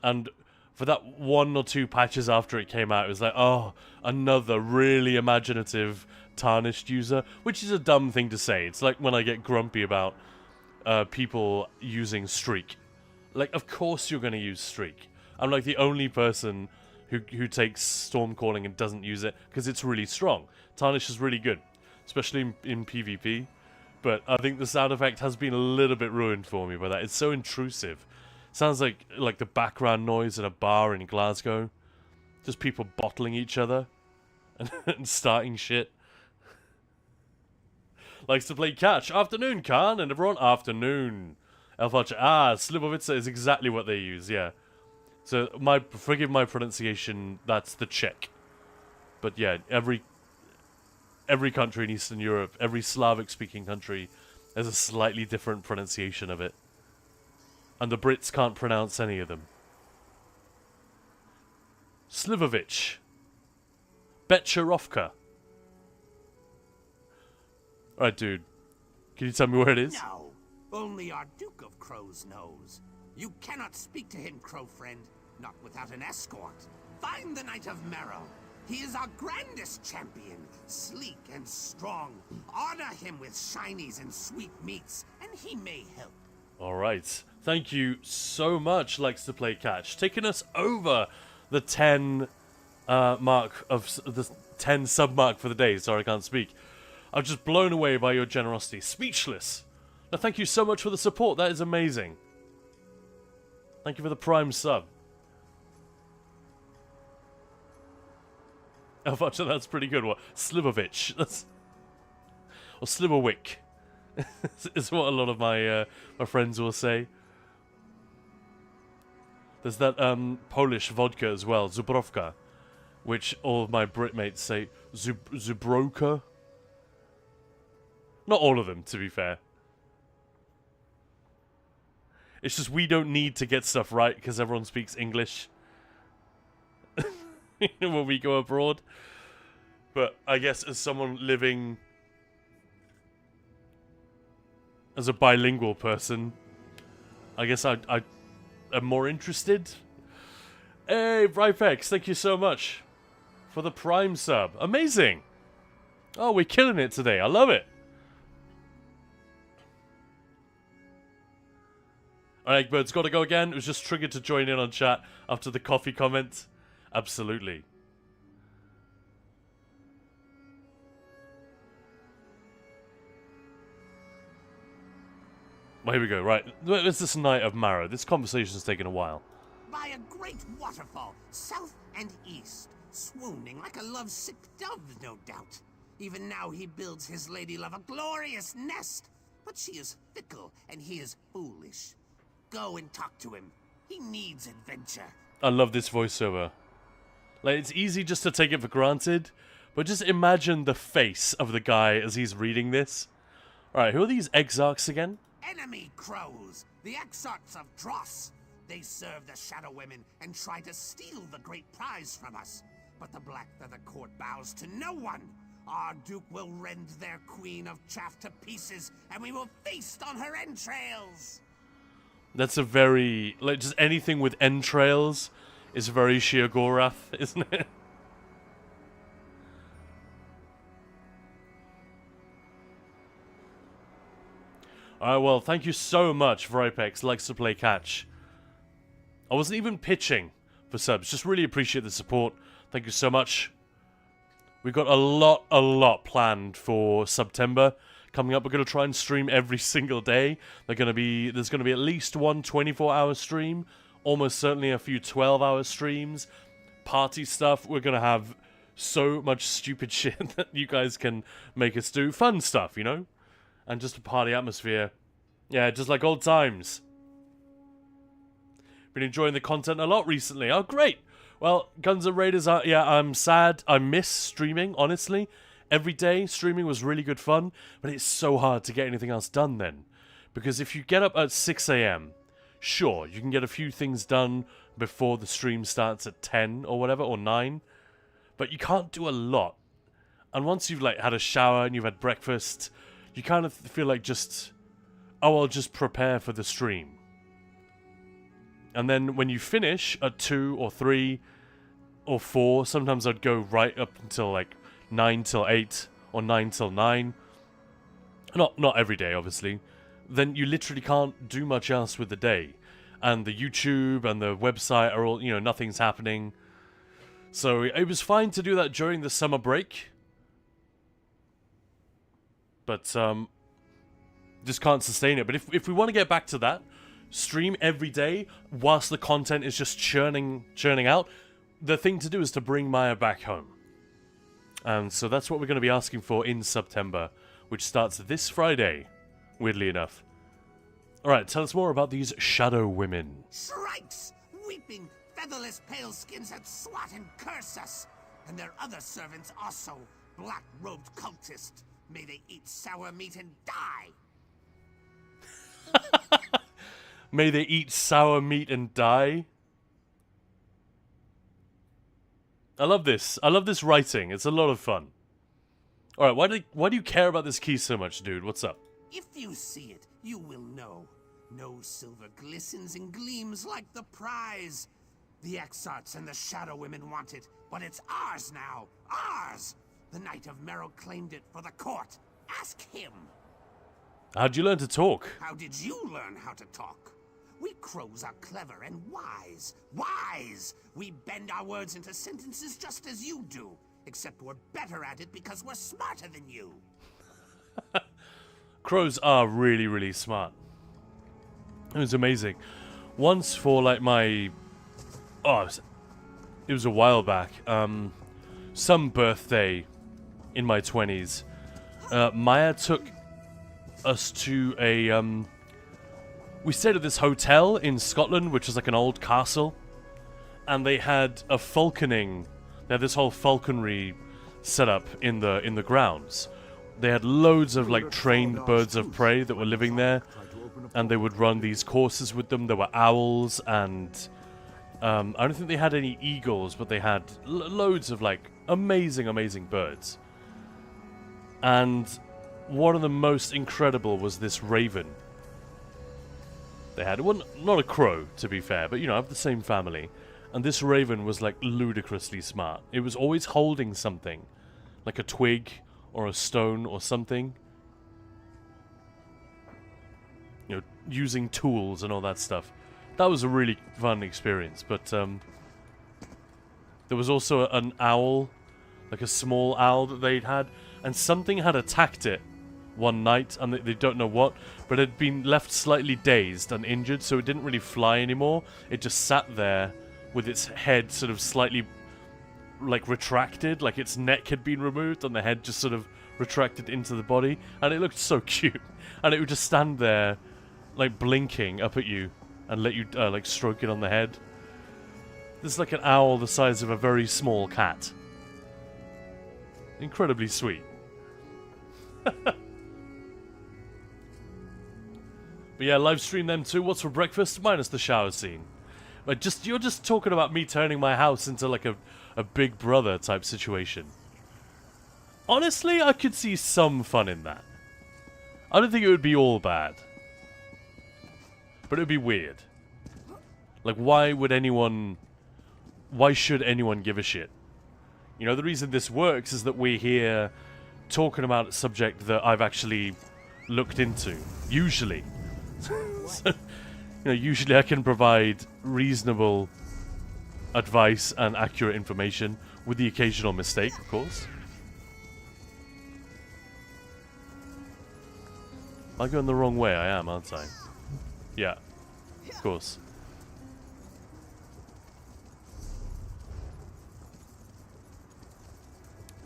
And for that 1 or 2 patches after it came out, it was like, oh, another really imaginative tarnished user, which is a dumb thing to say. It's like when I get grumpy about people using streak. Like, of course you're going to use streak. I'm like the only person who takes storm calling and doesn't use it because it's really strong. Tarnish is really good, especially in PvP. But I think the sound effect has been a little bit ruined for me by that. It's so intrusive. Sounds like the background noise at a bar in Glasgow. Just people bottling each other and starting shit. Likes to play catch. Afternoon, Khan, and everyone. Afternoon. Elfacha. Ah, Slivovitsa is exactly what they use, yeah. So, forgive my pronunciation, that's the Czech. But yeah, every country in Eastern Europe, every Slavic-speaking country, has a slightly different pronunciation of it. And the Brits can't pronounce any of them. Slivovich. Betcherovka. Alright, dude. Can you tell me where it is? No, only our Duke of Crows knows. You cannot speak to him, Crow friend, not without an escort. Find the Knight of Merrow. He is our grandest champion, sleek and strong. Honor him with shinies and sweet meats, and he may help. Alright. Thank you so much, Likes to Play Catch. Taking us over the 10 mark of the 10 sub mark for the day. Sorry, I can't speak. I'm just blown away by your generosity. Speechless. Now, thank you so much for the support. That is amazing. Thank you for the Prime sub. Elvacha, that's pretty good. What? Slivovich. That's... Or Slivowick. is what a lot of my friends will say. There's that Polish vodka as well, Zubrowka, which all of my Brit mates say Zubroka. Not all of them, to be fair. It's just we don't need to get stuff right because everyone speaks English when we go abroad. But I guess as someone living as a bilingual person, I guess I am more interested. Hey, Brypex, thank you so much for the Prime sub. Amazing. Oh, we're killing it today. I love it. Alright, Bird's got to go again. It was just triggered to join in on chat after the coffee comment. Absolutely. Well, here we go. Right. It's this Knight of Marrow. This conversation's taken a while. By a great waterfall, south and east, swooning like a lovesick dove, no doubt. Even now he builds his lady love a glorious nest, but she is fickle and he is foolish. Go and talk to him. He needs adventure. I love this voiceover. Like, it's easy just to take it for granted, but just imagine the face of the guy as he's reading this. Alright, who are these exarchs again? Enemy crows, the exarchs of Dross. They serve the Shadow Women and try to steal the great prize from us. But the Black Feather Court bows to no one. Our Duke will rend their queen of chaff to pieces, and we will feast on her entrails. That's a very, like, just anything with entrails is very Sheogorath, isn't it? Alright, well, thank you so much, Vipex likes to play catch. I wasn't even pitching for subs, just really appreciate the support. Thank you so much. We've got a lot planned for September coming up. We're going to try and stream every single day. There's going to be at least one 24-hour stream, almost certainly a few 12-hour streams, party stuff. We're going to have so much stupid shit that you guys can make us do. Fun stuff, you know? And just a party atmosphere. Yeah, just like old times. Been enjoying the content a lot recently. Oh, great. Well, Guns N' Raiders, I'm sad. I miss streaming, honestly. Every day, streaming was really good fun, but it's so hard to get anything else done then. Because if you get up at 6 AM, sure, you can get a few things done before the stream starts at 10 or whatever, or 9. But you can't do a lot. And once you've, like, had a shower and you've had breakfast, you kind of feel like just, oh, I'll just prepare for the stream. And then when you finish at 2 or 3 or 4, sometimes I'd go right up until like 9 till 8 or 9 till 9. Not every day, obviously. Then you literally can't do much else with the day. And the YouTube and the website are all, you know, nothing's happening. So it was fine to do that during the summer break. But just can't sustain it. But if we want to get back to that, stream every day whilst the content is just churning out, the thing to do is to bring Maya back home. And so that's what we're going to be asking for in September, which starts this Friday, weirdly enough. Alright, tell us more about these Shadow Women. Shrikes! Weeping, featherless paleskins that swat and curse us. And their other servants also, black-robed cultists. May they eat sour meat and die. May they eat sour meat and die? I love this. I love this writing. It's a lot of fun. Alright, why do you care about this key so much, dude? What's up? If you see it, you will know. No silver glistens and gleams like the prize. The Exarchs and the Shadow Women want it, but it's ours now. Ours! The Knight of Merrill claimed it for the court. Ask him. How'd you learn to talk? How did you learn how to talk? We crows are clever and wise. Wise! We bend our words into sentences just as you do. Except we're better at it because we're smarter than you. Crows are really, really smart. It was amazing. Once for like my... Oh, it was a while back. Some birthday in my 20s. Maya took us to a... we stayed at this hotel in Scotland, which was like an old castle. And they had a falconing... They had this whole falconry set up in the grounds. They had loads of like trained birds of prey that were living there, and they would run these courses with them. There were owls and I don't think they had any eagles, but they had loads of like amazing birds. And one of the most incredible was this raven. They had one, not a crow to be fair, but you know, of the same family. And this raven was like ludicrously smart. It was always holding something, like a twig or a stone or something. You know, using tools and all that stuff. That was a really fun experience. But there was also an owl, like a small owl that they'd had, and something had attacked it one night, and they don't know what, but it had been left slightly dazed and injured, so it didn't really fly anymore. It just sat there with its head sort of slightly like retracted, like its neck had been removed and the head just sort of retracted into the body, and it looked so cute. And it would just stand there like blinking up at you and let you like stroke it on the head. This is like an owl the size of a very small cat. Incredibly sweet. But yeah, live stream them too. What's for breakfast? Minus the shower scene. But you're just talking about me turning my house into like a big brother type situation. Honestly, I could see some fun in that. I don't think it would be all bad. But it would be weird. Like, why should anyone give a shit? You know, the reason this works is that we're here talking about a subject that I've actually looked into. Usually. So, usually I can provide reasonable advice and accurate information, with the occasional mistake, of course. Am I going the wrong way? I am, aren't I? Yeah, of course.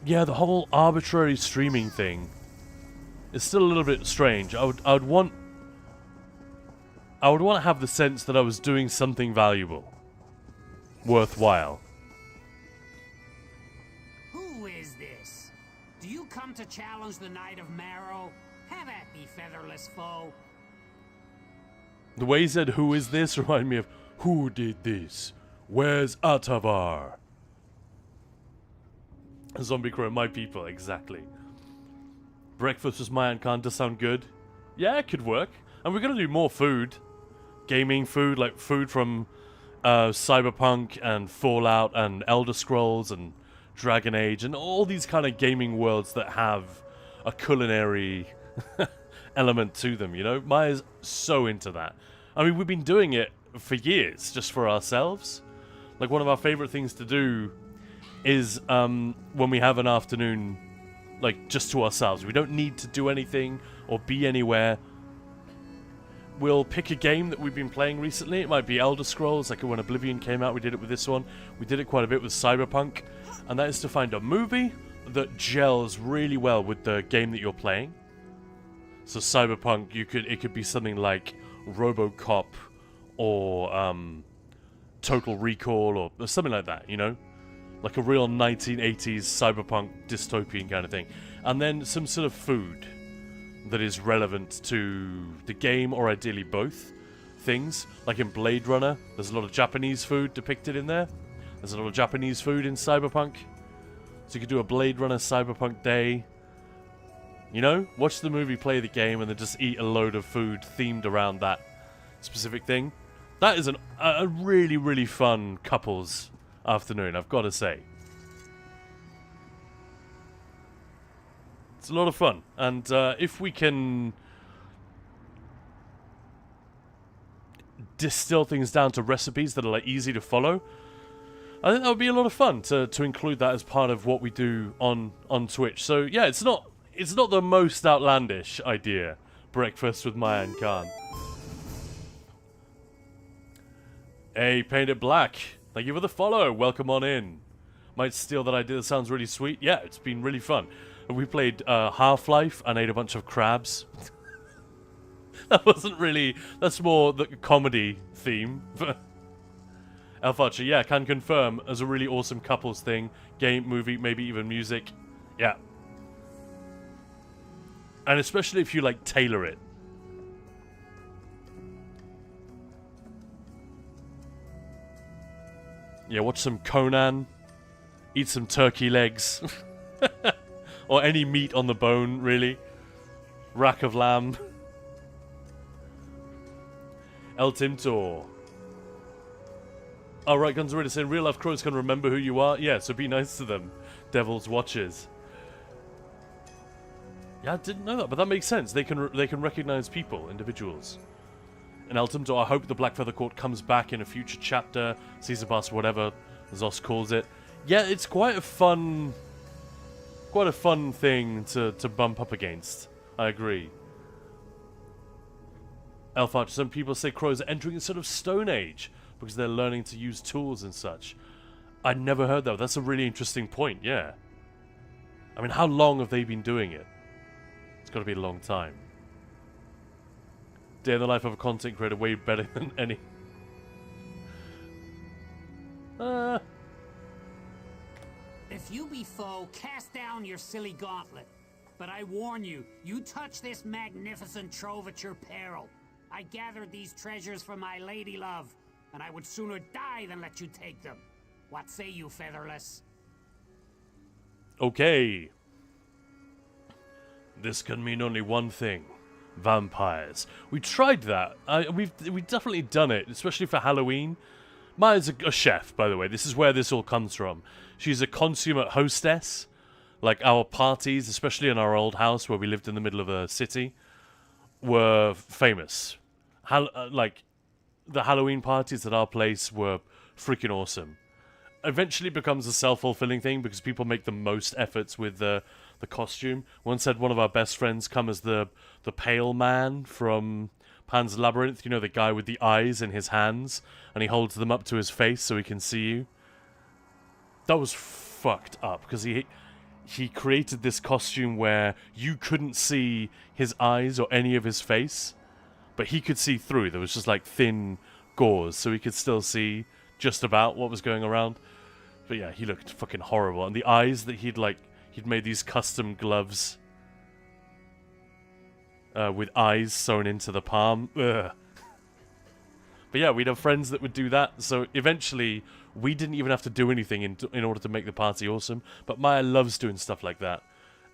Yeah, the whole arbitrary streaming thing is still a little bit strange. I would want to have the sense that I was doing something valuable, worthwhile. Who is this? Do you come to challenge the Knight of Marrow? Have at me, featherless foe. The way he said, "Who is this?" reminded me of, "Who did this? Where's Atavar?" Zombie Crow, my people, exactly. Breakfast with Maya and Khan does sound good. Yeah, it could work. And we're going to do more food. Gaming food, like food from Cyberpunk and Fallout and Elder Scrolls and Dragon Age and all these kind of gaming worlds that have a culinary element to them, you know? Maya's so into that. I mean, we've been doing it for years, just for ourselves. Like, one of our favorite things to do is when we have an afternoon, like, just to ourselves. We don't need to do anything or be anywhere. We'll pick a game that we've been playing recently. It might be Elder Scrolls, like when Oblivion came out, we did it with this one. We did it quite a bit with Cyberpunk. And that is to find a movie that gels really well with the game that you're playing. So Cyberpunk, it could be something like RoboCop or Total Recall or something like that, you know? Like a real 1980s cyberpunk dystopian kind of thing. And then some sort of food that is relevant to the game, or ideally both things. Like in Blade Runner, there's a lot of Japanese food depicted in there. There's a lot of Japanese food in Cyberpunk. So you could do a Blade Runner Cyberpunk day. You know? Watch the movie, play the game, and then just eat a load of food themed around that specific thing. That is a really, really fun couples afternoon, I've got to say. It's a lot of fun, and if we can distill things down to recipes that are like easy to follow, I think that would be a lot of fun to include that as part of what we do on Twitch. So yeah, it's not the most outlandish idea. Breakfast with Maya and Khan. Hey, Paint It Black. Thank you for the follow. Welcome on in. Might steal that idea. That sounds really sweet. Yeah, it's been really fun. We played Half-Life and ate a bunch of crabs. That wasn't really... That's more the comedy theme. Elf Archer, yeah, can confirm as a really awesome couples thing. Game, movie, maybe even music. Yeah. And especially if you, like, tailor it. Yeah, watch some Conan. Eat some turkey legs. Or any meat on the bone, really. Rack of lamb. El Timtor. Oh, right, Guns Are Ready saying real life crows can remember who you are. Yeah, so be nice to them. Devil's Watchers. Yeah, I didn't know that, but that makes sense. They can recognize people, individuals. And El Timtor, I hope the Black Feather Court comes back in a future chapter, season pass, whatever Zos calls it. Yeah, it's quite a fun thing to bump up against. I agree. Elf Archer, some people say crows are entering a sort of Stone Age because they're learning to use tools and such. I'd never heard that. That's a really interesting point, yeah. I mean, how long have they been doing it? It's got to be a long time. Day in the life of a content creator, way better than any. If you be foe, cast down your silly gauntlet. But I warn you, you touch this magnificent trove at your peril. I gathered these treasures for my lady love. and I would sooner die than let you take them. What say you, Featherless? Okay. This can mean only one thing. Vampires. We tried that. We've definitely done it, especially for Halloween. Maya's a chef, by the way. This is where this all comes from. She's a consummate hostess. Like, our parties, especially in our old house where we lived in the middle of a city, were famous. Like, the Halloween parties at our place were freaking awesome. Eventually it becomes a self-fulfilling thing because people make the most efforts with the costume. Once had one of our best friends come as the pale man from Pan's Labyrinth. You know, the guy with the eyes in his hands, and he holds them up to his face so he can see you. That was fucked up because he created this costume where you couldn't see his eyes or any of his face, but he could see through. There was just like thin gauze, so he could still see just about what was going around. But yeah, he looked fucking horrible. And the eyes that he'd made these custom gloves with eyes sewn into the palm. Ugh. But yeah, we'd have friends that would do that. So eventually, we didn't even have to do anything in order to make the party awesome. But Maya loves doing stuff like that.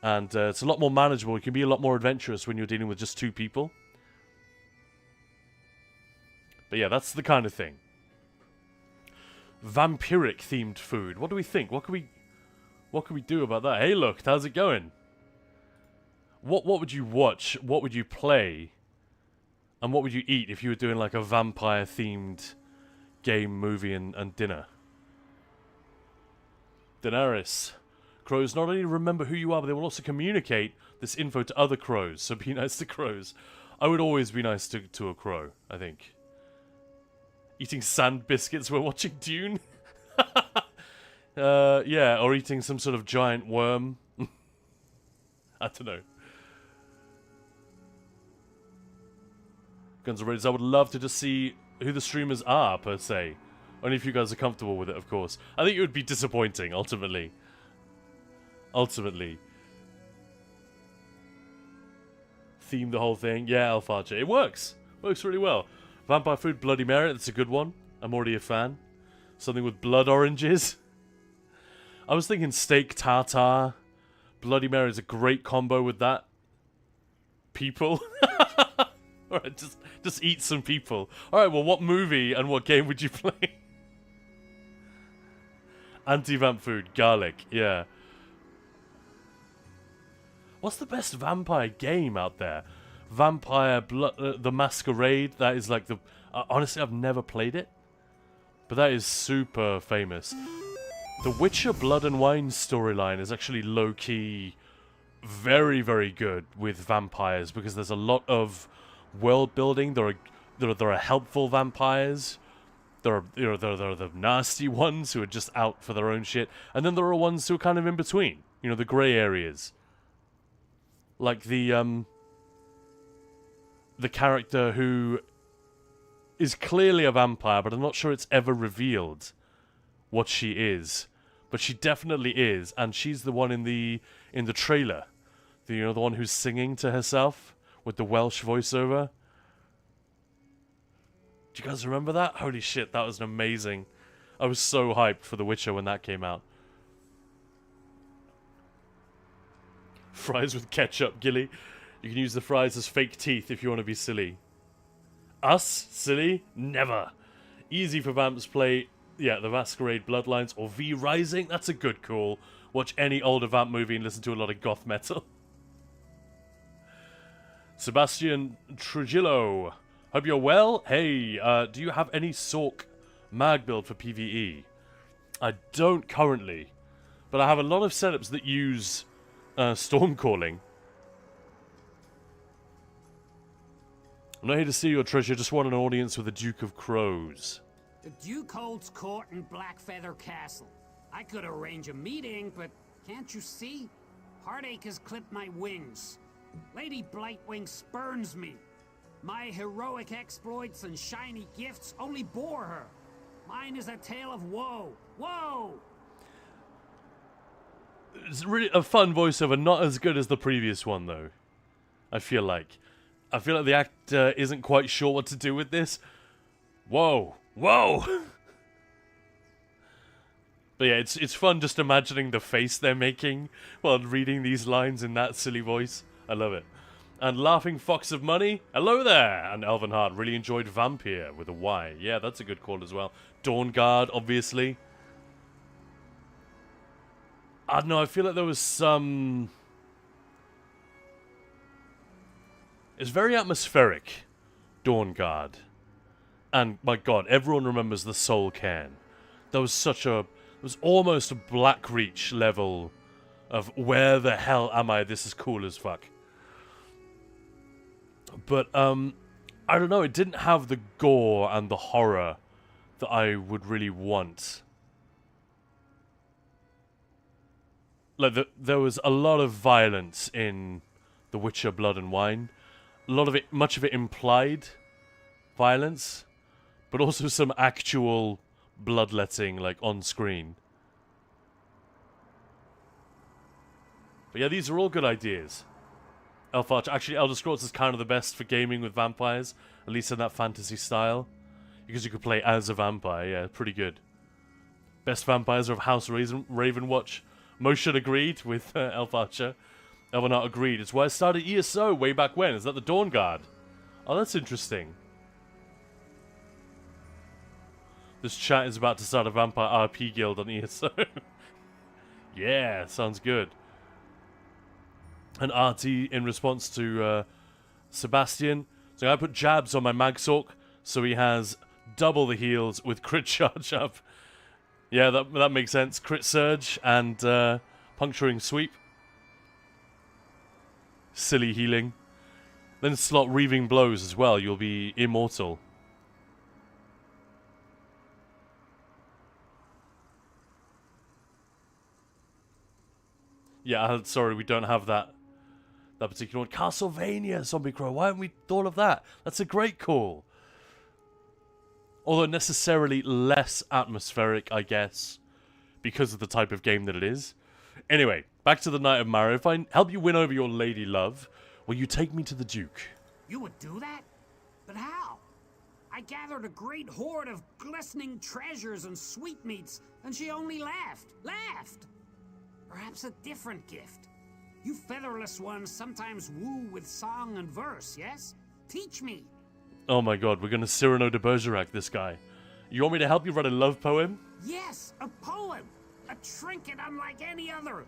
And it's a lot more manageable. It can be a lot more adventurous when you're dealing with just 2 people. But yeah, that's the kind of thing. Vampiric themed food. What do we think? What can we do about that? Hey, look, how's it going? What would you watch? What would you play? And what would you eat if you were doing like a vampire themed game, movie, and dinner? Daenerys. Crows not only remember who you are, but they will also communicate this info to other crows. So be nice to crows. I would always be nice to a crow, I think. Eating sand biscuits while watching Dune? Yeah, or eating some sort of giant worm. I don't know. Guns N' Roses, I would love to just see who the streamers are, per se. Only if you guys are comfortable with it, of course. I think it would be disappointing, ultimately. Theme the whole thing. Yeah, Alpharcha. It works. Works really well. Vampire food, Bloody Mary, that's a good one. I'm already a fan. Something with blood oranges. I was thinking steak tartare. Bloody Mary is a great combo with that. People. Alright, just eat some people. Alright, well, what movie and what game would you play? Anti-vamp food, garlic, yeah. What's the best vampire game out there? Vampire the Masquerade, that is like the... honestly, I've never played it. But that is super famous. The Witcher Blood and Wine storyline is actually low-key very, very good with vampires because there's a lot of world building. There are helpful vampires. There are the nasty ones who are just out for their own shit. And then there are ones who are kind of in between. You know, the grey areas. Like the character who is clearly a vampire, but I'm not sure it's ever revealed what she is. But she definitely is, and she's the one in the trailer. The one who's singing to herself with the Welsh voiceover. Do you guys remember that? Holy shit, that was amazing. I was so hyped for The Witcher when that came out. Fries with ketchup, Gilly. You can use the fries as fake teeth if you want to be silly. Us? Silly? Never. Easy for vamps play, yeah, the Masquerade Bloodlines or V Rising. That's a good call. Watch any older vamp movie and listen to a lot of goth metal. Sebastian Trujillo. Hope you're well. Hey, do you have any Sork mag build for PvE? I don't currently, but I have a lot of setups that use storm calling. I'm not here to see your treasure, just want an audience with the Duke of Crows. The Duke holds court in Blackfeather Castle. I could arrange a meeting, but can't you see? Heartache has clipped my wings. Lady Blightwing spurns me. My heroic exploits and shiny gifts only bore her. Mine is a tale of woe. Woe! It's really a fun voiceover, not as good as the previous one, though. I feel like the actor isn't quite sure what to do with this. Whoa. Whoa! But yeah, it's fun just imagining the face they're making while reading these lines in that silly voice. I love it. And Laughing Fox of Money, hello there! And Elven Heart, really enjoyed Vampire with a Y. Yeah, that's a good call as well. Dawn Guard, obviously. I don't know, I feel like there was some... It's very atmospheric, Dawn Guard. And, my god, everyone remembers the Soul Cairn. There was such a... It was almost a Black Reach level of where the hell am I? This is cool as fuck. But, I don't know, it didn't have the gore and the horror that I would really want. Like, there was a lot of violence in The Witcher Blood and Wine. A lot of it, much of it implied violence, but also some actual bloodletting, like, on screen. But yeah, these are all good ideas. Elf Archer. Actually, Elder Scrolls is kind of the best for gaming with vampires, at least in that fantasy style. Because you could play as a vampire, yeah, pretty good. Best vampires are of House Ravenwatch. Motion agreed with Elf Archer. Elvenart agreed. It's why I started ESO way back when. Is that the Dawn Guard? Oh, that's interesting. This chat is about to start a vampire RP guild on ESO. Yeah, sounds good. And RT in response to Sebastian. So I put jabs on my Magsork, so he has double the heals with crit charge up. Yeah, that makes sense. Crit surge and puncturing sweep. Silly healing. Then slot reaving blows as well. You'll be immortal. Yeah, sorry, we don't have that particular one. Castlevania, Zombie Crow. Why haven't we thought of that? That's a great call. Although necessarily less atmospheric, I guess, because of the type of game that it is. Anyway, back to the Knight of Mario. If I help you win over your lady love, will you take me to the Duke? You would do that? But how? I gathered a great hoard of glistening treasures and sweetmeats, and she only laughed. Laughed! Perhaps a different gift. You featherless ones sometimes woo with song and verse, yes? Teach me. Oh my god, we're gonna Cyrano de Bergerac this guy. You want me to help you write a love poem? Yes, a poem. A trinket unlike any other.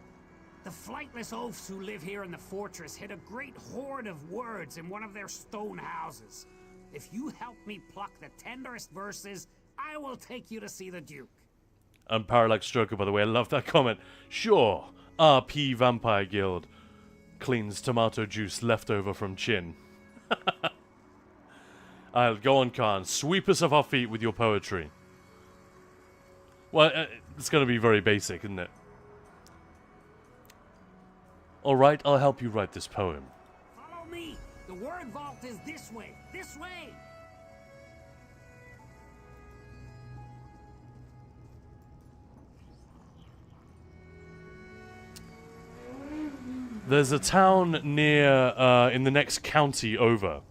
The flightless oafs who live here in the fortress hid a great hoard of words in one of their stone houses. If you help me pluck the tenderest verses, I will take you to see the Duke. And Parallax Stroker, by the way, I love that comment. Sure, RP Vampire Guild cleans tomato juice left over from chin. I'll go on, Khan. Sweep us off our feet with your poetry. Well, it's going to be very basic, isn't it? Alright, I'll help you write this poem. Follow me. The word vault is this way. This way. There's a town near, in the next county over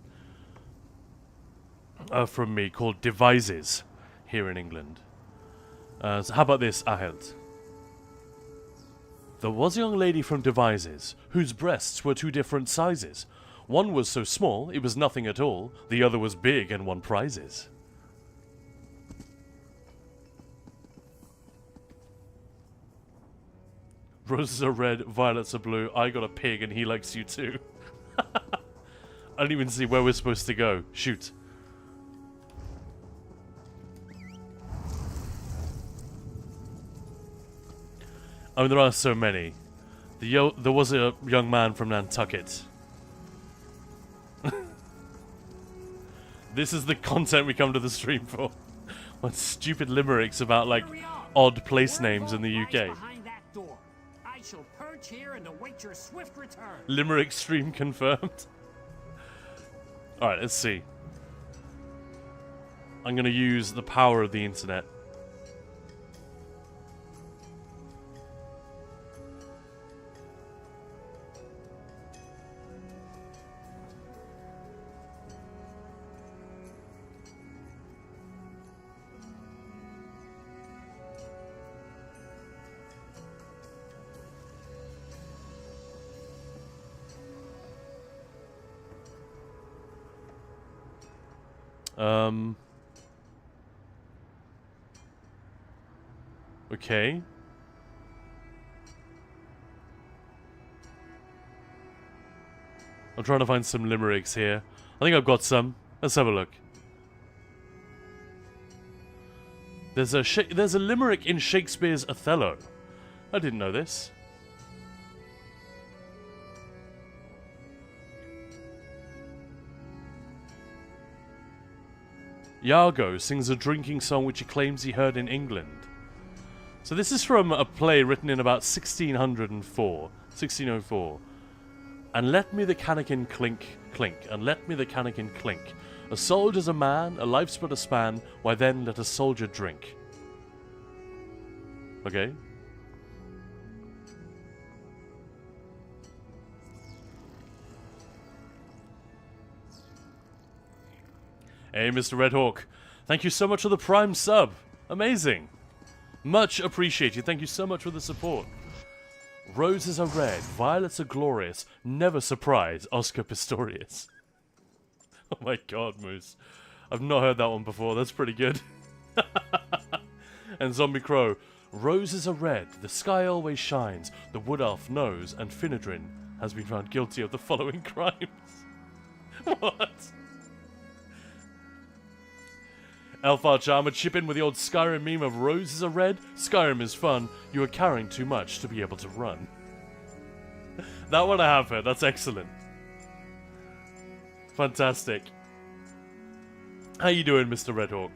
from me called Devizes here in England. So how about this, Ahelt? There was a young lady from Devizes whose breasts were two different sizes. One was so small, it was nothing at all. The other was big and won prizes. Roses are red, violets are blue. I got a pig and he likes you too. I don't even see where we're supposed to go. Shoot. I mean, there are so many. There was a young man from Nantucket. This is the content we come to the stream for. What stupid limericks about, like, odd place names in the UK. I shall perch here and await your swift return. Limerick stream confirmed. Alright, let's see. I'm gonna use the power of the internet. Okay. I'm trying to find some limericks here. I think I've got some. Let's have a look. There's a limerick in Shakespeare's Othello. I didn't know this. Iago sings a drinking song which he claims he heard in England. So this is from a play written in about 1604. And let me the cannikin clink, clink, and let me the cannikin clink. A soldier's a man, a life's but a span, why then let a soldier drink. Okay. Hey, Mr. Redhawk. Thank you so much for the Prime sub. Amazing. Much appreciated. Thank you so much for the support. Roses are red, violets are glorious, never surprise, Oscar Pistorius. Oh my god, Moose. I've not heard that one before. That's pretty good. And Zombie Crow. Roses are red, the sky always shines, the wood elf knows, and Finadrin has been found guilty of the following crimes. What? Elf Archer, I'm a chip in with the old Skyrim meme of roses are red, Skyrim is fun, you are carrying too much to be able to run. That one I have heard, that's excellent. Fantastic. How you doing, Mr. Redhawk?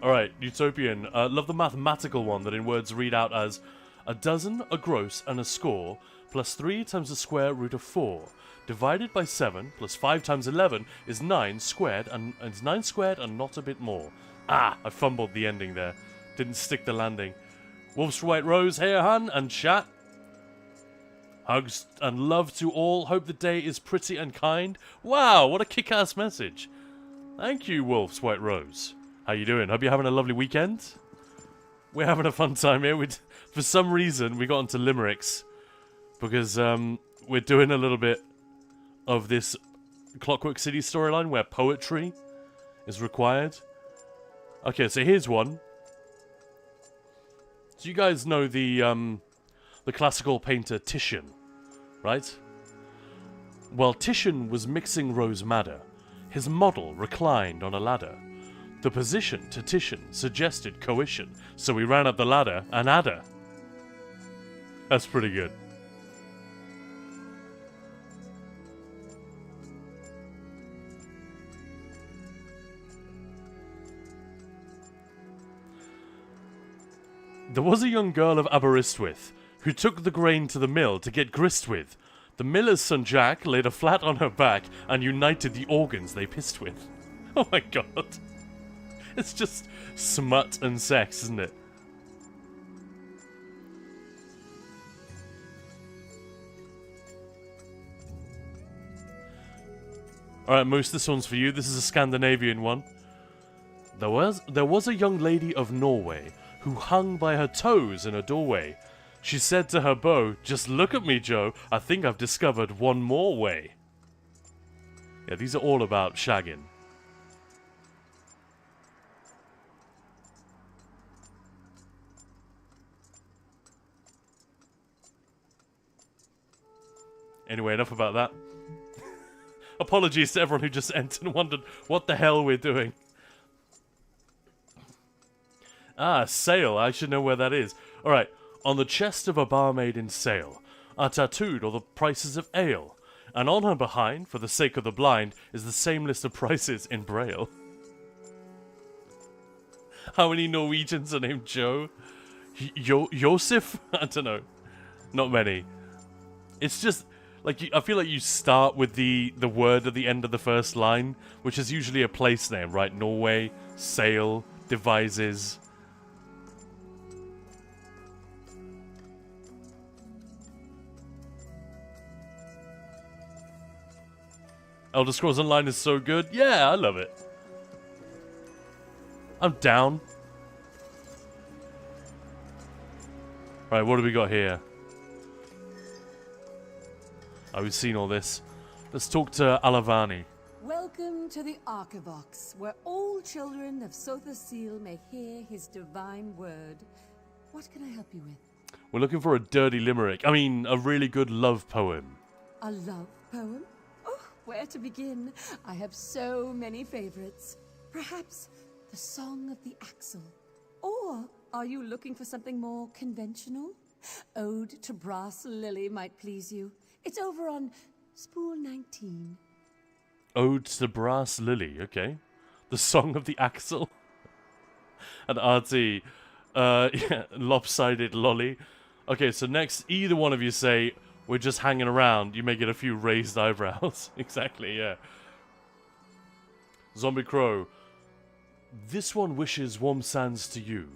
Alright, Utopian. Love the mathematical one that in words read out as a dozen, a gross, and a score, plus 3 times the square root of 4. Divided by 7 plus 5 times 11 is 9 squared and not a bit more. Ah, I fumbled the ending there. Didn't stick the landing. Wolf's White Rose here, hun, and chat. Hugs and love to all. Hope the day is pretty and kind. Wow, what a kick-ass message. Thank you, Wolf's White Rose. How you doing? Hope you're having a lovely weekend. We're having a fun time here. For some reason, we got into limericks because we're doing a little bit of this Clockwork City storyline where poetry is required. Okay, so here's one. So you guys know the classical painter Titian, right? Well, Titian was mixing rose madder. His model reclined on a ladder. The position to Titian suggested coition, so he ran up the ladder and had her. That's pretty good. There was a young girl of Aberystwyth who took the grain to the mill to get grist with. The miller's son Jack laid a flat on her back and united the organs they pissed with. Oh my god. It's just smut and sex, isn't it? Alright, Moose, this one's for you. This is a Scandinavian one. There was a young lady of Norway who hung by her toes in a doorway. She said to her beau, "Just look at me, Joe. I think I've discovered one more way." Yeah, these are all about shagging. Anyway, enough about that. Apologies to everyone who just entered and wondered what the hell we're doing. Ah, Sale. I should know where that is. Alright. On the chest of a barmaid in Sale are tattooed all the prices of ale. And on her behind, for the sake of the blind, is the same list of prices in Braille. How many Norwegians are named Joe? Josef? I don't know. Not many. It's just... like, I feel like you start with the word at the end of the first line, which is usually a place name, right? Norway, Sale, Devises. Elder Scrolls Online is so good. Yeah, I love it. I'm down. Right, what do we got here? Oh, we've seen all this. Let's talk to Alavani. Welcome to the Archivox, where all children of Sotha Seal may hear his divine word. What can I help you with? We're looking for a dirty limerick. I mean, a really good love poem. A love poem? Oh, where to begin? I have so many favorites. Perhaps the Song of the Axle. Or are you looking for something more conventional? Ode to Brass Lily might please you. It's over on spool 19. Ode to Brass Lily, okay. The Song of the Axle. And arty, yeah, lopsided lolly. Okay, so next, either one of you say, we're just hanging around. You may get a few raised eyebrows. Exactly, yeah. Zombie Crow. This one wishes warm sands to you,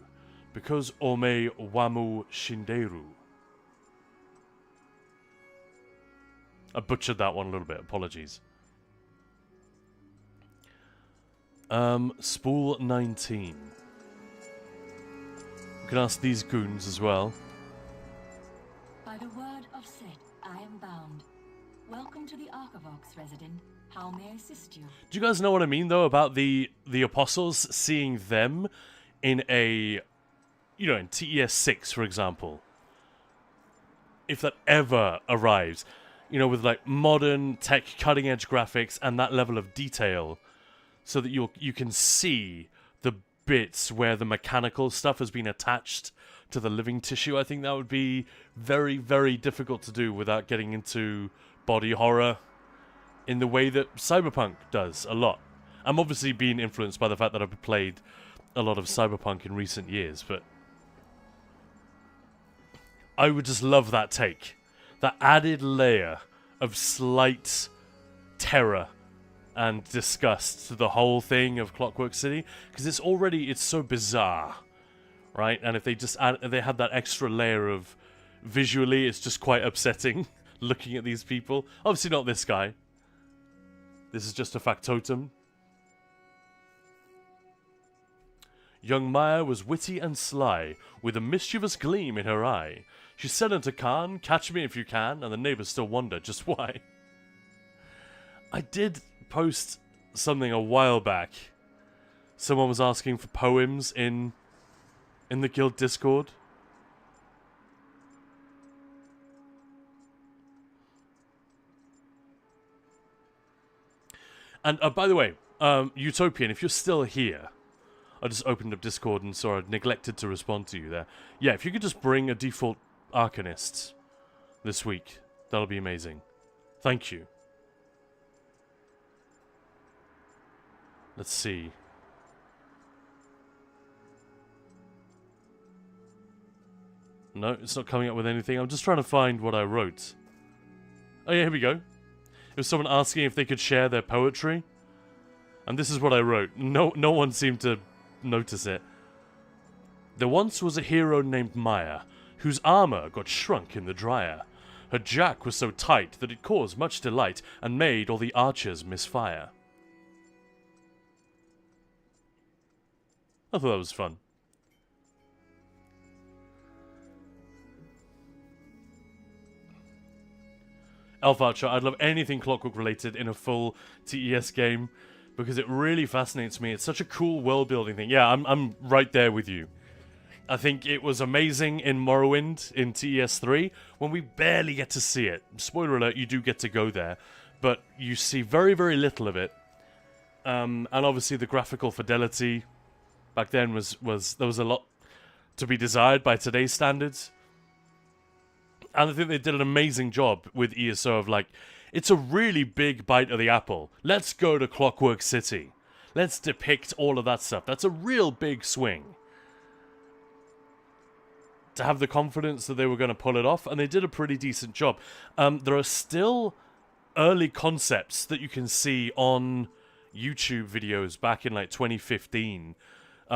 because ome wamu shinderu. I butchered that one a little bit, apologies. Spool 19. We can ask these goons as well. By the word of Set, I am bound. Welcome to the Archivox, resident. How may I assist you? Do you guys know what I mean, though, about the apostles seeing them in a, you know, in TES 6, for example? If that ever arrives, you know, with like modern tech, cutting-edge graphics and that level of detail, so that you can see the bits where the mechanical stuff has been attached to the living tissue. I think that would be very, very difficult to do without getting into body horror in the way that Cyberpunk does a lot. I'm obviously being influenced by the fact that I've played a lot of Cyberpunk in recent years, but I would just love that take. That added layer of slight terror and disgust to the whole thing of Clockwork City, because it's so bizarre, right? And if they just they had that extra layer of visually, it's just quite upsetting looking at these people. Obviously not this guy. This is just a factotum. Young Maya was witty and sly, with a mischievous gleam in her eye. She said unto Khan, "Catch me if you can," and the neighbors still wonder just why. I did post something a while back. Someone was asking for poems in the guild Discord. And by the way, Utopian, if you're still here, I just opened up Discord and saw I neglected to respond to you there. Yeah, if you could just bring a default Arcanist this week, that'll be amazing. Thank you. Let's see. No, it's not coming up with anything. I'm just trying to find what I wrote. Oh yeah, here we go. It was someone asking if they could share their poetry. And this is what I wrote. No one seemed to notice it. There once was a hero named Maya, whose armor got shrunk in the dryer. Her jack was so tight that it caused much delight and made all the archers misfire. I thought that was fun. Elf Archer, I'd love anything Clockwork related in a full TES game because it really fascinates me. It's such a cool world building thing. Yeah, I'm right there with you. I think it was amazing in Morrowind in TES 3 when we barely get to see it. Spoiler alert, you do get to go there, but you see very, very little of it. And obviously the graphical fidelity back then there was a lot to be desired by today's standards. And I think they did an amazing job with ESO of like, it's a really big bite of the apple. Let's go to Clockwork City. Let's depict all of that stuff. That's a real big swing. To have the confidence that they were going to pull it off, and they did a pretty decent job. There are still early concepts that you can see on YouTube videos back in like 2015.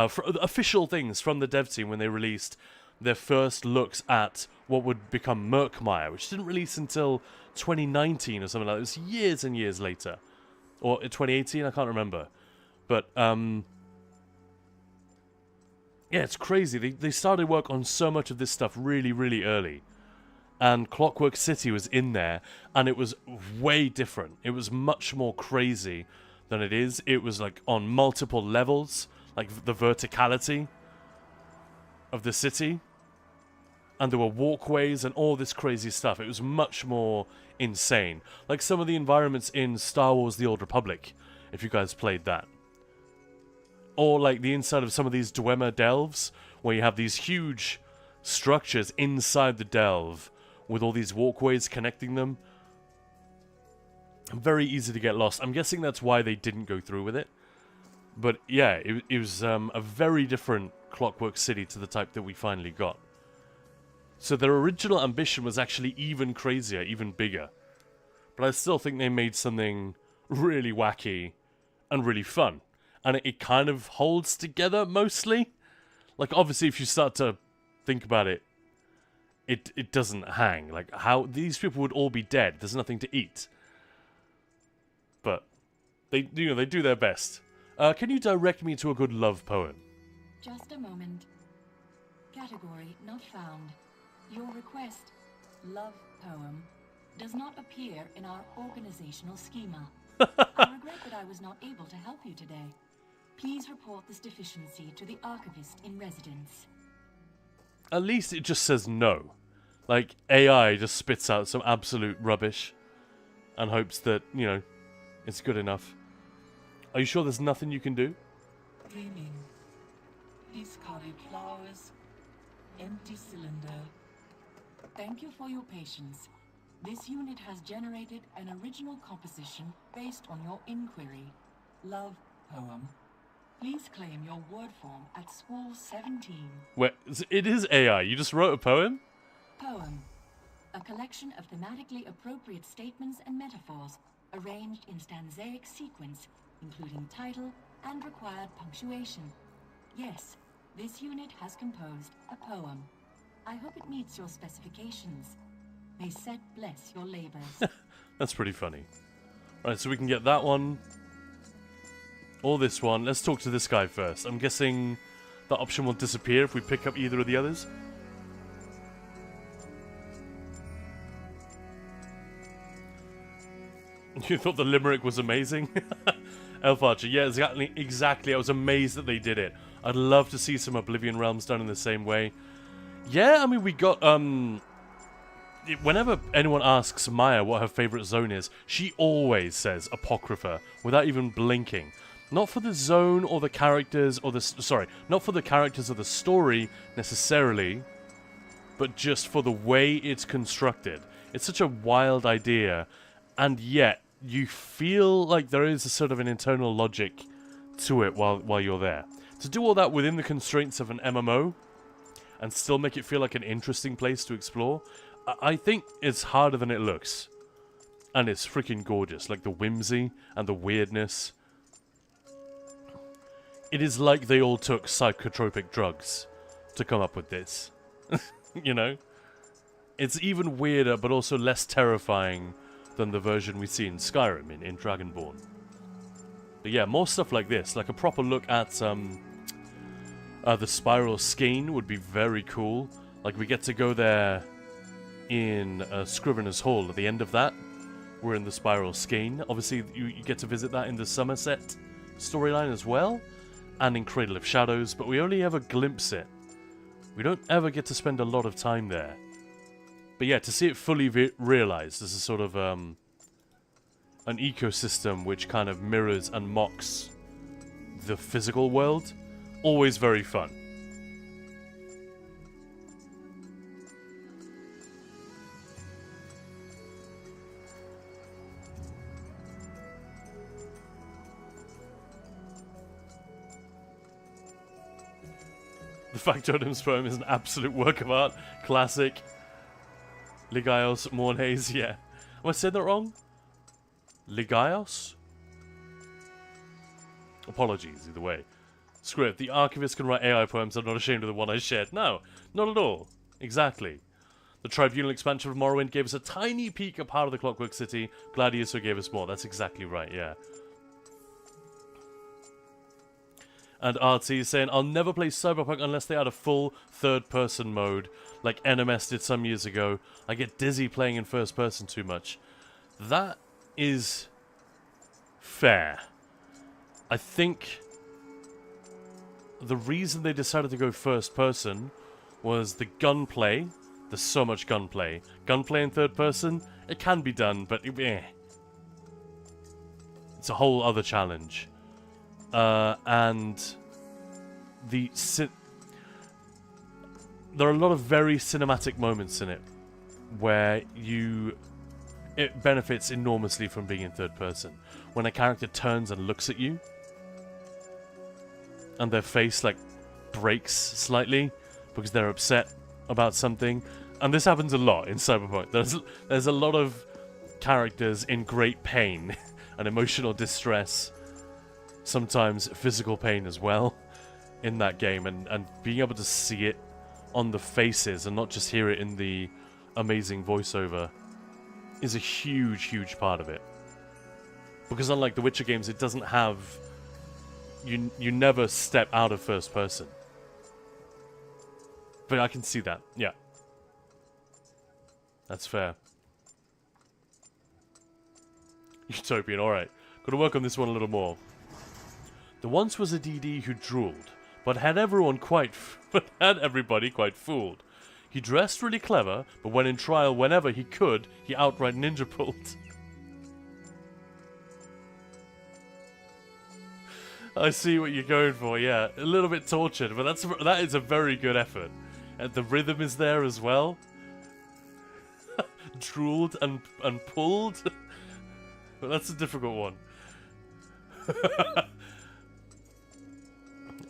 For official things from the dev team when they released their first looks at what would become Murkmire, which didn't release until 2019 or something like that. It was years and years later. Or 2018, I can't remember. But, yeah, it's crazy. They started work on so much of this stuff really, really early. and Clockwork City was in there, and it was way different. It was much more crazy than it is. It was like on multiple levels, like the verticality of the city, and there were walkways and all this crazy stuff. It was much more insane. Like some of the environments in Star Wars The Old Republic, if you guys played that. Or like the inside of some of these Dwemer delves, where you have these huge structures inside the delve with all these walkways connecting them. Very easy to get lost. I'm guessing that's why they didn't go through with it. But yeah, it was a very different Clockwork City to the type that we finally got. So their original ambition was actually even crazier, even bigger. But I still think they made something really wacky and really fun. And it kind of holds together, mostly. Like, obviously, if you start to think about it, it doesn't hang. Like, how these people would all be dead. There's nothing to eat. But they do their best. Can you direct me to a good love poem? Just a moment. Category not found. Your request, love poem, does not appear in our organizational schema. I regret that I was not able to help you today. Please report this deficiency to the archivist in residence. At least it just says no. Like, AI just spits out some absolute rubbish and hopes that, you know, it's good enough. Are you sure there's nothing you can do? Dreaming. Discarded flowers. Empty cylinder. Thank you for your patience. This unit has generated an original composition based on your inquiry. Love poem. Please claim your word form at spool 17. Wait, it is AI. You just wrote a poem? Poem. A collection of thematically appropriate statements and metaphors arranged in stanzaic sequence, including title and required punctuation. Yes, this unit has composed a poem. I hope it meets your specifications. May Set bless your labors. That's pretty funny. Right, so we can get that one. Or this one. Let's talk to this guy first. I'm guessing that option will disappear if we pick up either of the others. You thought the limerick was amazing? Elf Archer, yeah, exactly. I was amazed that they did it. I'd love to see some Oblivion Realms done in the same way. Yeah, I mean, we got, whenever anyone asks Maya what her favorite zone is, she always says Apocrypha, without even blinking. Not for the zone or the characters or the... Sorry, not for the characters or the story, necessarily, but just for the way it's constructed. It's such a wild idea, and yet you feel like there is a sort of an internal logic to it while you're there. To do all that within the constraints of an MMO, and still make it feel like an interesting place to explore, I think it's harder than it looks. And it's freaking gorgeous, like the whimsy and the weirdness. It is like they all took psychotropic drugs to come up with this. You know? It's even weirder, but also less terrifying than the version we see in Skyrim, in Dragonborn. But yeah, more stuff like this. Like a proper look at the Spiral Skein would be very cool. Like we get to go there in Scrivener's Hall at the end of that. We're in the Spiral Skein. Obviously, you get to visit that in the Somerset storyline as well. And in Cradle of Shadows, but we only ever glimpse it. We don't ever get to spend a lot of time there. But yeah, to see it fully realized as a sort of an ecosystem which kind of mirrors and mocks the physical world, always very fun. The Factotum's poem is an absolute work of art. Classic. Ligaios Mornhays, yeah. Am I saying that wrong? Ligaios? Apologies, either way. Screw it. The archivist can write AI poems. I'm not ashamed of the one I shared. No, not at all. Exactly. The Tribunal expansion of Morrowind gave us a tiny peek at part of the Clockwork City. Gladius gave us more. That's exactly right, yeah. And RT is saying, I'll never play Cyberpunk unless they add a full third-person mode, like NMS did some years ago. I get dizzy playing in first-person too much. That is fair. I think the reason they decided to go first-person was the gunplay. There's so much gunplay. Gunplay in third-person, it can be done, but it's a whole other challenge. And there are a lot of very cinematic moments in it where it benefits enormously from being in third person. When a character turns and looks at you and their face like breaks slightly because they're upset about something, and this happens a lot in Cyberpunk. There's a lot of characters in great pain and emotional distress, sometimes physical pain as well, in that game, and being able to see it on the faces and not just hear it in the amazing voiceover is a huge, huge part of it. Because unlike the Witcher games, it doesn't have... You never step out of first person. But I can see that, yeah. That's fair. Utopian, alright. Gotta work on this one a little more. There once was a DD who drooled, but had everybody quite fooled. He dressed really clever, but when in trial, whenever he could, he outright ninja pulled. I see what you're going for, yeah. A little bit tortured, but that is a very good effort. And the rhythm is there as well. Drooled and pulled. But that's a difficult one.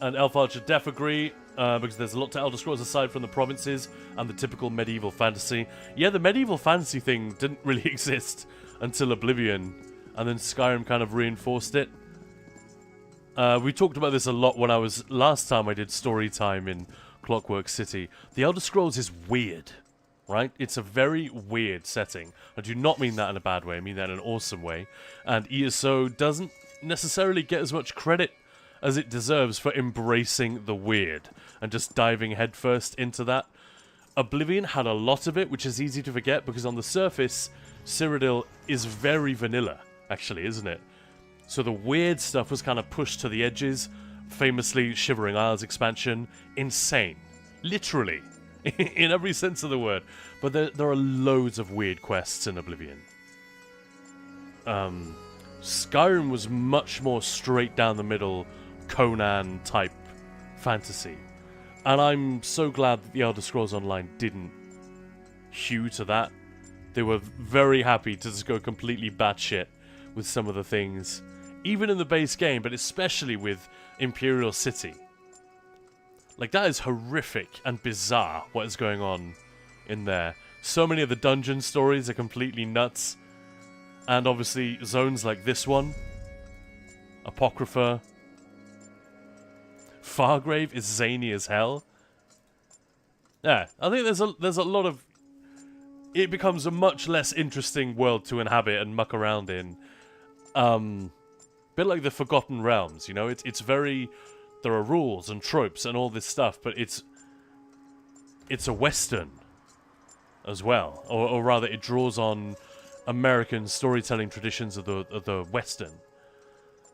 And Elf Archer def agree, because there's a lot to Elder Scrolls aside from the provinces and the typical medieval fantasy. Yeah, the medieval fantasy thing didn't really exist until Oblivion, and then Skyrim kind of reinforced it. We talked about this a lot when last time I did Storytime in Clockwork City. The Elder Scrolls is weird, right? It's a very weird setting. I do not mean that in a bad way, I mean that in an awesome way. And ESO doesn't necessarily get as much credit as it deserves for embracing the weird and just diving headfirst into that. Oblivion had a lot of it, which is easy to forget because on the surface, Cyrodiil is very vanilla, actually, isn't it? So the weird stuff was kind of pushed to the edges. Famously, Shivering Isles expansion, insane. Literally. In every sense of the word. But there are loads of weird quests in Oblivion. Skyrim was much more straight down the middle, Conan-type fantasy. And I'm so glad that the Elder Scrolls Online didn't hew to that. They were very happy to just go completely batshit with some of the things, even in the base game, but especially with Imperial City. Like, that is horrific and bizarre what is going on in there. So many of the dungeon stories are completely nuts. And obviously, zones like this one, Apocrypha, Fargrave is zany as hell. Yeah, I think there's a lot of... It becomes a much less interesting world to inhabit and muck around in. Bit like the Forgotten Realms, you know? It's very... There are rules and tropes and all this stuff, but it's a Western as well. Or rather, it draws on American storytelling traditions of the Western.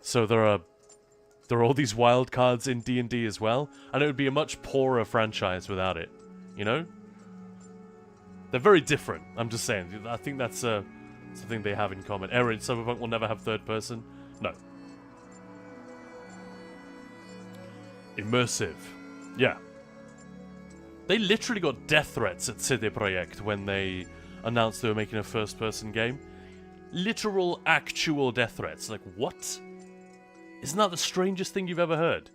So there are all these wild cards in D&D as well, and it would be a much poorer franchise without it, you know? They're very different, I'm just saying. I think that's something they have in common. Erin, Cyberpunk will never have third person? No. Immersive. Yeah. They literally got death threats at CD Projekt when they announced they were making a first-person game. Literal, actual death threats. Like, what? Isn't that the strangest thing you've ever heard?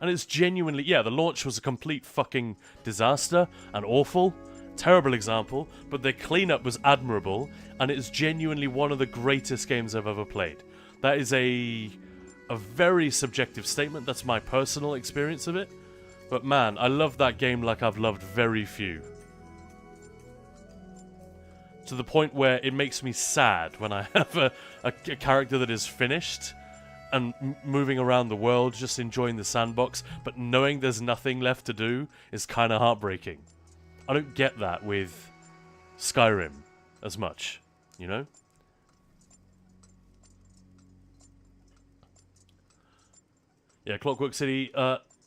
And it's genuinely... Yeah, the launch was a complete fucking disaster and awful. Terrible example. But their cleanup was admirable. And it's genuinely one of the greatest games I've ever played. That is a very subjective statement. That's my personal experience of it. But man, I love that game like I've loved very few. To the point where it makes me sad when I have a character that is finished and moving around the world, just enjoying the sandbox, but knowing there's nothing left to do is kind of heartbreaking. I don't get that with Skyrim as much, you know? Yeah, Clockwork City,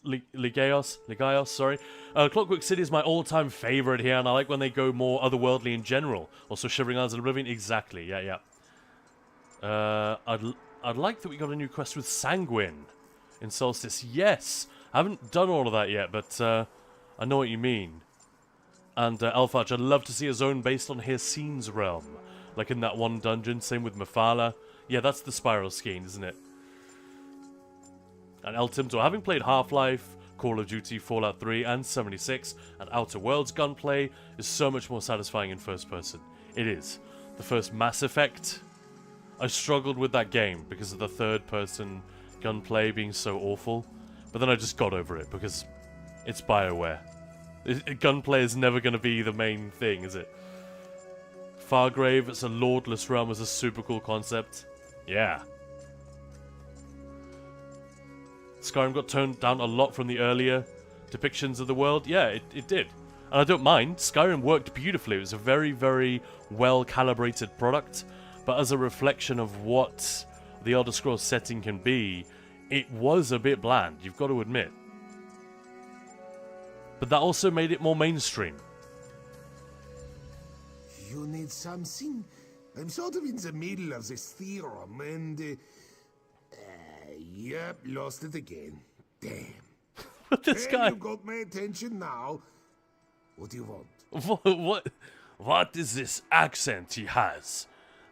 Ligaios, sorry. Clockwork City is my all-time favorite here, and I like when they go more otherworldly in general. Also, Shivering Islands and Oblivion, exactly, yeah. I'd like that we got a new quest with Sanguine in Solstice. Yes! I haven't done all of that yet, but I know what you mean. And Elfarch, I'd love to see a zone based on Hircine's realm. Like in that one dungeon, same with Mephala. Yeah, that's the Spiral Skein, isn't it? And El Timtor, having played Half-Life, Call of Duty, Fallout 3, and 76, and Outer Worlds gunplay is so much more satisfying in first person. It is. The first Mass Effect, I struggled with that game because of the third person gunplay being so awful, but then I just got over it because it's BioWare. Gunplay is never going to be the main thing, is it? Fargrave, it's a lordless realm, is a super cool concept. Yeah. Skyrim got toned down a lot from the earlier depictions of the world. Yeah, it did. And I don't mind. Skyrim worked beautifully. It was a very, very well-calibrated product. But as a reflection of what the Elder Scrolls setting can be, it was a bit bland, you've got to admit. But that also made it more mainstream. You need something? I'm sort of in the middle of this theorem, and... yep, lost it again. Damn. But this guy... You got my attention now. What do you want? What is this accent he has?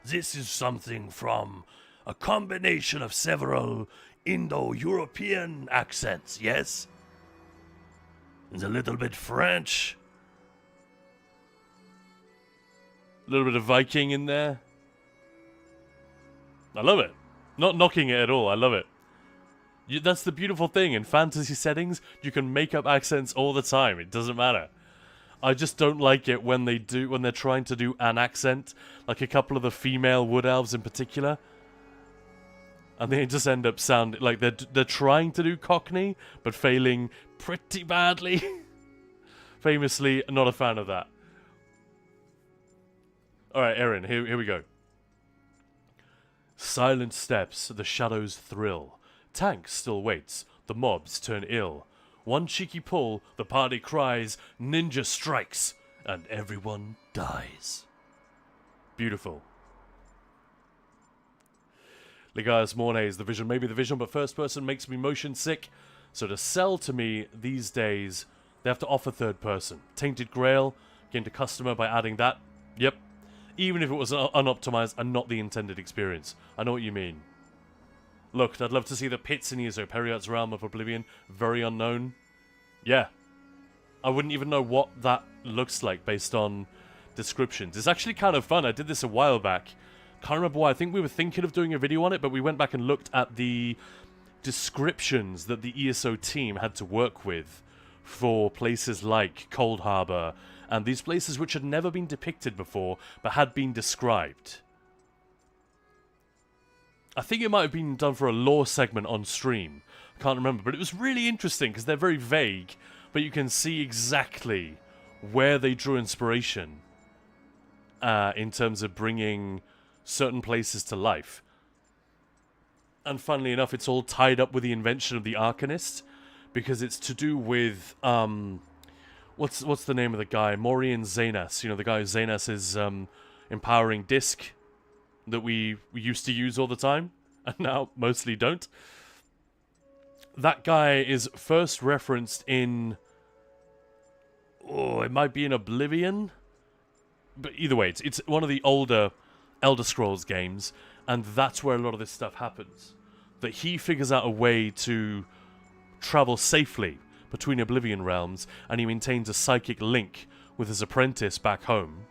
This is something from a combination of several Indo-European accents, yes? It's a little bit French. A little bit of Viking in there. I love it. Not knocking it at all, I love it. That's the beautiful thing, in fantasy settings, you can make up accents all the time, it doesn't matter. I just don't like it when they're trying to do an accent, like a couple of the female wood elves in particular. And they just end up sounding like they're trying to do Cockney, but failing pretty badly. Famously, not a fan of that. Alright, Erin, here we go. Silent steps, the shadows thrill. Tank still waits, the mobs turn ill. One cheeky pull, the party cries, ninja strikes, and everyone dies. Beautiful. Ligaius Mornay's the vision, maybe the vision, but first person makes me motion sick. So to sell to me these days, they have to offer third person. Tainted Grail, gained a customer by adding that. Yep. Even if it was unoptimized and not the intended experience. I know what you mean. Look, I'd love to see the pits in Ezo, Periart's Realm of Oblivion. Very unknown. Yeah. I wouldn't even know what that looks like based on descriptions. It's actually kind of fun. I did this a while back. Can't remember why. I think we were thinking of doing a video on it, but we went back and looked at the descriptions that the ESO team had to work with for places like Cold Harbor and these places which had never been depicted before but had been described. I think it might have been done for a lore segment on stream. I can't remember, but it was really interesting because they're very vague, but you can see exactly where they drew inspiration in terms of bringing certain places to life. And funnily enough, it's all tied up with the invention of the Arcanist, because it's to do with what's the name of the guy? Maurian Zanas. You know, the guy Zanas is empowering disc that we used to use all the time and now mostly don't. That guy is first referenced in it might be in Oblivion, but either way, it's one of the older Elder Scrolls games, and that's where a lot of this stuff happens. That he figures out a way to travel safely between Oblivion realms, and he maintains a psychic link with his apprentice back home,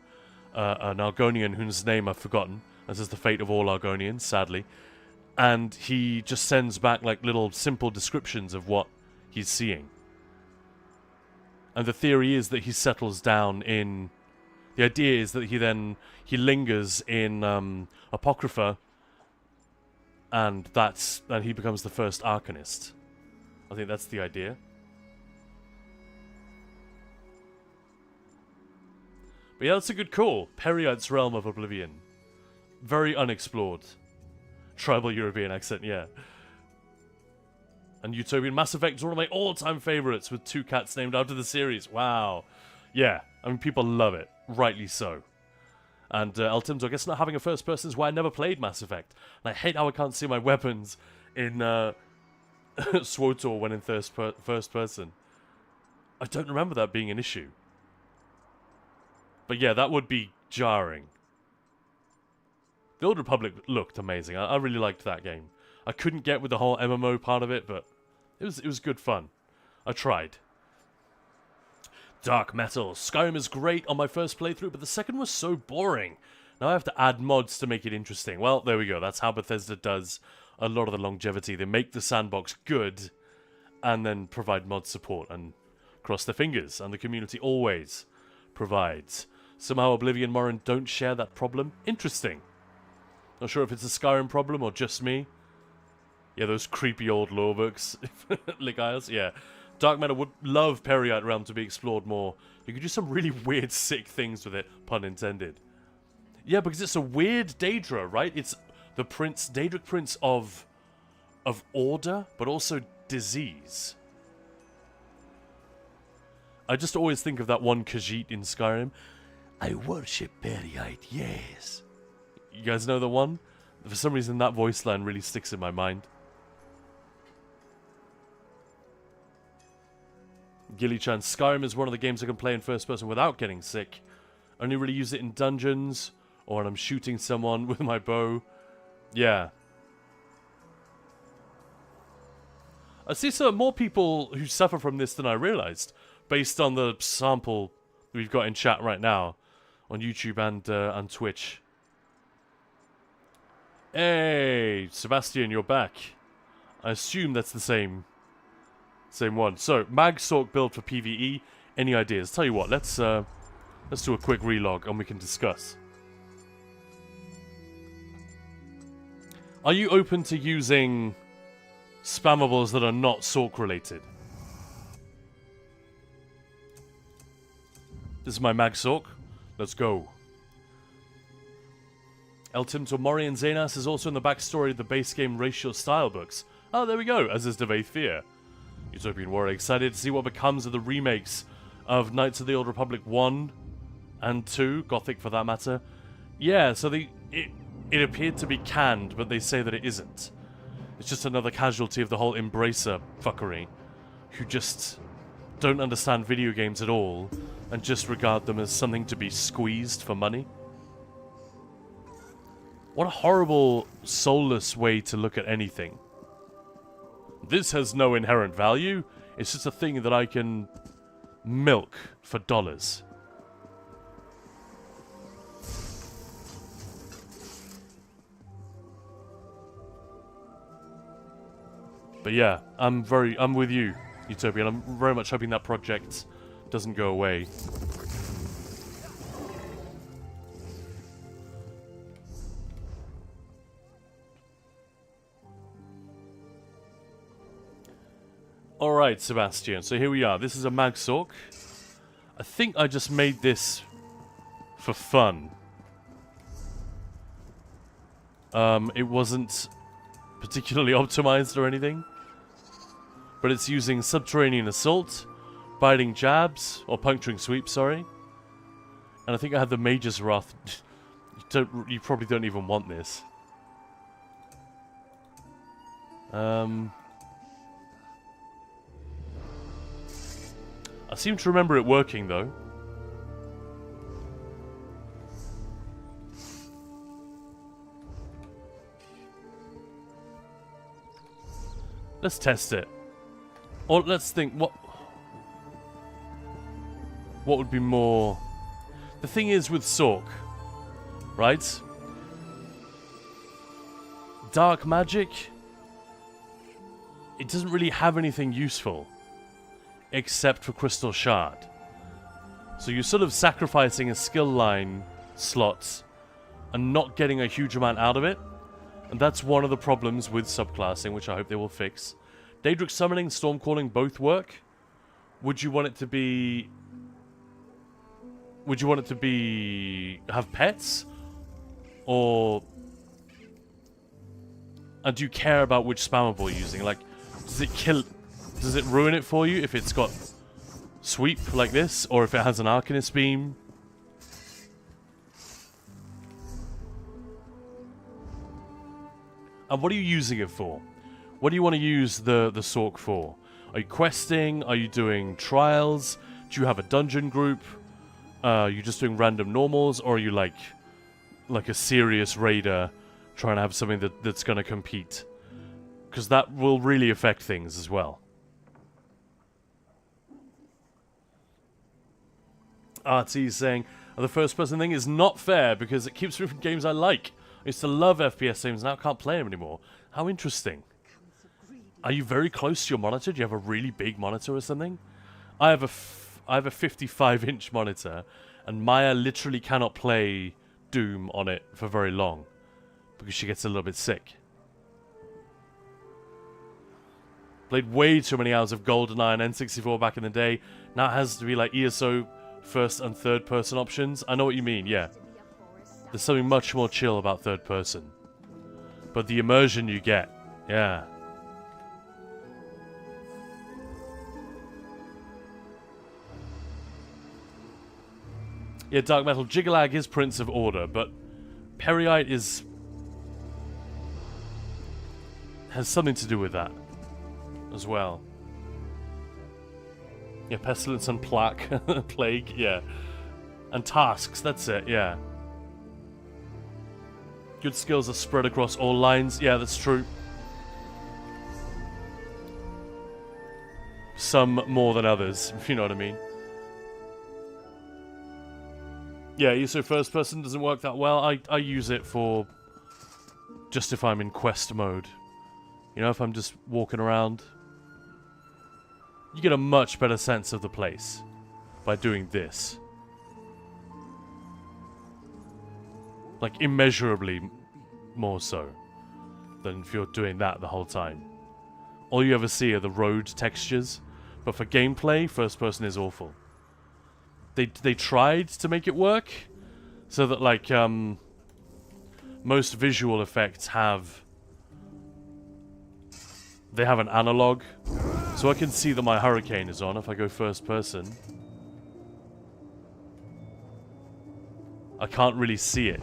an Argonian whose name I've forgotten, as is the fate of all Argonians, sadly. And he just sends back like little simple descriptions of what he's seeing. And the theory is that he settles down in... The idea is that he lingers in Apocrypha and he becomes the first Arcanist. I think that's the idea. But yeah, that's a good call. Periite's Realm of Oblivion. Very unexplored. Tribal European accent, yeah. And Utopian Mass Effect is one of my all-time favorites, with 2 cats named after the series. Wow. Yeah, I mean, people love it. Rightly so. And Eltim's, I guess not having a first person is why I never played Mass Effect. And I hate how I can't see my weapons in SWOTOR when in first person. I don't remember that being an issue. But yeah, that would be jarring. The Old Republic looked amazing. I really liked that game. I couldn't get with the whole MMO part of it, but it was good fun. I tried. Dark Metal. Skyrim is great on my first playthrough, but the second was so boring. Now I have to add mods to make it interesting. Well, there we go. That's how Bethesda does a lot of the longevity. They make the sandbox good, and then provide mod support, and cross their fingers. And the community always provides. Somehow Oblivion Morrowind don't share that problem. Interesting. Not sure if it's a Skyrim problem or just me. Yeah, those creepy old lore books. Ligaios, yeah. Dark Matter would love Periite Realm to be explored more. You could do some really weird, sick things with it, pun intended. Yeah, because it's a weird Daedra, right? It's the prince, Daedric prince of order, but also disease. I just always think of that one Khajiit in Skyrim. I worship Periite, yes. You guys know the one? For some reason, that voice line really sticks in my mind. Gilly-chan, Skyrim is one of the games I can play in first person without getting sick. I only really use it in dungeons, or when I'm shooting someone with my bow. Yeah. I see more people who suffer from this than I realized, based on the sample we've got in chat right now, on YouTube and Twitch. Hey, Sebastian, you're back. I assume that's the same one. So, Mag Sork build for PvE. Any ideas? Tell you what, let's do a quick relog and we can discuss. Are you open to using spammables that are not Sork related? This is my Mag Sork. Let's go. Eltim Tomori and Xenas is also in the backstory of the base game Racial Style books. Oh, there we go, as is Devay Fear. Utopian Warrior excited to see what becomes of the remakes of Knights of the Old Republic 1 and 2, Gothic for that matter. Yeah, so it appeared to be canned, but they say that it isn't. It's just another casualty of the whole Embracer fuckery, who just don't understand video games at all, and just regard them as something to be squeezed for money. What a horrible, soulless way to look at anything. This has no inherent value. It's just a thing that I can milk for dollars. But yeah, I'm with you, Utopian. I'm very much hoping that project doesn't go away. Alright, Sebastian, so here we are. This is a Mag Sork. I think I just made this for fun. It wasn't particularly optimized or anything. But it's using Subterranean Assault, Biting Jabs, or Puncturing Sweep, sorry. And I think I had the Mage's Wrath. You probably don't even want this. I seem to remember it working, though. Let's test it. Or let's think, what would be more... The thing is with Sork, right? Dark magic, it doesn't really have anything useful. Except for Crystal Shard. So you're sort of sacrificing a skill line slot and not getting a huge amount out of it. And that's one of the problems with subclassing, which I hope they will fix. Daedric summoning, storm calling both work. Would you want it to be... Would you want it to be... have pets? Or... And do you care about which spammable you're using? Like, does it kill... Does it ruin it for you if it's got sweep like this? Or if it has an Arcanist beam? And what are you using it for? What do you want to use the Sork for? Are you questing? Are you doing trials? Do you have a dungeon group? Are you just doing random normals? Or are you like a serious raider trying to have something that's going to compete? Because that will really affect things as well. RT is saying, the first person thing is not fair because it keeps me from games I like. I used to love FPS games, now I can't play them anymore. How interesting. Are you very close to your monitor? Do you have a really big monitor or something? I have a 55-inch monitor, and Maya literally cannot play Doom on it for very long because she gets a little bit sick. Played way too many hours of GoldenEye and N64 back in the day. Now it has to be like ESO first and third person options. I know what you mean, yeah. There's something much more chill about third person. But the immersion you get, yeah. Yeah, Dark Metal. Jigalag is Prince of Order, but Periite has something to do with that as well. Yeah, Pestilence and Plague, yeah. And Tasks, that's it, yeah. Good skills are spread across all lines. Yeah, that's true. Some more than others, if you know what I mean. Yeah, ESO first person doesn't work that well. I use it for just if I'm in quest mode. You know, if I'm just walking around. You get a much better sense of the place by doing this. Like, immeasurably more so than if you're doing that the whole time. All you ever see are the road textures. But for gameplay, first person is awful. They tried to make it work so that, like, most visual effects have... They have an analog. So I can see that my hurricane is on if I go first person. I can't really see it.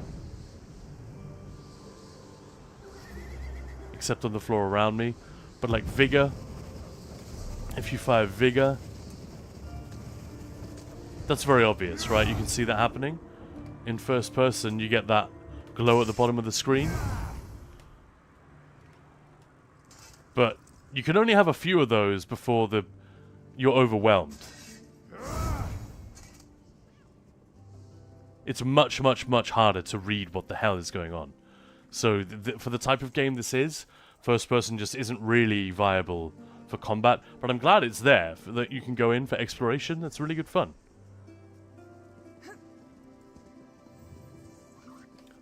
Except on the floor around me. But like Vigor, if you fire Vigor, that's very obvious, right? You can see that happening. In first person, you get that glow at the bottom of the screen. But you can only have a few of those before you're overwhelmed. It's much, much, much harder to read what the hell is going on. So for the type of game this is, first person just isn't really viable for combat. But I'm glad it's there, that you can go in for exploration. That's really good fun.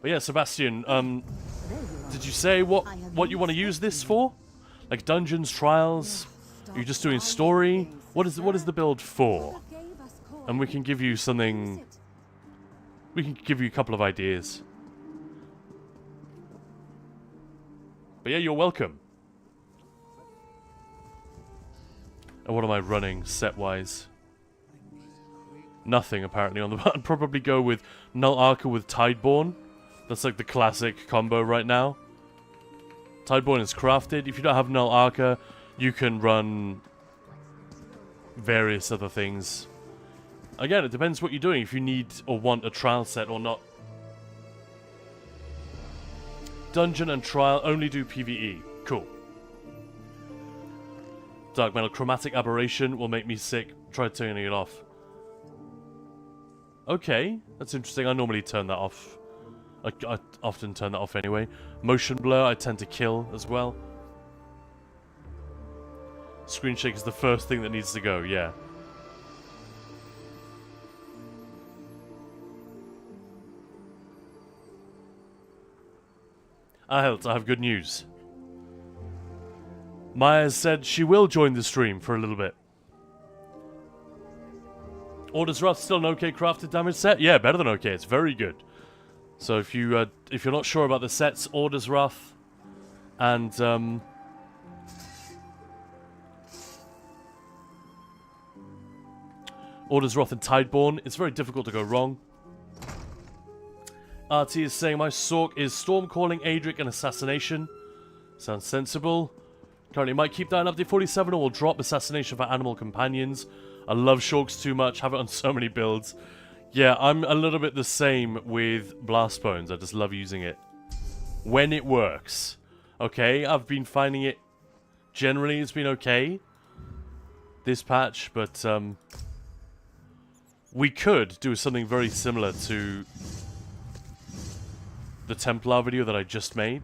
But yeah, Sebastian, did you say what you want to use this for? Like dungeons, trials? Are you just doing story? What is the build for? And we can give you something... We can give you a couple of ideas. But yeah, you're welcome. And what am I running set-wise? Nothing, apparently, on the... I'd probably go with Null Arca with Tideborn. That's like the classic combo right now. Tideborn is crafted. If you don't have Null Arca, you can run various other things. Again, it depends what you're doing, if you need or want a trial set or not. Dungeon and trial only do PvE. Cool. Dark Metal Chromatic Aberration will make me sick. Try turning it off. Okay, that's interesting. I normally turn that off. I often turn that off anyway. Motion Blur I tend to kill as well. Screen Shake is the first thing that needs to go, yeah. Ahelt, I have good news. Maya said she will join the stream for a little bit. Orders Wrath still an okay crafted damage set? Yeah, better than okay. It's very good. So if you're not sure about the sets, Orders Wrath and Orders Wrath and Tideborn, it's very difficult to go wrong. RT is saying my Sork is Storm Calling, Adric, and Assassination. Sounds sensible. Currently might keep that in update 47 or will drop Assassination for Animal Companions. I love Shorks too much, have it on so many builds. Yeah, I'm a little bit the same with Blast Bones. I just love using it. When it works. Okay, I've been finding it... Generally, it's been okay. This patch, but... we could do something very similar to... the Templar video that I just made.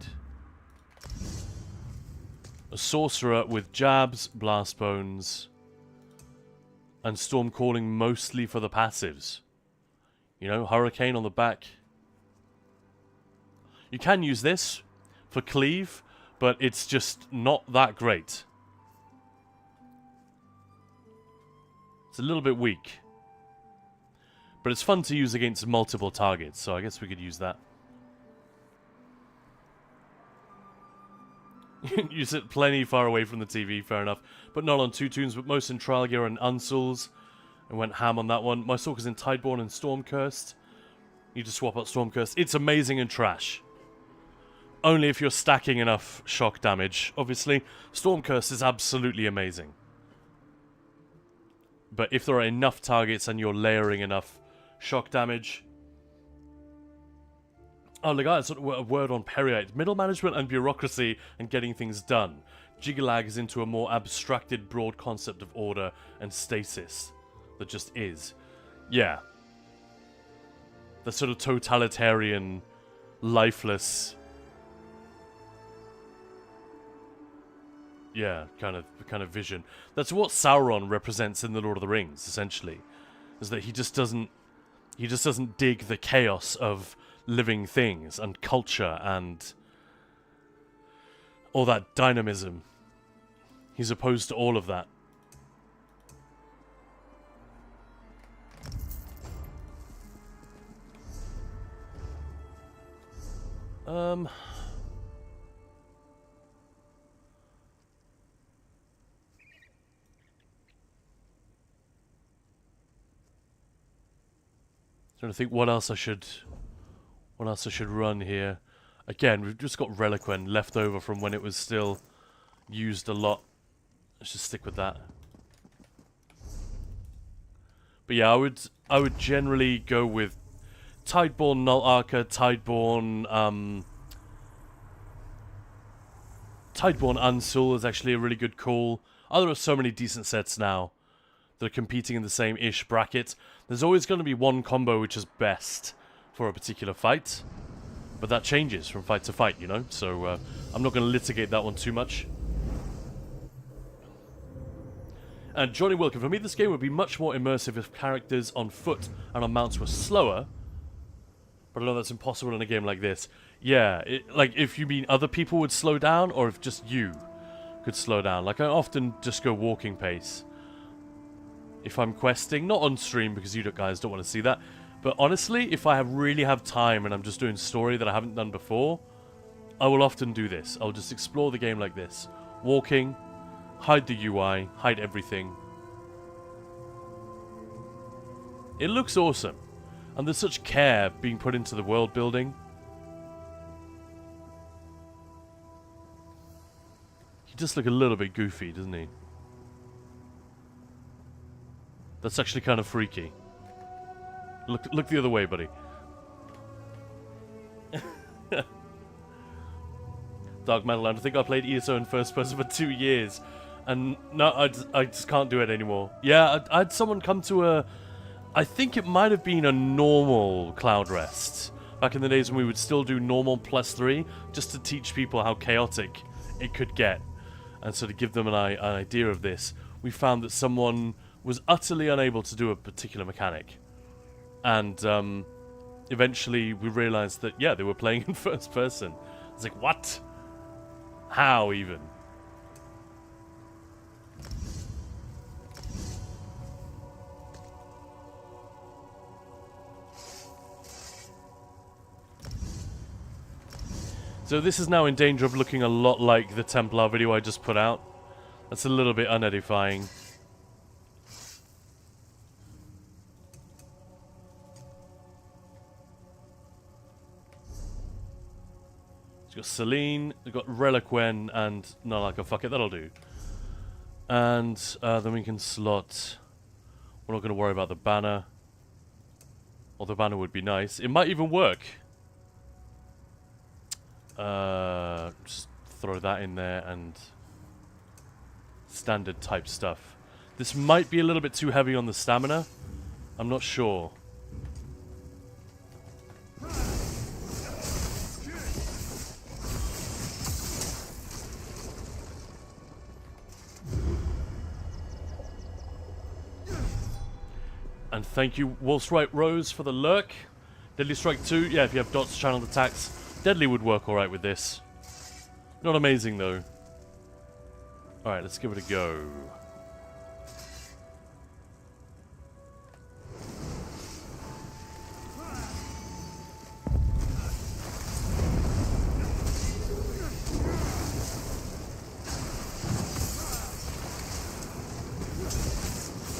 A Sorcerer with Jabs, Blast Bones... and Storm Calling mostly for the passives. You know, Hurricane on the back. You can use this for Cleave, but it's just not that great. It's a little bit weak. But it's fun to use against multiple targets, so I guess we could use that. You sit plenty far away from the TV, fair enough. But not on two tunes, but most in Trial Gear and Unsouls. And went ham on that one. My Sork is in Tideborn and Stormcurst. You just swap out Stormcurst. It's amazing and trash. Only if you're stacking enough shock damage. Obviously, Stormcurst is absolutely amazing. But if there are enough targets and you're layering enough shock damage... Oh, Legat, sort of a word on Periite. Middle management and bureaucracy and getting things done. Jigalag is into a more abstracted, broad concept of order and stasis that just is. Yeah. The sort of totalitarian, lifeless... Yeah, kind of vision. That's what Sauron represents in the Lord of the Rings, essentially. Is that he just doesn't dig the chaos of living things and culture and all that dynamism. He's opposed to all of that. Trying to think what else I should run here. Again, we've just got Reliquien left over from when it was still used a lot. Let's just stick with that. But yeah, I would generally go with Tideborn Null Archer, Tideborn Unsoul is actually a really good call. Oh, there are so many decent sets now that are competing in the same-ish bracket. There's always going to be one combo which is best for a particular fight, but that changes from fight to fight, you know? So I'm not going to litigate that one too much. And Johnny Wilkin, for me this game would be much more immersive if characters on foot and on mounts were slower, but I know that's impossible in a game like this. Yeah, like if you mean other people would slow down, or if just you could slow down. Like I often just go walking pace if I'm questing, not on stream because you guys don't want to see that. But honestly, if I really have time and I'm just doing story that I haven't done before, I will often do this. I'll just explore the game like this. Walking, hide the UI, hide everything. It looks awesome. And there's such care being put into the world building. He does look a little bit goofy, doesn't he? That's actually kind of freaky. Look the other way, buddy. Dark Meadowland. I think I played ESO in first person for 2 years. And no, I just can't do it anymore. Yeah, I had someone come to a... I think it might have been a normal Cloud Rest. Back in the days when we would still do normal +3. Just to teach people how chaotic it could get. And so to give them an idea of this, we found that someone was utterly unable to do a particular mechanic. And eventually we realized that, yeah, they were playing in first person. It's like, what? How even? So this is now in danger of looking a lot like the Templar video I just put out. That's a little bit unedifying. It's got Celine, we've got Reliquien, and no, like, fuck it, that'll do. And then we can slot. We're not going to worry about the banner. Or the banner would be nice. It might even work. Just throw that in there and standard type stuff. This might be a little bit too heavy on the stamina. I'm not sure. And thank you, Wolfsrite Rose, for the lurk. Deadly Strike 2, yeah, if you have dots channeled attacks, Deadly would work alright with this. Not amazing, though. Alright, let's give it a go.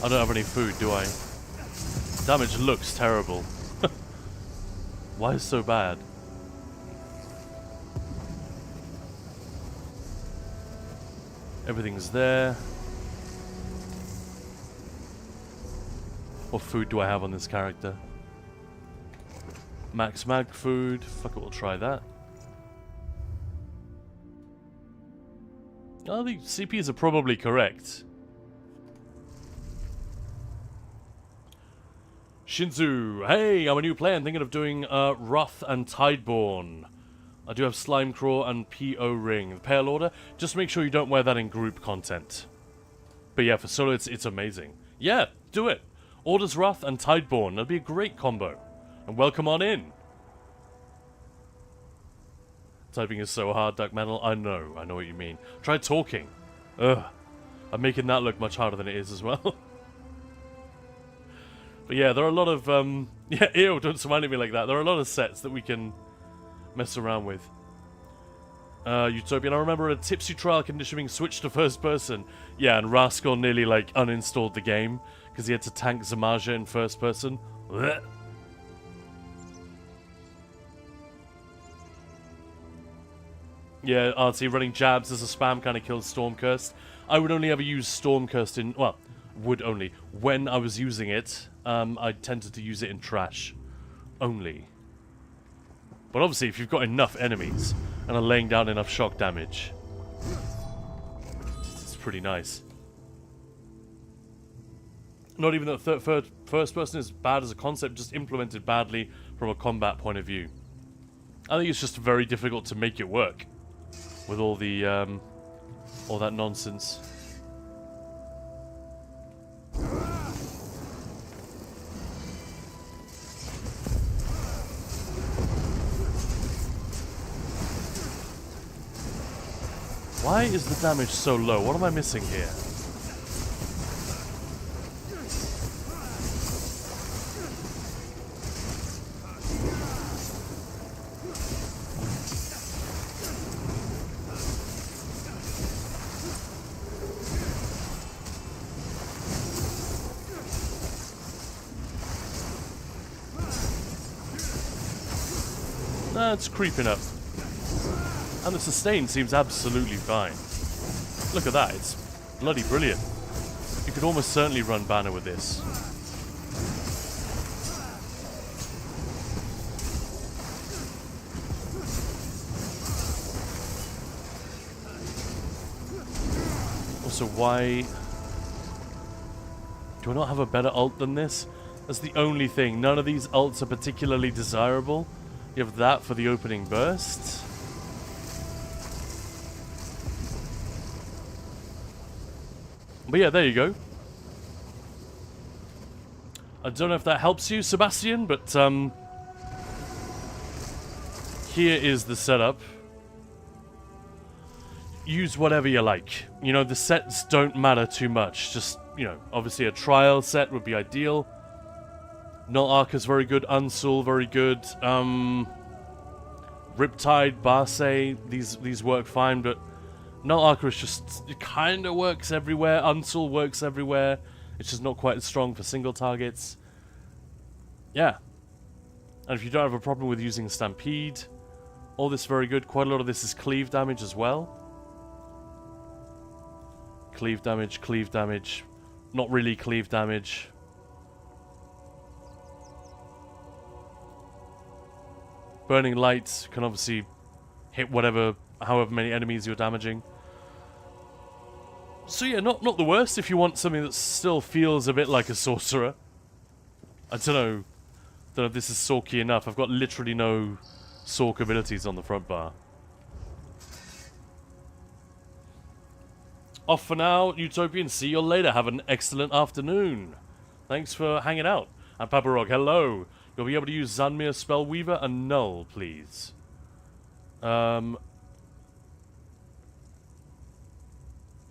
I don't have any food, do I? Damage looks terrible. Why is it so bad? Everything's there. What food do I have on this character? Max mag food. Fuck it, we'll try that. Oh, the CPs are probably correct. Shinzu, hey, I'm a new player and thinking of doing Wrath and Tideborn. I do have Slime Craw and PO Ring. The Pale Order, just make sure you don't wear that in group content. But yeah, for solo it's amazing. Yeah, do it. Order's Wrath and Tideborn, that'll be a great combo. And welcome on in. Typing is so hard, Dark Metal. I know what you mean. Try talking. Ugh. I'm making that look much harder than it is as well. But yeah, there are a lot of, yeah, ew, don't smile at me like that. There are a lot of sets that we can mess around with. Utopian, I remember a tipsy trial condition being switched to first person. Yeah, and Rascal nearly, like, uninstalled the game because he had to tank Zamaja in first person. Blech. Yeah, RT, running jabs as a spam kind of kills Stormcurst. I would only ever use Stormcurst in, well, would only. When I was using it, I tended to use it in trash. Only. But obviously, if you've got enough enemies and are laying down enough shock damage, it's pretty nice. Not even that first person is bad as a concept, just implemented badly from a combat point of view. I think it's just very difficult to make it work with all the all that nonsense. Why is the damage so low? What am I missing here? It's creeping up. And the sustain seems absolutely fine. Look at that, it's bloody brilliant. You could almost certainly run banner with this. Also, why do I not have a better ult than this? That's the only thing. None of these ults are particularly desirable. You have that for the opening burst. But yeah, there you go. I don't know if that helps you, Sebastian, but here is the setup. use whatever you like. You know, the sets don't matter too much. Just, you know, obviously a trial set would be ideal. Null Arca's very good. Unsul, very good. Riptide, Barse, these work fine, but Null Arca is just, it kind of works everywhere. Unsul works everywhere. It's just not quite as strong for single targets. Yeah. And if you don't have a problem with using Stampede, all this very good. Quite a lot of this is cleave damage as well. Cleave damage, not really cleave damage. Burning Light can obviously hit however many enemies you're damaging. So yeah, not the worst if you want something that still feels a bit like a sorcerer. I don't know if this is Sorky enough. I've got literally no Sork abilities on the front bar. Off for now, Utopian. See you later. Have an excellent afternoon. Thanks for hanging out. And Paparog, hello. You'll be able to use Zanmir Spellweaver and Null, please. Zanmir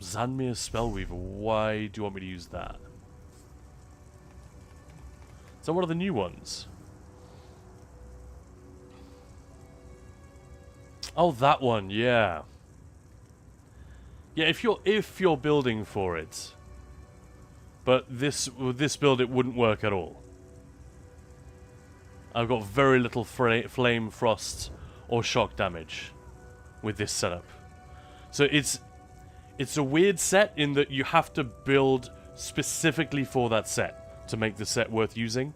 Spellweaver. Why do you want me to use that? Is that one of the new ones? Oh, that one, yeah. Yeah, if you're building for it. But with this build it wouldn't work at all. I've got very little flame, frost, or shock damage with this setup. So it's a weird set in that you have to build specifically for that set to make the set worth using.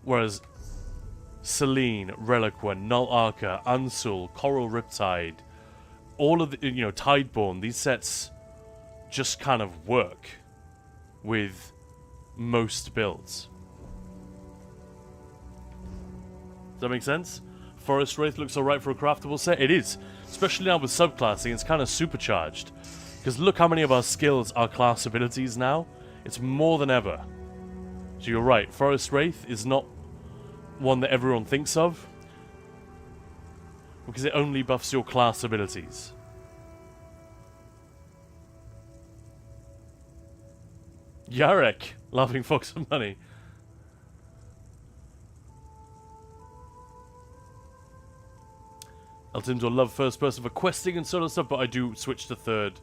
Whereas Selene, Reliquant, Null Arca, Unsul, Coral Riptide, all of the, Tideborn, these sets just kind of work with most builds. Does that make sense? Forest Wraith looks alright for a craftable set. It is. Especially now with subclassing, it's kind of supercharged. Because look how many of our skills are class abilities now. It's more than ever. So you're right, Forest Wraith is not one that everyone thinks of. Because it only buffs your class abilities. Yarek, Laughing Fox of Money. Eltim's will love first person for questing and sort of stuff, but I do switch to third.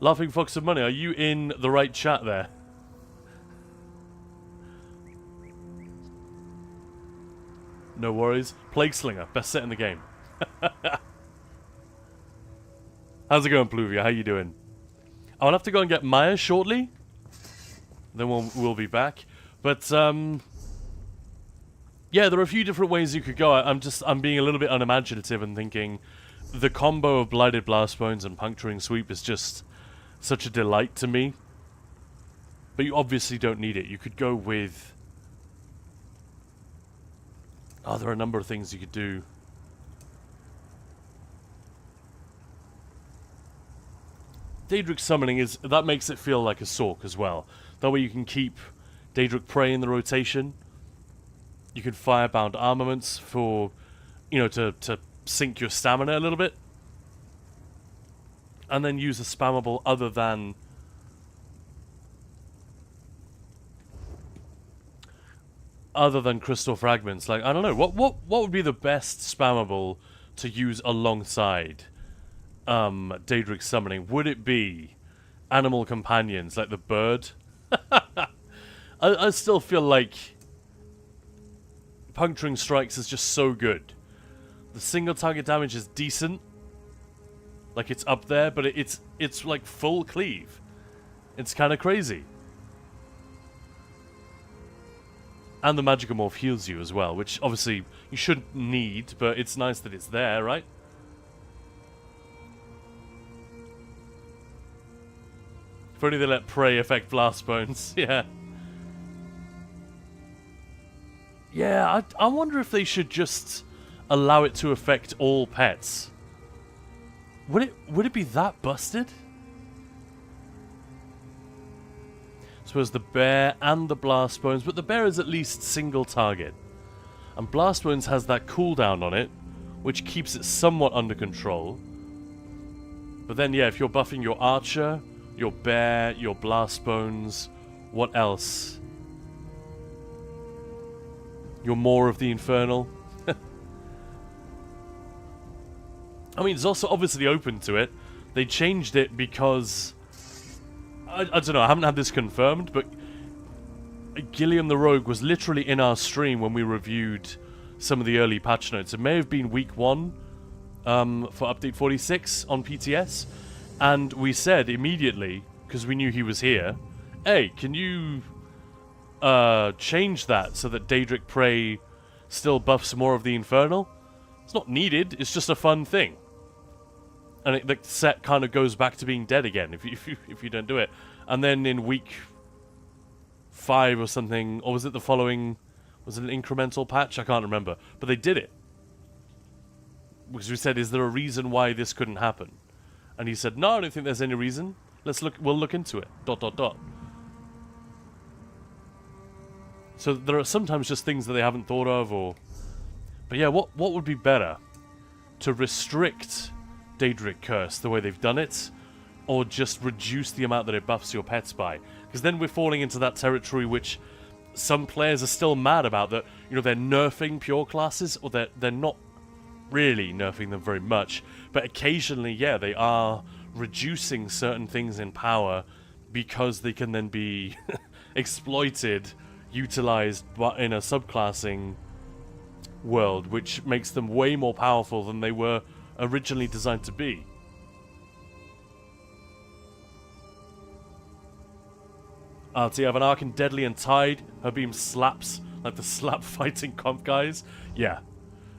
Laughing Fox of Money, are you in the right chat there? No worries. Plague Slinger, best set in the game. How's it going, Pluvia? How you doing? I'll have to go and get Maya shortly. Then we'll be back. But yeah, there are a few different ways you could go. I'm being a little bit unimaginative and thinking the combo of Blighted Blastbones and Puncturing Sweep is just such a delight to me. But you obviously don't need it. You could go with... Oh, there are a number of things you could do. Daedric Summoning that makes it feel like a Sork as well. That way you can keep Daedric Prey in the rotation. You can Firebound Armaments for, to sink your stamina a little bit. And then use a spammable other than... Crystal Fragments. Like, I don't know, what would be the best spammable to use alongside Daedric Summoning? Would it be Animal Companions, like the bird? I still feel like Puncturing Strikes is just so good. The single target damage is decent. Like, it's up there, but it's like full cleave. It's kind of crazy. And the Magicomorph heals you as well, which obviously you shouldn't need, but it's nice that it's there, right? If only they let Prey affect Blastbones. Yeah. Yeah, I wonder if they should just allow it to affect all pets. Would it be that busted? I suppose the bear and the Blastbones, but the bear is at least single target. And Blastbones has that cooldown on it, which keeps it somewhat under control. But then, yeah, if you're buffing your archer, your bear, your blast bones, what else? You're more of the infernal. I mean, it's also obviously open to it. They changed it because... I don't know, I haven't had this confirmed, but Gilliam the Rogue was literally in our stream when we reviewed some of the early patch notes. It may have been week 1 for update 46 on PTS, and we said immediately, because we knew he was here, hey, can you change that so that Daedric Prey still buffs more of the Infernal? It's not needed, it's just a fun thing. And the set kind of goes back to being dead again if you don't do it. And then in week 5 or something, or was it the following... Was it an incremental patch? I can't remember. But they did it. Because we said, is there a reason why this couldn't happen? And he said, no, I don't think there's any reason. We'll look into it. ... So there are sometimes just things that they haven't thought of, or... But yeah, what would be better? To restrict Daedric Curse the way they've done it, or just reduce the amount that it buffs your pets by? Because then we're falling into that territory which some players are still mad about, that, you know, they're nerfing pure classes, or they're not really nerfing them very much, but occasionally, yeah, they are reducing certain things in power because they can then be exploited, utilized in a subclassing world, which makes them way more powerful than they were originally designed to be. So you have an Arc and Deadly and Tide. Her beam slaps like the slap fighting comp guys. Yeah,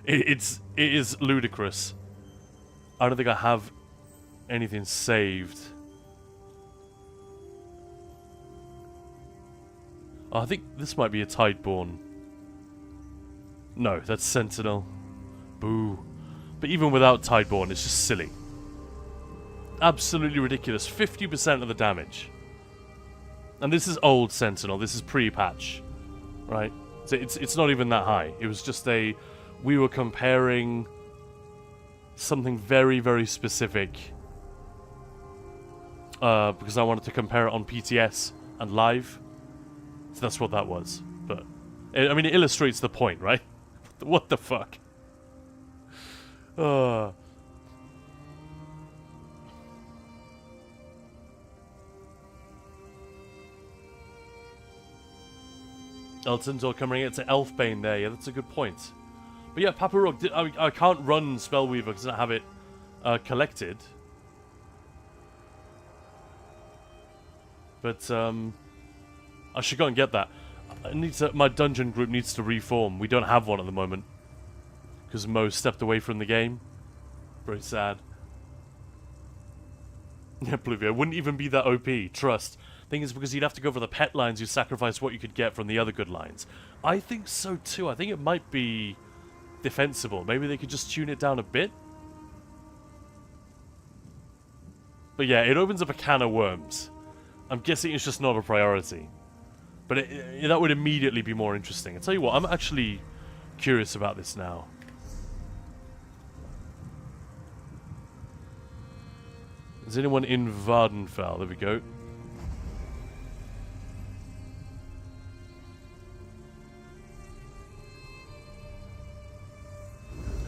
it is ludicrous. I don't think I have anything saved. Oh, I think this might be a Tideborn. No, that's Sentinel. Boo. But even without Tideborn, it's just silly. Absolutely ridiculous. 50% of the damage. And this is old Sentinel. This is pre-patch. Right? So it's not even that high. It was just a... We were comparing something very, very specific. Because I wanted to compare it on PTS and live. So that's what that was. But, I mean, it illustrates the point, right? What the fuck? Elton's all coming into Elfbane there. Yeah, that's a good point. But yeah, Papa Rogue, I can't run Spellweaver because I don't have it collected. But I should go and get that. My dungeon group needs to reform. We don't have one at the moment because Mo stepped away from the game. Very sad. Yeah, Pluvia wouldn't even be that OP. Trust. Thing is, because you'd have to go for the pet lines, you sacrifice what you could get from the other good lines. I think so too. I think it might be defensible. Maybe they could just tune it down a bit. But yeah, it opens up a can of worms. I'm guessing it's just not a priority. But that would immediately be more interesting. I'll tell you what, I'm actually curious about this now. Is anyone in Vardenfell? There we go.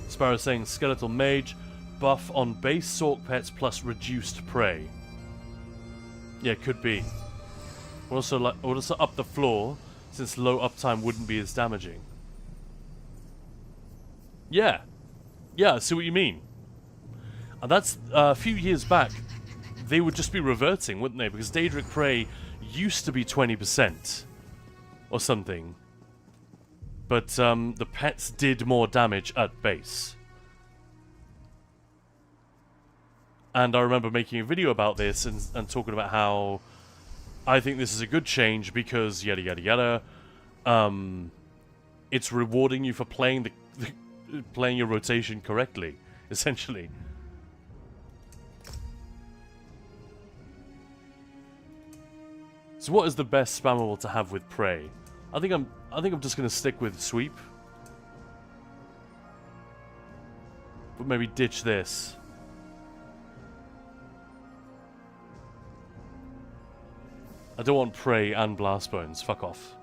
Sparrow saying Skeletal Mage, buff on base Sork pets plus reduced prey. Yeah, could be. We'll also up the floor, since low uptime wouldn't be as damaging. Yeah. Yeah, I see what you mean. And that's, a few years back, they would just be reverting, wouldn't they? Because Daedric Prey used to be 20%. Or something. But, the pets did more damage at base. And I remember making a video about this and talking about how I think this is a good change because yada yada yada. It's rewarding you for playing playing your rotation correctly, essentially. So what is the best spammable to have with Prey? I think I'm just gonna stick with Sweep. But maybe ditch this. I don't want Prey and Blast Bones. Fuck off.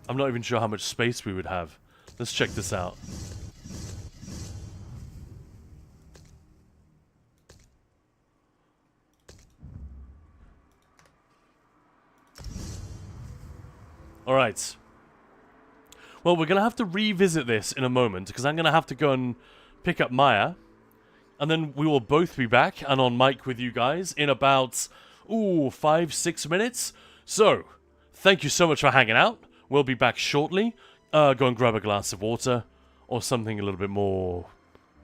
I'm not even sure how much space we would have. Let's check this out. Alright. Well, we're going to have to revisit this in a moment, because I'm going to have to go and pick up Maya. And then we will both be back and on mic with you guys in about, 5-6 minutes. So, thank you so much for hanging out. We'll be back shortly. Go and grab a glass of water or something a little bit more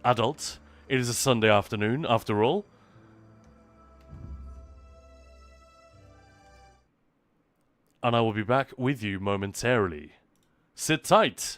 adult. It is a Sunday afternoon, after all. And I will be back with you momentarily. Sit tight.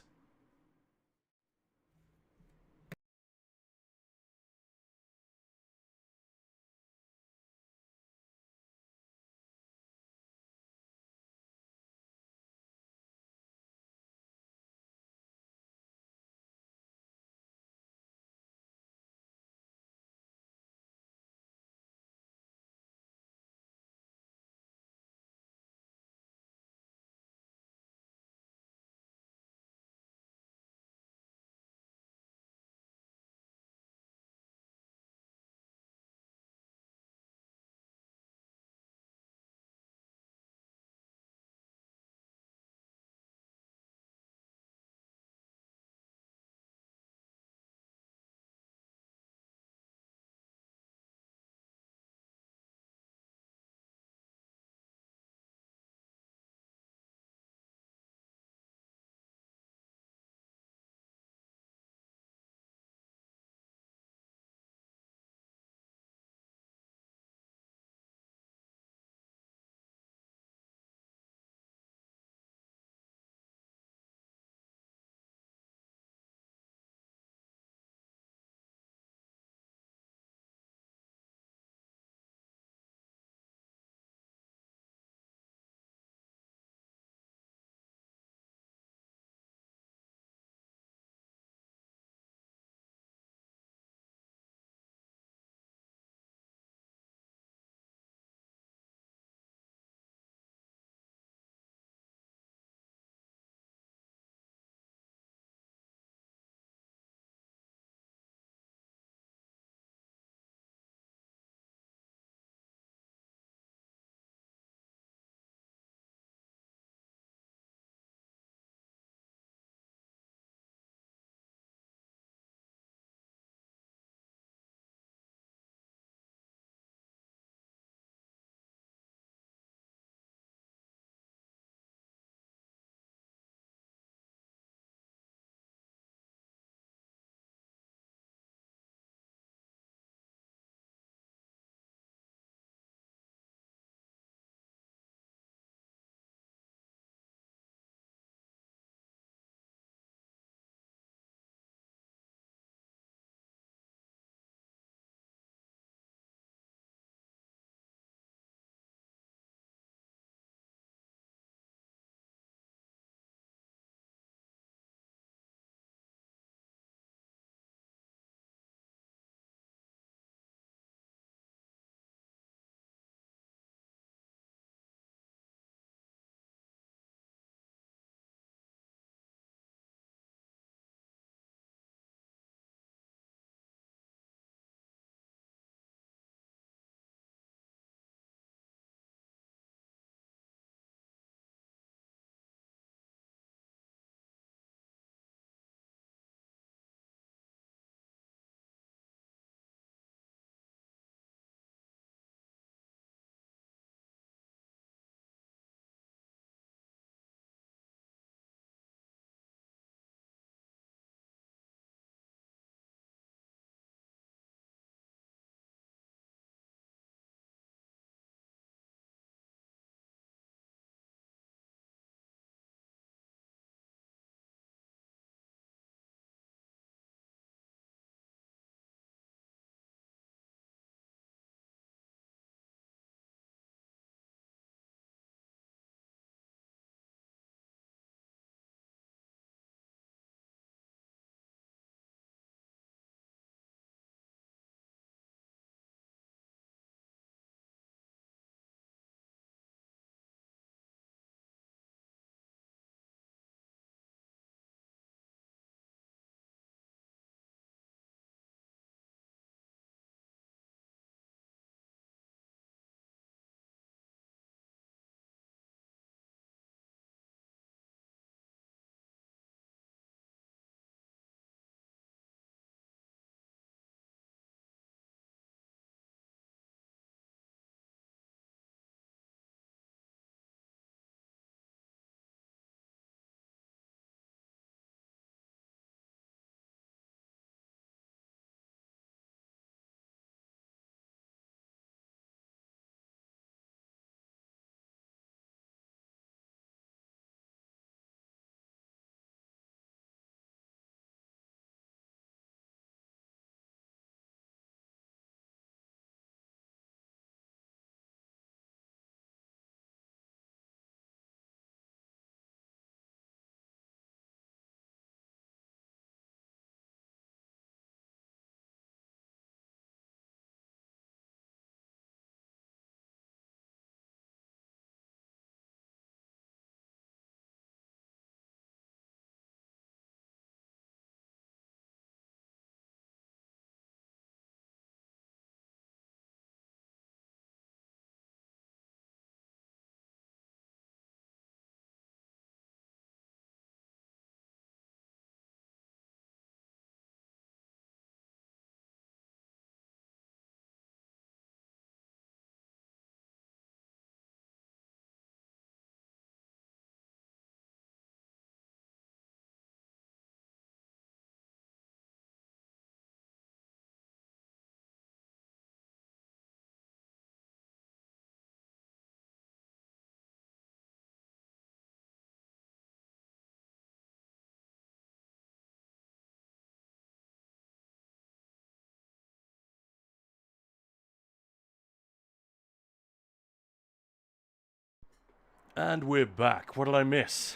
And we're back. What did I miss?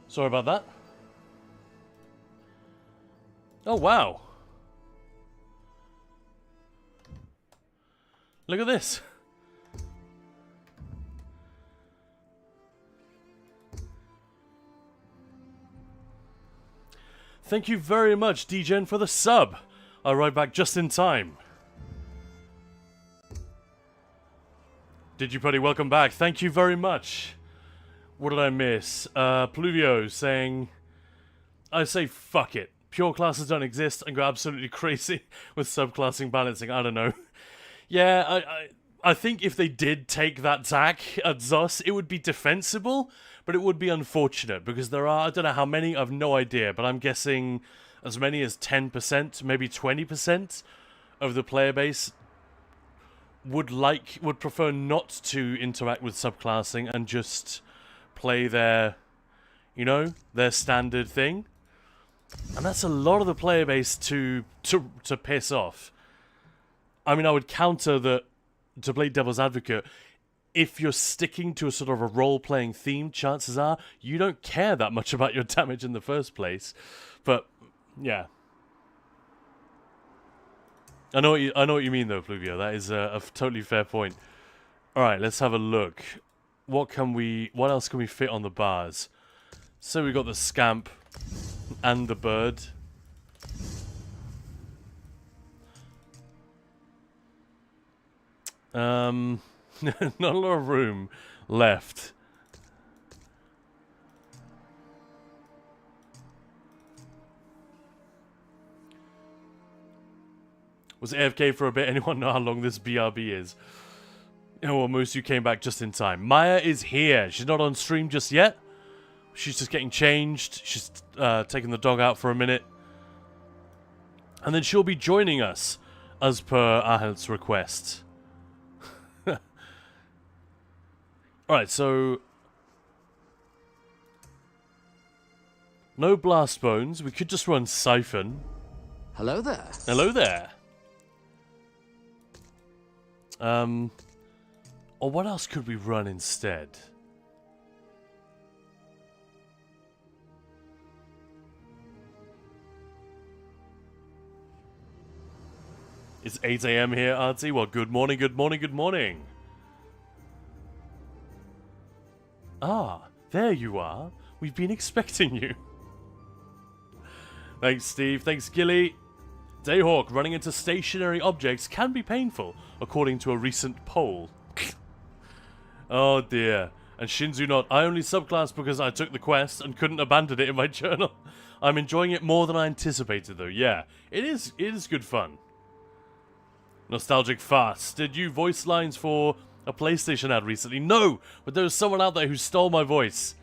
Sorry about that. Oh, wow. Look at this. Thank you very much, DGen, for the sub. I'll ride back just in time. Did you, buddy? Welcome back. Thank you very much. What did I miss? Pluvio saying, I say fuck it. Pure classes don't exist and go absolutely crazy with subclassing balancing. I don't know. Yeah, I think if they did take that tack at Zos, it would be defensible, but it would be unfortunate because there are, I don't know how many, I've no idea, but I'm guessing as many as 10%, maybe 20% of the player base would prefer not to interact with subclassing and just play their, you know, their standard thing. And that's a lot of the player base to piss off. I mean, I would counter that, to play devil's advocate, if you're sticking to a sort of a role-playing theme, chances are you don't care that much about your damage in the first place. But, yeah. I know what you mean, though, Fluvio. That is a totally fair point. Alright, let's have a look. What else can we fit on the bars? So we got the scamp and the bird. Not a lot of room left. Was AFK for a bit? Anyone know how long this BRB is? Oh, well, most of you came back just in time. Maya is here. She's not on stream just yet. She's just getting changed. She's taking the dog out for a minute. And then she'll be joining us as per Ahel's request. Alright, so no blast bones. We could just run Siphon. Hello there. Hello there. Or what else could we run instead? It's 8 AM here, Artie. Well, good morning, good morning, good morning. Ah, there you are. We've been expecting you. Thanks, Steve. Thanks, Gilly. Dayhawk, running into stationary objects can be painful, according to a recent poll. Oh dear. And Shinzu not, I only subclassed because I took the quest and couldn't abandon it in my journal. I'm enjoying it more than I anticipated, though. Yeah, it is good fun. Nostalgic farts. Did you voice lines for a PlayStation ad recently? No, but there was someone out there who stole my voice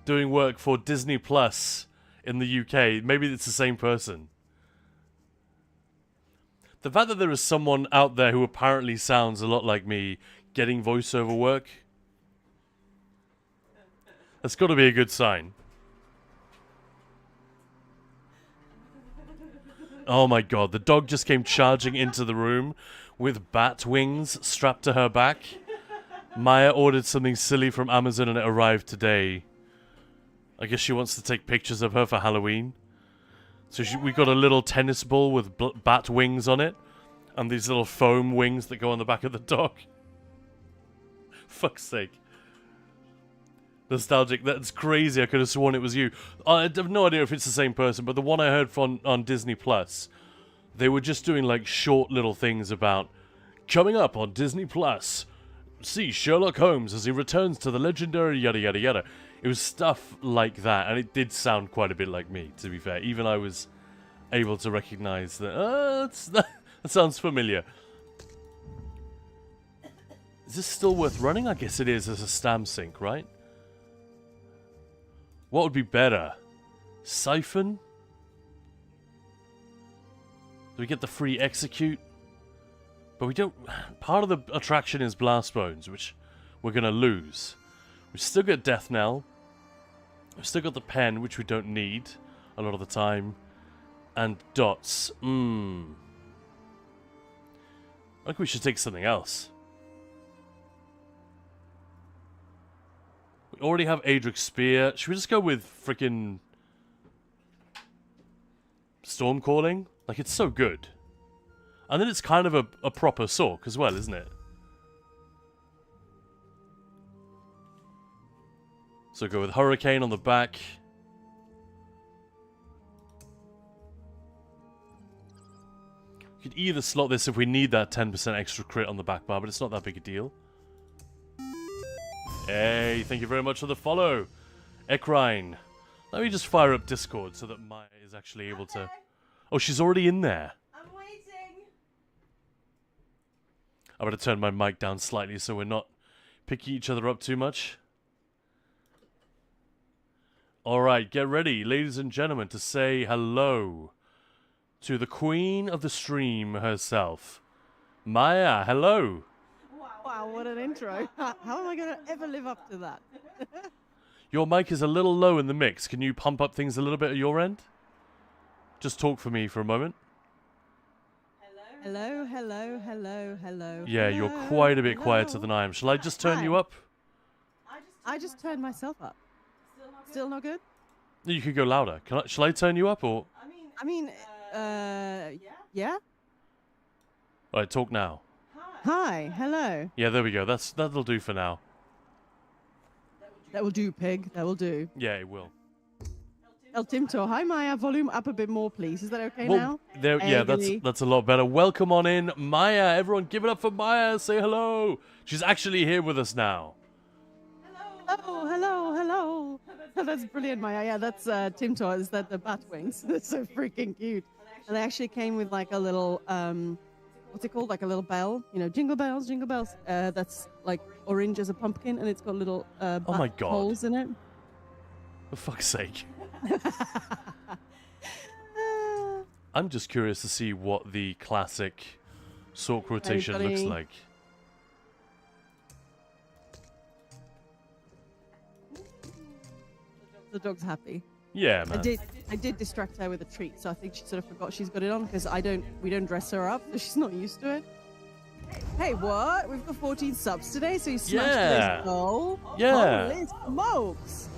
doing work for Disney Plus in the UK. Maybe it's the same person. The fact that there is someone out there who apparently sounds a lot like me getting voiceover work, that's got to be a good sign. Oh my god, the dog just came charging into the room with bat wings strapped to her back. Maya ordered something silly from Amazon and it arrived today. I guess she wants to take pictures of her for Halloween. So we got a little tennis ball with bat wings on it. And these little foam wings that go on the back of the dog. Fuck's sake. Nostalgic, that's crazy. I could have sworn it was you. I have no idea if it's the same person, but the one I heard from on Disney Plus, they were just doing like short little things about coming up on Disney Plus. See Sherlock Holmes as he returns to the legendary yada yada yada. It was stuff like that, and it did sound quite a bit like me, to be fair. Even I was able to recognize that. That sounds familiar. Is this still worth running? I guess it is as a stam sync, right? What would be better? Siphon? Do we get the free execute? But we don't... Part of the attraction is blast bones, which we're going to lose. We've still got death knell. We've still got the pen, which we don't need a lot of the time. And dots. I think we should take something else. We already have Adric's Spear. Should we just go with freaking Storm Calling? Like, it's so good. And then it's kind of a proper Sork as well, isn't it? So go with Hurricane on the back. You could either slot this if we need that 10% extra crit on the back bar, but it's not that big a deal. Hey, thank you very much for the follow, Ekrine. Let me just fire up Discord so that Maya is actually able to... Oh, she's already in there. I'm waiting. I'm going to turn my mic down slightly so we're not picking each other up too much. Alright, get ready, ladies and gentlemen, to say hello to the queen of the stream herself. Maya, hello. Wow, what an intro. How am I going to ever live up to that? Your mic is a little low in the mix. Can you pump up things a little bit at your end? Just talk for me for a moment. Hello, hello, hello, hello. Yeah, you're quite a bit quieter than I am. Shall I just turn you up? I just turned myself up. Still not good? You could go louder. Shall I turn you up or? I mean, yeah? Alright, talk now. Hi, hello. Yeah, there we go. That'll do for now. That will do, pig. That will do. Yeah, it will. El Timto, hi Maya, volume up a bit more, please. Is that okay now? There, yeah, that's a lot better. Welcome on in, Maya. Everyone, give it up for Maya. Say hello. She's actually here with us now. Hello, hello, hello. Oh, that's brilliant, Maya. Yeah, that's Timto. Is that the bat wings? That's so freaking cute. And they actually came with like a little, what's it called? Like a little bell. You know, jingle bells, jingle bells. That's like orange as a pumpkin, and it's got little bat oh my God. holes in it. For fuck's sake. I'm just curious to see what the classic Sork rotation looks like. The dog's happy. Yeah, man. I did distract her with a treat, so I think she sort of forgot she's got it on because we don't dress her up, so she's not used to it. Hey, what? We've got 14 subs today, so you smashed today's goal? Yeah. Holy smokes!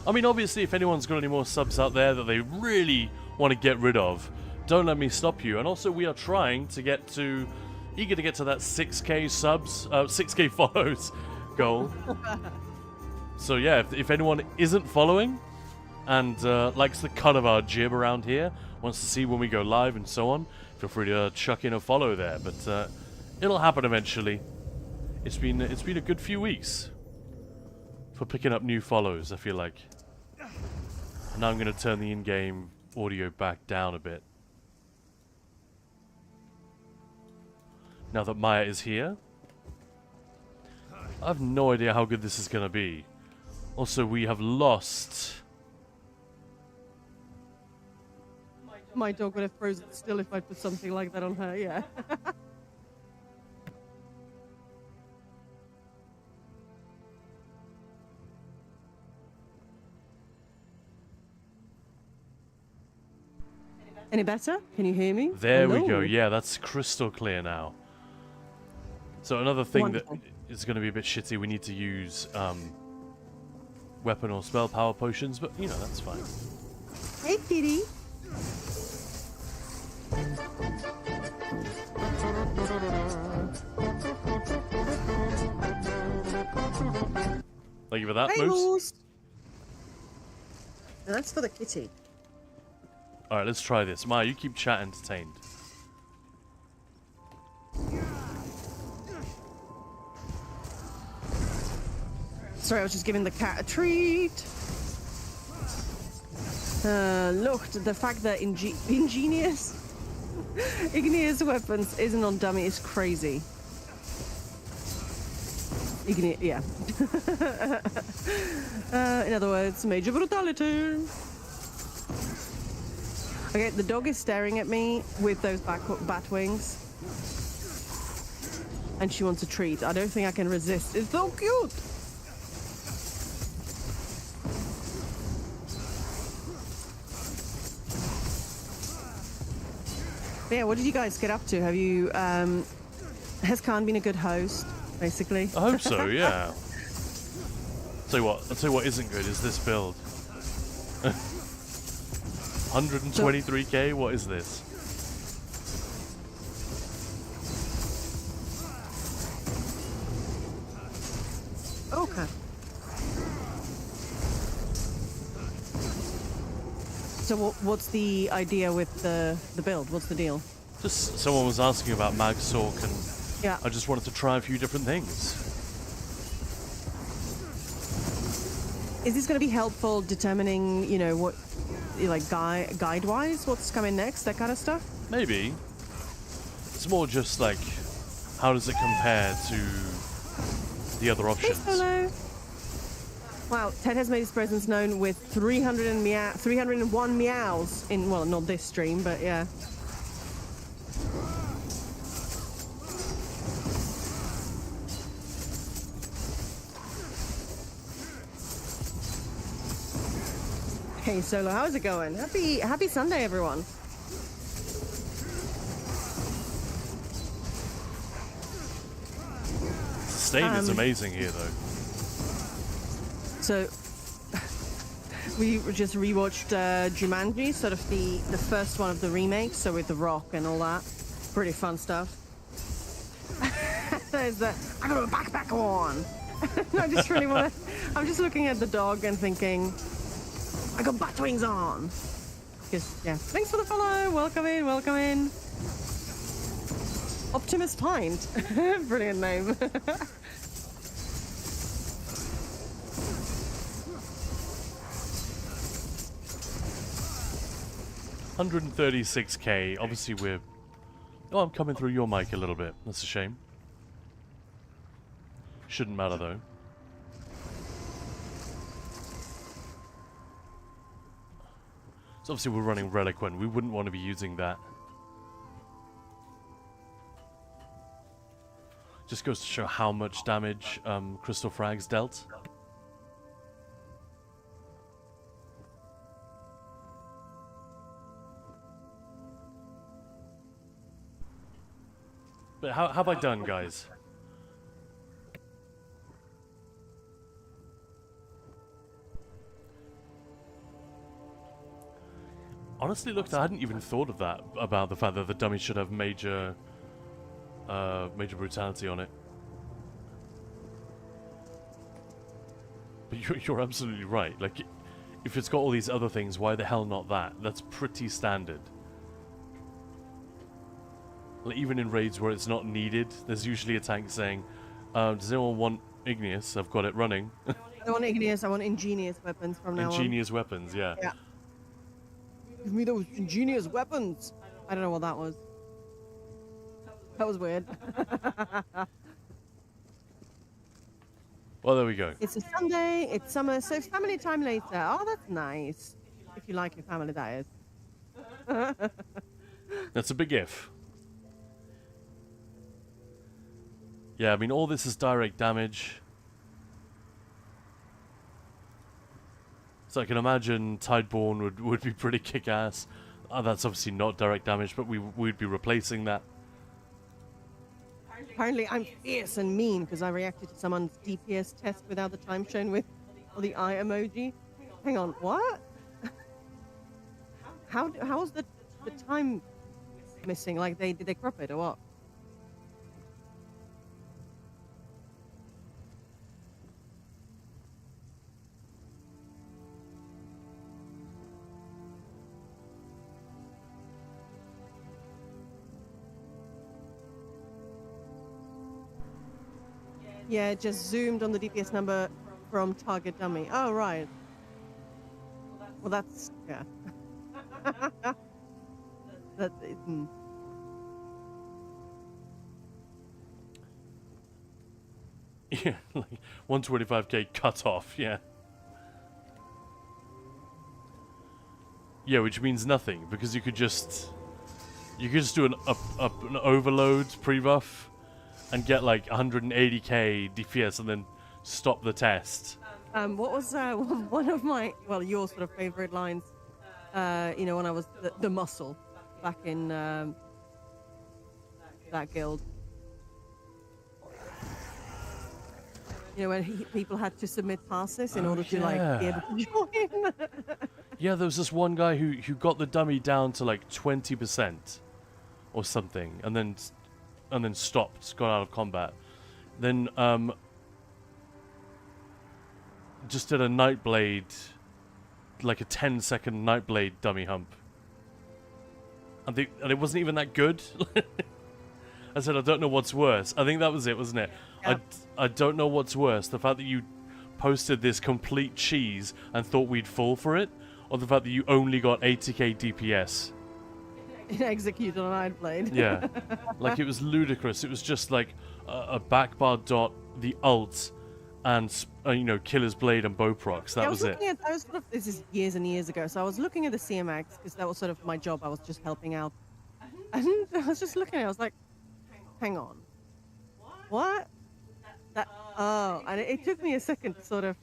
I mean, obviously, if anyone's got any more subs out there that they really want to get rid of, don't let me stop you. And also, we are trying to get to, eager to get to that 6k subs, 6k follows goal. So yeah, if anyone isn't following and likes the cut of our jib around here, wants to see when we go live and so on, feel free to chuck in a follow there. But it'll happen eventually. It's been a good few weeks for picking up new follows, I feel like. And now I'm going to turn the in-game audio back down a bit. Now that Maya is here, I have no idea how good this is going to be. Also, we have lost... My dog would have frozen still if I put something like that on her, yeah. Any better? Can you hear me? There we go. Hello? Yeah, that's crystal clear now. So another thing Wonderful. that is going to be a bit shitty, we need to use weapon or spell power potions, but you know, that's fine. Hey, kitty. Thank you for that, Hey, Moose. Moose. And that's for the kitty. Alright, let's try this. Maya, you keep chat entertained. Sorry, I was just giving the cat a treat. Look, the fact that ingenious igneous weapons isn't on dummy is crazy. Yeah. In other words, major brutality. Okay, the dog is staring at me with those bat wings. And she wants a treat. I don't think I can resist. It's so cute! But yeah, what did you guys get up to? Have you Has Khan been a good host, basically? I hope so, yeah. I'll tell you what isn't good is this build. 123k? What is this? Okay. So what's the idea with the build? What's the deal? Just someone was asking about Mag Sork, and Yeah. I just wanted to try a few different things. Is this going to be helpful determining, you know, what, like guide-wise, what's coming next, that kind of stuff? Maybe. It's more just like, how does it compare to the other options? Hello. Wow, Ted has made his presence known with 301 meows in, well, not this stream, but yeah. Hey Solo, how's it going? Happy Sunday, everyone. Sustain is amazing here, though. So we just rewatched Jumanji, sort of the first one of the remakes, so with The Rock and all that. Pretty fun stuff. There's the I got a backpack on. I just really want to. I'm just looking at the dog and thinking, I got bat wings on. Because yeah, thanks for the follow. Welcome in, welcome in. Optimus Pint, brilliant name. 136k. Obviously, we're. Oh, I'm coming through your mic a little bit. That's a shame. Shouldn't matter though. So obviously we're running Reliquant. We wouldn't want to be using that. Just goes to show how much damage Crystal Frags dealt. But how have I done, guys? Honestly, look, I hadn't even thought of that, about the fact that the dummy should have major brutality on it. But you're absolutely right. Like, if it's got all these other things, why the hell not that? That's pretty standard. Like, even in raids where it's not needed, there's usually a tank saying, does anyone want Igneous? I've got it running. I want Igneous, I want ingenious weapons from now on. Ingenious weapons, yeah. Yeah. Give me those ingenious weapons. I don't know what that was. That was weird. Well, there we go. It's a Sunday, it's summer, so family time later. Oh, that's nice. If you like your family, that is. That's a big if. Yeah, I mean, all this is direct damage. So I can imagine Tideborn would be pretty kick-ass. That's obviously not direct damage, but we'd be replacing that. Apparently I'm fierce and mean because I reacted to someone's DPS test without the time shown with the eye emoji. Hang on, what? How was the time missing? Like did they crop it or what? Yeah, it just zoomed on the DPS number from target dummy. Oh, right. Well, that's... yeah. That... Yeah, like 125k cut off, yeah. Yeah, which means nothing, because you could just do an overload pre-buff and get like 180k DPS and then stop the test. What was one of my, well, your sort of favorite lines, you know, when I was the muscle back in that guild? You know, when people had to submit passes in order to like be able to join. Yeah, there was this one guy who got the dummy down to like 20% or something, and then stopped, got out of combat. Then just did a Nightblade, like a 10-second Nightblade dummy hump. And it wasn't even that good. I said, I don't know what's worse. I think that was it, wasn't it? Yep. I don't know what's worse. The fact that you posted this complete cheese and thought we'd fall for it, or the fact that you only got 80k DPS. Execute on an Nightblade. Yeah. Like, it was ludicrous. It was just like a backbar dot, the ult, and, you know, Killer's Blade and bow procs. That was it. I was sort of, this is years and years ago, so I was looking at the CMX, because that was sort of my job. I was just helping out. And I was just looking at it, I was like, hang on. What? And it took me a second to sort of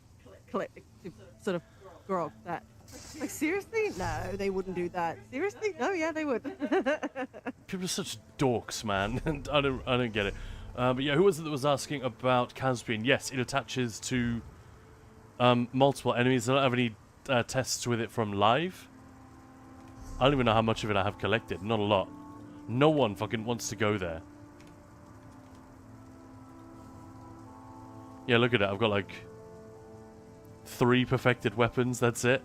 click, to sort of grok that. Like, seriously? No, they wouldn't do that. Seriously? No, yeah, they would. People are such dorks, man. And I don't get it. But yeah, who was it that was asking about Caspian? Yes, it attaches to multiple enemies. I don't have any tests with it from live. I don't even know how much of it I have collected. Not a lot. No one fucking wants to go there. Yeah, look at it. I've got like 3 perfected weapons. That's it.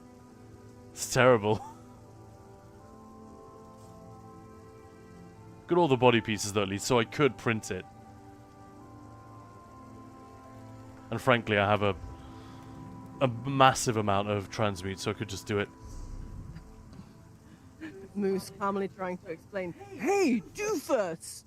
It's terrible. Got all the body pieces though, at least, so I could print it. And frankly, I have a massive amount of transmute, so I could just do it. Moose calmly trying to explain, hey, doofus!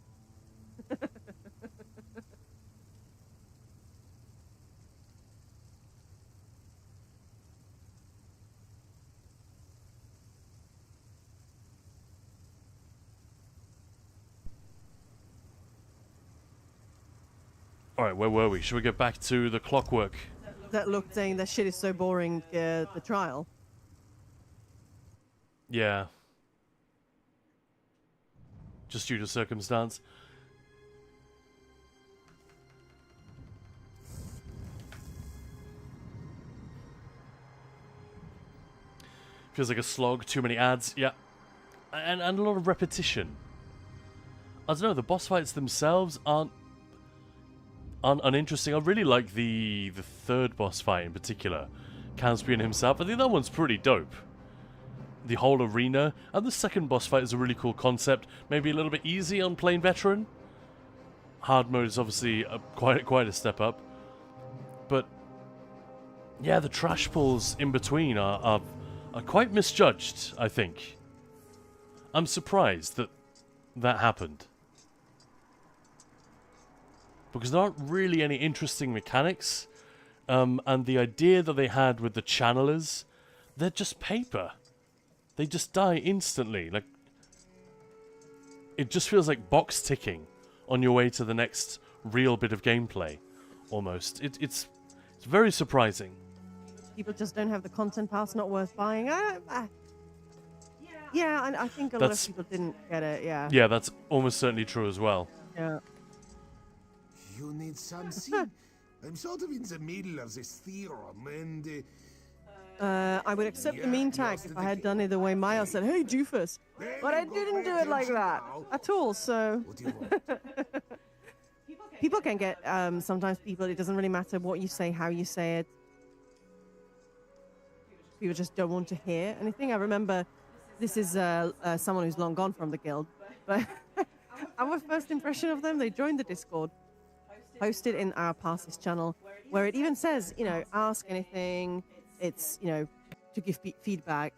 Alright, where were we? Should we get back to the clockwork? That look saying that shit is so boring, the trial. Yeah. Just due to circumstance. Feels like a slog, too many ads, yeah. And a lot of repetition. I don't know, the boss fights themselves aren't uninteresting. I really like the third boss fight in particular. Caspian himself. I think that one's pretty dope. The whole arena. And the second boss fight is a really cool concept. Maybe a little bit easy on plain veteran. Hard mode is obviously quite a step up. But yeah, the trash pulls in between are quite misjudged, I think. I'm surprised that happened. Because there aren't really any interesting mechanics. And the idea that they had with the channelers, they're just paper. They just die instantly. Like, it just feels like box ticking on your way to the next real bit of gameplay, almost. It's very surprising. People just don't have the content pass, not worth buying. Yeah, and I think a lot of people didn't get it, yeah. Yeah, that's almost certainly true as well. Yeah. You need something? I'm sort of in the middle of this theorem, and... I would accept the mean tag if I had done it the way Maya said, hey, doofus. But I didn't do it like that at all, so... People can get, sometimes it doesn't really matter what you say, how you say it. People just don't want to hear anything. I remember, this is someone who's long gone from the guild, but our first impression of them, they joined the Discord, posted in our passes channel, where it even says, you know, ask anything, it's, you know, to give feedback.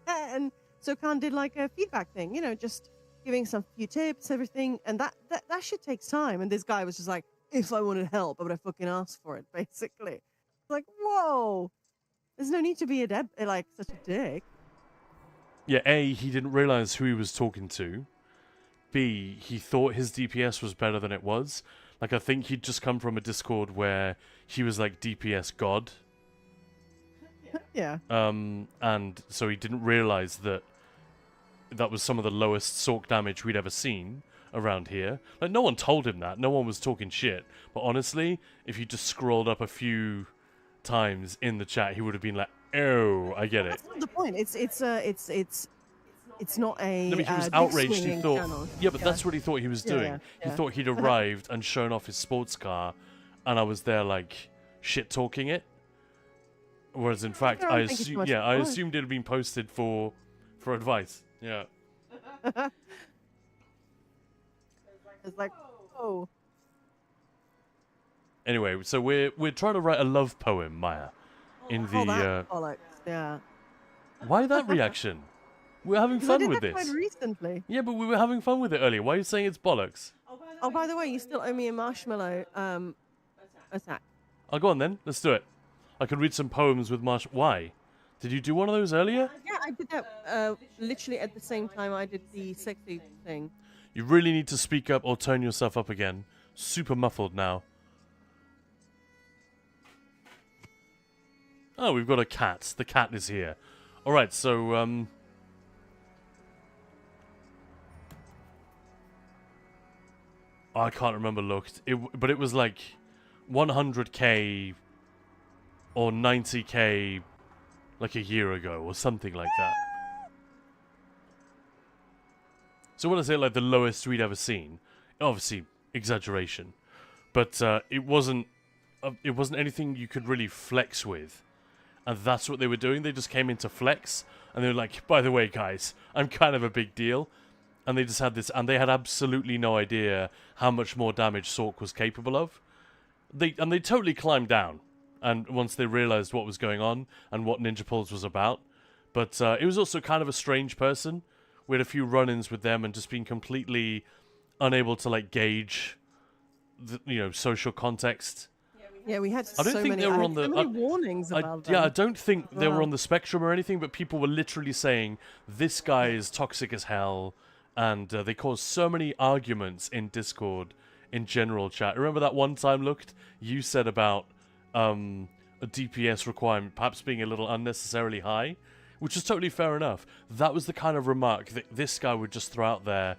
And so Khan did like a feedback thing, you know, just giving some few tips, everything, and that shit takes time. And this guy was just like, if I wanted help, I would have fucking asked for it, basically. Like, whoa, there's no need to be like such a dick. Yeah, A, he didn't realize who he was talking to. B, he thought his DPS was better than it was. Like, I think he'd just come from a Discord where he was like DPS god. Yeah. And so he didn't realize that was some of the lowest Sork damage we'd ever seen. around here. Like, no one told him that. No one was talking shit. But honestly, if you just scrolled up a few times in the chat, he would have been like, "Oh, I get it." That's not the point. It's not a. No, but he was dick outraged. He swinging thought, channel. yeah, but that's what he thought he was Yeah, doing. yeah, He yeah. thought he'd arrived and shown off his sports car, and I was there like shit talking it. Whereas in fact, don't I think it's assume, much yeah, I fun. assumed it had been posted for advice. Yeah. It's like, oh. Anyway, so we're trying to write a love poem, Maya. In Oh, the that bollocks. Yeah. why that reaction? We're having 'Cause I fun did with that this. quite recently. Yeah, but we were having fun with it earlier. Why are you saying it's bollocks? Oh, by the way, you still owe me a marshmallow attack. Oh, go on then. Let's do it. I could read some poems with Why? Did you do one of those earlier? Yeah, I did that literally at the same time I did the sexy thing. You really need to speak up or turn yourself up again. Super muffled now. Oh, we've got a cat. The cat is here. Alright, so, I can't remember looked. But it was like 100k or 90k like a year ago or something like that. So when I say like the lowest we'd ever seen, obviously exaggeration, but it wasn't anything you could really flex with, and that's what they were doing. They just came into flex, and they were like, "By the way, guys, I'm kind of a big deal," and they just had this, and they had absolutely no idea how much more damage Sork was capable of. They totally climbed down, and once they realized what was going on and what Ninja Pulls was about, but it was also kind of a strange person. We had a few run-ins with them and just being completely unable to like gauge the, social context. Yeah, we had I don't so think many, they were I on had the so many warnings about them. yeah, I don't think they were Wow. on the spectrum or anything, but people were literally saying this guy is toxic as hell, and they caused so many arguments in Discord in general chat. Remember that one time, Looked, you said about a DPS requirement perhaps being a little unnecessarily high, which is totally fair enough. That was the kind of remark that this guy would just throw out there,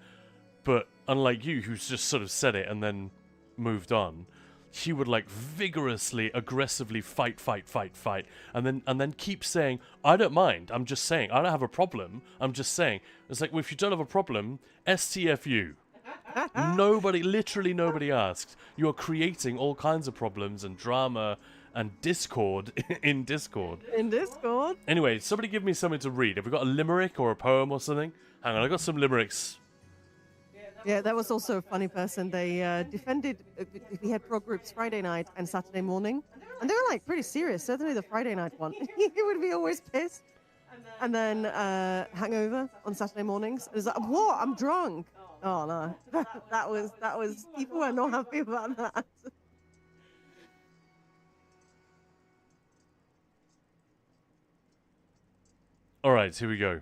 but unlike you, who's just sort of said it and then moved on, he would like vigorously, aggressively fight, and then keep saying, "I don't mind. I'm just saying. I don't have a problem. I'm just saying." It's like, well, if you don't have a problem, STFU. Literally nobody asked. You are creating all kinds of problems and drama and discord in Discord. In Discord? Anyway, somebody give me something to read. Have we got a limerick or a poem or something? Hang on, I got some limericks. Yeah, that was also a funny person. They defended, we had pro groups Friday night and Saturday morning, and they were like pretty serious, certainly the Friday night one. He would be always pissed. And then hangover on Saturday mornings. It was like, what? I'm drunk. Oh no, that was, people were not happy about that. Alright, here we go.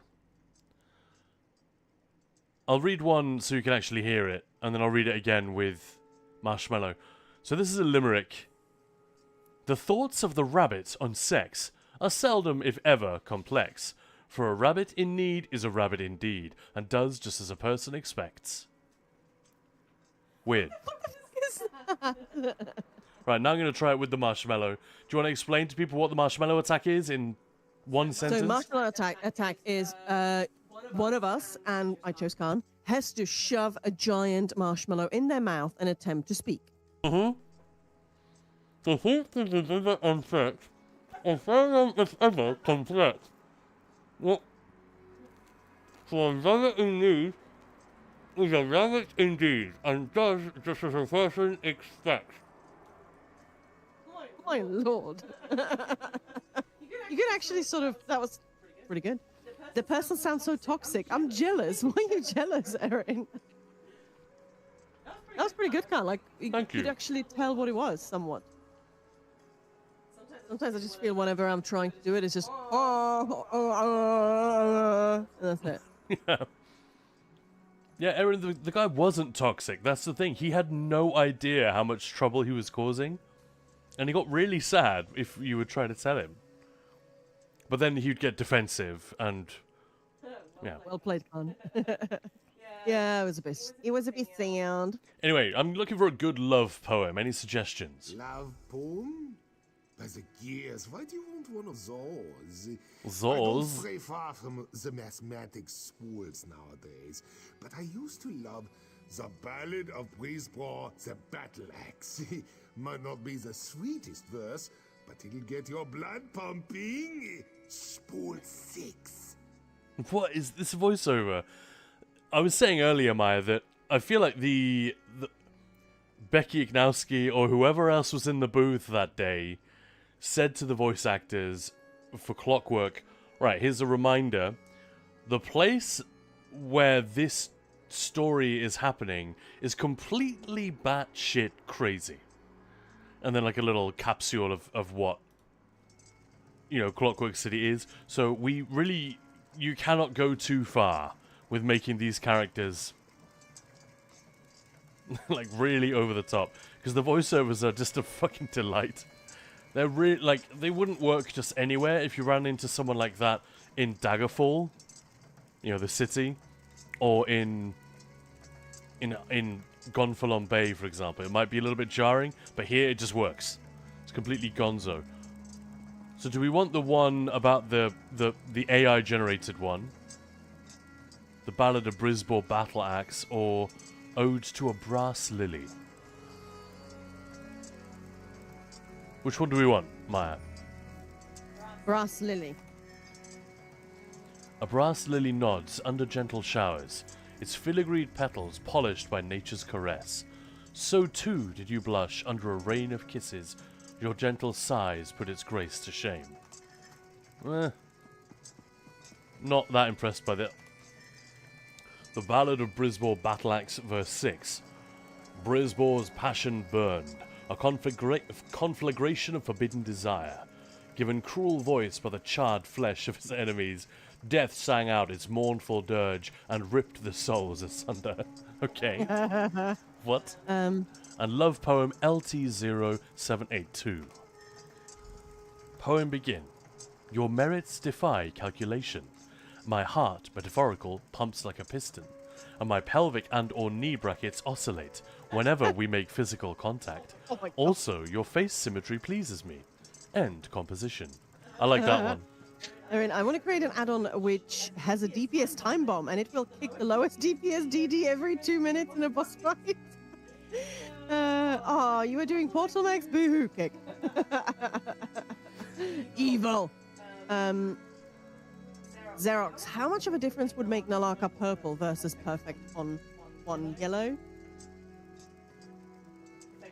I'll read one so you can actually hear it, and then I'll read it again with Marshmallow. So this is a limerick. The thoughts of the rabbit on sex are seldom, if ever, complex, for a rabbit in need is a rabbit indeed, and does just as a person expects. Weird. Right, now I'm going to try it with the marshmallow. Do you want to explain to people what the marshmallow attack is in one sentence? So marshmallow attack is one of us, and I chose Khan, has to shove a giant marshmallow in their mouth and attempt to speak. The thoughts of the rabbit on sex are seldom, if ever, complex. What? For a rabbit in need is a rabbit indeed, and does just as a person expects. My lord. You could actually sort of, that was pretty good. The person sounds so toxic. I'm jealous. Why are you jealous, Erin? That was pretty good, Khan. Like, you Thank could you. actually tell what it was, somewhat. Sometimes I just feel whenever I'm trying to do it, it's just, and that's it. Yeah. Yeah, Aaron, the guy wasn't toxic. That's the thing. He had no idea how much trouble he was causing. And he got really sad if you would try to tell him. But then he'd get defensive and... Yeah. Well played, Khan. Yeah, it was a bit sound. Anyway, I'm looking for a good love poem. Any suggestions? Love poem? By the gears, why do you want one of those? I Those? don't stray far from the mathematic schools nowadays, but I used to love the Ballad of Brisbane, the Battle Axe. Might not be the sweetest verse, but it'll get your blood pumping. Spool 6. What is this voiceover? I was saying earlier, Maya, that I feel like the Becky Ignowski or whoever else was in the booth that day said to the voice actors for Clockwork, right, here's a reminder. The place where this story is happening is completely batshit crazy. And then like a little capsule of what, Clockwork City is. So you cannot go too far with making these characters like really over the top. Because the voiceovers are just a fucking delight. They're really, they wouldn't work just anywhere if you ran into someone like that in Daggerfall, the city, or in Gonfalon Bay, for example. It might be a little bit jarring, but here it just works. It's completely gonzo. So do we want the one about the AI-generated one, the Ballad of Brisbane Battle Axe, or Ode to a Brass Lily? Which one do we want, Maya? Brass lily. A brass lily nods under gentle showers, its filigreed petals polished by nature's caress. So too did you blush under a rain of kisses, your gentle sighs put its grace to shame. Not that impressed by that. The Ballad of Brisbane Battle Axe, verse 6. Brisbane's passion burned, a conflagration of forbidden desire. Given cruel voice by the charred flesh of his enemies, death sang out its mournful dirge and ripped the souls asunder. Okay. What? And love poem LT0782. Poem begin. Your merits defy calculation. My heart, metaphorical, pumps like a piston, and my pelvic and or knee brackets oscillate whenever we make physical contact. Oh my God. Also, your face symmetry pleases me. End composition. I like that one. I want to create an add-on which has a DPS time bomb, and it will kick the lowest DPS DD every 2 minutes in a boss fight. You were doing Portal Max boohoo kick. Evil. Xerox, how much of a difference would make Nalaka purple versus perfect on one yellow?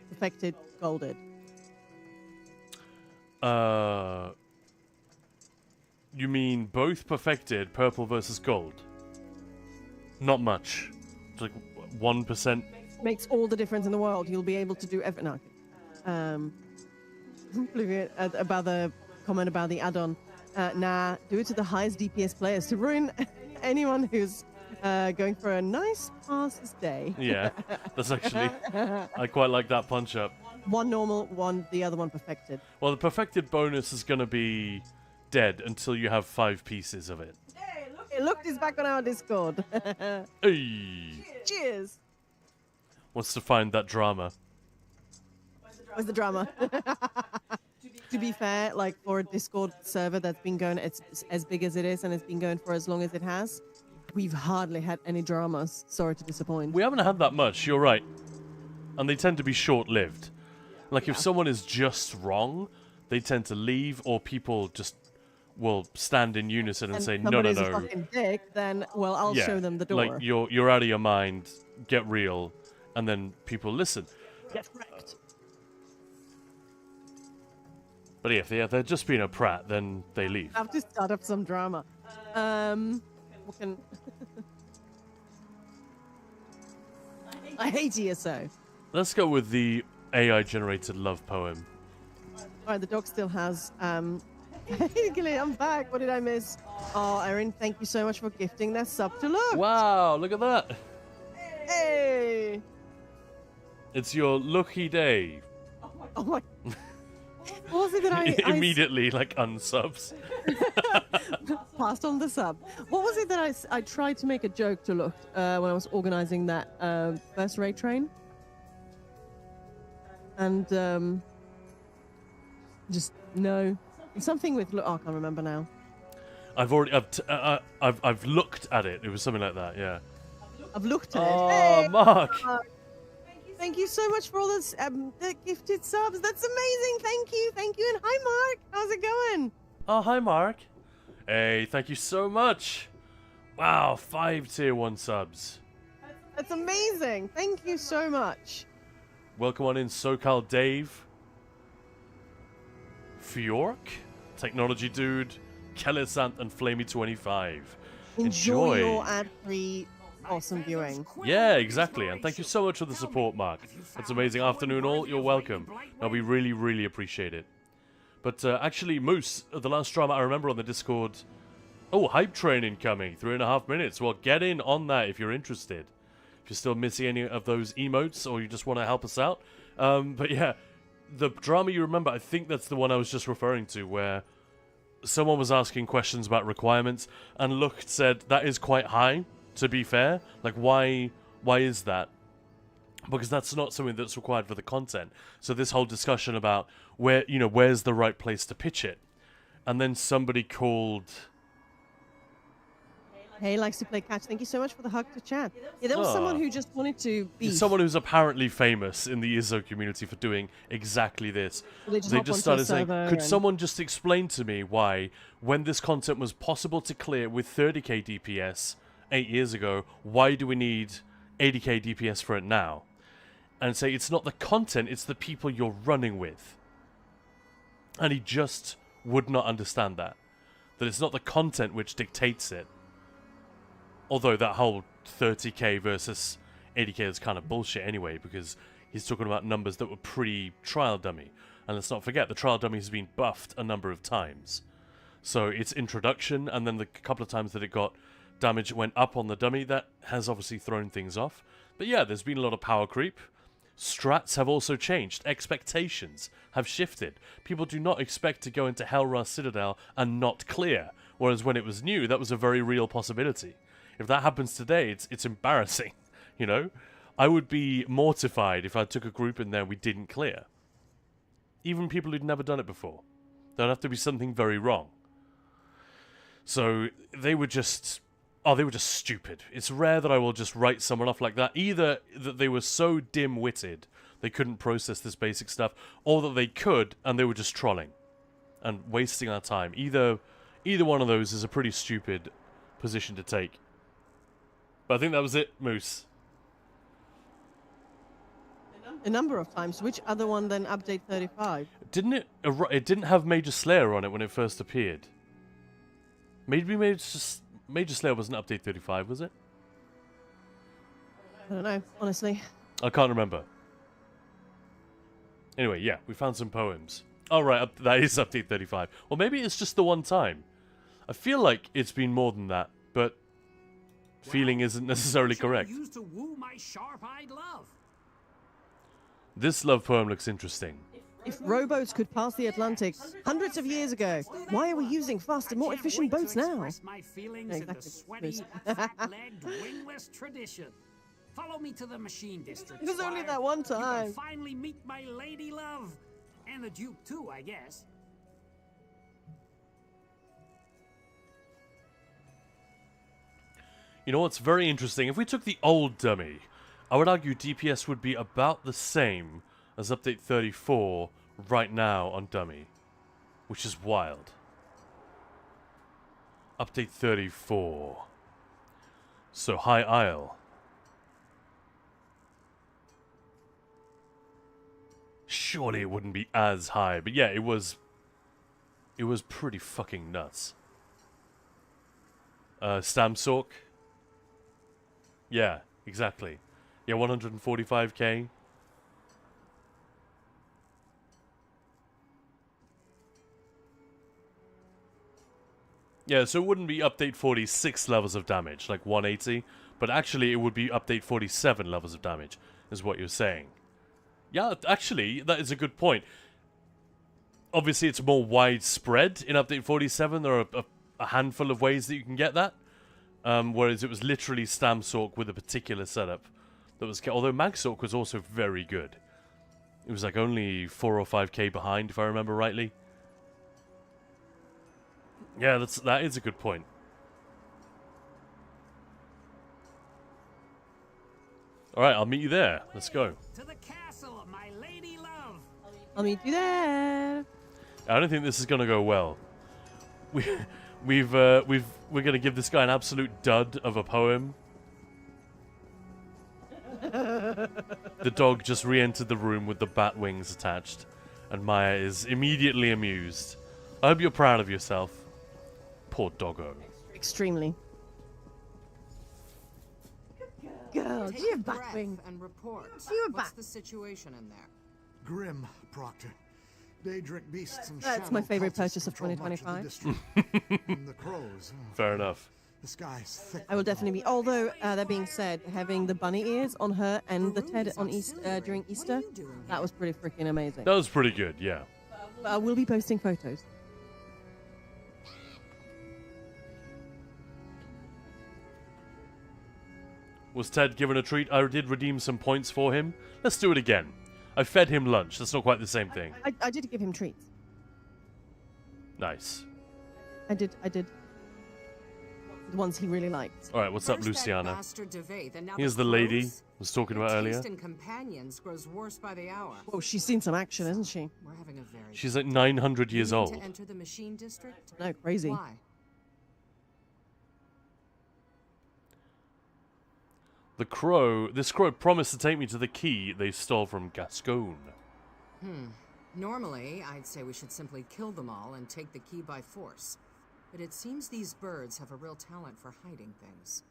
Perfected, golded. You mean both perfected, purple versus gold? Not much. It's like 1%. Makes all the difference in the world. You'll be able to do everything. About the comment about the add-on. Do it to the highest DPS players to ruin anyone who's going for a nice passes day. Yeah, that's actually... I quite like that punch-up. One normal, the other one perfected. Well, the perfected bonus is going to be dead until you have 5 pieces of it. Hey, look, he's back on our Discord. Hey! Cheers! Wants to find that drama. Where's the drama? To be fair, like for a Discord server that's been going as big as it is and it's been going for as long as it has, we've hardly had any dramas. Sorry to disappoint. We haven't had that much, you're right. And they tend to be short-lived. Like, if someone is just wrong, they tend to leave, or people just will stand in unison and say, no. Somebody's a fucking dick, then, well, I'll show them the door. Like, you're out of your mind, get real, and then people listen. Get wrecked. But yeah, if they're just being a prat, then they leave. I have to start up some drama. What can... I hate ESO. Let's go with the AI-generated love poem. Alright, the dog still has... Hey, Gilly, I'm back. What did I miss? Oh, Erin, thank you so much for gifting that sub to look. Wow, look at that. Hey! It's your lucky day. Oh my... What was it that I Immediately, like, unsubs. passed on the sub? What was it that I tried to make a joke to look when I was organizing that first raid train? And just no, something with I can't remember now. I've looked at it. It was something like that. Yeah. I've looked at it. Oh, Hey, Mark. thank you so much for all the gifted subs. That's amazing. Thank you, and hi Mark. How's it going? Oh, hi, Mark. Hey, thank you so much. Wow, 5 tier 1 subs. That's amazing. Thank you so much. Welcome on in, SoCal Dave. Fjork, Technology Dude, Kellisant, and Flamey25. Enjoy your ad-free awesome viewing. Yeah, exactly. And thank you so much for the support, Mark. That's amazing. Afternoon all. You're welcome. No, we really, really appreciate it. But actually, Moose, the last drama I remember on the Discord... Oh, hype train incoming. 3.5 minutes. Well, get in on that if you're interested. If you're still missing any of those emotes or you just want to help us out. But yeah, the drama you remember, I think that's the one I was just referring to, where someone was asking questions about requirements, and Look said that is quite high, to be fair. Like, why is that? Because that's not something that's required for the content. So this whole discussion about where's the right place to pitch it. And then somebody called... Hey, likes to play catch. Thank you so much for the hug to chat. Yeah, there was someone who just wanted to be... Someone who's apparently famous in the Izzo community for doing exactly this. They just started saying, could someone just explain to me why, when this content was possible to clear with 30k DPS 8 years ago, why do we need 80k DPS for it now? And say, it's not the content, it's the people you're running with. And he just would not understand that. That it's not the content which dictates it. Although that whole 30k versus 80k is kind of bullshit anyway, because he's talking about numbers that were pre-trial dummy. And let's not forget, the trial dummy has been buffed a number of times. So its introduction, and then the couple of times that it got damage went up on the dummy, that has obviously thrown things off. But yeah, there's been a lot of power creep. Strats have also changed. Expectations have shifted. People do not expect to go into Hellra Citadel and not clear. Whereas when it was new, that was a very real possibility. If that happens today, it's embarrassing, you know? I would be mortified if I took a group in there we didn't clear. Even people who'd never done it before. There'd have to be something very wrong. So, they were just stupid. It's rare that I will just write someone off like that. Either that they were so dim-witted they couldn't process this basic stuff, or that they could and they were just trolling and wasting our time. Either one of those is a pretty stupid position to take. But I think that was it, Moose. A number of times. Which other one then update 35? Didn't it? It didn't have Major Slayer on it when it first appeared. Maybe Major Slayer wasn't update 35, was it? I don't know, honestly. I can't remember. Anyway, yeah, we found some poems. Oh, right, that is update 35. Well, maybe it's just the one time. I feel like it's been more than that, but feeling isn't necessarily correct. Used to woo my sharp-eyed love. This love poem looks interesting. If rowboats could pass the Atlantic hundreds of years ago, why are we using faster, more efficient boats now? My feelings in the sweaty, fat-legged, wingless tradition. Follow me to the machine district. It was only Squire. that one You time. can finally meet my lady love. And the Duke, too, I guess. You know what's very interesting? If we took the old dummy, I would argue DPS would be about the same as update 34 right now on dummy, which is wild. Update 34. So High Isle. Surely it wouldn't be as high, but yeah, it was pretty fucking nuts. Stamsork. Yeah, exactly. Yeah, 145k. Yeah, so it wouldn't be update 46 levels of damage, like 180, but actually it would be update 47 levels of damage, is what you're saying. Yeah, actually, that is a good point. obviously it's more widespread in Update 47. There are a handful of ways that you can get that. Whereas it was literally Stamsork with a particular setup that was... Although Magsork was also very good. It was like only 4 or 5k behind, if I remember rightly. Yeah, that is a good point. Alright, I'll meet you there. Let's go. To the castle of my lady love. I'll meet you there. I don't think this is going to go well. We're going to give this guy an absolute dud of a poem. The dog just re-entered the room with the bat wings attached, and Maya is immediately amused. I hope you're proud of yourself. Poor doggo. Extremely. Girl, do you have bat wings? And report. Do you have What's bat? the situation in there? Grim, Proctor. They drink beasts and That's shadow my favorite cultists purchase of control much 2025. the district. And the crows. Fair enough. The sky's thick. I will definitely be. Although that being said, having the bunny ears on her and the Ted on during Easter, that was pretty freaking amazing. That was pretty good, yeah. But I will be posting photos. Was Ted given a treat? I did redeem some points for him. Let's do it again. I fed him lunch. That's not quite the same thing. I did give him treats. Nice. I did. The ones he really liked. Alright, what's up, First that Luciana? bastard DeVate, and now Here's the the lady I crows? was talking Your about earlier. taste in companions grows worse by the hour. Well, she's seen some action, hasn't she? We're having a very She's like 900 years You mean old. to enter the machine district? No, crazy. Why? This crow promised to take me to the key they stole from Gascon. Normally, I'd say we should simply kill them all and take the key by force. But it seems these birds have a real talent for hiding things.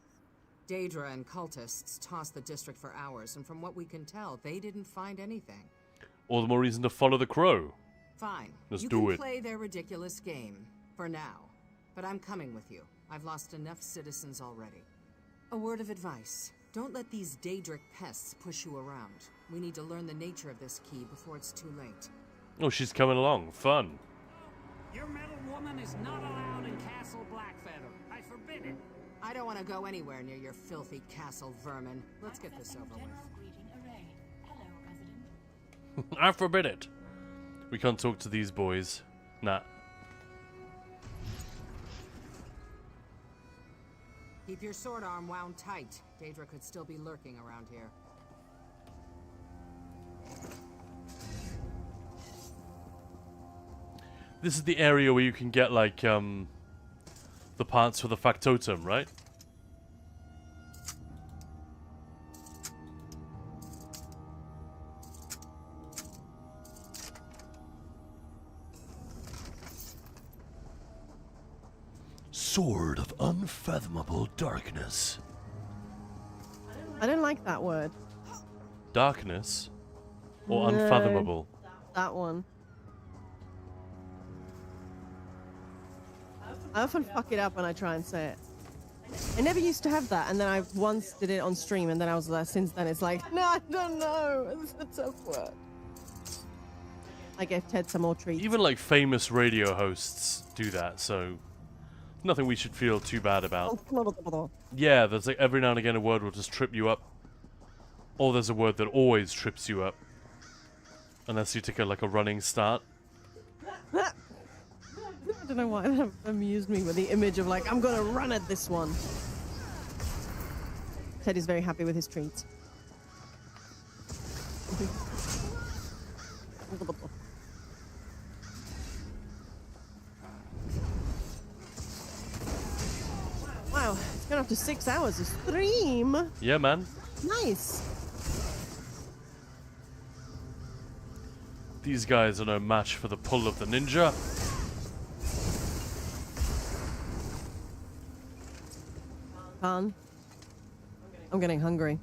Daedra and cultists tossed the district for hours, and from what we can tell, they didn't find anything. All the more reason to follow the crow. Fine. Let's you do can it. play their ridiculous game, for now. But I'm coming with you. I've lost enough citizens already. A word of advice. Don't let these Daedric pests push you around. We need to learn the nature of this key before it's too late. Oh, she's coming along. Fun. Your metal woman is not allowed in Castle Blackfeather. I forbid it. I don't want to go anywhere near your filthy castle vermin. Let's get this over with. General greeting array. Hello, President. I forbid it. We can't talk to these boys. Nah. Keep your sword arm wound tight. Daedra could still be lurking around here. This is the area where you can get, like, the parts for the factotum, right? Sword of unfathomable darkness. I don't like that word. Darkness? Or No. unfathomable? That one. I often fuck it up when I try and say it. I never used to have that, and then I once did it on stream, and then I was like, since then it's like, no, I don't know. It's a tough word. I gave Ted some more treats. Even, like, famous radio hosts do that, so... Nothing we should feel too bad about. Yeah, there's, like, every now and again a word will just trip you up. Or there's a word that always trips you up. Unless you take, like, a running start. I don't know why that amused me with the image of like, I'm gonna run at this one. Ted is very happy with his treats. Wow, it's gone up to 6 hours of stream. Yeah, man. Nice. These guys are no match for the pull of the ninja. Fun. I'm getting hungry.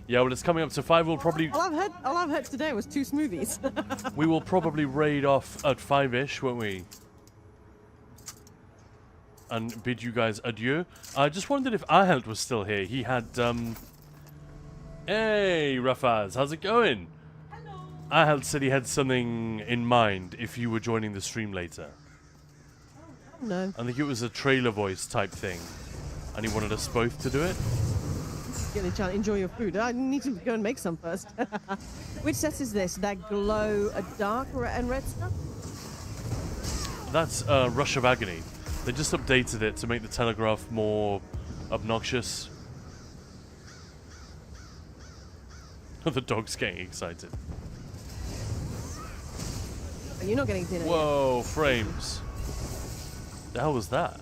Yeah, well, it's coming up to 5. We'll probably... All I've had today was 2 smoothies. We will probably raid off at 5-ish, won't we? And bid you guys adieu. I just wondered if Ahelt was still here. He had, Hey, Rafaz, how's it going? Hello. Ahal said he had something in mind if you were joining the stream later. No. I think it was a trailer voice type thing. And he wanted us both to do it. Get a chance. Enjoy your food. I need to go and make some first. Which set is this? That glow, a dark and red stuff? That's Rush of Agony. They just updated it to make the telegraph more obnoxious. The dog's getting excited. Are you not getting dinner Whoa, frames. The hell was that?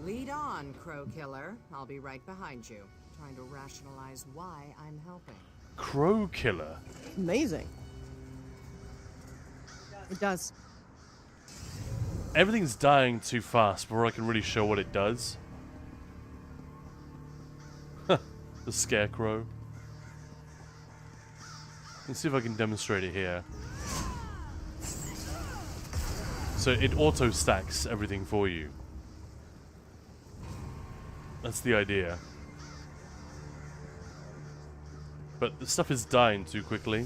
Lead on, Crow Killer. I'll be right behind you, trying to rationalize why I'm helping. Crow Killer? yet? Amazing. It does. Everything's dying too fast before I can really show what it does. The scarecrow. Let's see if I can demonstrate it here. So it auto stacks everything for you. That's the idea. But the stuff is dying too quickly.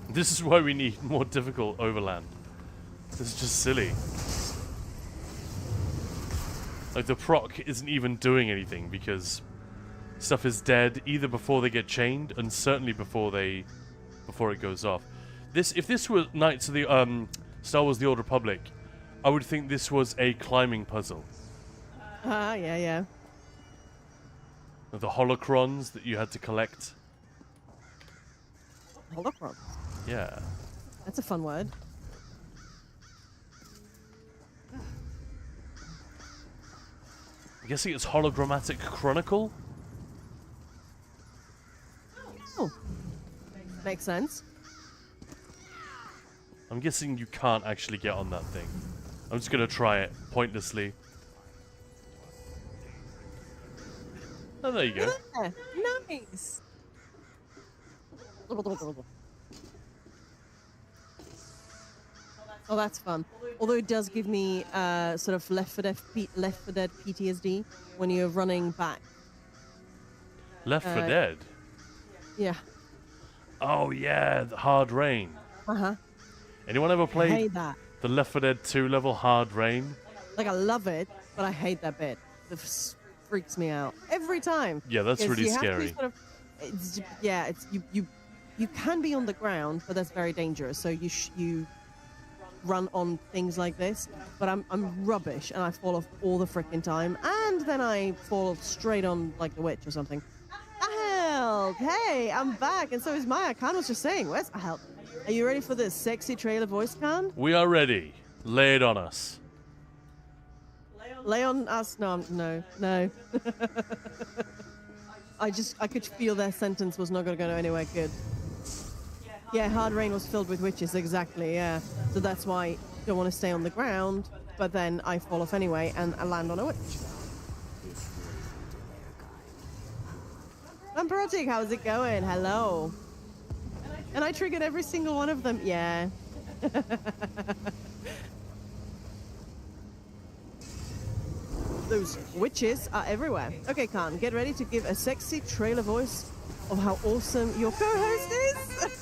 This is why we need more difficult overland. This is just silly. Like the proc isn't even doing anything because stuff is dead either before they get chained and certainly before it goes off. If this were Knights of the Star Wars: The Old Republic, I would think this was a climbing puzzle. Yeah. The holocrons that you had to collect. Holocron. Yeah. That's a fun word. I'm guessing it's hologrammatic chronicle. Oh. Makes sense. I'm guessing you can't actually get on that thing. I'm just gonna try it pointlessly. Oh, there you go. Yeah, nice. Oh, that's fun. Although it does give me sort of Left 4 Dead PTSD when you're running back. Left 4 Dead? Yeah. Oh, yeah, the Hard Rain. Uh-huh. Anyone ever I played hate that. the Left 4 Dead 2 level Hard Rain? Like, I love it, but I hate that bit. It freaks me out every time. Yeah, that's really You have to scary. sort of, you can be on the ground, but that's very dangerous. So you run on things like this, but I'm rubbish and I fall off all the freaking time, and then I fall straight on like the witch or something. Help! Hey, I'm back, and so is Maya. Khan was just saying, where's help? Are you ready for this sexy trailer voice, Khan? We are ready. Lay it on us. Lay on us? No. I could feel their sentence was not going to go anywhere good. Yeah, Hard Rain was filled with witches, exactly, yeah. So that's why I don't want to stay on the ground, but then I fall off anyway and I land on a witch. Amperotic, how's it going? Hello. And I triggered every single one of them. Yeah. Those witches are everywhere. Okay, Khan, get ready to give a sexy trailer voice of how awesome your co-host is.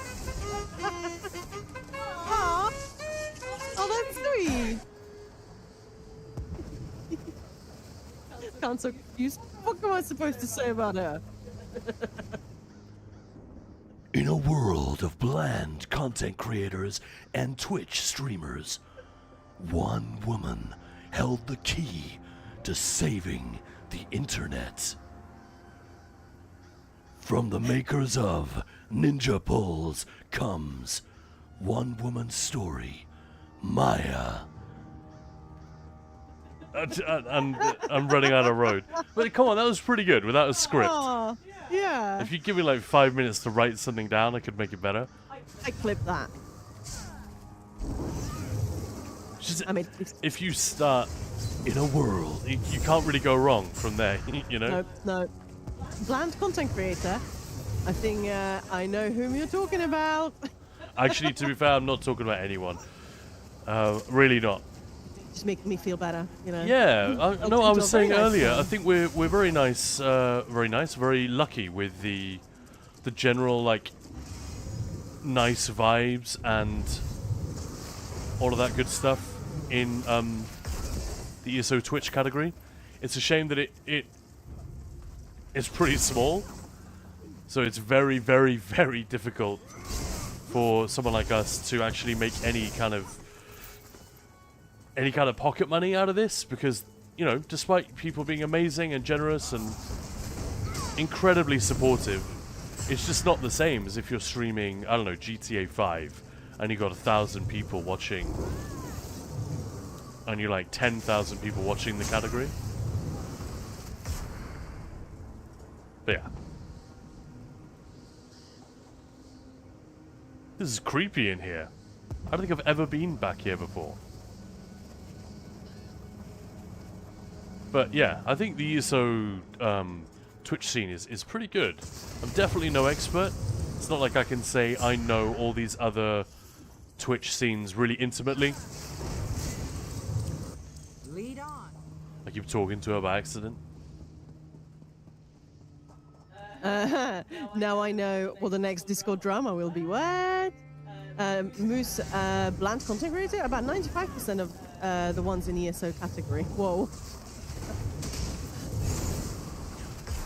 Aww. Oh, that's sweet. Khan's so confused. What am I supposed to say about her? In a world of bland content creators and Twitch streamers, one woman held the key to saving the internet. From the makers of Ninja Pulls comes one woman's story, Maya. I'm running out of road. But come on, that was pretty good without a script. Aw, yeah. If you give me like 5 minutes to write something down, I could make it better. I clipped that. Just, I mean, if you start in a world, you can't really go wrong from there, you know? No. Bland content creator. I think I know whom you're talking about. Actually, to be fair, I'm not talking about anyone. Really not. just making me feel better, you know. Yeah, no, I was saying Very nice earlier. I song. think we're very nice, very lucky with the general like nice vibes and all of that good stuff in the ESO Twitch category. It's a shame that it is pretty small, so it's very, very, very difficult for someone like us to actually make any kind of pocket money out of this, because, you know, despite people being amazing and generous and incredibly supportive, it's just not the same as if you're streaming, I don't know, GTA 5 and you got 1,000 people watching and you're like 10,000 people watching the category. But yeah. This is creepy in here. I don't think I've ever been back here before. But yeah, I think the ESO Twitch scene is pretty good. I'm definitely no expert. It's not like I can say I know all these other Twitch scenes really intimately. Lead on. I keep talking to her by accident. Now I know what the next Discord drama will be. What? Moose, bland content creator? About 95% of the ones in ESO category. Whoa.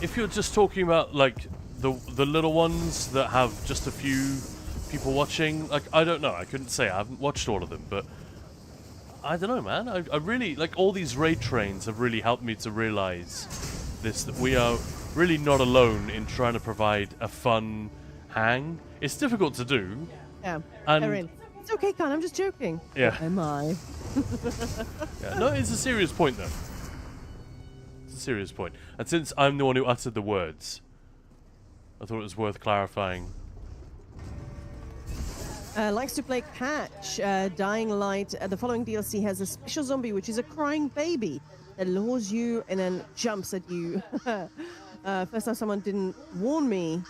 If you're just talking about like the little ones that have just a few people watching, like, I don't know, I couldn't say, I haven't watched all of them, but I don't know, man. I really, like, all these raid trains have really helped me to realize this, that we are really not alone in trying to provide a fun hang. It's difficult to do. Yeah. And Erin, it's okay, Khan, I'm just joking. Yeah. What am I? Yeah, no, it's a serious point, though. It's a serious point. And since I'm the one who uttered the words, I thought it was worth clarifying. Likes to play catch. Dying Light. The following DLC has a special zombie, which is a crying baby that lures you and then jumps at you. First time someone didn't warn me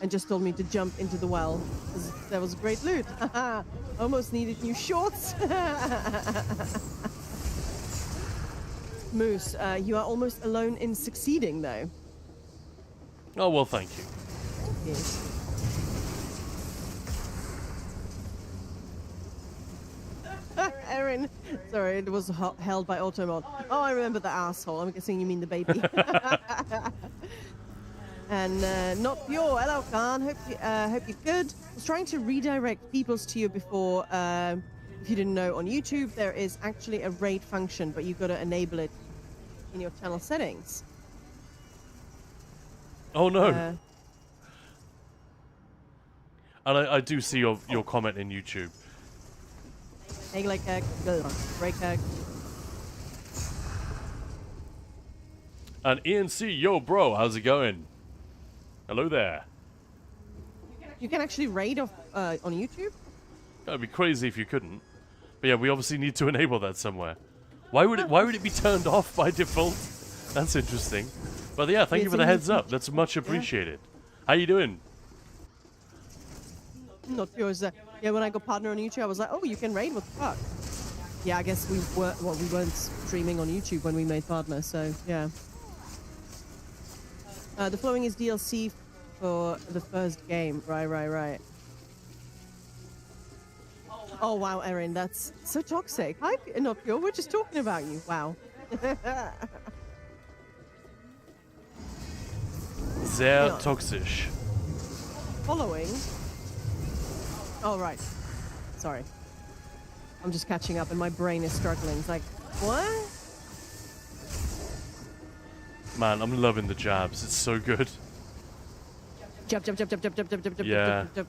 and just told me to jump into the well. That was great loot. Almost needed new shorts. Moose, you are almost alone in succeeding, though. Oh, well, thank you. Yes. Erin, sorry, it was held by Automod. Oh, I remember the asshole. I'm guessing you mean the baby. And not pure. Hello, Khan. Hope you're good. I was trying to redirect peoples to you before. If you didn't know, on YouTube there is actually a raid function, but you've got to enable it in your channel settings. Oh no. And I do see your comment in YouTube. Egg like a break egg. And Ian C, yo bro, how's it going? Hello there. You can actually raid on YouTube? That'd be crazy if you couldn't. But yeah, we obviously need to enable that somewhere. Why would it be turned off by default? That's interesting. But yeah, thank you for the heads up. That's much appreciated. How you doing? Not yours. Yeah, when I got partner on YouTube, I was like, oh, you can raid? What the fuck? Yeah, I guess we weren't streaming on YouTube when we made partner, so yeah. The following is DLC for the first game. Right. Oh, wow, Erin, that's so toxic. Hi, Inopio, we're just talking about you. Wow. Sehr toxisch. Following. Oh, right. Sorry. I'm just catching up and my brain is struggling. It's like, what? Man, I'm loving the jabs. It's so good. Jump. Yeah. Jump.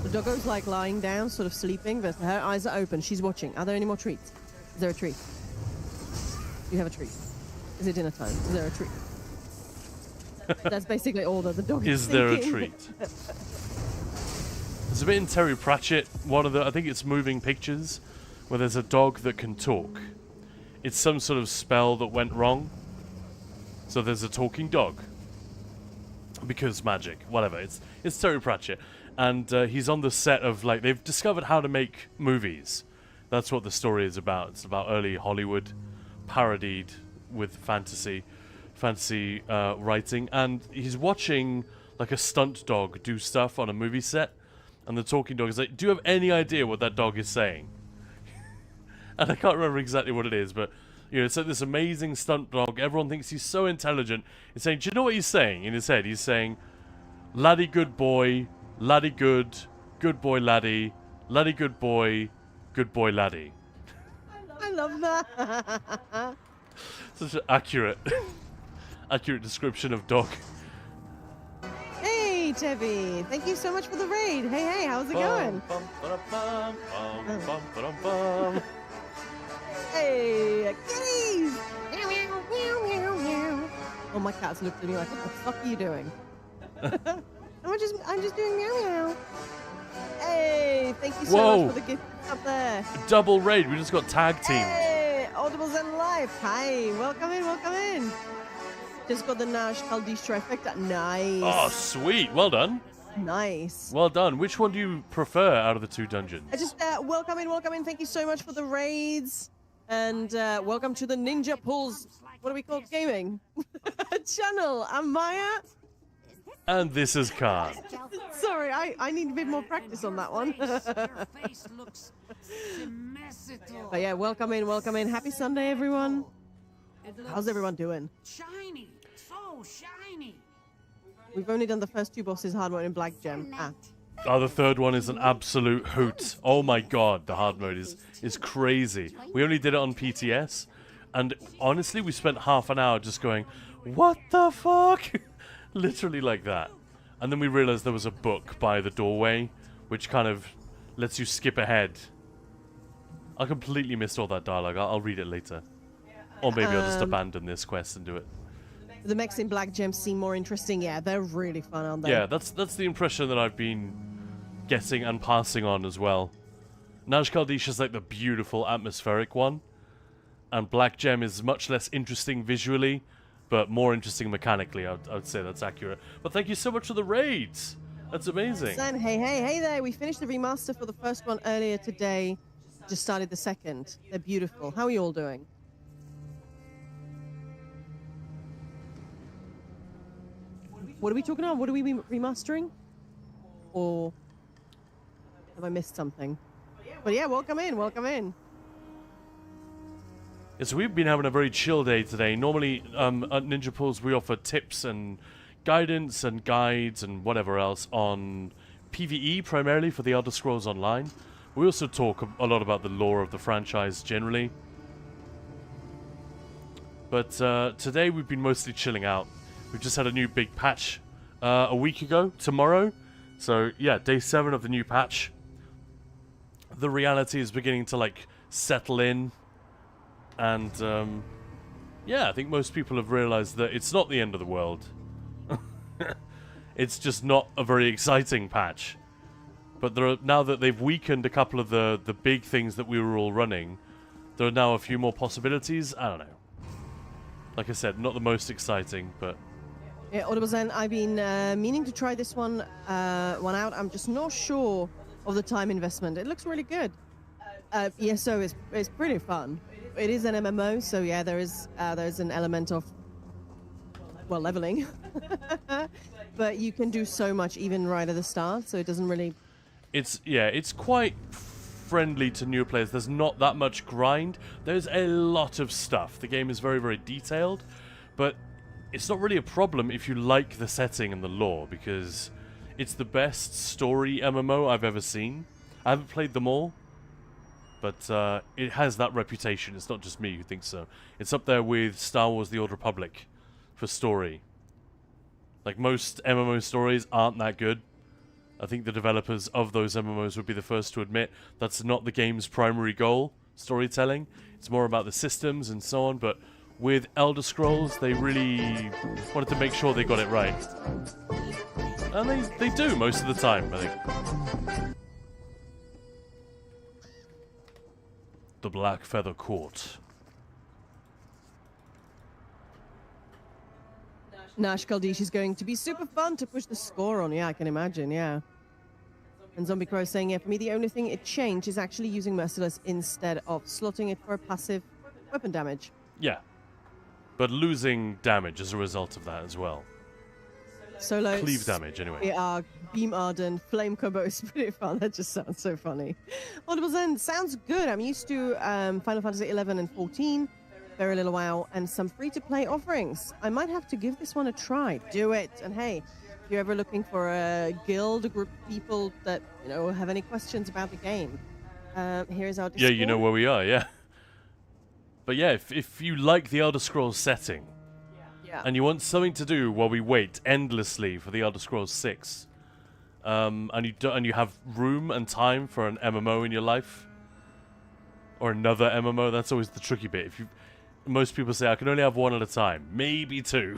The doggo's like lying down, sort of sleeping, but her eyes are open. She's watching. Are there any more treats? Is there a treat? You have a treat. Is it dinner time? Is there a treat? That's basically all that the dog is there a thinking. treat? There's a bit in Terry Pratchett, I think it's Moving Pictures, where there's a dog that can talk. It's some sort of spell that went wrong. So there's a talking dog. because magic, whatever. It's Terry Pratchett, and he's on the set of, like, they've discovered how to make movies. That's what the story is about. It's about early Hollywood, parodied with fantasy writing, and he's watching like a stunt dog do stuff on a movie set, and the talking dog is like, "Do you have any idea what that dog is saying?" And I can't remember exactly what it is, but you know, it's like this amazing stunt dog. Everyone thinks he's so intelligent. He's saying, "Do you know what he's saying?" In his head, he's saying, "Laddie, good boy, laddie, good boy, laddie, laddie, good boy, laddie." I love that. Such an accurate description of dog. Hey, Tevi. Thank you so much for the raid. Hey, how's it going? Hey, kitties! Meow, meow, meow, meow, meow. Oh, my cat's looked at me like, what the fuck are you doing? I'm just doing meow meow. Hey, thank you so much for the gift up there. Double raid. We just got tag teamed. Hey, Audibles and Life. Hi, welcome in. Just got the Nash Kaldish trifecta. Nice. Oh, sweet. Well done. Nice. Well done. Which one do you prefer out of the two dungeons? I just welcome in. Thank you so much for the raids, and welcome to the Ninja Pulls. What are we called? Gaming channel. I'm Maya. And this is Khan. Sorry, I need a bit more practice on that one. But yeah, welcome in. Happy Sunday, everyone. How's everyone doing? Shiny, so shiny. We've only done the first two bosses, hard mode and black gem. Oh, the third one is an absolute hoot. Oh my god, the hard mode is crazy. We only did it on PTS, and honestly, we spent half an hour just going, what the fuck? Literally like that. And then we realized there was a book by the doorway, which kind of lets you skip ahead. I completely missed all that dialogue. I'll read it later. Or maybe I'll just abandon this quest and do it. The mechs in black gems seem more interesting. Yeah, they're really fun, aren't they? Yeah, that's the impression that I've been getting and passing on as well. Nash Kaldish is like the beautiful atmospheric one, and black gem is much less interesting visually, but more interesting mechanically. I would say that's accurate. But thank you so much for the raids. That's amazing. Hey there. We finished the remaster for the first one earlier today. Just started the second. They're beautiful. How are you all doing? What are we talking about? What are we remastering? Or have I missed something? But yeah, welcome in. Yes, we've been having a very chill day today. Normally, at Ninja Pulls, we offer tips and guidance and guides and whatever else on PvE, primarily for the Elder Scrolls Online. We also talk a lot about the lore of the franchise generally. But today we've been mostly chilling out. We've just had a new big patch a week ago, tomorrow. So yeah, day 7 of the new patch. The reality is beginning to like settle in. And yeah, I think most people have realized that it's not the end of the world. It's just not a very exciting patch. But now that they've weakened a couple of the big things that we were all running, there are now a few more possibilities. I don't know. Like I said, not the most exciting, but... Yeah, Audible Zen, I've been meaning to try this one out. I'm just not sure of the time investment. It looks really good. ESO is pretty fun. It is an MMO, so yeah, there's an element of, well, leveling. But you can do so much even right at the start, so it doesn't really... It's quite friendly to new players. There's not that much grind. There's a lot of stuff. The game is very, very detailed, but it's not really a problem if you like the setting and the lore, because it's the best story MMO I've ever seen. I haven't played them all, but it has that reputation. It's not just me who thinks so. It's up there with Star Wars The Old Republic for story. Like, most MMO stories aren't that good. I think the developers of those MMOs would be the first to admit that's not the game's primary goal, storytelling. It's more about the systems and so on, but with Elder Scrolls, they really wanted to make sure they got it right. And they do most of the time, I think. The Black Feather Court. Nash Kaldish is going to be super fun to push the score on. Yeah, I can imagine, yeah. And Zombie Crow is saying, yeah, for me, the only thing it changed is actually using Merciless instead of slotting it for a passive weapon damage. Yeah. But losing damage as a result of that as well. Solo Cleave damage, anyway. Beam Ardent, Flame Combo is pretty fun. That just sounds so funny. Audible Zen sounds good. I'm used to Final Fantasy 11 and 14, very little WoW, and some free-to-play offerings. I might have to give this one a try. Do it. And hey, if you're ever looking for a guild, a group of people that, you know, have any questions about the game, here's our Discord. Yeah, you know where we are, yeah. But yeah, if you like the Elder Scrolls setting, and you want something to do while we wait endlessly for the Elder Scrolls 6, and you have room and time for an MMO in your life, or another MMO, that's always the tricky bit. Most people say, I can only have one at a time, maybe two.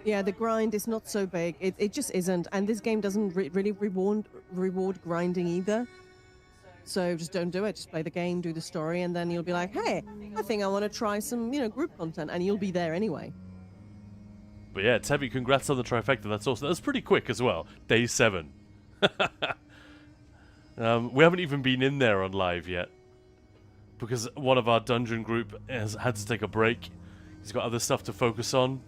Yeah, the grind is not so big. It just isn't, and this game doesn't really reward grinding either. So just don't do it. Just play the game, do the story, and then you'll be like, hey, I think I want to try some, you know, group content, and you'll be there anyway. But yeah, Tevi, congrats on the trifecta. That's awesome. That's pretty quick as well. Day 7. We haven't even been in there on live yet, because one of our dungeon group has had to take a break. He's got other stuff to focus on,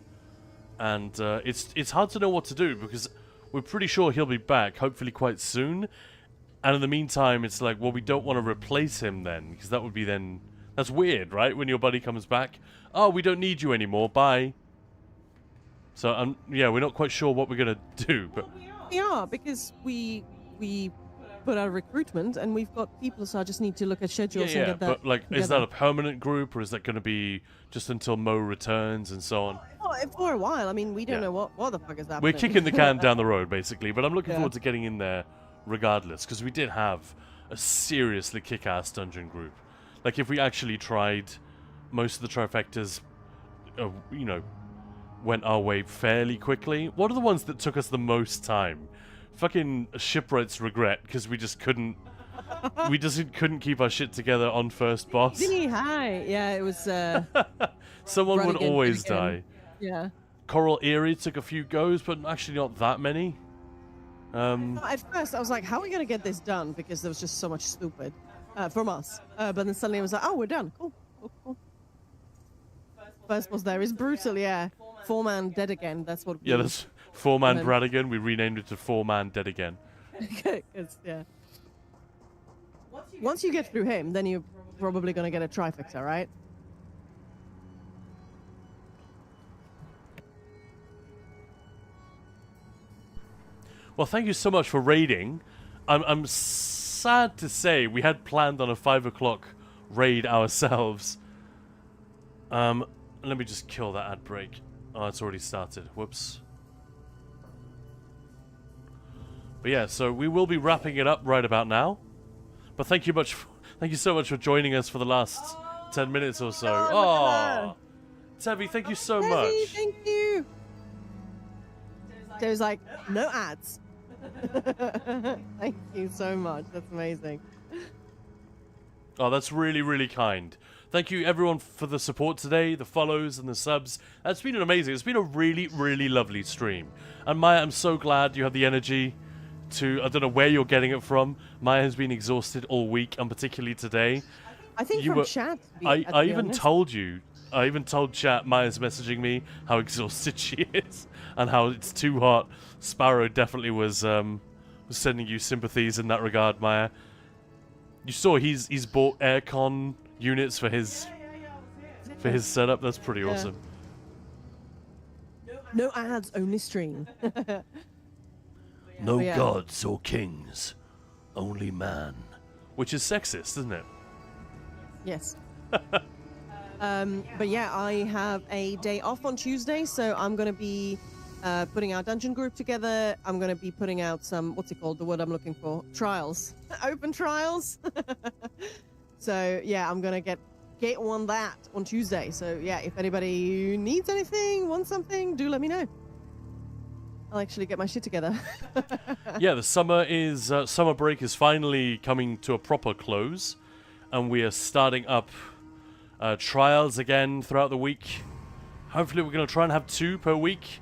and it's hard to know what to do, because we're pretty sure he'll be back, hopefully quite soon. And in the meantime, it's like, well, we don't want to replace him then, because that would be then... That's weird, right? When your buddy comes back. Oh, we don't need you anymore. Bye. So, yeah, we're not quite sure what we're going to do. But we are, because we put out recruitment, and we've got people, so I just need to look at schedules and get that but, like, together. Is that a permanent group, or is that going to be just until Mo returns and so on? Oh, for a while. I mean, we don't know what the fuck is happening. We're kicking the can down the road, basically. But I'm looking forward to getting in there regardless, because we did have a seriously kick-ass dungeon group. Like, if we actually tried, most of the trifectas, you know, went our way fairly quickly. What are the ones that took us the most time? Fucking Shipwright's Regret, because we just couldn't... we just couldn't keep our shit together on first boss. Really high. Yeah, it was... Someone would always die. Yeah. Coral Eerie took a few goes, but actually not that many. At first, I was like, how are we going to get this done? Because there was just so much stupid from us. But then suddenly I was like, oh, we're done. Cool. First boss there is brutal, yeah. 4-man dead again. That's what. Yeah, that's 4-man Bradigan. We renamed it to 4-man dead again. Yeah. Once you get through him, then you're probably going to get a trifecta, right? Well, thank you so much for raiding. I'm sad to say we had planned on a 5 o'clock raid ourselves. Let me just kill that ad break. Oh, it's already started. Whoops. But yeah, so we will be wrapping it up right about now. But thank you so much for joining us for the last 10 minutes or so. Oh, Tevi, thank you so much. Thank you. There's like no ads. Thank you so much. That's amazing. Oh, that's really, really kind. Thank you, everyone, for the support today, the follows and the subs. It's been amazing. It's been a really, really lovely stream. And Maya, I'm so glad you have the energy to... I don't know where you're getting it from. Maya has been exhausted all week, and particularly today. I think from chat. I even told you... I even told chat, Maya's messaging me how exhausted she is and how it's too hot. Sparrow definitely was sending you sympathies in that regard, Maya. You saw he's bought aircon units for his setup. That's pretty awesome. No ads, only stream. No gods or kings, only man. Which is sexist, isn't it? Yes. But yeah, I have a day off on Tuesday, so I'm going to be putting our dungeon group together. I'm going to be putting out some, what's it called, the word I'm looking for? Trials. Open trials. So yeah, I'm going to get on that on Tuesday. So yeah, if anybody needs anything, wants something, do let me know. I'll actually get my shit together. Yeah, the summer break is finally coming to a proper close, and we are starting up trials again throughout the week. Hopefully we're going to try and have 2 per week,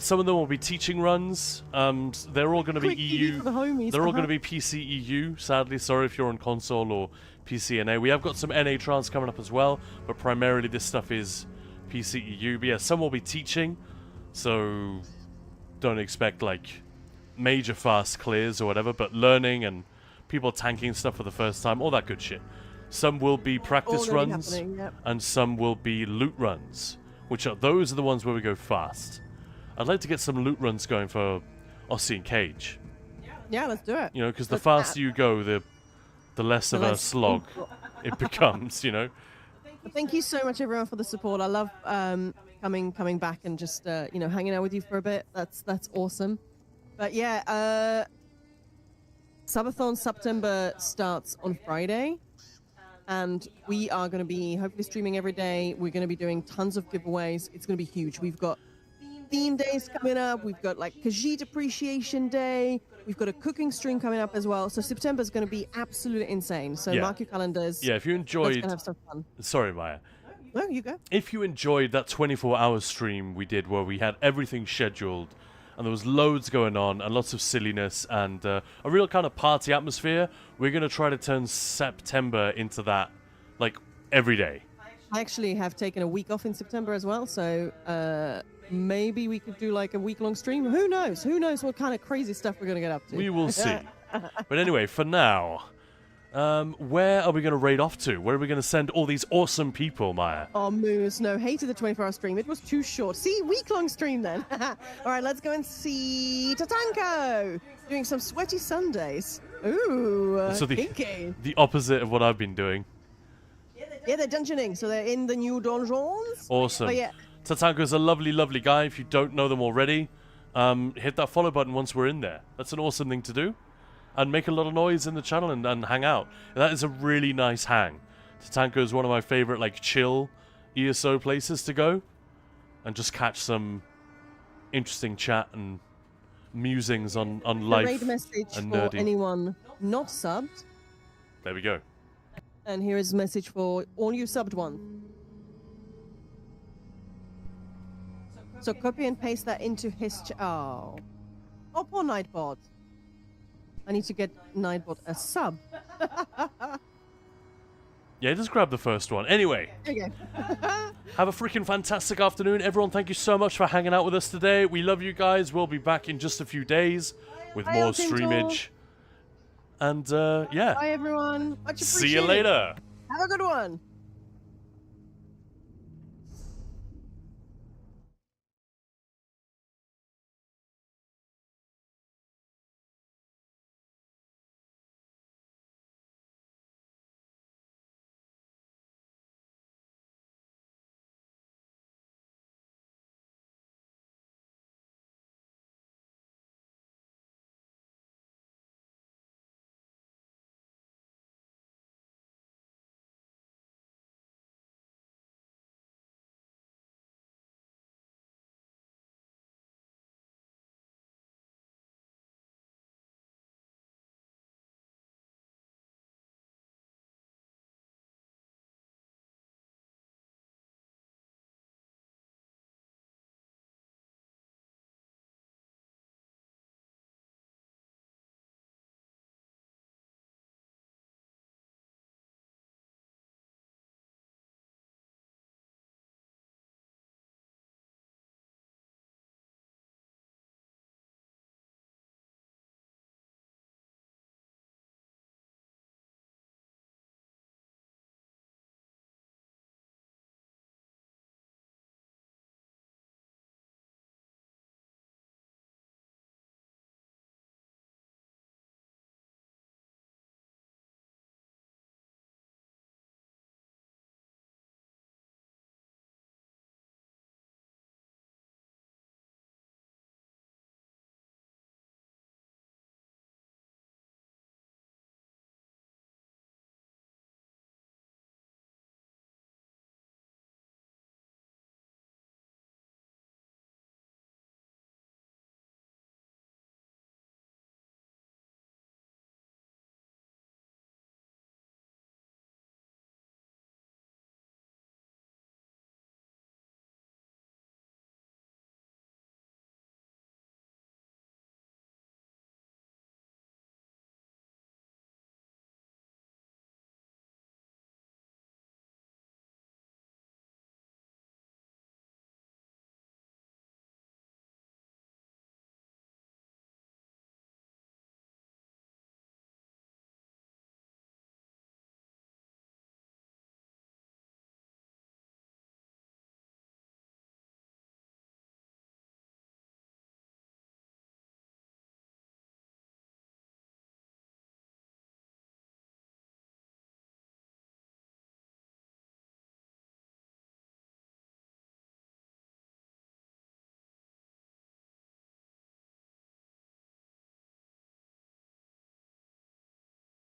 some of them will be teaching runs. They're all going to be Quick TV EU. for the homies, They're all going to be PC EU. Sadly, sorry if you're on console or PC NA. We have got some NA trials coming up as well, but primarily this stuff is PC EU. But yeah, some will be teaching, so don't expect like major fast clears or whatever. But learning and people tanking stuff for the first time, all that good shit. Some will be practice All gonna be runs, happening, yep. and some will be loot runs, those are the ones where we go fast. I'd like to get some loot runs going for Aussie and Cage. Yeah, let's do it. You know, because the Let's faster you go, the less of a slog it becomes. You know. But thank you so much, everyone, for the support. I love coming back and just hanging out with you for a bit. That's awesome. But yeah, Subathon September starts on Friday. And we are going to be hopefully streaming every day. We're going to be doing tons of giveaways. It's going to be huge. We've got theme days coming up. We've got like Khajiit Appreciation Day. We've got a cooking stream coming up as well. So September is going to be absolutely insane. So mark your calendars. Yeah, if you enjoyed... Let's have some fun. Sorry, Maya. No, you go. If you enjoyed that 24-hour stream we did where we had everything scheduled and there was loads going on and lots of silliness and a real kind of party atmosphere, we're going to try to turn September into that, like, every day. I actually have taken a week off in September as well, so maybe we could do, like, a week-long stream. Who knows? Who knows what kind of crazy stuff we're going to get up to? We will see. But anyway, for now, where are we going to raid off to? Where are we going to send all these awesome people, Maya? Oh, Moose, no, hated the 24-hour stream. It was too short. See, week-long stream then. All right, let's go and see Tatanko doing some sweaty Sundays. Ooh, So kinky. the opposite of what I've been doing. Yeah, they're dungeoning, so they're in the new donjons. Awesome. But yeah. Tatanko's a lovely, lovely guy. If you don't know them already, hit that follow button once we're in there. That's an awesome thing to do. And make a lot of noise in the channel and hang out. That is a really nice hang. Tatanko is one of my favorite, like, chill ESO places to go. And just catch some interesting chat and musings on life Raid message and for nerdy. anyone not subbed. There we go. And here is a message for all you subbed one. So copy and paste that into his oh, poor Nightbot. I need to get Nightbot a sub. Yeah, just grab the first one. Anyway. Okay. Have a freaking fantastic afternoon. Everyone, thank you so much for hanging out with us today. We love you guys. We'll be back in just a few days with more streamage. And, yeah. Bye, everyone. Much appreciated. See you later. Have a good one.